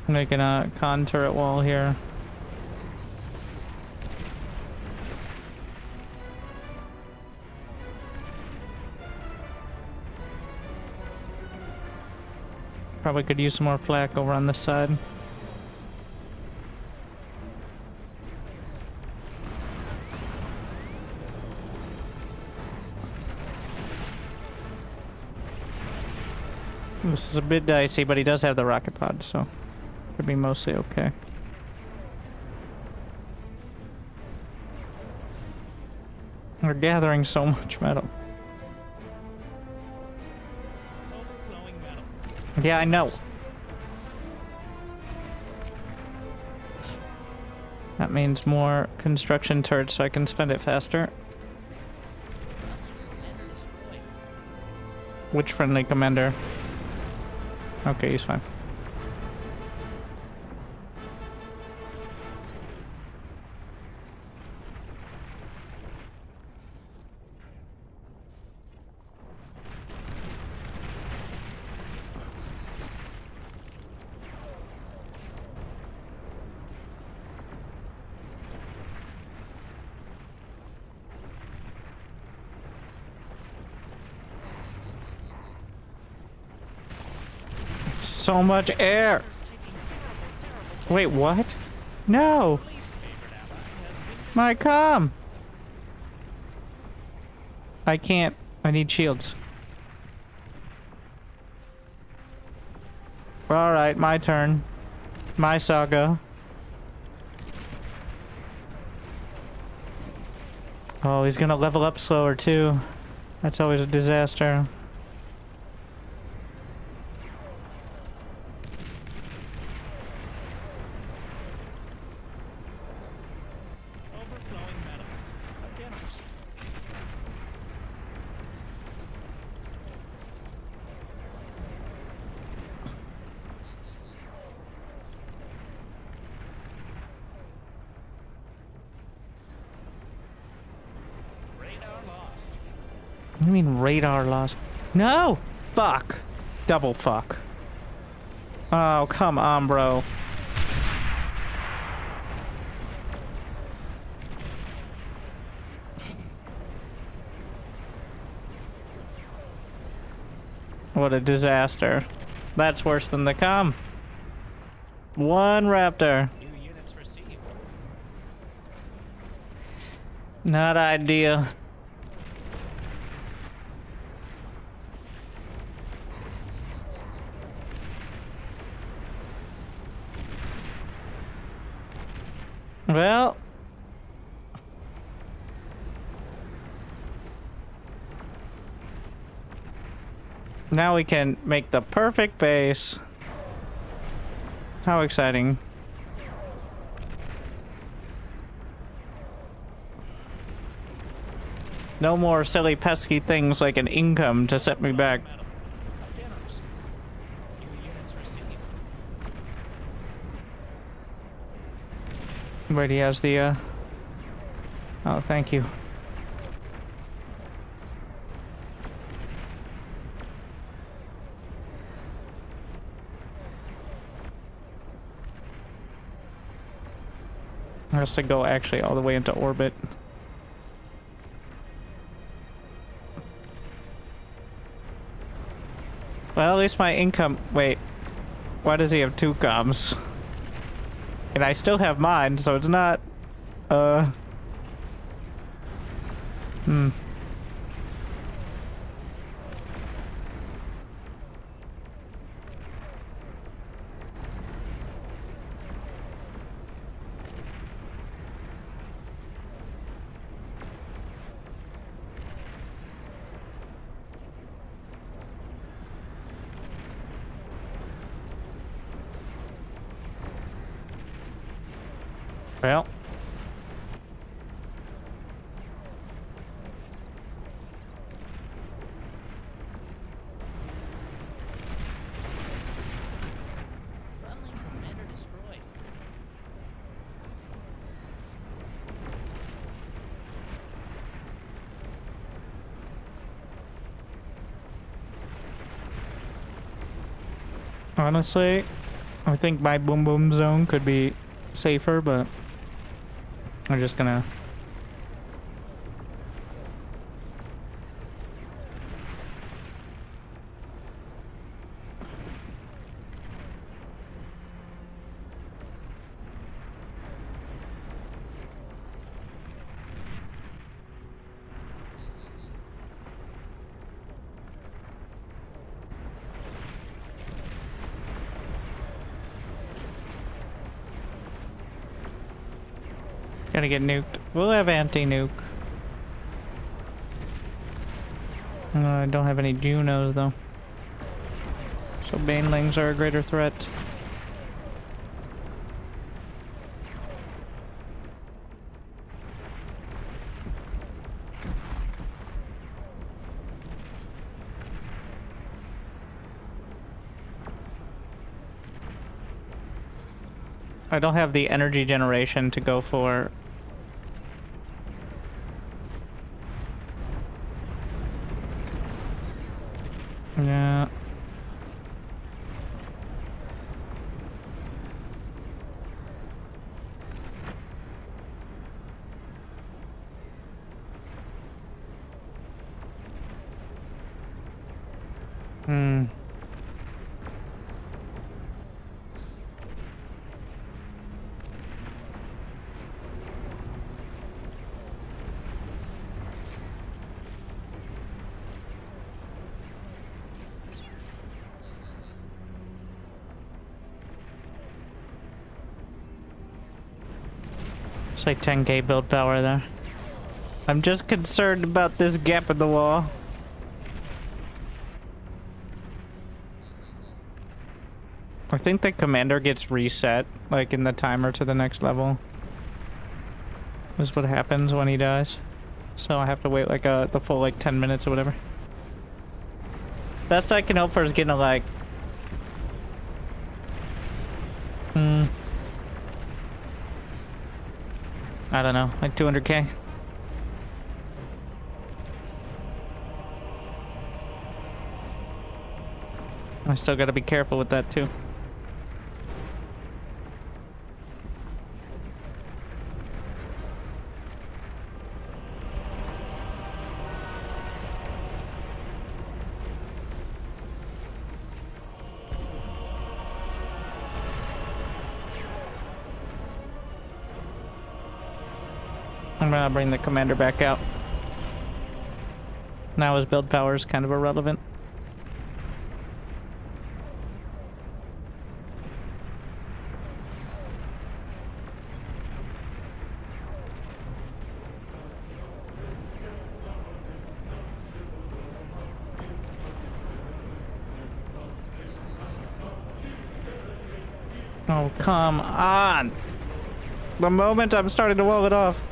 Making a con turret wall here. Probably could use some more flak over on this side. This is a bit dicey, but he does have the rocket pod, so could be mostly okay. We're gathering so much metal. Overflowing metal. Yeah, I know. That means more construction turrets so I can spend it faster. Which friendly commander? Okay, he's fine. So much air. Wait, what? No. My comm. I can't. I need shields. All right, my turn. My saga. Oh, he's gonna level up slower too. That's always a disaster. What do you mean radar loss? No! Fuck! Double fuck. Oh, come on, bro. What a disaster. That's worse than the comm. One raptor. New units received. Not ideal. Well, Now we can make the perfect base. How exciting. No more silly pesky things like an income to set me back. Generous. New units received. Wait, he has the, Oh, thank you. Has to go actually all the way into orbit. Well, at least my income... Wait. Why does he have 2 comms? And I still have mine, so it's not... Well... Friendly commander destroyed. Honestly, I think my boom boom zone could be safer, but I'm just gonna... Gotta get nuked. We'll have anti-nuke. I don't have any Junos though. So banelings are a greater threat. I don't have the energy generation to go for. Yeah. It's like 10k build power there. I'm just concerned about this gap in the wall. I think the commander gets reset, like in the timer to the next level. This is what happens when he dies. So I have to wait like the full like 10 minutes or whatever. Best I can hope for is getting a like... I don't know, like 200k. I still gotta be careful with that too. I'm gonna bring the commander back out. Now his build power is kind of irrelevant. Oh, come on. The moment I'm starting to wall it off.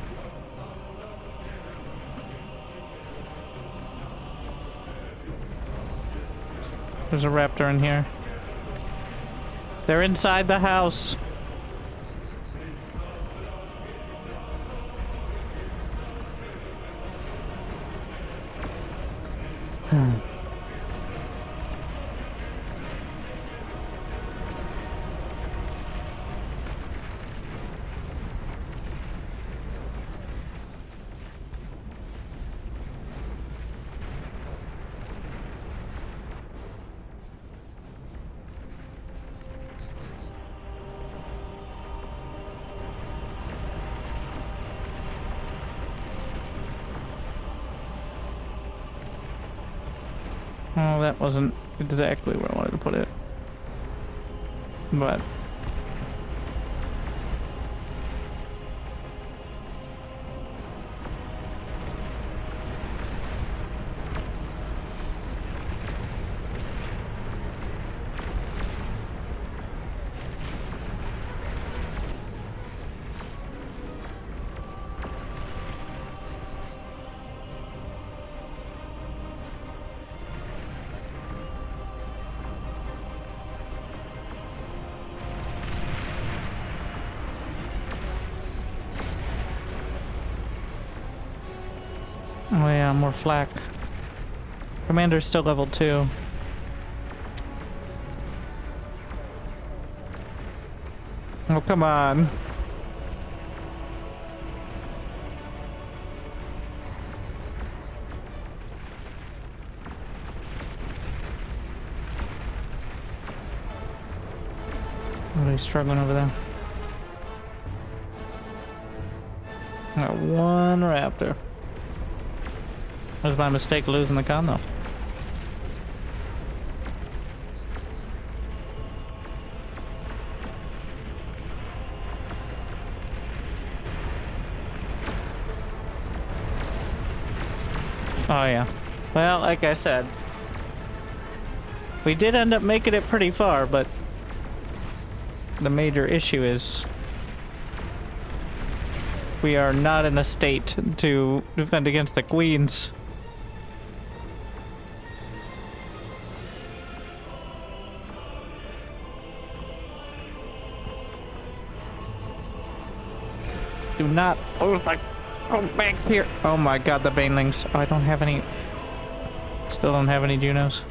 There's a raptor in here. They're inside the house. Oh, that wasn't exactly where I wanted to put it. But oh yeah, more flak. Commander's still level 2. Oh, come on. Nobody's struggling over there. Got one raptor. That was my mistake losing the con though. Oh yeah. Well, like I said, we did end up making it pretty far, but the major issue is we are not in a state to defend against the queens. Do not, oh my, go back here. Oh my god, the banelings. Oh, I don't have any, still don't have any Junos.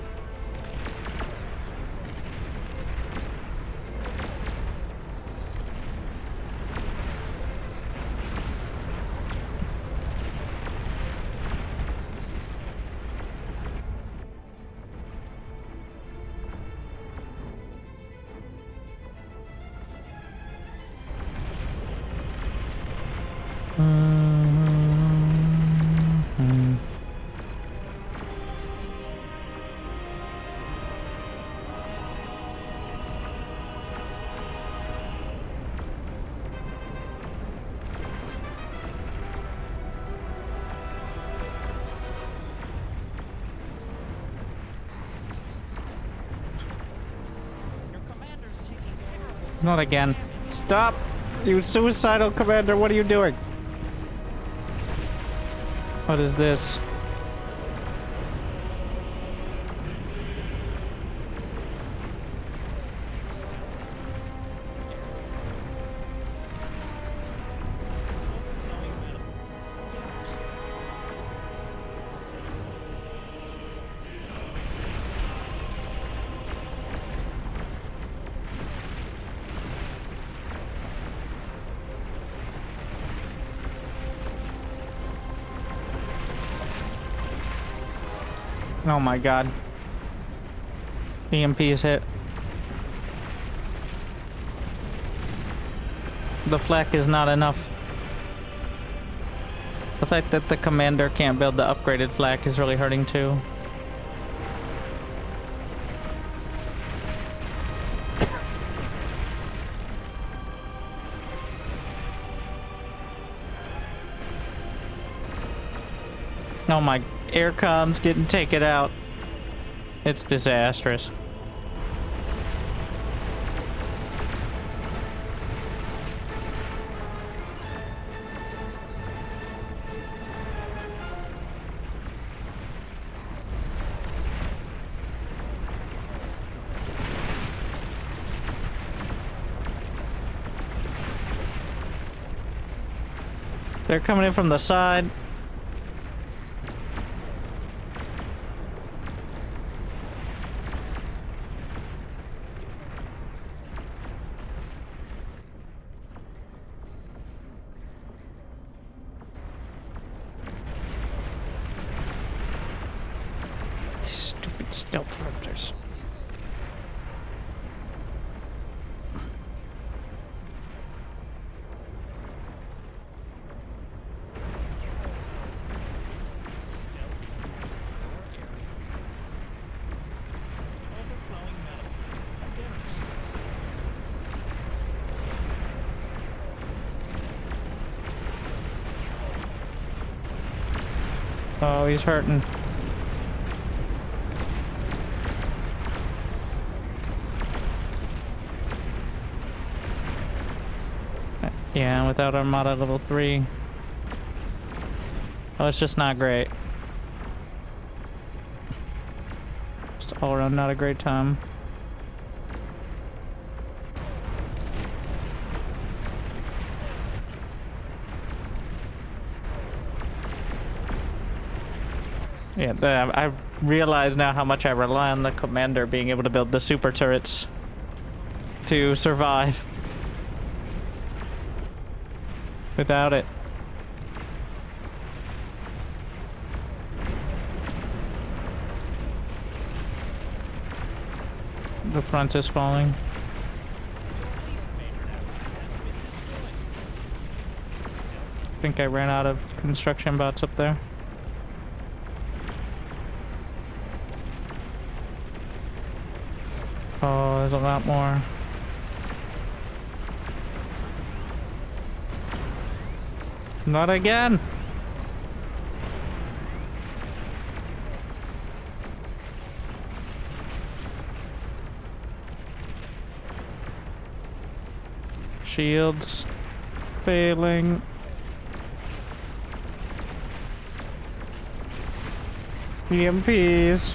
Not again. Stop! You suicidal commander, what are you doing? What is this? Oh my god. EMP is hit. The flak is not enough. The fact that the commander can't build the upgraded flak is really hurting too. Oh my, aircon's getting taken out. It's disastrous. They're coming in from the side. Stupid stealth raptors. Oh, he's hurting. Yeah, without Armada level 3. Oh, it's just not great. Just all around not a great time. Yeah, I realize now how much I rely on the commander being able to build the super turrets to survive. Without it. The front is falling. I think I ran out of construction bots up there. Oh, there's a lot more. Not again! Shields failing. EMPs.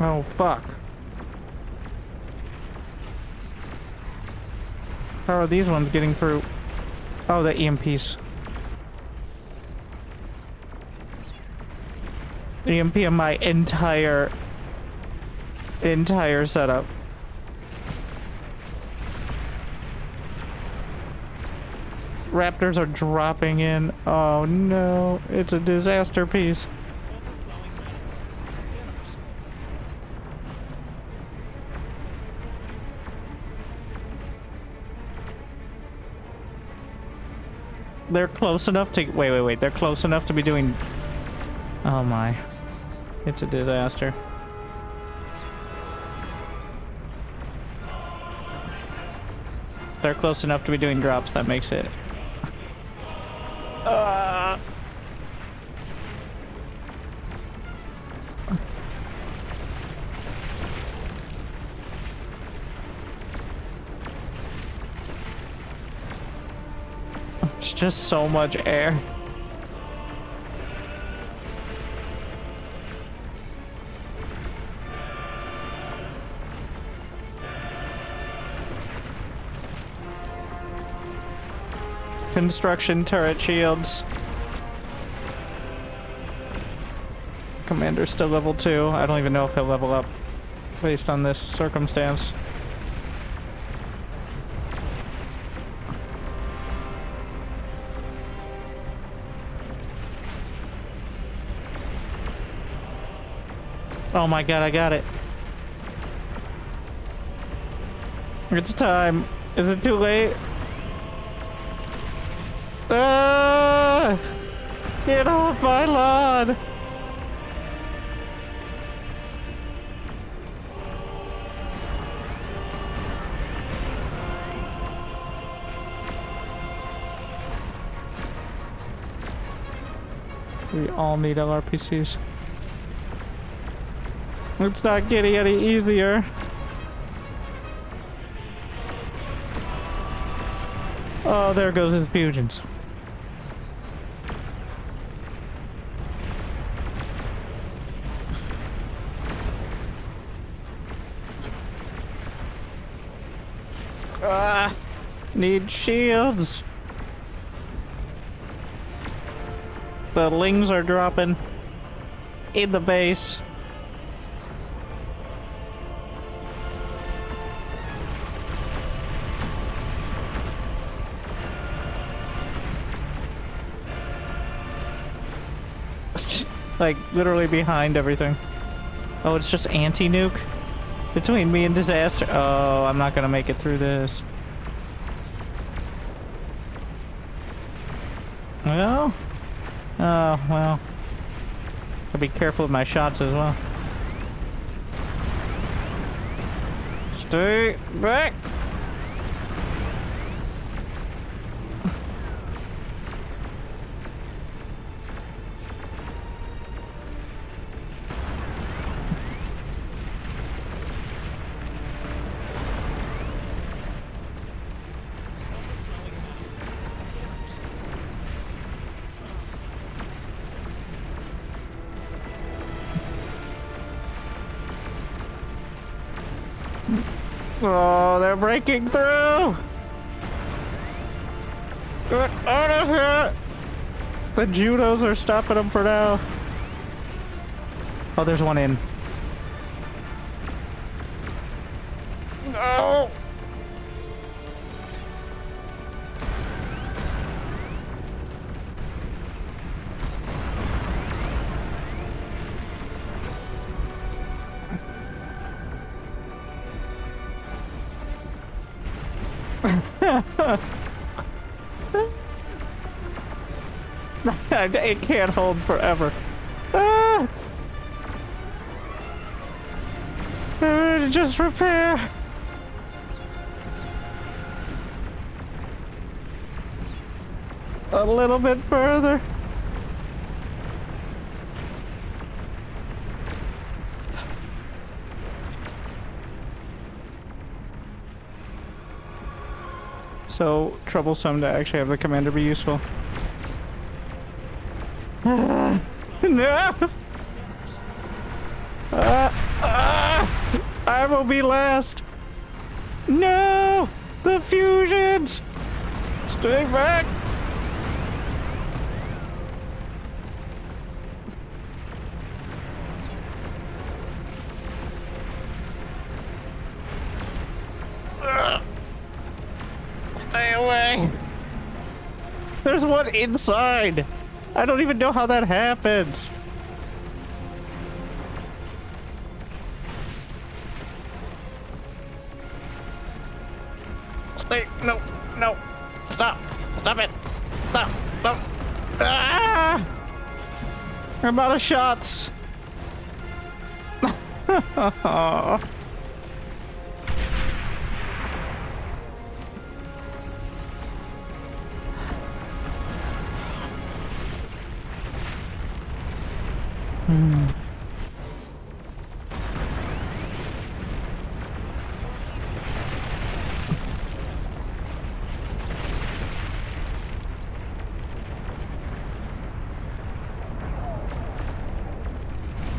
Oh, fuck. How are these ones getting through? Oh, the EMPs. EMP on my entire setup. Raptors are dropping in. Oh no, it's a disaster piece. They're close enough to... Wait. They're close enough to be doing... Oh my. It's a disaster. They're close enough to be doing drops, that makes it. It's just so much air. Construction turret shields. Commander's still level 2. I don't even know if he'll level up based on this circumstance. Oh my god, I got it. It's time. Is it too late? Ah! Get off my lawn! We all need LRPCs. It's not getting any easier. Oh, there goes his fusions. Ah, need shields. The lings are dropping in the base. Like, literally behind everything. Oh, it's just anti-nuke? Between me and disaster. Oh, I'm not gonna make it through this. Well? Oh, well. I'll be careful with my shots as well. Stay back! Oh, they're breaking through! Get out of here! The judos are stopping them for now. Oh, there's one in. No! It can't hold forever. Ah! Just repair. A little bit further. So troublesome to actually have the commander be useful. No! I will be last! No! The fusions! Stay back! Stay away! There's one inside! I don't even know how that happened. Stay, no, no, stop it, stop, no. Ah! I'm out of shots.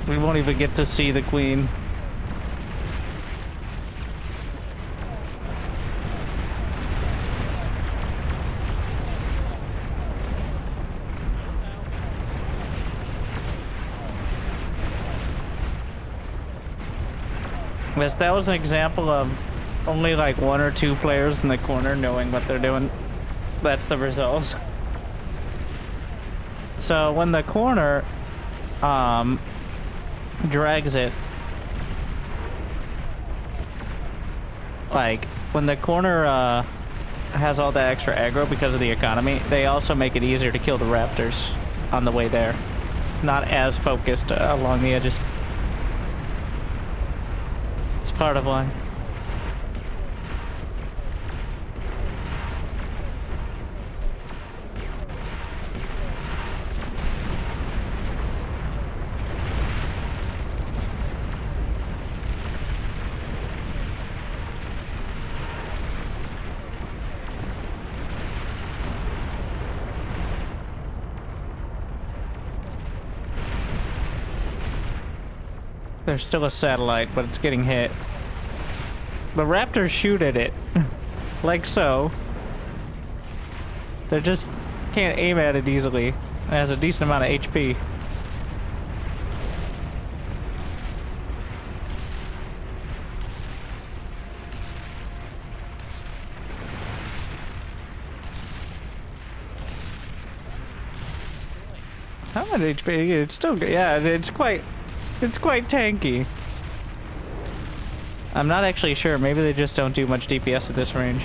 We won't even get to see the queen. Yes, that was an example of only like one or two players in the corner knowing what they're doing. That's the result. So when the corner drags it, like when the corner has all that extra aggro because of the economy, they also make it easier to kill the raptors on the way there. It's not as focused along the edges. It's part of why. There's still a satellite, but it's getting hit. The Raptors shoot at it. Like so. They just can't aim at it easily. It has a decent amount of HP. How much HP? It's still good. Yeah, it's quite tanky. I'm not actually sure. Maybe they just don't do much DPS at this range.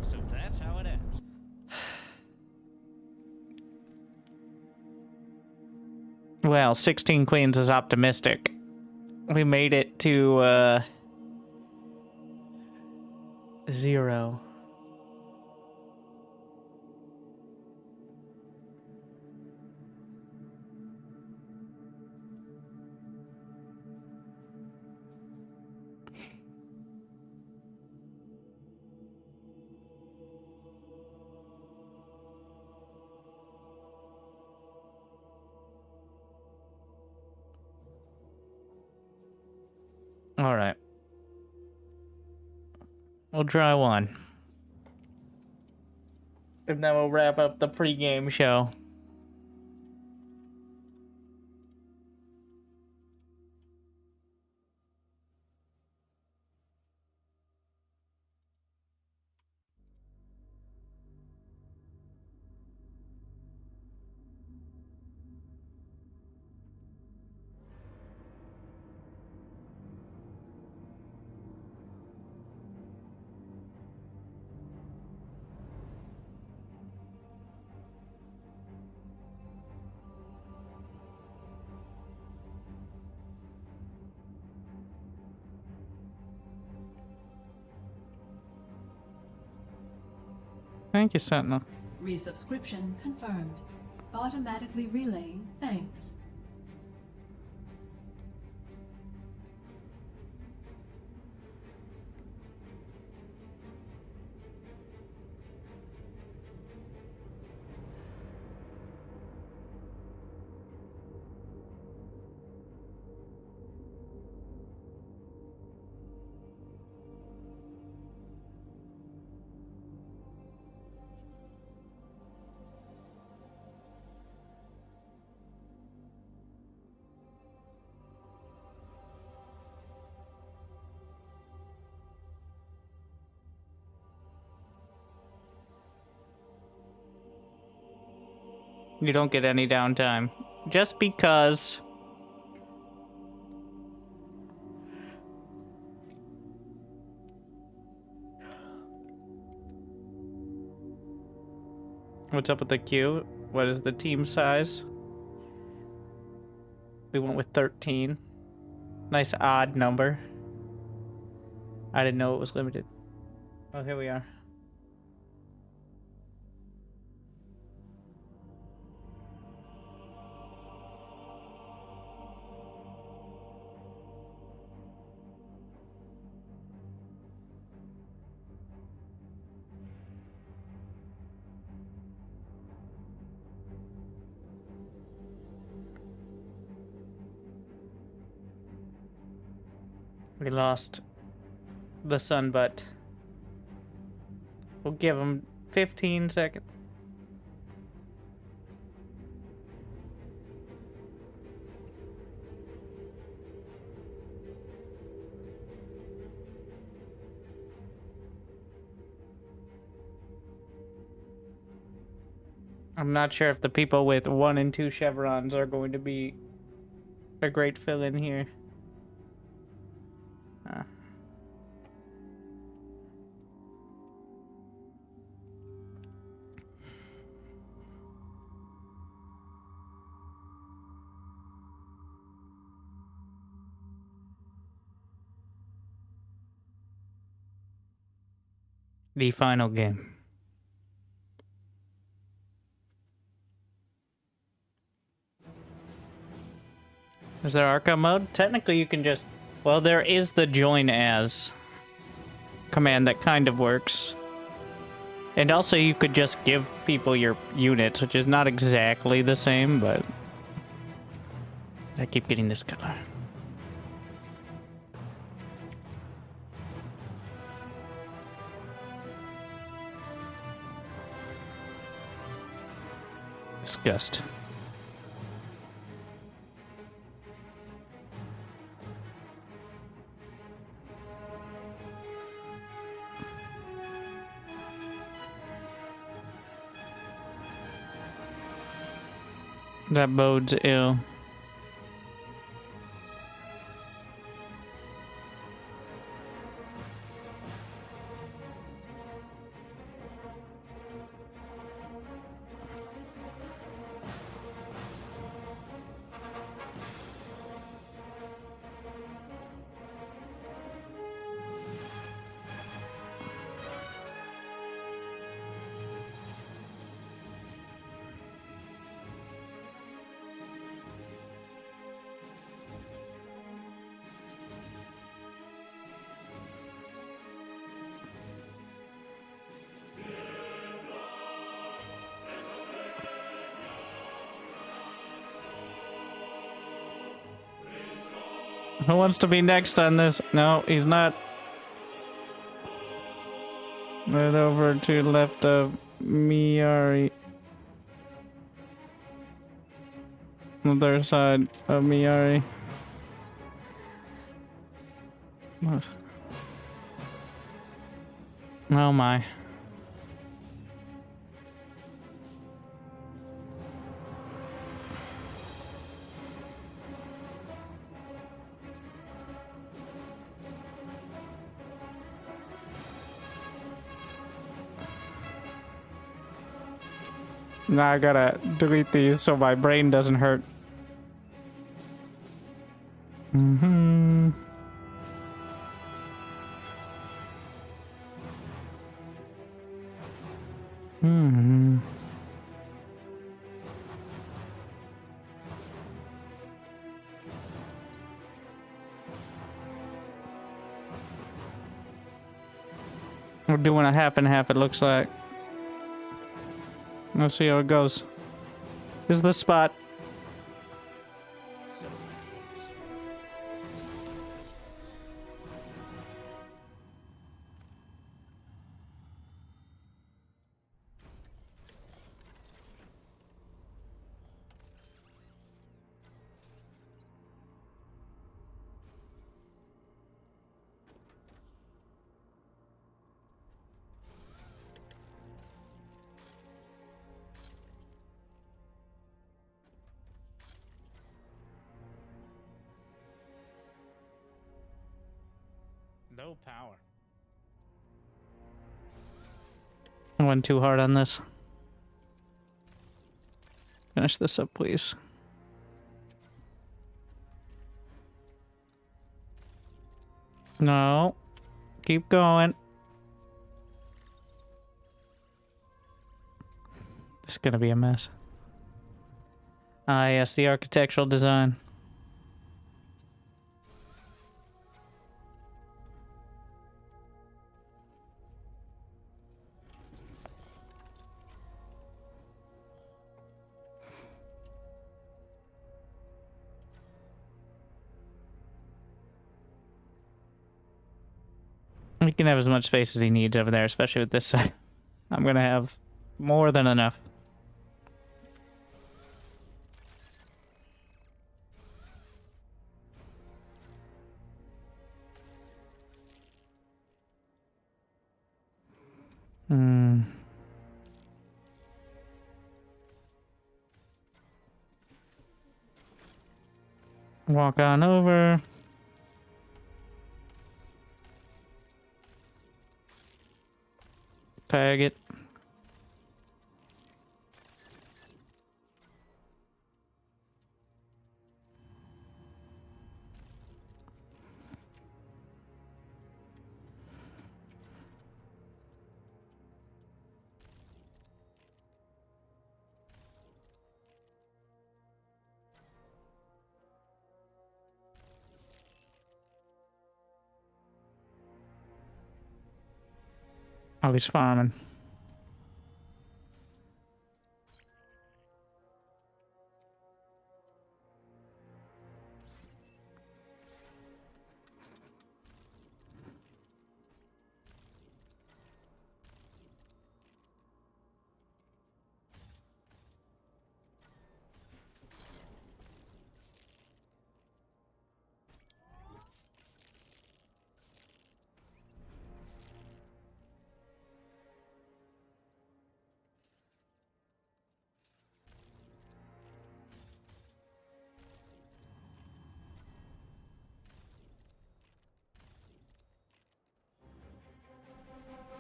So that's how it ends. Well, 16 queens is optimistic. We made it to, 0. All right. We'll try one. And then we'll wrap up the pregame show. Thank you, Sentinel. Resubscription confirmed. Automatically relaying thanks. You don't get any downtime. Just because. What's up with the queue? What is the team size? We went with 13. Nice odd number. I didn't know it was limited. Oh, here we are. We lost the sun, but we'll give him 15 seconds. I'm not sure if the people with 1 and 2 chevrons are going to be a great fill-in here. The final game. Is there archive mode? Technically you can just... Well, there is the join as command that kind of works. And also you could just give people your units, which is not exactly the same, but I keep getting this color. Disgust. That bodes ill. Who wants to be next on this? No, he's not. Right over to left of Miari. Other side of Miari. What? Oh my. Now I gotta delete these so my brain doesn't hurt. Mm-hmm. Mm-hmm. We're doing a half and half, it looks like. Let's see how it goes. This is the spot. No power. I went too hard on this. Finish this up, please. No. Keep going. This is gonna be a mess. Ah, yes, the architectural design. He can have as much space as he needs over there, especially with this side. I'm gonna have more than enough. Walk on over. Tag it. Oh, he's farming.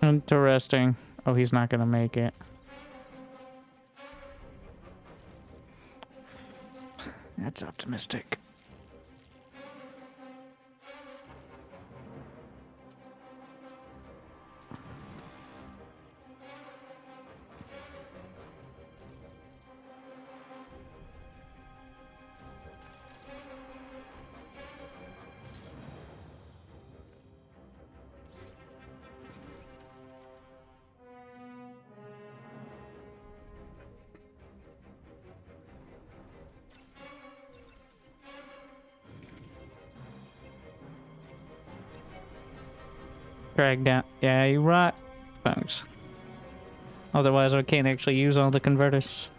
Interesting. Oh, he's not gonna make it. That's optimistic. Drag down. Yeah, you're right. Thanks. Otherwise, I can't actually use all the converters.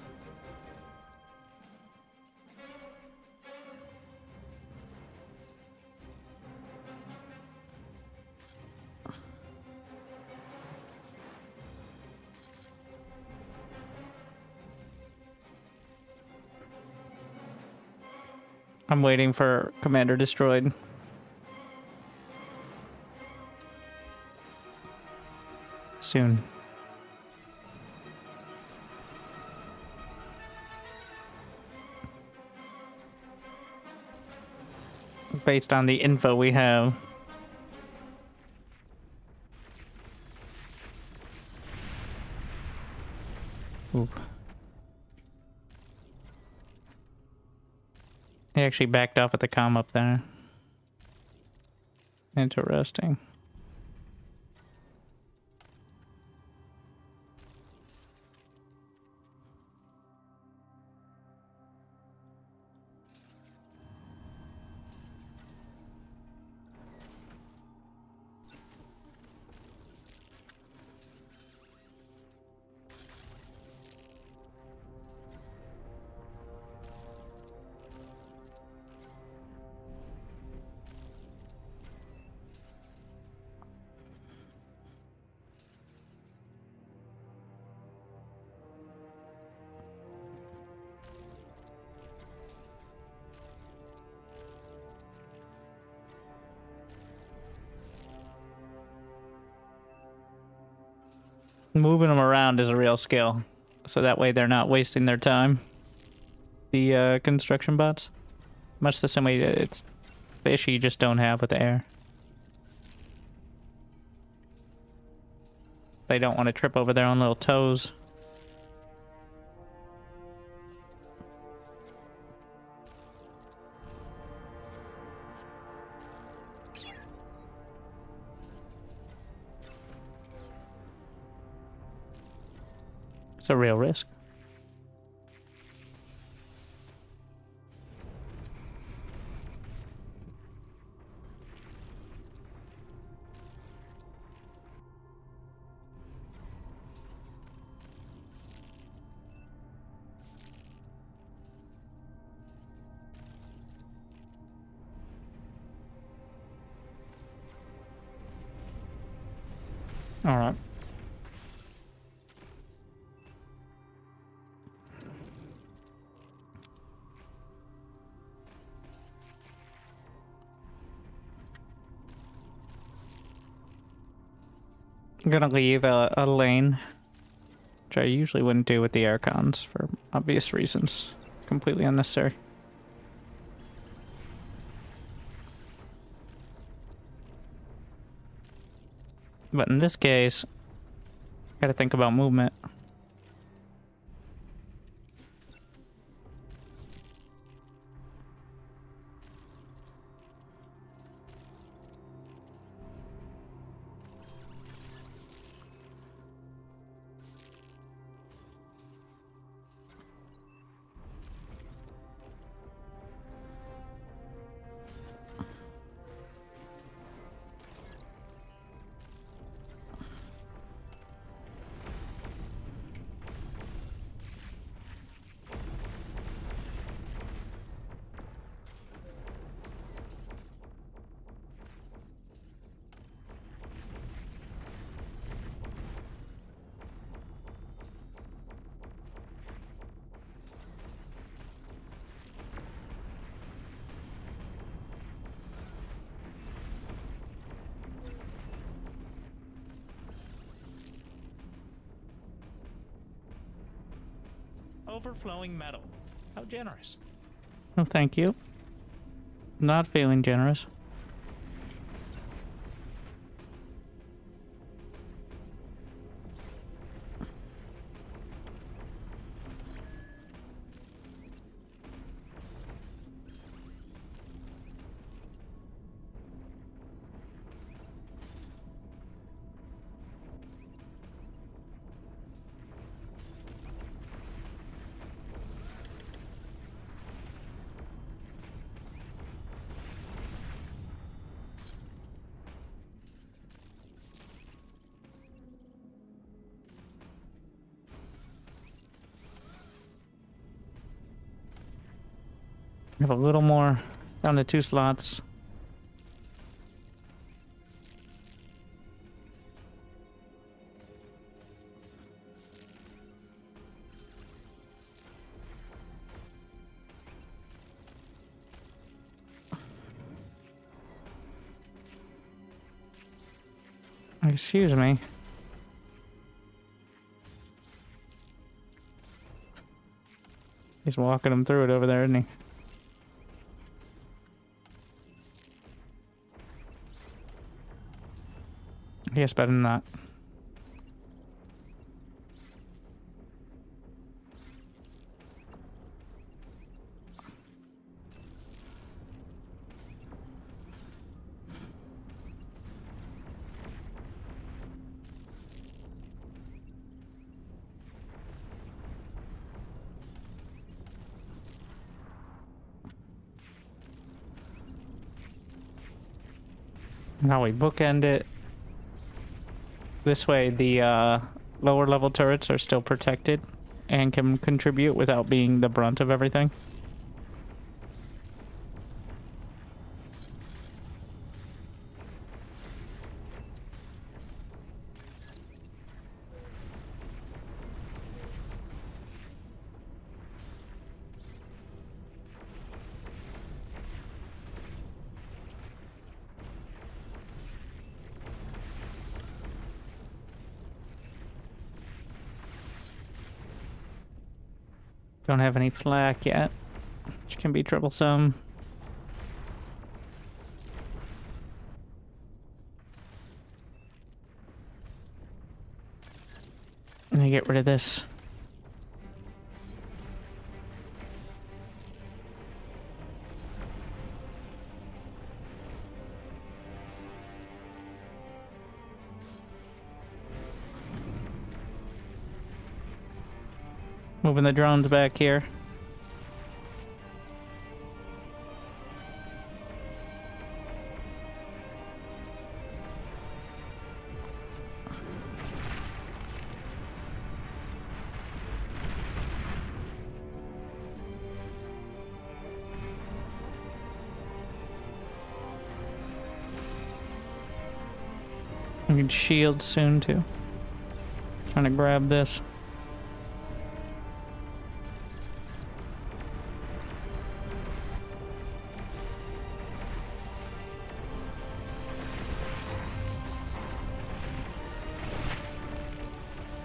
I'm waiting for Commander Destroyed. Soon. Based on the info we have. Oop. He actually backed off at the comm up there. Interesting. Moving them around is a real skill, so that way they're not wasting their time. The construction bots, much the same way it's the issue you just don't have with the air. They don't want to trip over their own little toes. It's a real risk. All right. I'm gonna leave a lane, which I usually wouldn't do with the air cons for obvious reasons. Completely unnecessary. But in this case, gotta think about movement. overflowing metal. How generous. Oh, thank you. Not feeling generous. Have a little more, down to 2 slots. Excuse me. He's walking him through it over there, isn't he? Yes, better than that. Now we bookend it. This way, the lower level turrets are still protected and can contribute without being the brunt of everything. Don't have any flak yet, which can be troublesome. Let me get rid of this. Moving the drones back here. I can shield soon too. Trying to grab this.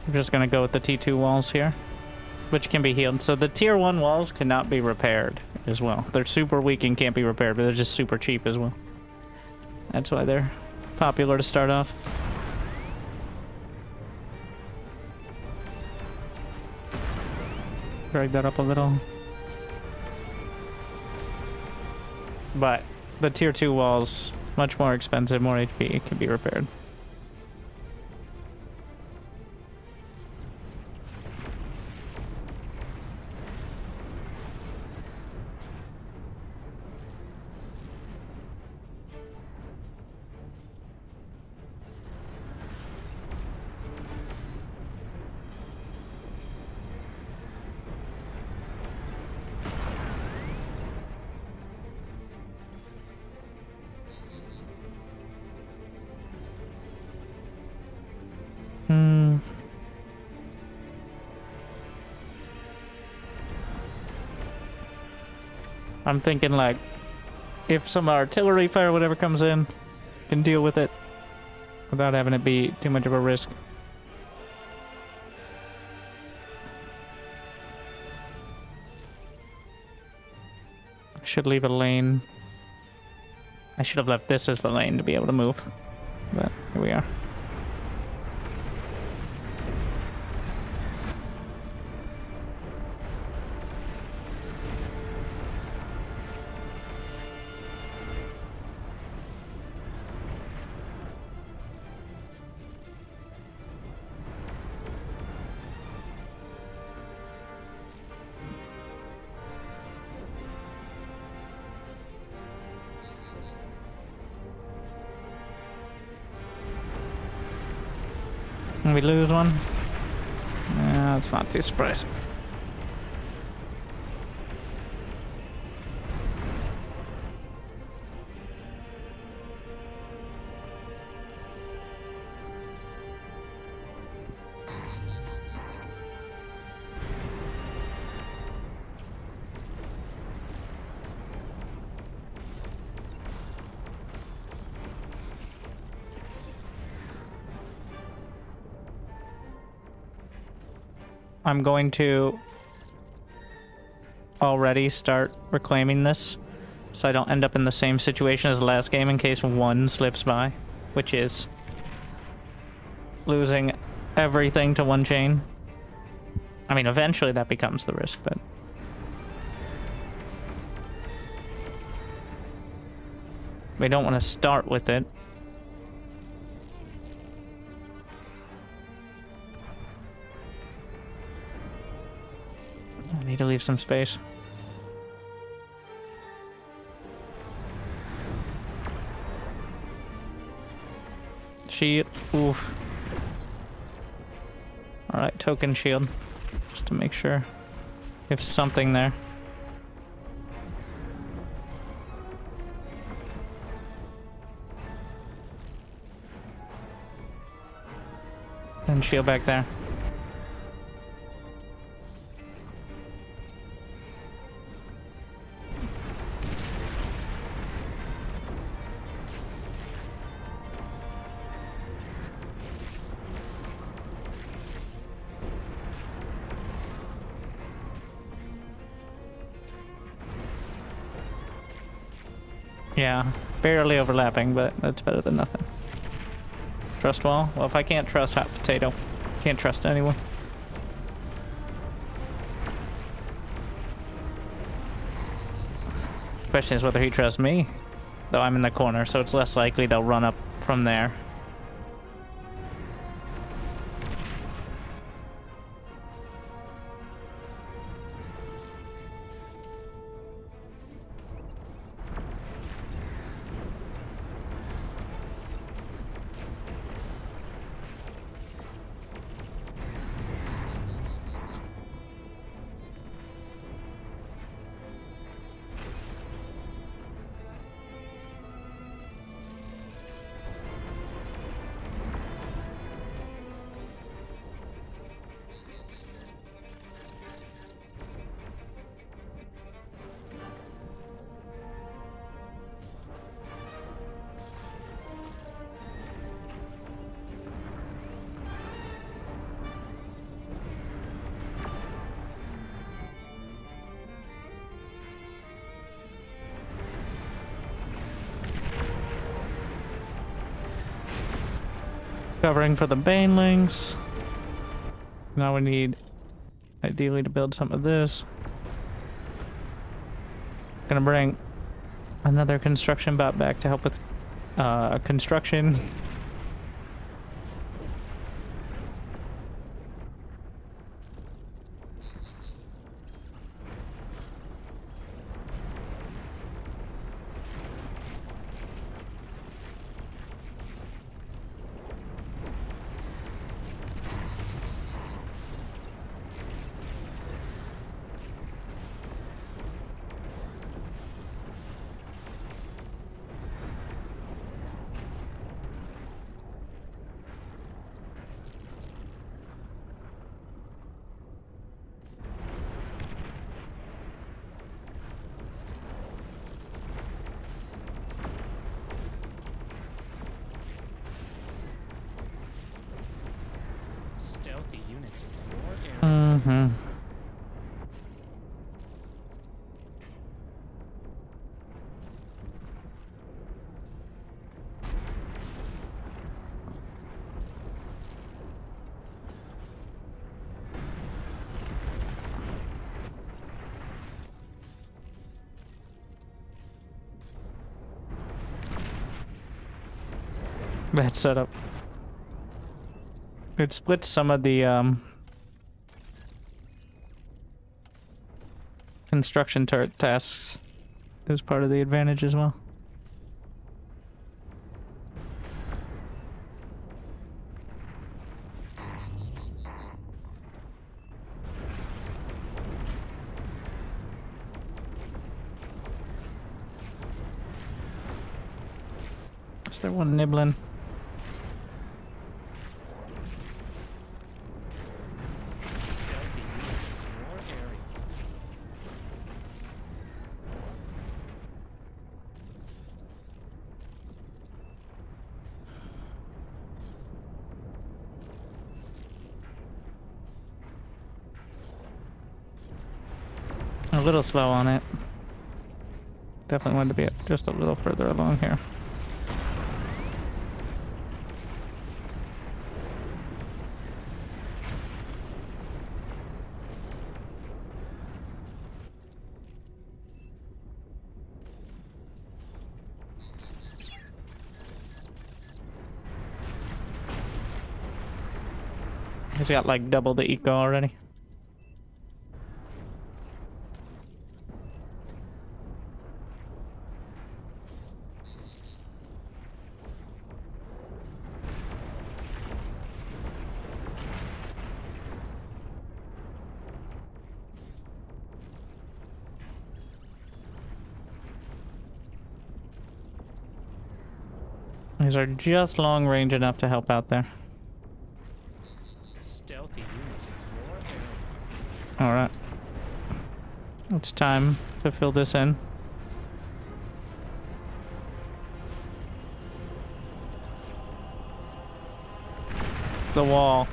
I'm just gonna go with the T2 walls here, which can be healed. So the tier 1 walls cannot be repaired as well. They're super weak and can't be repaired, but they're just super cheap as well. That's why they're popular to start off. Drag that up a little. But the tier 2 walls, much more expensive, more HP, can be repaired. I'm thinking like, if some artillery fire or whatever comes in, can deal with it without having it be too much of a risk. Should leave a lane. I should have left this as the lane to be able to move. But here we are. We lose one? Yeah, it's not too surprising. I'm going to already start reclaiming this so I don't end up in the same situation as the last game in case one slips by, which is losing everything to one chain. I mean, eventually that becomes the risk, but we don't want to start with it. I need to leave some space. Shield. Oof. Alright, token shield. Just to make sure. We have something there. And shield back there. Yeah, barely overlapping, but that's better than nothing. Trust wall? Well, if I can't trust hot potato, can't trust anyone. Question is whether he trusts me. Though I'm in the corner, so it's less likely they'll run up from there. Covering for the banelings. Now we need, ideally, to build some of this. Gonna bring another construction bot back to help with construction. Stealthy units in your area. Mm-hmm. Bad setup. It splits some of the construction turret tasks as part of the advantage as well. Is there one nibbling? Stealthy units in your area. A little slow on it. Definitely wanted to be just a little further along here. He's got like double the eco already. These are just long range enough to help out there. Stealthy units in your area. Alright. It's time to fill this in. The wall.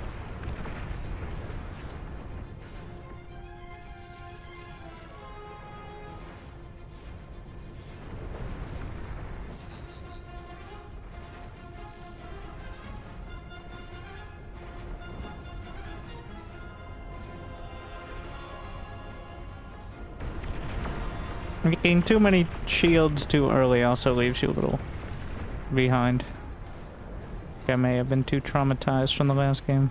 Getting too many shields too early also leaves you a little behind. I may have been too traumatized from the last game.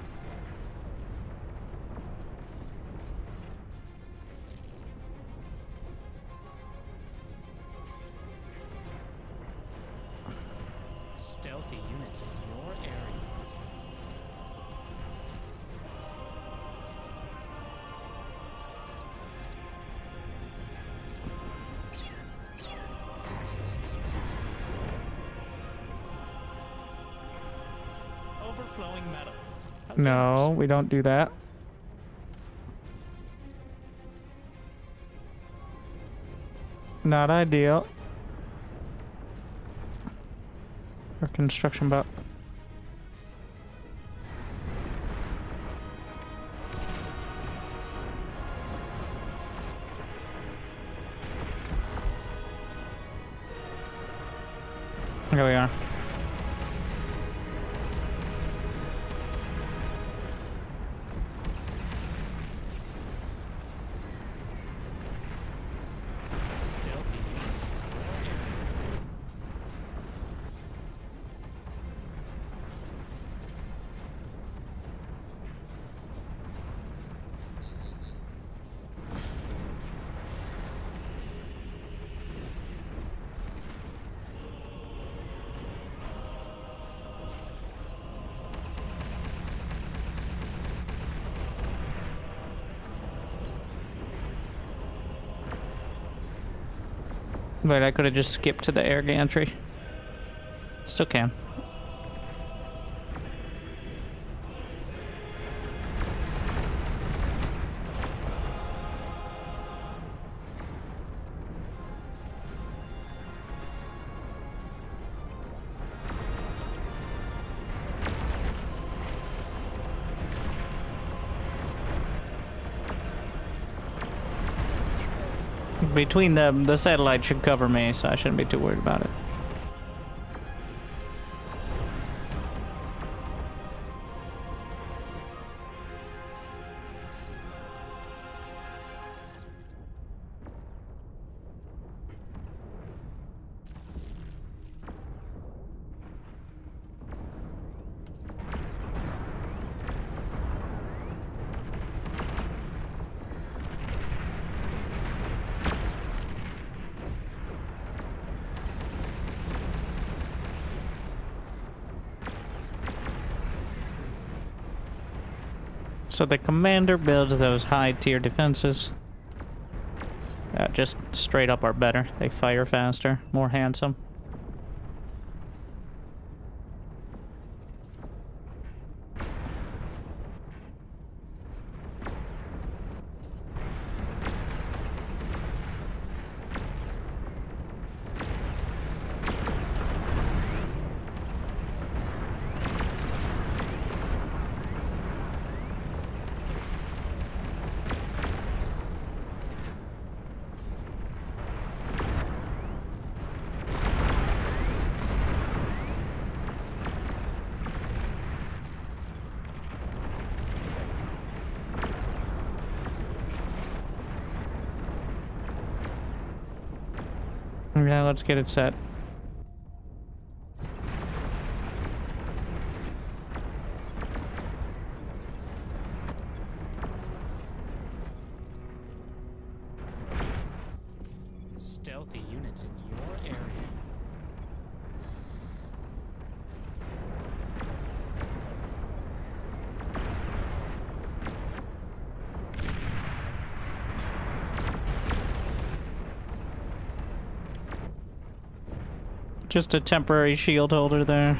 Stealthy units in your area. Overflowing metal. No, we don't do that. Not ideal. Or construction bot. Here we are. Stealthy units in your area. But I could have just skipped to the air gantry. Still can. Between them, the satellite should cover me, so I shouldn't be too worried about it. So the commander builds those high tier defenses. Just straight up are better. They fire faster, more handsome. Yeah, let's get it set. Stealthy units in your area. Just a temporary shield holder there.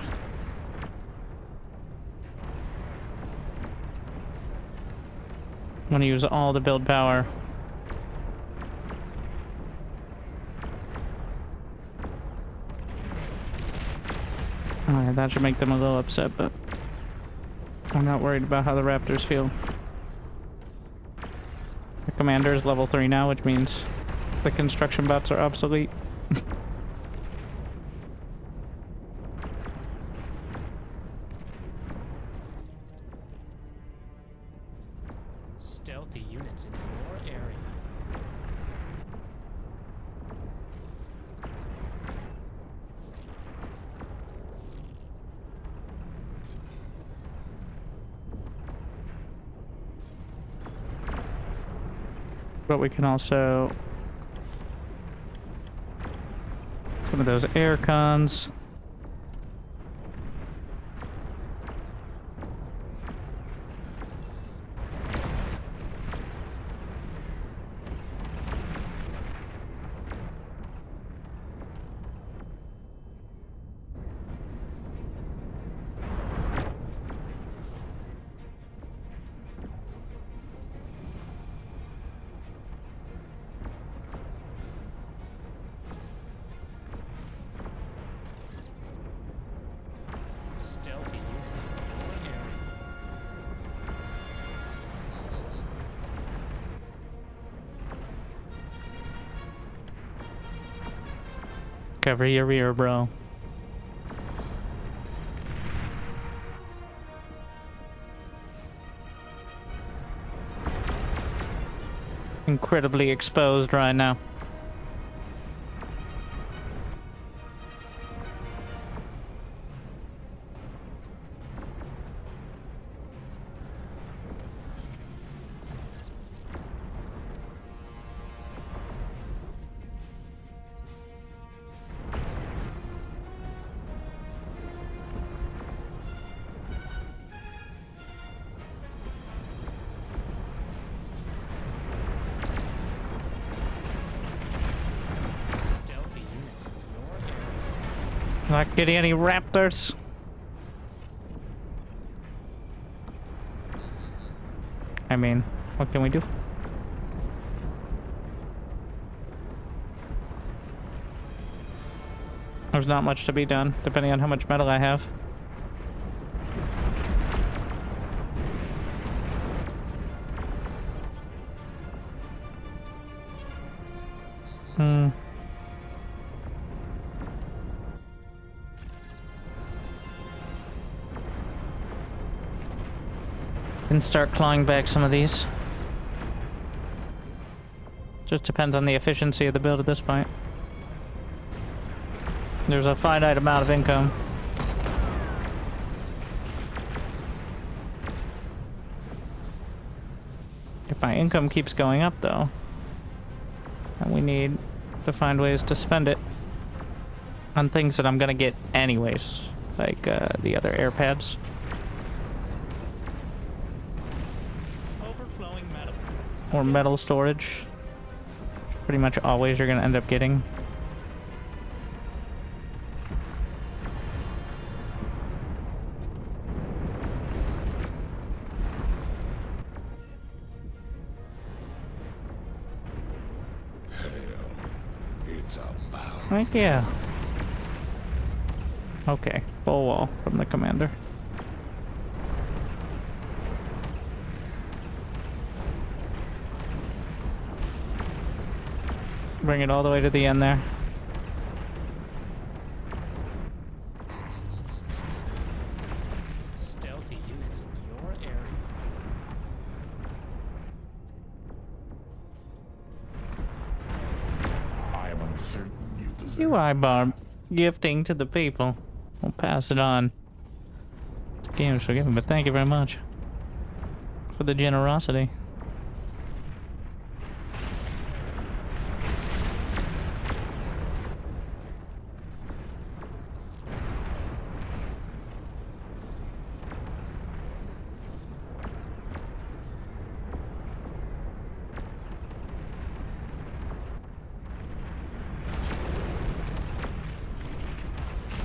I'm gonna use all the build power. Alright, that should make them a little upset, but I'm not worried about how the Raptors feel. The commander is level 3 now, which means the construction bots are obsolete. Stealthy units in your area. But we can also... some of those air cons. Stealthy units in your area. Cover your rear, bro. Incredibly exposed right now. Stealthy units in your area. Not getting any raptors. I mean, what can we do? There's not much to be done, depending on how much metal I have. Can start clawing back some of these. Just depends on the efficiency of the build at this point. There's a finite amount of income. If my income keeps going up, though, then we need to find ways to spend it on things that I'm gonna get anyways, like the other air pads. or metal storage. Pretty much always you're gonna end up getting. It's about Heck yeah. Okay, full wall from the commander. Bring it all the way to the end there. Stealthy units in your area. I am uncertain you deserve. UI bar gifting to the people. We'll pass it on. Games forgiven, but thank you very much for the generosity.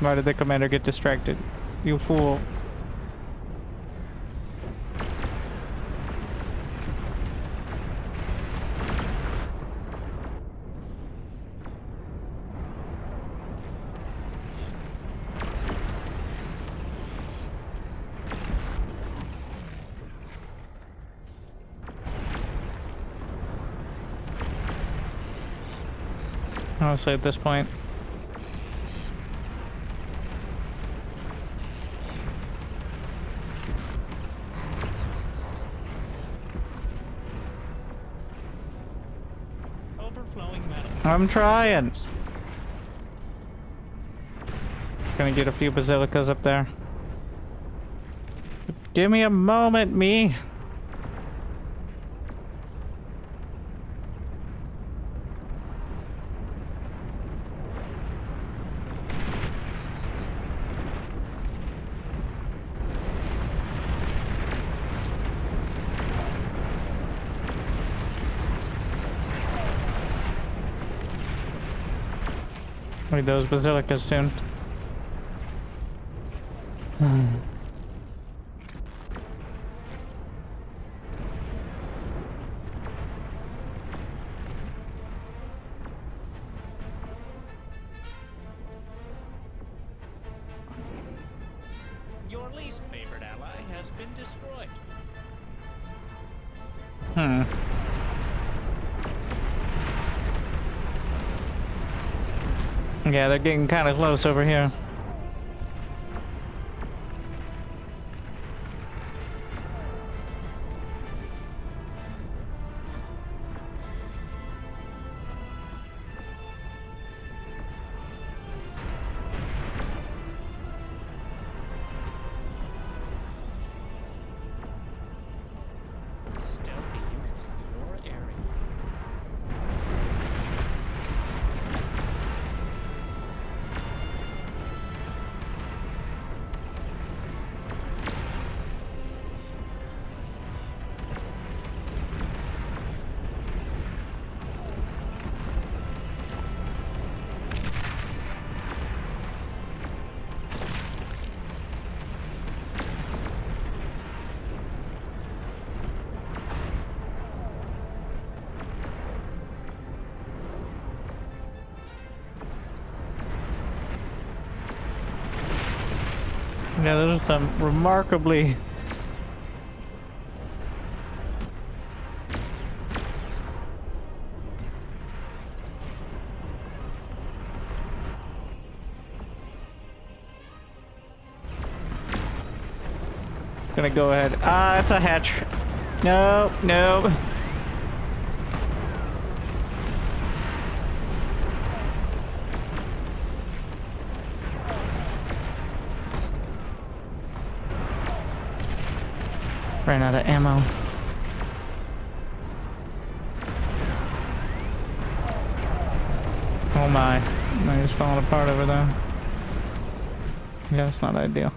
Why did the commander get distracted? You fool. Honestly, at this point, Overflowing metal. I'm trying. Gonna get a few basilicas up there. Give me a moment, me. Need those basilicas soon. Your least favorite ally has been destroyed. Yeah, they're getting kind of close over here. Stealthy units in your area. Yeah, those are some remarkably gonna go ahead. Ah, it's a hatch. No, no. Ran out of ammo. Oh my. No, he's falling apart over there. Yeah, it's not ideal.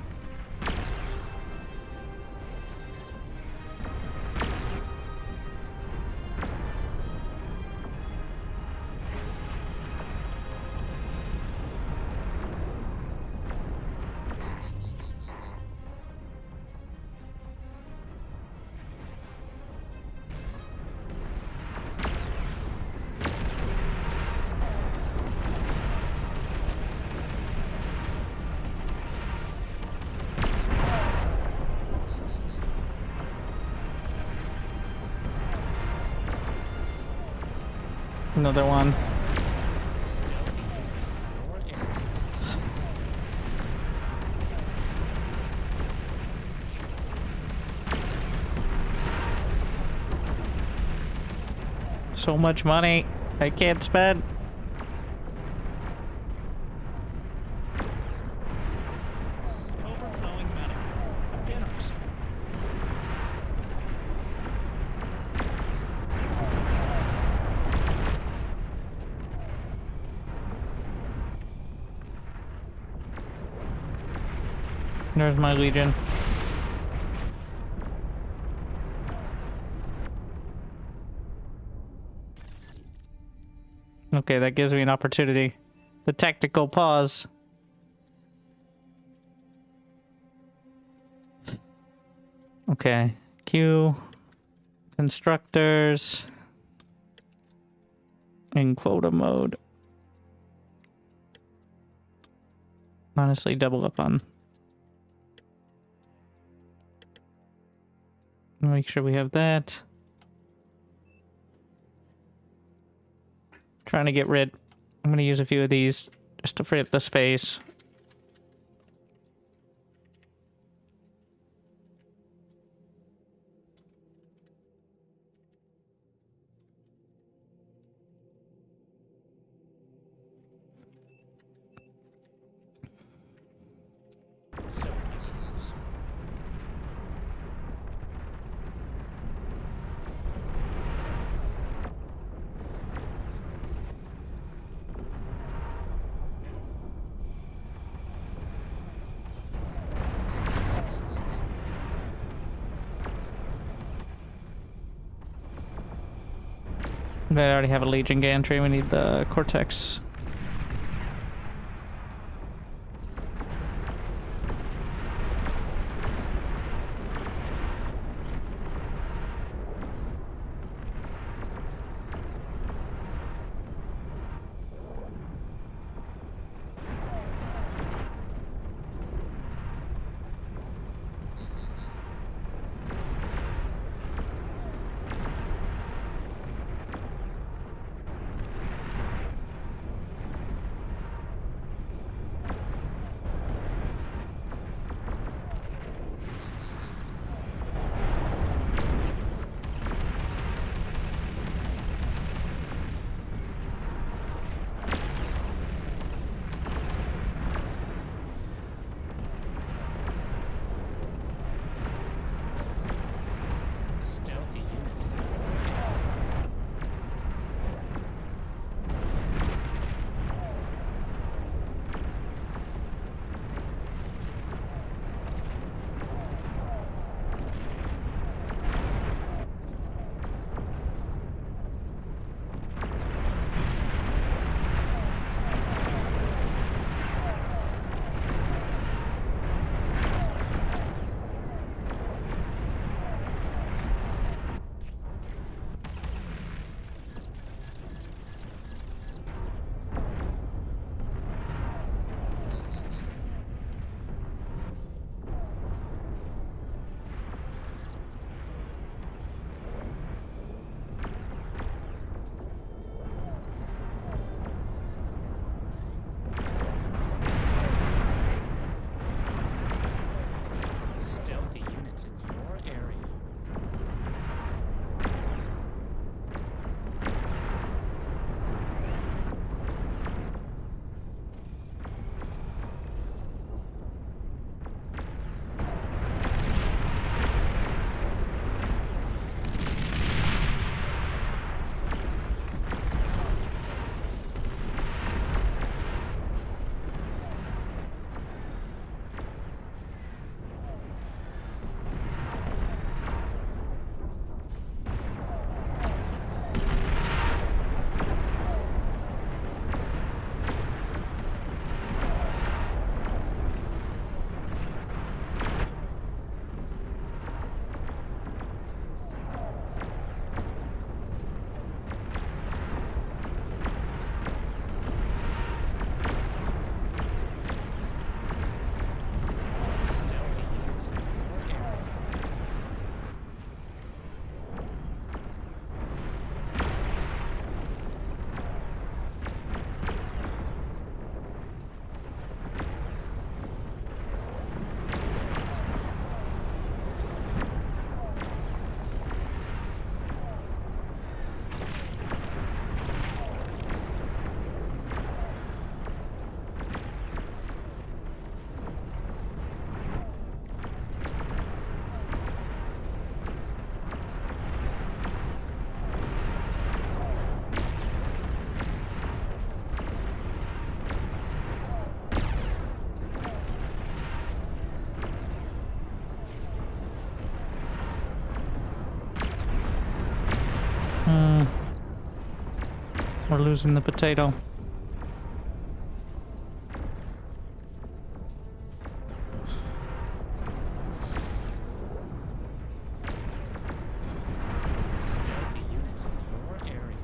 Another one. Stealthy units in your area. So much money I can't spend. Overflowing money. I'm generous. There's my legion. Okay, that gives me an opportunity. The tactical pause. Okay, Q, constructors, in quota mode. Honestly, double up on. Make sure we have that. Trying to get rid. I'm going to use a few of these just to free up the space. So it begins. I already have a Legion gantry. We need the Cortex. We're losing the potato. Stealthy units in your area.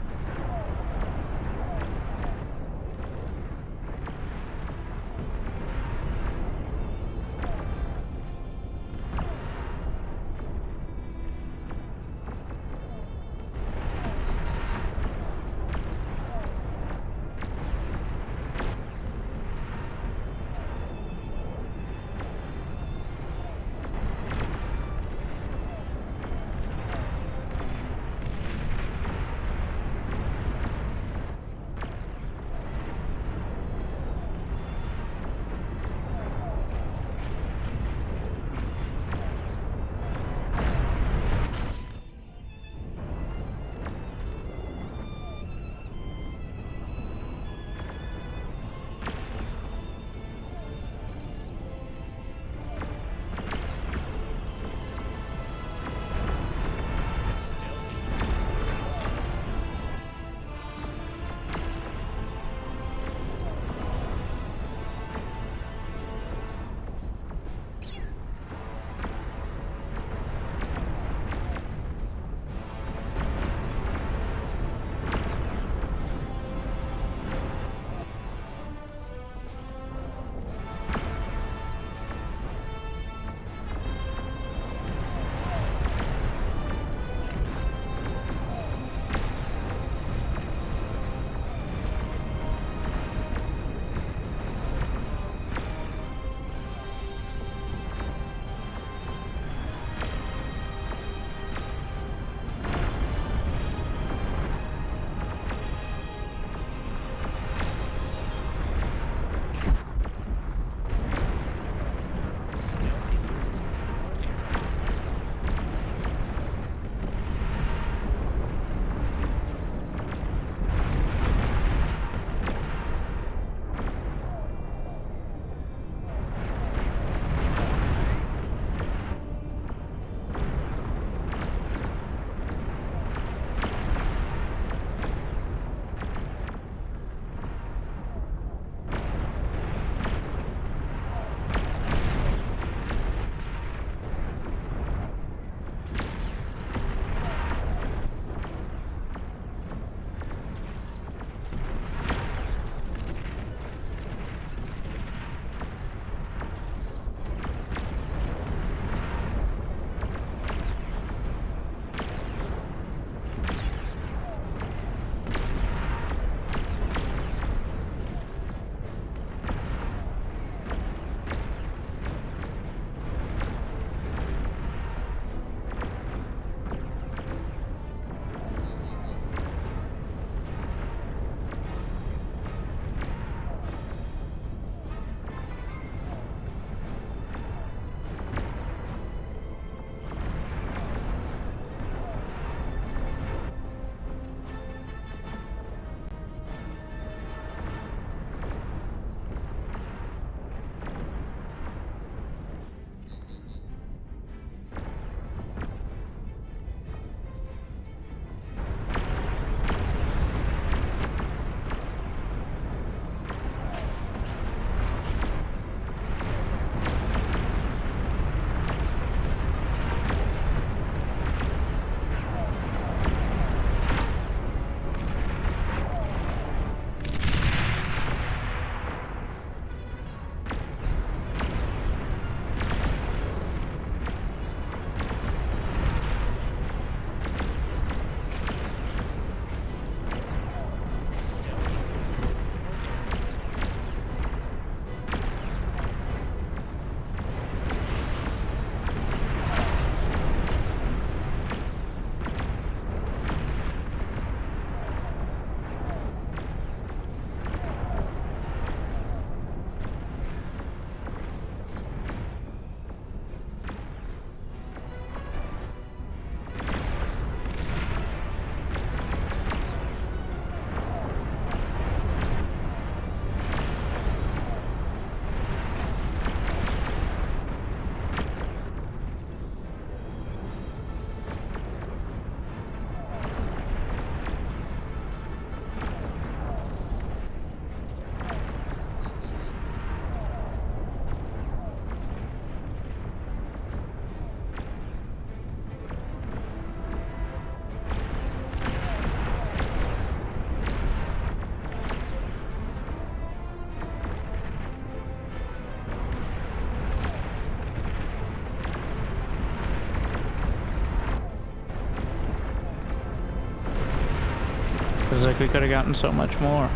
Feels like we could have gotten so much more.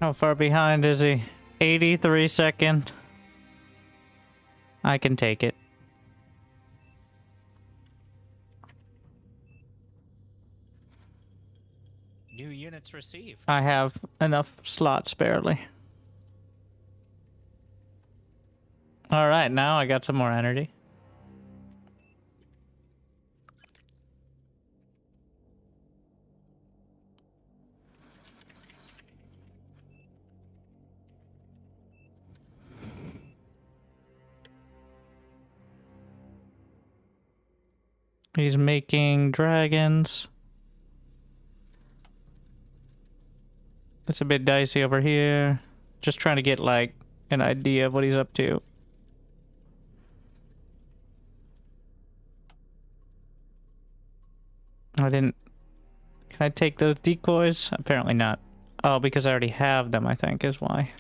How far behind is he? 83 second. I can take it. New units received. I have enough slots barely. All right, now I got some more energy. He's making dragons. It's a bit dicey over here. Just trying to get, like, an idea of what he's up to. I didn't... Can I take those decoys? Apparently not. Oh, because I already have them, I think, is why.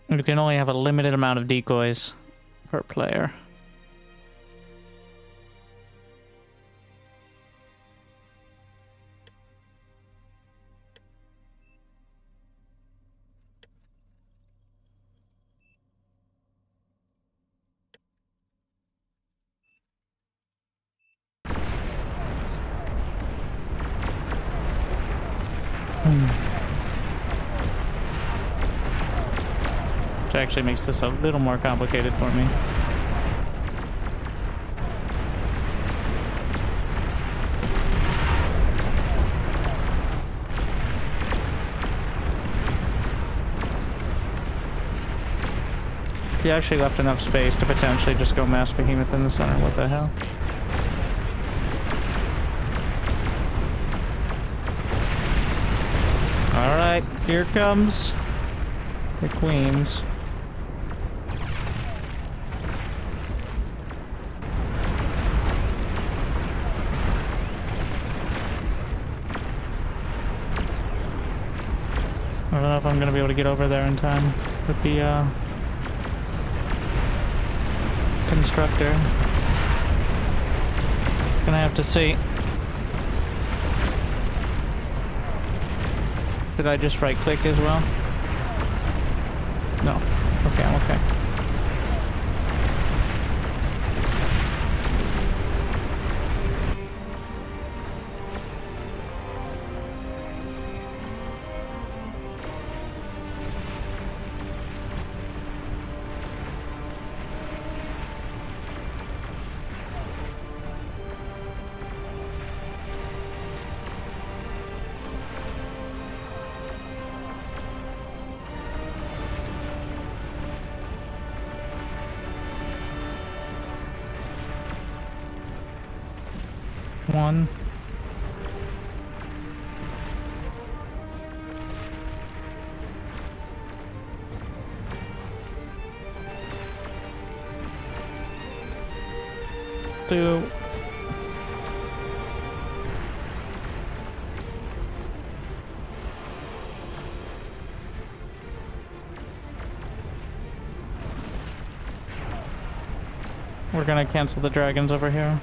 You can only have a limited amount of decoys per player. Which actually makes this a little more complicated for me. He actually left enough space to potentially just go mass behemoth in the center. What the hell? Alright, here comes the queens. I don't know if I'm gonna be able to get over there in time with the constructor. Gonna have to see. Did I just right click as well? No. Okay, I'm okay. One. to. We're gonna cancel the dragons over here.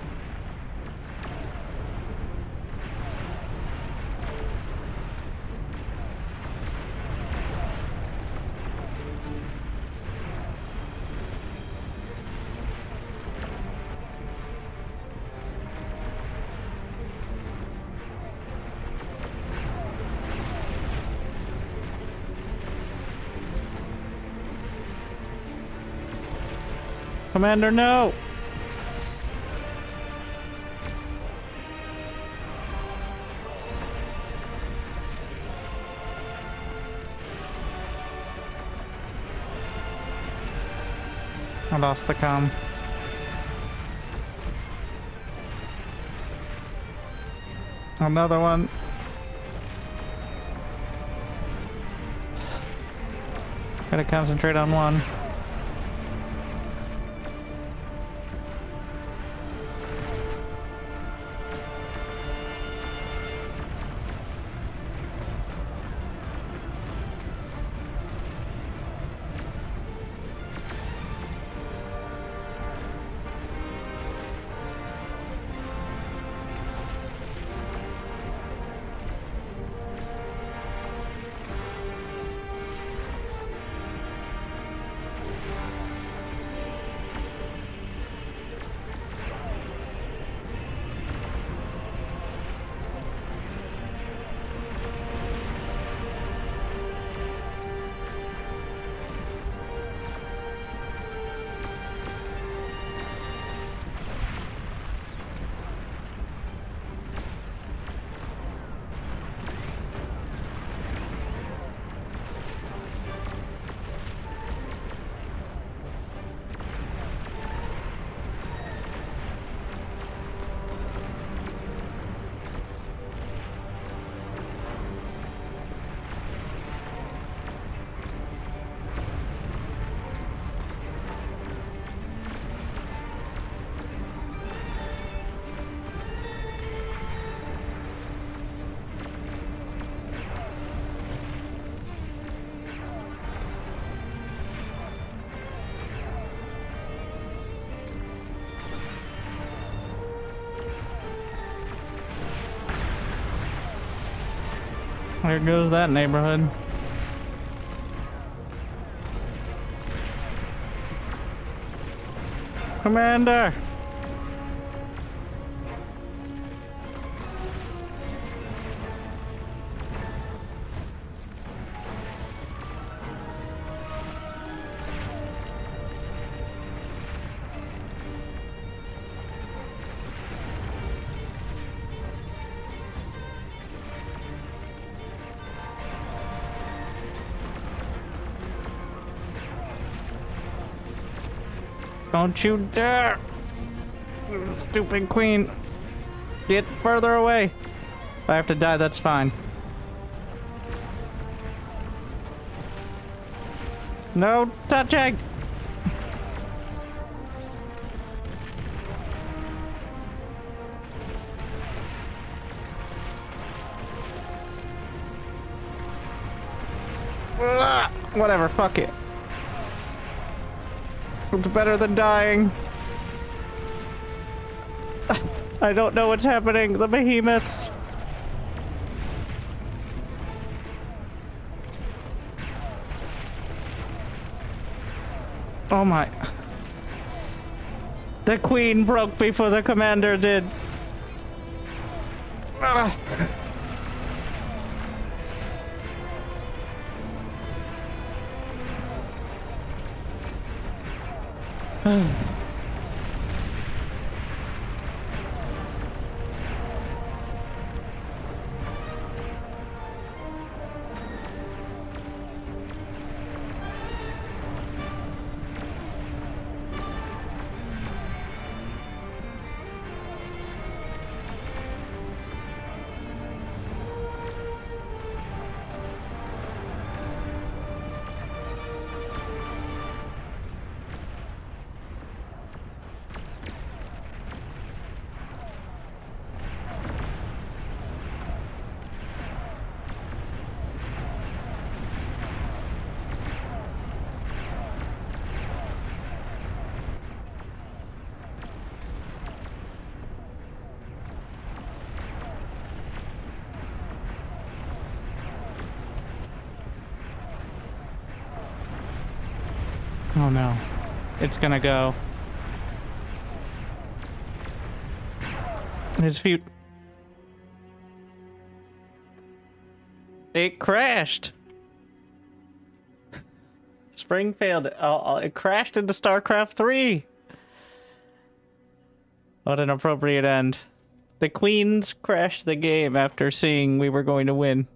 Commander, no! I lost the comm. Another one. Gotta concentrate on one. There goes that neighborhood. Commander! Don't you dare! Stupid queen! Get further away! If I have to die, that's fine. No touching! Whatever, fuck it. It's better than dying. I don't know what's happening. The behemoths. Oh my. The queen broke before the commander did. Ugh. Oh no. It's gonna go. His feet. It crashed. Spring failed. It crashed into StarCraft 3. What an appropriate end. The Queens crashed the game after seeing we were going to win.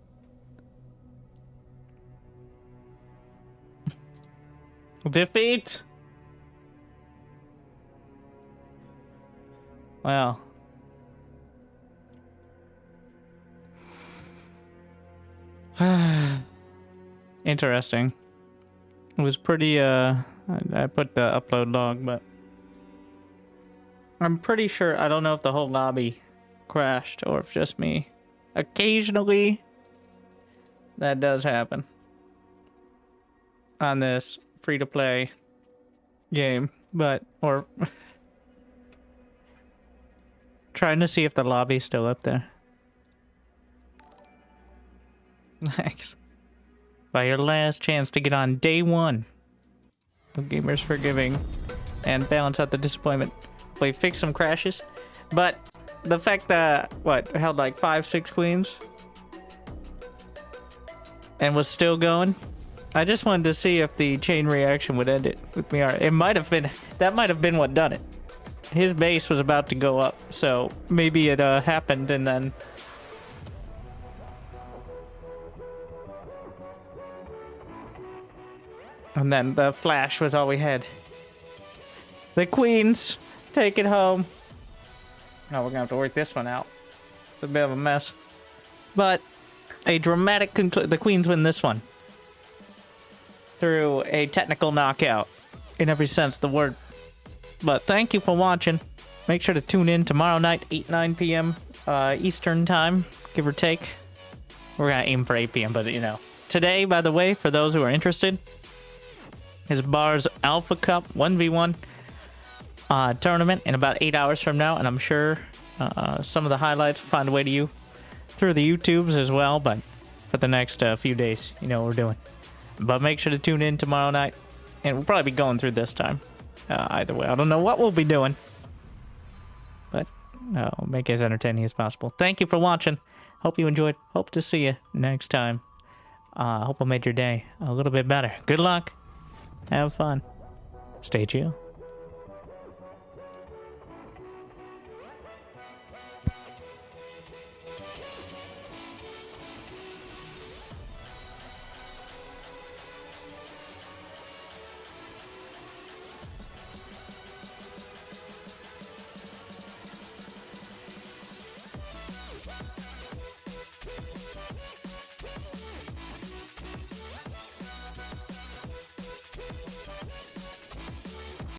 Defeat. Well. Interesting. It was pretty, I put the upload log, but I'm pretty sure, I don't know if the whole lobby crashed or if just me. Occasionally, that does happen on this free-to-play game, but, or trying to see if the lobby's still up there. Thanks. By your last chance to get on day 1 of Gamers Forgiving and balance out the disappointment. We fix some crashes, but the fact that held like 5-6 queens and was still going. I just wanted to see if the chain reaction would end it with me. It might have been that might have been what done it. His base was about to go up, so maybe it happened and then. And then the flash was all we had. The queens take it home. Oh, we're gonna have to work this one out. It's a bit of a mess. But a dramatic conclusion. The queens win this one. Through a technical knockout. In every sense of the word. But thank you for watching. Make sure to tune in tomorrow night, 9 p.m. Eastern time, give or take. We're gonna aim for 8 p.m., but you know. Today, by the way, for those who are interested, is Bar's Alpha Cup 1v1 tournament in about 8 hours from now, and I'm sure some of the highlights will find a way to you through the YouTubes as well, but for the next few days, you know what we're doing. But make sure to tune in tomorrow night, and we'll probably be going through this time. Either way, I don't know what we'll be doing, but I'll make it as entertaining as possible. Thank you for watching. Hope you enjoyed. Hope to see you next time. Hope I made your day a little bit better. Good luck. Have fun. Stay chill.